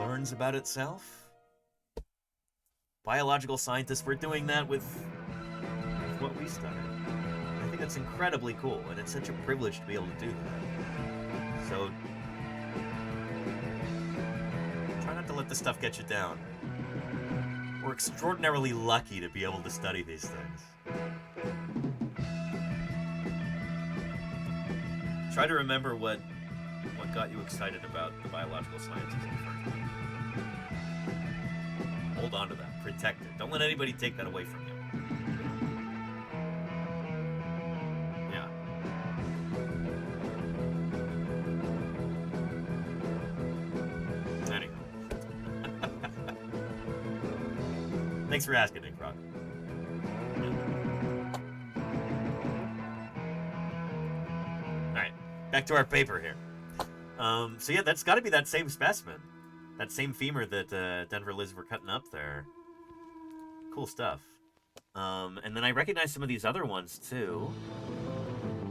learns about itself. Biological scientists, we're doing that with what we study. I think that's incredibly cool, and it's such a privilege to be able to do that. So, try not to let this stuff get you down. We're extraordinarily lucky to be able to study these things. Try to remember what got you excited about the biological sciences in the first place. Hold on to that. Protect it. Don't let anybody take that away from you. Yeah. Anyway. Thanks for asking, Nick Rock. Alright, back to our paper here. So yeah, that's got to be that same specimen. That same femur that Denver Liz were cutting up there. Cool stuff. And then I recognize some of these other ones, too.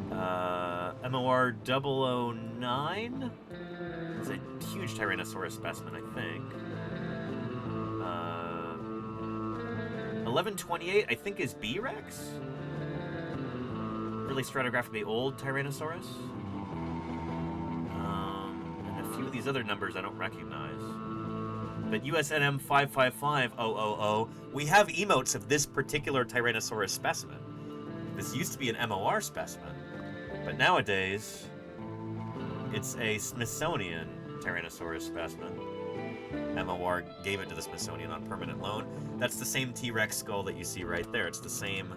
MOR 009? It's a huge Tyrannosaurus specimen, I think. 1128, I think, is B-Rex? Really stratigraphically old Tyrannosaurus. And a few of these other numbers I don't recognize. But USNM 555000, we have emotes of this particular Tyrannosaurus specimen. This used to be an MOR specimen, but nowadays it's a Smithsonian Tyrannosaurus specimen. MOR gave it to the Smithsonian on permanent loan. That's the same T-Rex skull that you see right there. It's the same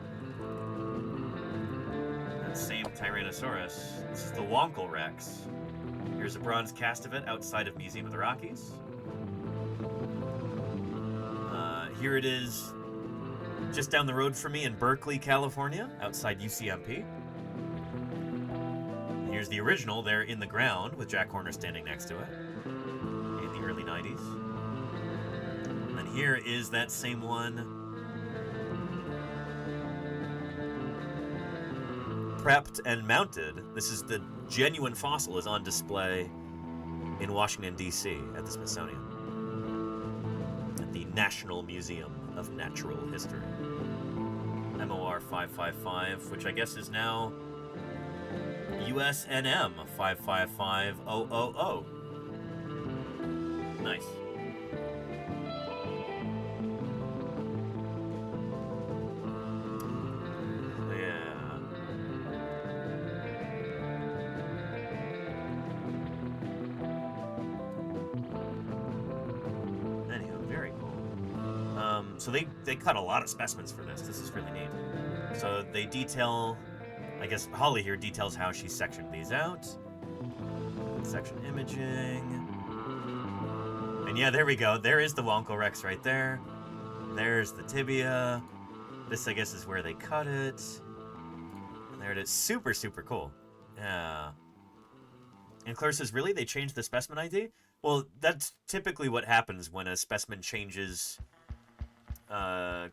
Tyrannosaurus. This is the Wonkel Rex. Here's a bronze cast of it outside of Museum of the Rockies. Here it is just down the road from me in Berkeley, California, outside UCMP. Here's the original there in the ground with Jack Horner standing next to it in the early 90s. And here is that same one prepped and mounted. This is the genuine fossil is on display in Washington, D.C. at the Smithsonian. The National Museum of Natural History. MOR 555, which I guess is now USNM 555000. Nice. So they cut a lot of specimens for this. This is really neat. So they detail, I guess Holly here details how she sectioned these out. Section imaging. And yeah, there we go. There is the Wonkel Rex right there. There's the tibia. This, I guess, is where they cut it. And there it is. Super, super cool. Yeah. And Claire says, really? They changed the specimen ID? Well, that's typically what happens when a specimen changes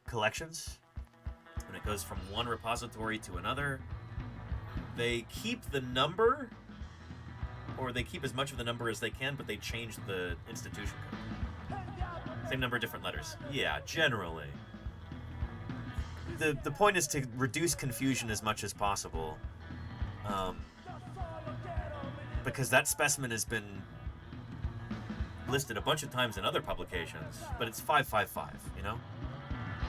collections. When it goes from one repository to another, they keep the number, or they keep as much of the number as they can, but they change the institution code. Same number, different letters. Yeah, generally. The point is to reduce confusion as much as possible, because that specimen has been listed a bunch of times in other publications, but it's 555, you know?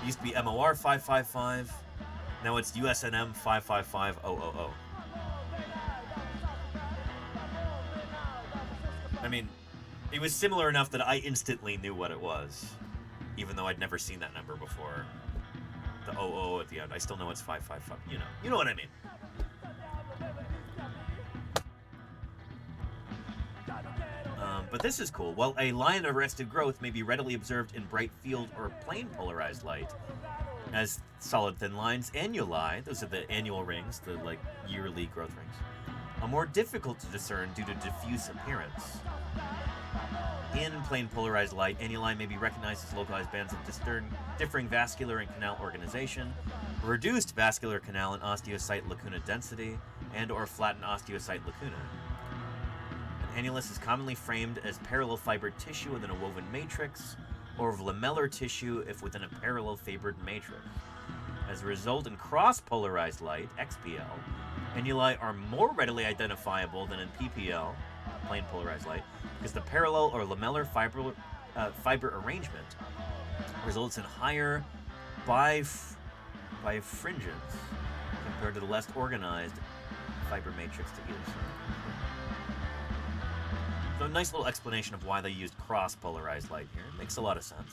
It used to be MOR 555, now it's USNM 555000. I mean, it was similar enough that I instantly knew what it was, even though I'd never seen that number before. The 00 at the end, I still know it's 555, you know what I mean. But this is cool. While a line of arrested growth may be readily observed in bright field or plane polarized light, as solid thin lines, annuli, those are the annual rings, the yearly growth rings, are more difficult to discern due to diffuse appearance. In plane polarized light, annuli may be recognized as localized bands of differing vascular and canal organization, reduced vascular canal and osteocyte lacuna density, and or flattened osteocyte lacuna. Annulus is commonly framed as parallel fibered tissue within a woven matrix, or of lamellar tissue if within a parallel fibered matrix. As a result, in cross-polarized light, XPL, annuli are more readily identifiable than in PPL, plane polarized light, because the parallel or lamellar fiber arrangement results in higher bifringence compared to the less organized fiber matrix to either side. So a nice little explanation of why they used cross-polarized light here. It makes a lot of sense.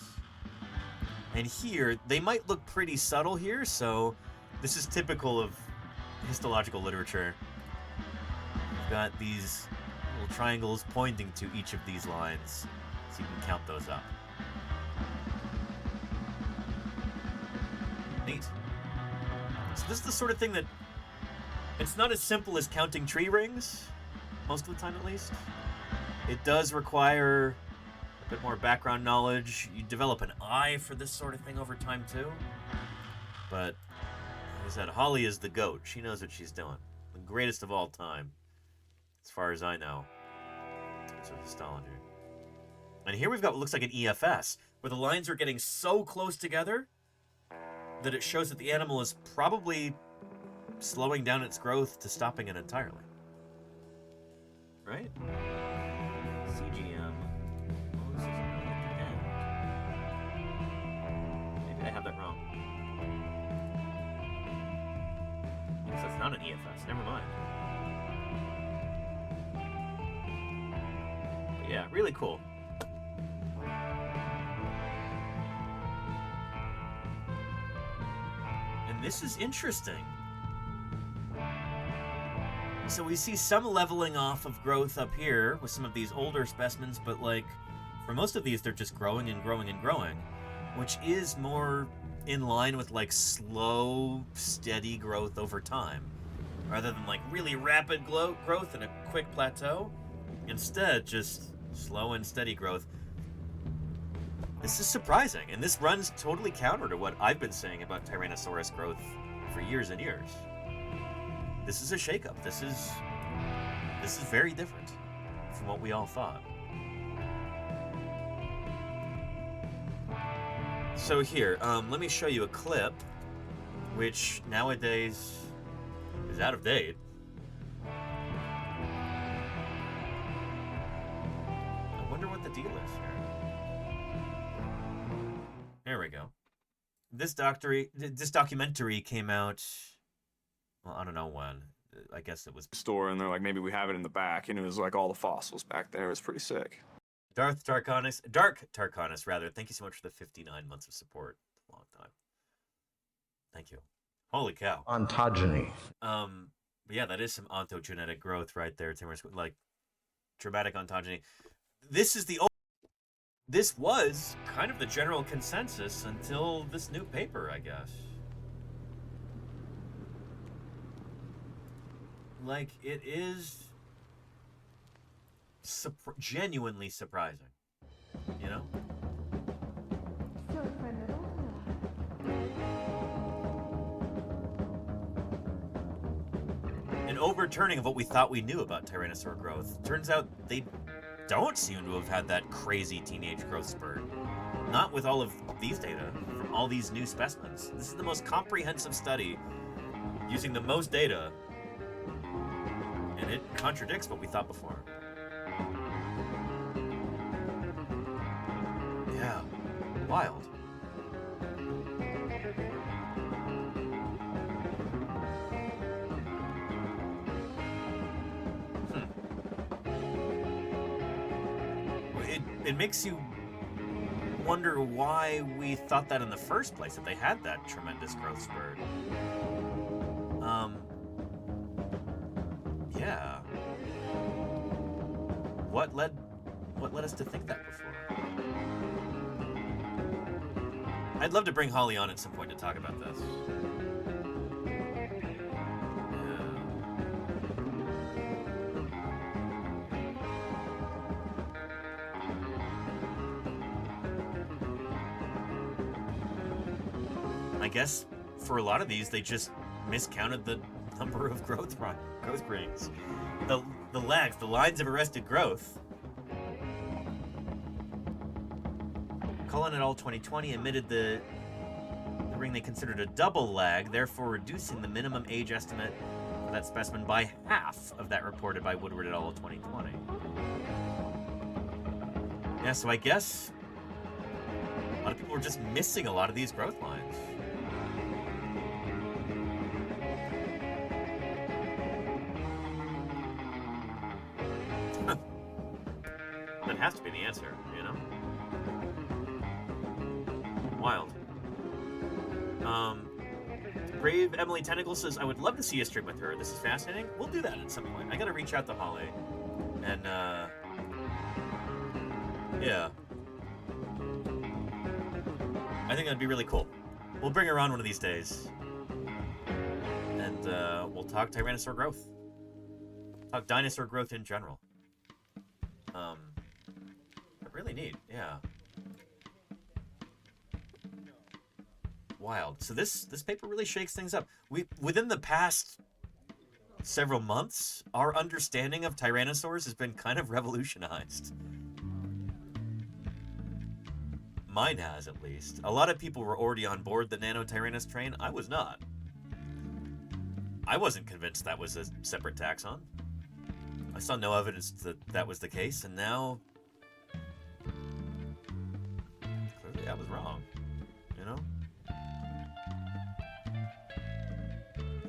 And here, they might look pretty subtle here, so this is typical of histological literature. You've got these little triangles pointing to each of these lines, so you can count those up. Neat. So this is the sort of thing that, it's not as simple as counting tree rings, most of the time at least. It does require a bit more background knowledge. You develop an eye for this sort of thing over time, too. But, like I said, Holly is the GOAT. She knows what she's doing. The greatest of all time, as far as I know. In terms of histology. And here we've got what looks like an EFS, where the lines are getting so close together that it shows that the animal is probably slowing down its growth to stopping it entirely. Right? CGM. Oh, this is really at the end. Maybe I have that wrong. I guess that's not an EFS. Never mind. But yeah, really cool. And this is interesting. So we see some leveling off of growth up here with some of these older specimens, but like for most of these, they're just growing and growing and growing, which is more in line with like slow, steady growth over time, rather than like really rapid growth and a quick plateau. Instead, just slow and steady growth. This is surprising, and this runs totally counter to what I've been saying about Tyrannosaurus growth for years and years. This is a shakeup. This is very different from what we all thought. So here, let me show you a clip, which nowadays is out of date. I wonder what the deal is here. There we go. This documentary came out. Well, I don't know when. I guess it was store, and they're like, maybe we have it in the back, and it was like all the fossils back there. It was pretty sick. Dark Tarkonis, rather. Thank you so much for the 59 months of support. It's a long time. Thank you. Holy cow. Ontogeny. But yeah, that is some ontogenetic growth right there. Like dramatic ontogeny. This was kind of the general consensus until this new paper, I guess. Like, it is genuinely surprising, you know? An overturning of what we thought we knew about Tyrannosaur growth. Turns out they don't seem to have had that crazy teenage growth spurt. Not with all of these data from all these new specimens. This is the most comprehensive study using the most data. And it contradicts what we thought before. Yeah, wild. It makes you wonder why we thought that in the first place, if they had that tremendous growth spurt. Yeah. What led us to think that before? I'd love to bring Holly on at some point to talk about this. I guess for a lot of these, they just miscounted the number of growth rings. The lags, the lines of arrested growth. Cullen et al. 2020 admitted the ring they considered a double lag, therefore reducing the minimum age estimate for that specimen by half of that reported by Woodward et al. 2020. Yeah, so I guess a lot of people were just missing a lot of these growth lines. That has to be the answer, you know? Wild. Brave Emily Tentacle says, I would love to see a stream with her. This is fascinating. We'll do that at some point. I gotta reach out to Holly. And, yeah. I think that'd be really cool. We'll bring her on one of these days. And, we'll talk Tyrannosaur growth. Talk dinosaur growth in general. Really neat, yeah. Wild. So this paper really shakes things up. Within the past several months, our understanding of tyrannosaurs has been kind of revolutionized. Mine has, at least. A lot of people were already on board the Nanotyrannus train. I was not. I wasn't convinced that was a separate taxon. I saw no evidence that that was the case, and now clearly I was wrong, you know?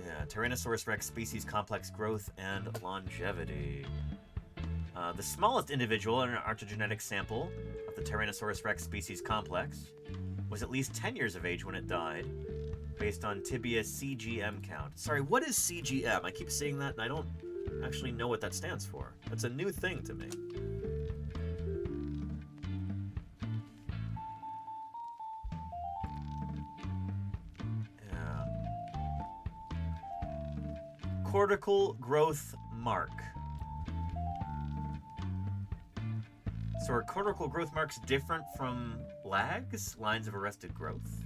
Yeah, Tyrannosaurus rex species complex growth and longevity. The smallest individual in an archaeogenetic sample of the Tyrannosaurus rex species complex was at least 10 years of age when it died, based on tibia CGM count. Sorry, what is CGM? I keep seeing that and I don't actually know what that stands for. That's a new thing to me. Yeah. Cortical growth mark. So are cortical growth marks different from lags, lines of arrested growth?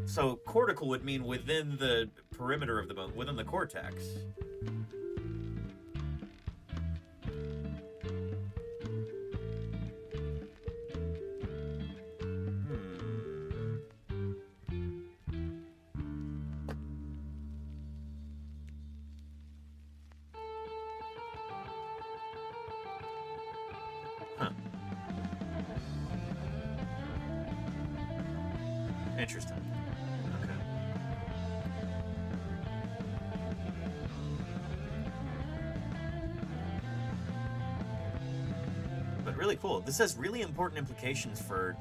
So cortical would mean within the perimeter of the bone, within the cortex. Huh. Interesting. Okay. But really cool. This has really important implications for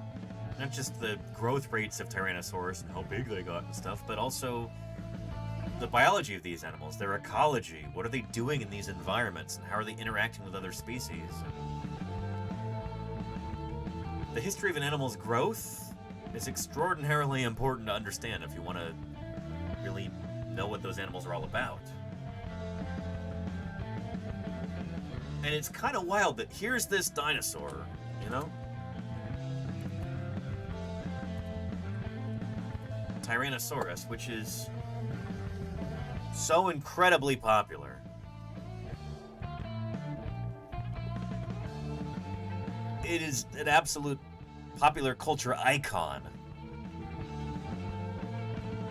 not just the growth rates of Tyrannosaurus and how big they got and stuff, but also the biology of these animals, their ecology. What are they doing in these environments, and how are they interacting with other species? The history of an animal's growth is extraordinarily important to understand if you want to really know what those animals are all about. And it's kind of wild that here's this dinosaur, you know? Tyrannosaurus, which is so incredibly popular. It is an absolute popular culture icon.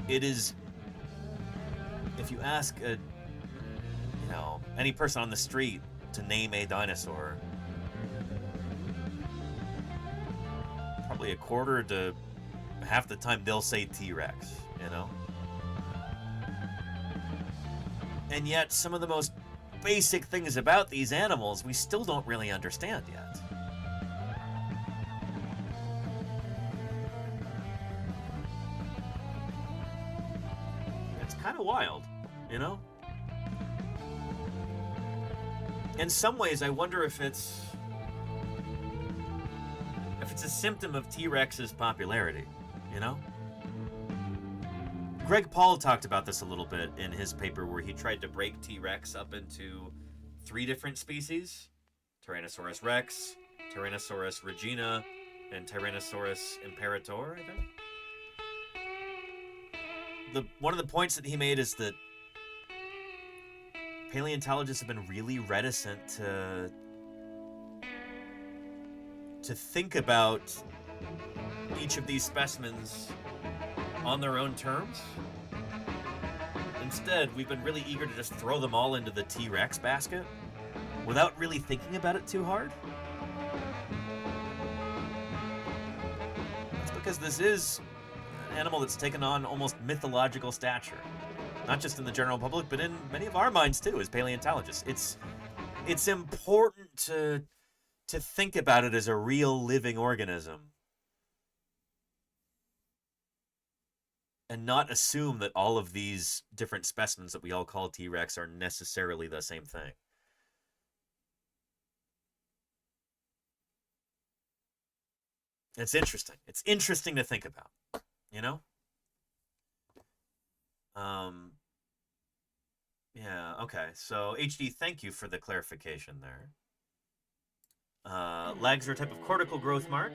It is, if you ask any person on the street to name a dinosaur, probably a quarter to half the time they'll say T-Rex, you know? And yet, some of the most basic things about these animals we still don't really understand yet. It's kind of wild, you know? In some ways, I wonder if it's a symptom of T-Rex's popularity, you know? Greg Paul talked about this a little bit in his paper where he tried to break T-Rex up into 3 different species: Tyrannosaurus rex, Tyrannosaurus regina, and Tyrannosaurus imperator, I think. One of the points that he made is that paleontologists have been really reticent to think about each of these specimens on their own terms. Instead, we've been really eager to just throw them all into the T-Rex basket without really thinking about it too hard. That's because this is an animal that's taken on almost mythological stature. Not just in the general public, but in many of our minds too, as paleontologists. It's important to think about it as a real living organism and not assume that all of these different specimens that we all call T-Rex are necessarily the same thing. It's interesting. It's interesting to think about, you know? Yeah, okay. So, HD, thank you for the clarification there. Legs are a type of cortical growth mark,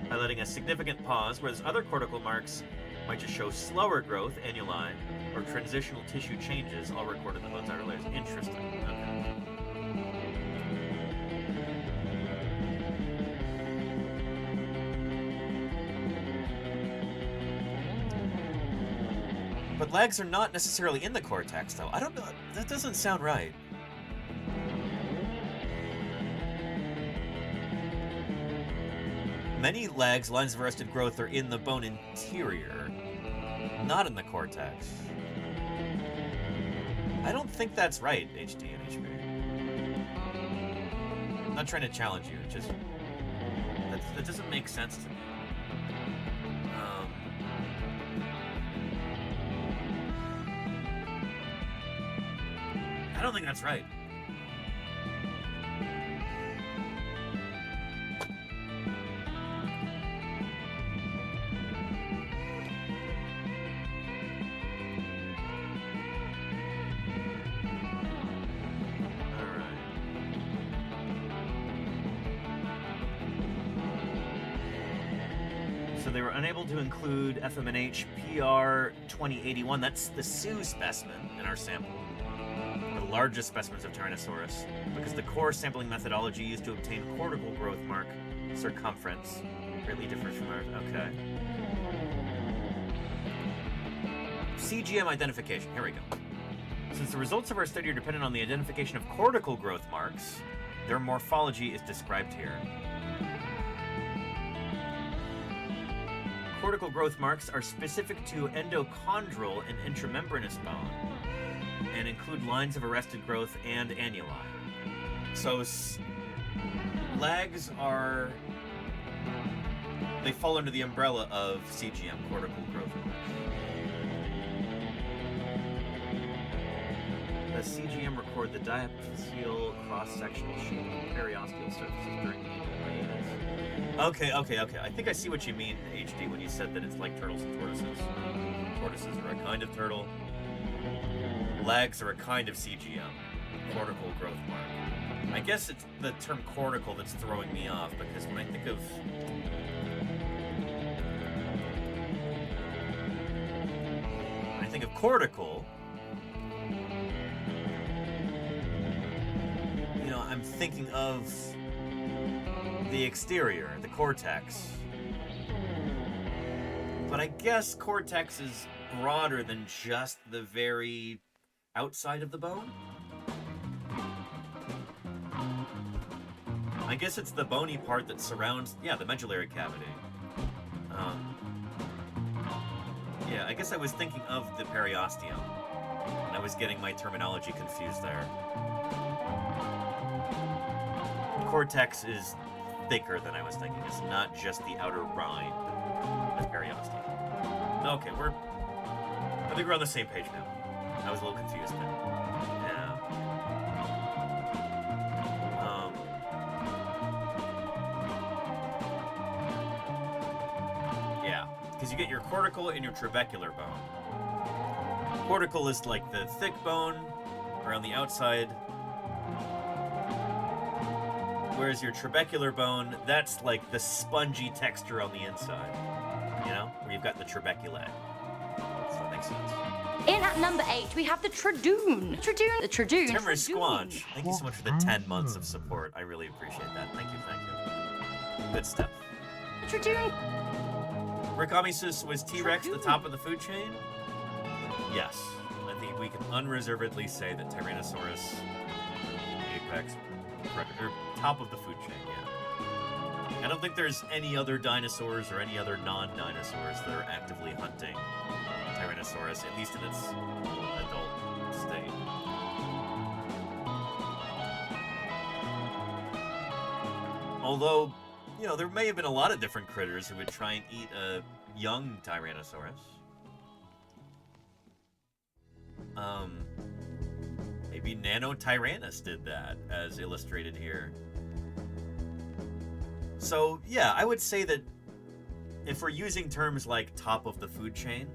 highlighting a significant pause, whereas other cortical marks might just show slower growth, annuli, or transitional tissue changes, all recorded in the bone's outer layers. Interesting. Okay. But legs are not necessarily in the cortex, though. I don't know. That doesn't sound right. Many legs, lines of arrested growth, are in the bone interior, not in the cortex. I don't think that's right, HD and HB. I'm not trying to challenge you. It just that doesn't make sense to me. I don't think that's right. So they were unable to include FMNH PR 2081. That's the Sioux specimen in our sample. The largest specimens of Tyrannosaurus, because the core sampling methodology used to obtain cortical growth mark circumference greatly differs from ours. Okay. CGM identification. Here we go. Since the results of our study are dependent on the identification of cortical growth marks, their morphology is described here. Cortical growth marks are specific to endochondral and intramembranous bone and include lines of arrested growth and annuli. So legs are... they fall under the umbrella of CGM, cortical growth marks. Does CGM record the diaphyseal cross-sectional shape of periosteal surfaces during the hiatus? Okay. I think I see what you mean, HD, when you said that it's like turtles and tortoises. Tortoises are a kind of turtle. Legs are a kind of CGM, cortical growth mark. I guess it's the term cortical that's throwing me off, because when I think of cortical, you know, I'm thinking of the exterior, the cortex. But I guess cortex is broader than just the very outside of the bone? I guess it's the bony part that surrounds, the medullary cavity. Yeah, I guess I was thinking of the periosteum, and I was getting my terminology confused there. Cortex is thicker than I was thinking. It's not just the outer rind of periosteum. Okay, I think we're on the same page now. I was a little confused there. Yeah, because you get your cortical and your trabecular bone. Cortical is like the thick bone around the outside, whereas your trabecular bone, that's like the spongy texture on the inside, you know, where you've got the trabeculae. So that makes sense. In at number 8, we have the tradoon. The tradoon. Timorous Squanch, thank you so much for the 10 months of support. I really appreciate that. Thank you. Good stuff. The tradoon. Rick Amisus, was T-Rex the top of the food chain? Yes. I think we can unreservedly say that Tyrannosaurus, apex, predator, top of the food chain, yeah. I don't think there's any other dinosaurs or any other non-dinosaurs that are actively hunting Tyrannosaurus, at least in its adult state. Although, you know, there may have been a lot of different critters who would try and eat a young Tyrannosaurus. Maybe Nanotyrannus did that, as illustrated here. So, yeah, I would say that if we're using terms like top of the food chain,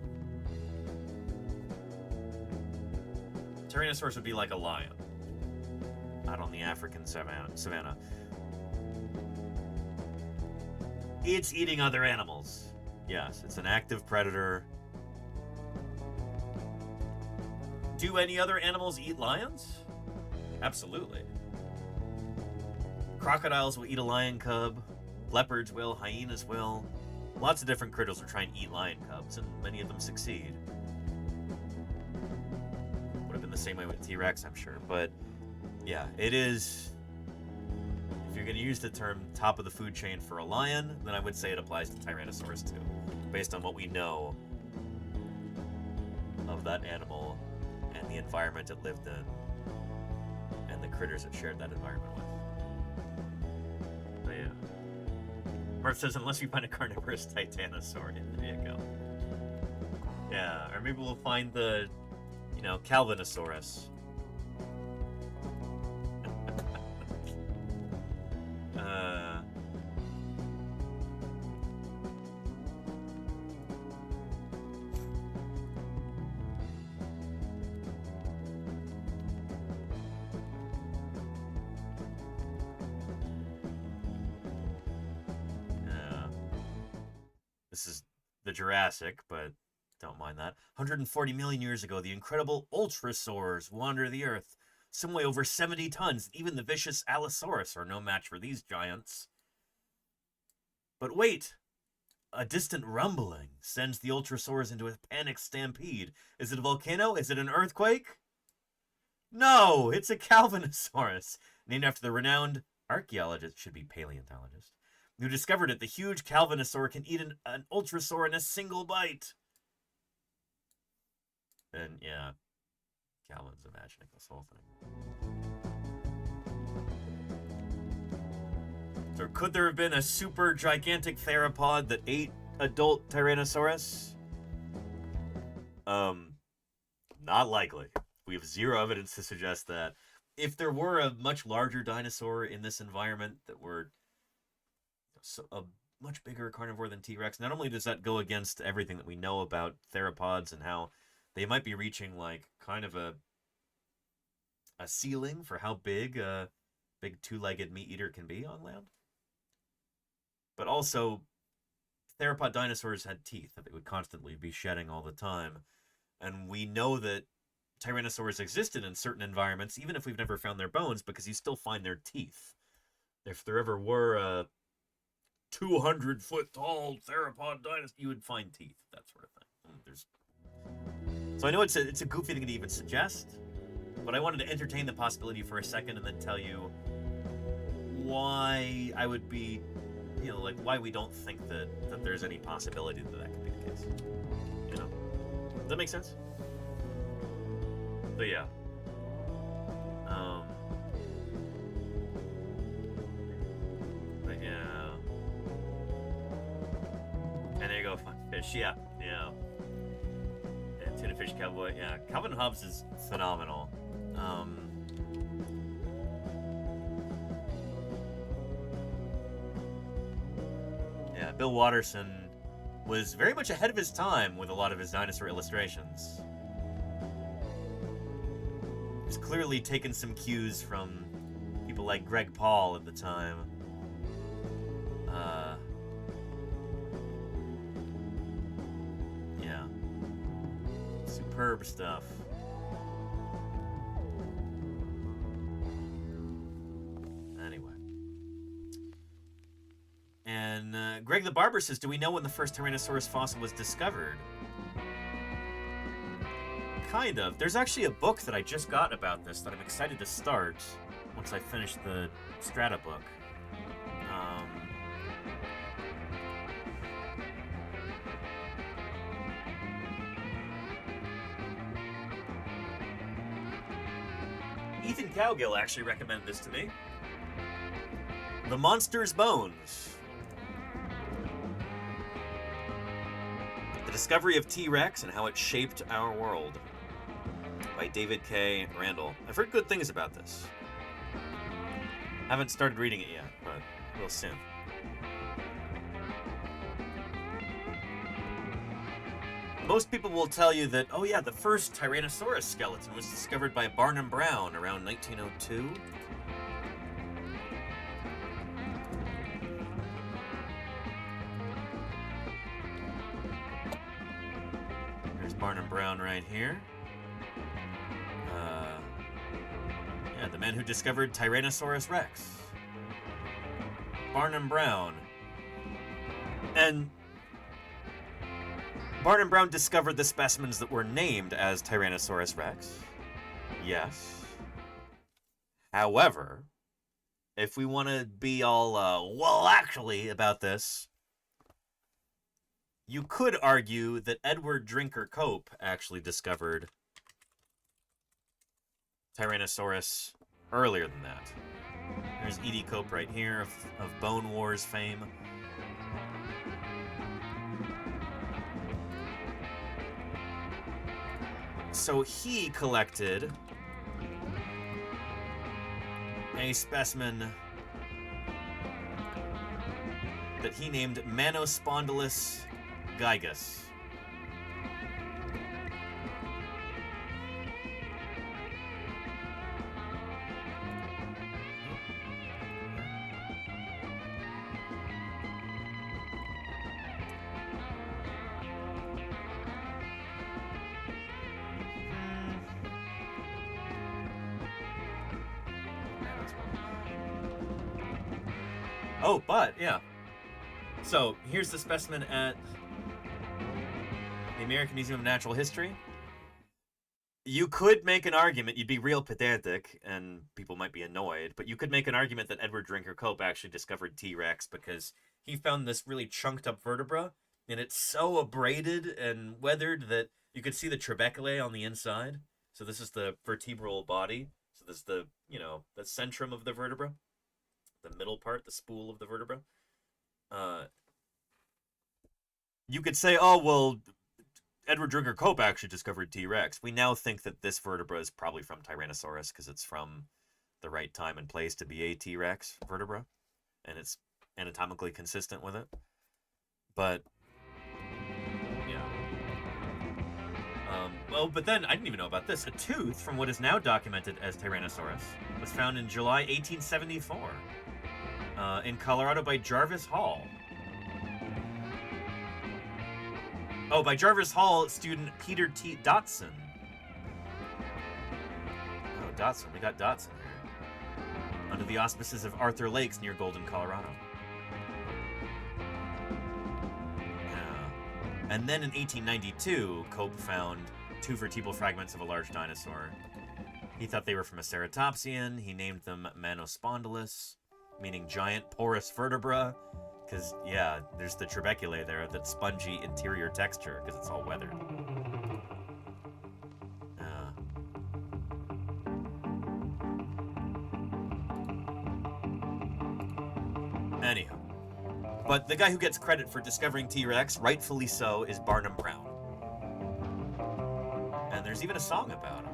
Tyrannosaurus would be like a lion out on the African savannah. It's eating other animals. Yes, it's an active predator. Do any other animals eat lions? Absolutely. Crocodiles will eat a lion cub. Leopards will. Hyenas will. Lots of different critters will try and eat lion cubs, and many of them succeed. Would have been the same way with T-Rex, I'm sure. But, yeah, it is... If you're going to use the term top of the food chain for a lion, then I would say it applies to Tyrannosaurus too, based on what we know of that animal and the environment it lived in and the critters it shared that environment with. But yeah. Murph says, unless we find a carnivorous Titanosaur, there you go. Yeah, or maybe we'll find the, you know, Calvinosaurus. This is the Jurassic, but don't mind that. 140 million years ago, the incredible ultrasaurs wandered the Earth. Some weigh over 70 tons. Even the vicious Allosaurus are no match for these giants. But wait! A distant rumbling sends the ultrasaurs into a panic stampede. Is it a volcano? Is it an earthquake? No! It's a Calvinosaurus, named after the renowned archaeologist, should be paleontologist, who discovered it. The huge Calvinosaur can eat an ultrasaur in a single bite. And yeah, Calvin's imagining this whole thing. So could there have been a super gigantic theropod that ate adult Tyrannosaurus? Not likely. We have zero evidence to suggest that. If there were a much larger dinosaur in this environment that were a much bigger carnivore than T-Rex, not only does that go against everything that we know about theropods and how they might be reaching like kind of a ceiling for how big a big two-legged meat eater can be on land, but also theropod dinosaurs had teeth that they would constantly be shedding all the time, and we know that Tyrannosaurs existed in certain environments even if we've never found their bones, because you still find their teeth. If there ever were a 200-foot tall theropod dinosaur, you would find teeth, that sort of thing. So I know it's a goofy thing to even suggest, but I wanted to entertain the possibility for a second and then tell you why I would be, you know, like why we don't think that there's any possibility that could be the case. You know? Does that make sense? So yeah. But yeah. And there you go, fun fish. Yeah. Tuna fish cowboy. Yeah, Calvin Hobbes is phenomenal. Yeah, Bill Watterson was very much ahead of his time with a lot of his dinosaur illustrations. He's clearly taken some cues from people like Greg Paul at the time. Yeah. Superb stuff. Anyway. And Greg the Barber says, do we know when the first Tyrannosaurus fossil was discovered? Kind of. There's actually a book that I just got about this that I'm excited to start once I finish the Strata book. Ethan Cowgill actually recommended this to me. The Monster's Bones. The Discovery of T-Rex and How It Shaped Our World, by David K. Randall. I've heard good things about this. Haven't started reading it yet, but will soon. Most people will tell you that, oh yeah, the first Tyrannosaurus skeleton was discovered by Barnum Brown around 1902. Barnum Brown right here. Yeah, the man who discovered Tyrannosaurus Rex. Barnum Brown. And Barnum Brown discovered the specimens that were named as Tyrannosaurus Rex. Yes. However, if we want to be all, well, actually, about this, you could argue that Edward Drinker Cope actually discovered Tyrannosaurus earlier than that. There's E.D. Cope right here of Bone Wars fame. So he collected a specimen that he named Manospondylus gigas. Oh, but, yeah. So, here's the specimen at the American Museum of Natural History. You could make an argument, you'd be real pedantic, and people might be annoyed, but you could make an argument that Edward Drinker Cope actually discovered T-Rex because he found this really chunked up vertebra, and it's so abraded and weathered that you could see the trabeculae on the inside. So this is the vertebral body. So this is the, you know, the centrum of the vertebra. The middle part, the spool of the vertebra. You could say, oh, well, Edward Drinker Cope actually discovered T-Rex. We now think that this vertebra is probably from Tyrannosaurus because it's from the right time and place to be a T-Rex vertebra, and it's anatomically consistent with it. But, yeah. Well, but then, I didn't even know about this. A tooth from what is now documented as Tyrannosaurus was found in July 1874 in Colorado by Jarvis Hall. Oh, by Jarvis Hall student Peter T. Dotson. Oh, Dotson. We got Dotson here. Under the auspices of Arthur Lakes near Golden, Colorado. Yeah. And then in 1892, Cope found 2 vertebral fragments of a large dinosaur. He thought they were from a ceratopsian. He named them Manospondylus, meaning giant porous vertebra. Because, yeah, there's the trabeculae there, that spongy interior texture, because it's all weathered. Anyhow. But the guy who gets credit for discovering T-Rex, rightfully so, is Barnum Brown. And there's even a song about him.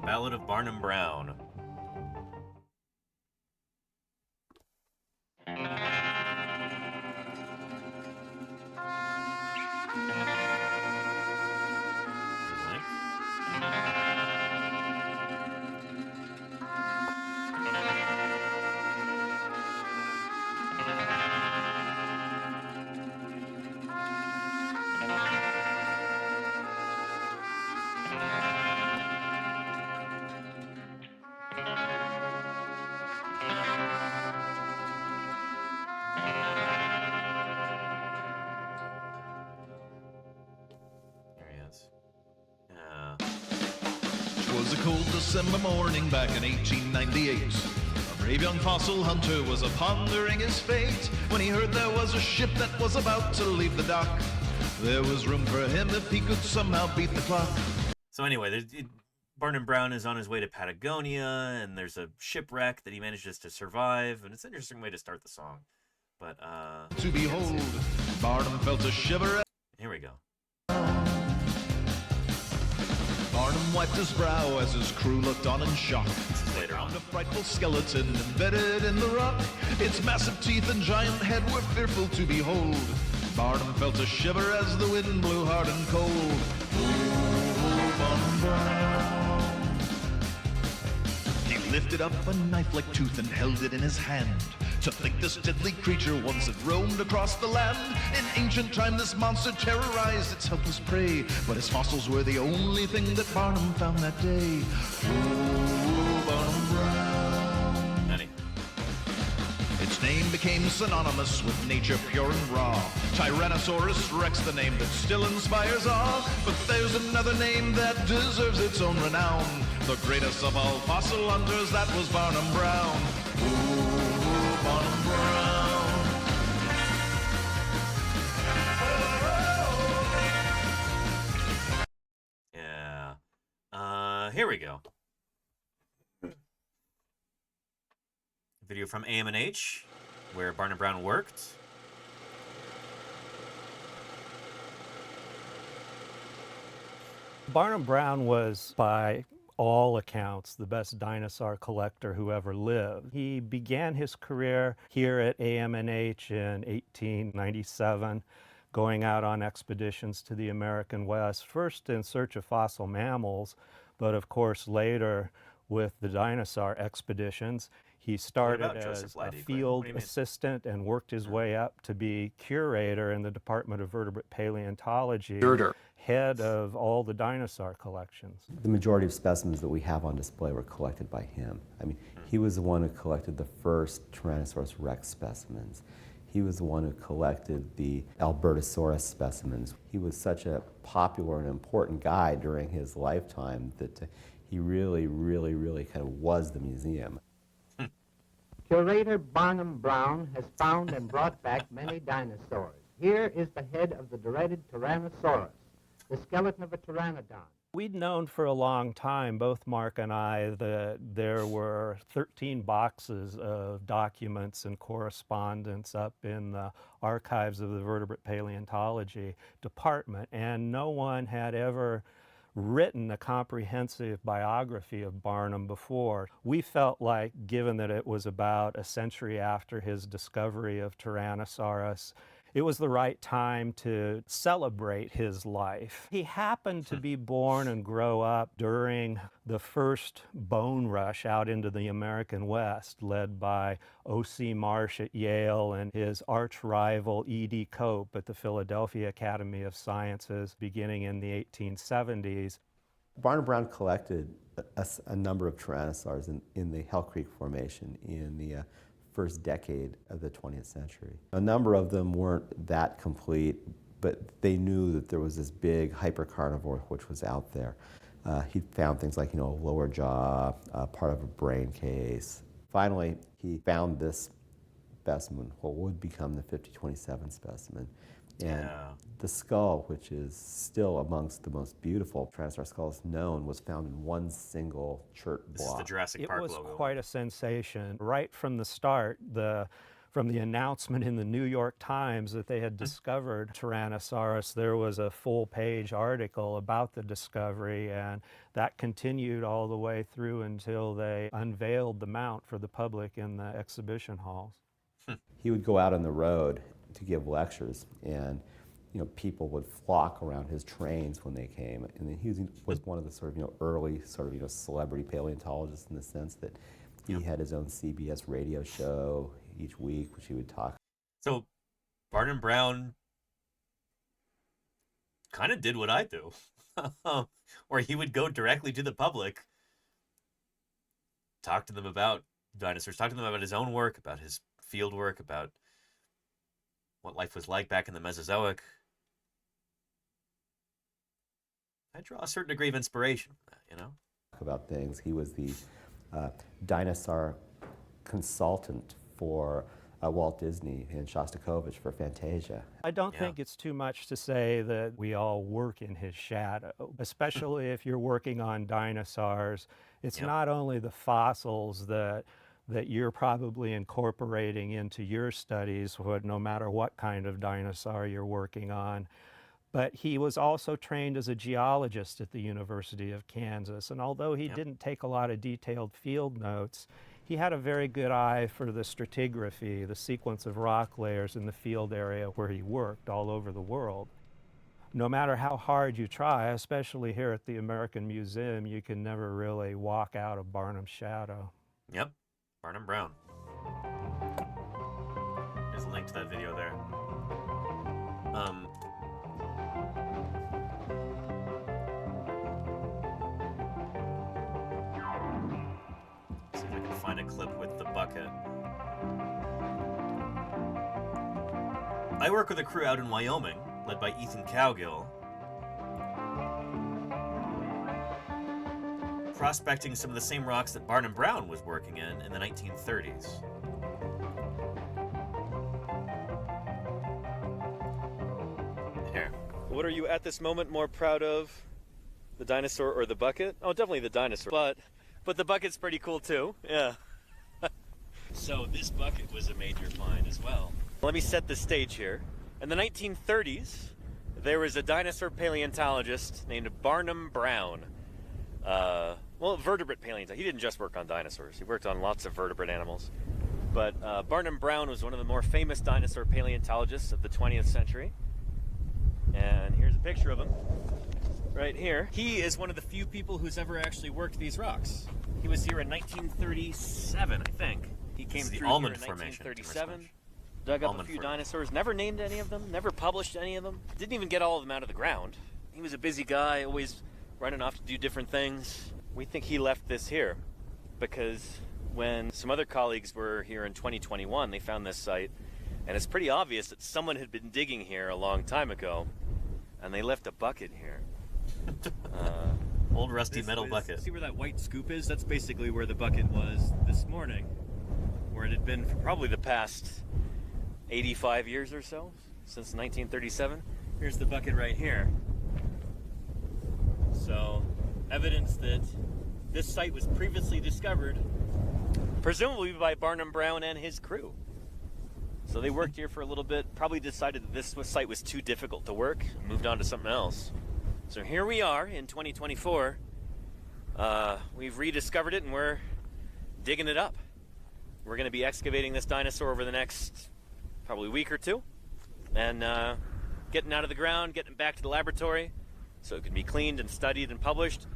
Ballad of Barnum Brown. Was a cold December morning back in 1898. A brave young fossil hunter was pondering his fate when he heard there was a ship that was about to leave the dock. There was room for him if he could somehow beat the clock. So anyway, Barnum Brown is on his way to Patagonia, and there's a shipwreck that he manages to survive, and it's an interesting way to start the song. But, to behold, Barnum felt a shiver. Here we go. Barnum wiped his brow as his crew looked on in shock. Later on. A frightful skeleton embedded in the rock. Its massive teeth and giant head were fearful to behold. Barnum felt a shiver as the wind blew hard and cold. Oh, Barnum Brown. lifted up a knife-like tooth and held it in his hand. To think this deadly creature once had roamed across the land. In ancient time, this monster terrorized its helpless prey, but his fossils were the only thing that Barnum found that day. Ooh, Barnum Brown. Nanny. Its name became synonymous with nature pure and raw. Tyrannosaurus Rex, the name that still inspires awe. But there's another name that deserves its own renown. The greatest of all fossil hunters, that was Barnum Brown. Ooh, Barnum Brown. Yeah. Here we go. Video from AM&H, where Barnum Brown worked. Barnum Brown was, by all accounts, the best dinosaur collector who ever lived. He began his career here at AM&H in 1897, going out on expeditions to the American West, first in search of fossil mammals, but of course later with the dinosaur expeditions. He started as a field assistant and worked his way up to be curator in the Department of Vertebrate Paleontology, head of all the dinosaur collections. The majority of specimens that we have on display were collected by him. I mean, he was the one who collected the first Tyrannosaurus rex specimens. He was the one who collected the Albertosaurus specimens. He was such a popular and important guy during his lifetime that he really kind of was the museum. Curator Barnum Brown has found and brought back many dinosaurs. Here is the head of the dreaded Tyrannosaurus, the skeleton of a pteranodon. We'd known for a long time, both Mark and I, that there were 13 boxes of documents and correspondence up in the archives of the Vertebrate Paleontology Department, and no one had ever written a comprehensive biography of Barnum before. We felt like, given that it was about a century after his discovery of Tyrannosaurus, it was the right time to celebrate his life. He happened to be born and grow up during the first bone rush out into the American West, led by O.C. Marsh at Yale and his arch rival E.D. Cope at the Philadelphia Academy of beginning in the 1870s. Barnum Brown collected a number of tyrannosaurs in the Hell Creek Formation in the first decade of the 20th century. A number of them weren't that complete, but they knew that there was this big hypercarnivore which was out there. He found things like, a lower jaw, part of a brain case. Finally, he found this specimen, what would become the 5027 specimen. And the skull, which is still amongst the most beautiful Tyrannosaur skulls known, was found in one single chert block. This is the Jurassic Park logo. It was quite a sensation. Right from the start, from the announcement in the New York Times that they had discovered Tyrannosaurus, there was a full-page article about the discovery, and that continued all the way through until they unveiled the mount for the public in the exhibition halls. He would go out on the road to give lectures, and people would flock around his trains when they came. And then he was one of the sort of early sort of celebrity paleontologists in the sense that he had his own CBS radio show each week, which he would talk. So Barnum Brown kind of did what I do, where he would go directly to the public, talk to them about dinosaurs, talk to them about his own work, about his field work, about what life was like back in the Mesozoic. I draw a certain degree of inspiration from that, About things. He was the dinosaur consultant for Walt Disney and Shostakovich for Fantasia. I don't think it's too much to say that we all work in his shadow, especially if you're working on dinosaurs. It's not only the fossils that you're probably incorporating into your studies, no matter what kind of dinosaur you're working on. But he was also trained as a geologist at the University of Kansas, and although he didn't take a lot of detailed field notes, he had a very good eye for the stratigraphy, the sequence of rock layers in the field area where he worked all over the world. No matter how hard you try, especially here at the American Museum, you can never really walk out of Barnum's shadow. Yep, Barnum Brown. There's a link to that video there. See if I can find a clip with the bucket. I work with a crew out in Wyoming, led by Ethan Cowgill, prospecting some of the same rocks that Barnum Brown was working in the 1930s. Here. What are you at this moment more proud of? The dinosaur or the bucket? Oh, definitely the dinosaur. But the bucket's pretty cool too. Yeah. So this bucket was a major find as well. Let me set the stage here. In the 1930s, there was a dinosaur paleontologist named Barnum Brown. Well, vertebrate paleontologist. He didn't just work on dinosaurs. He worked on lots of vertebrate animals. But Barnum Brown was one of the more famous dinosaur paleontologists of the 20th century. And here's a picture of him right here. He is one of the few people who's ever actually worked these rocks. He was here in 1937, I think. He came the through Almond here in Formation. 1937. Dug up a few dinosaurs. Never named any of them. Never published any of them. Didn't even get all of them out of the ground. He was a busy guy, always running off to do different things. We think he left this here because when some other colleagues were here in 2021, they found this site, and it's pretty obvious that someone had been digging here a long time ago, and they left a bucket here. Old rusty metal bucket. See where that white scoop is? That's basically where the bucket was this morning, where it had been for probably the past 85 years or so, since 1937. Here's the bucket right here. So, evidence that this site was previously discovered, presumably by Barnum Brown and his crew. So they worked here for a little bit, probably decided that this site was too difficult to work, and moved on to something else. So here we are in 2024. We've rediscovered it and we're digging it up. We're going to be excavating this dinosaur over the next probably week or two, and getting out of the ground, getting it back to the laboratory so it can be cleaned and studied and published.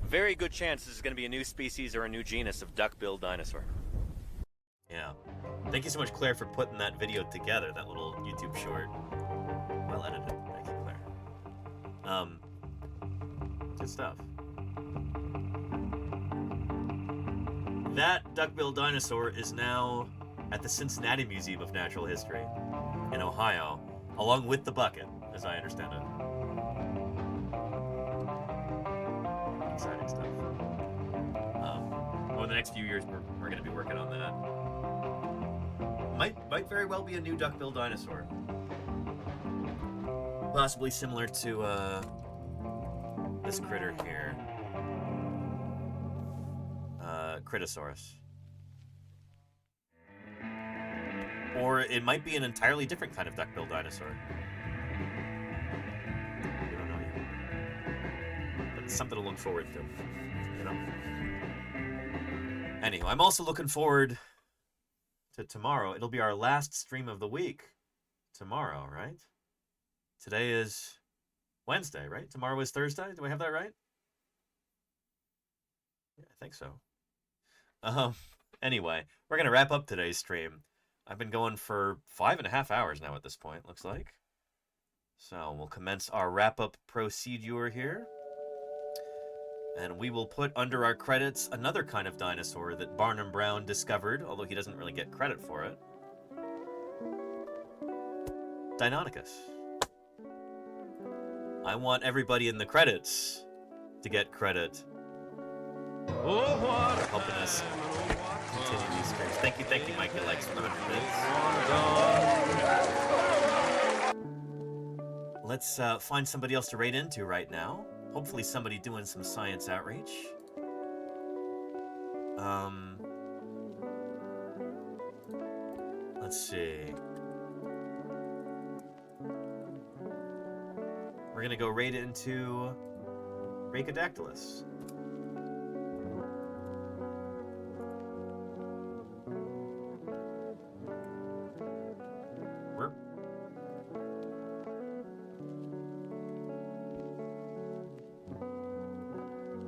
Very good chance this is going to be a new species or a new genus of duck-billed dinosaur. Yeah. Thank you so much, Claire, for putting that video together, that little YouTube short. Well edited. Thank you, Claire. Good stuff. That duck-billed dinosaur is now at the Cincinnati Museum of Natural History in Ohio, along with the bucket, as I understand it. Exciting stuff. Over the next few years, we're going to be working on that. Might very well be a new duck-billed dinosaur. Possibly similar to this critter here. Critosaurus. Or it might be an entirely different kind of duck-billed dinosaur. We don't know yet. But it's something to look forward to, you know? Anyway, I'm also looking forward to tomorrow. It'll be our last stream of the week. Tomorrow, right? Today is Wednesday, right? Tomorrow is Thursday? Do I have that right? Yeah, I think so. Anyway, we're going to wrap up today's stream. I've been going for 5.5 hours now at this point, looks like. So we'll commence our wrap-up procedure here. And we will put under our credits another kind of dinosaur that Barnum Brown discovered, although he doesn't really get credit for it. Deinonychus. I want everybody in the credits to get credit for helping us continue these streams. Thank you, Mike. It likes for the 100 bits. Let's find somebody else to raid into right now. Hopefully somebody doing some science outreach. Let's see. We're gonna go raid into Brachydactylus.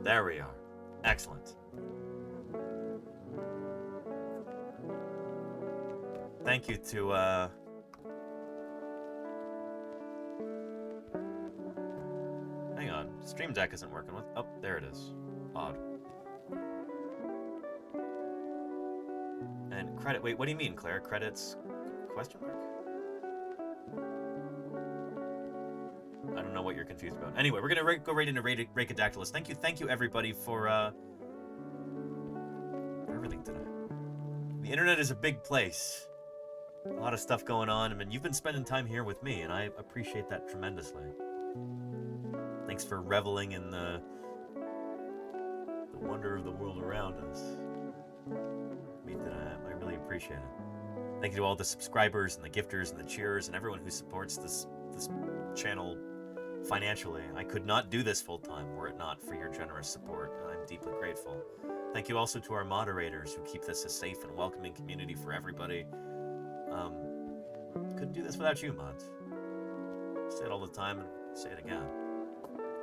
There we are. Excellent. thank you to hang on, Stream Deck isn't working. What? Oh, there it is. Odd. And credit. Wait, what do you mean, Claire? Credits? Question mark? I don't know what you're confused about. Anyway, we're gonna go right into Racodactylus. Thank you, everybody, for everything today. The internet is a big place. A lot of stuff going on. I mean, you've been spending time here with me, and I appreciate that tremendously. Thanks for reveling in the wonder of the world around us. I really appreciate it. Thank you to all the subscribers and the gifters and the cheerers and everyone who supports this channel financially. I could not do this full time were it not for your generous support, and I'm deeply grateful. Thank you also to our moderators who keep this a safe and welcoming community for everybody. Couldn't do this without you, mods. I say it all the time and say it again.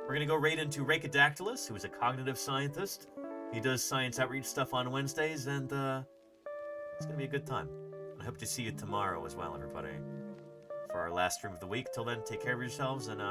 We're gonna go right into Racodactylus, who is a cognitive scientist. He does science outreach stuff on Wednesdays, and it's gonna be a good time. I hope to see you tomorrow as well, everybody, for our last stream of the week. Till then, take care of yourselves, and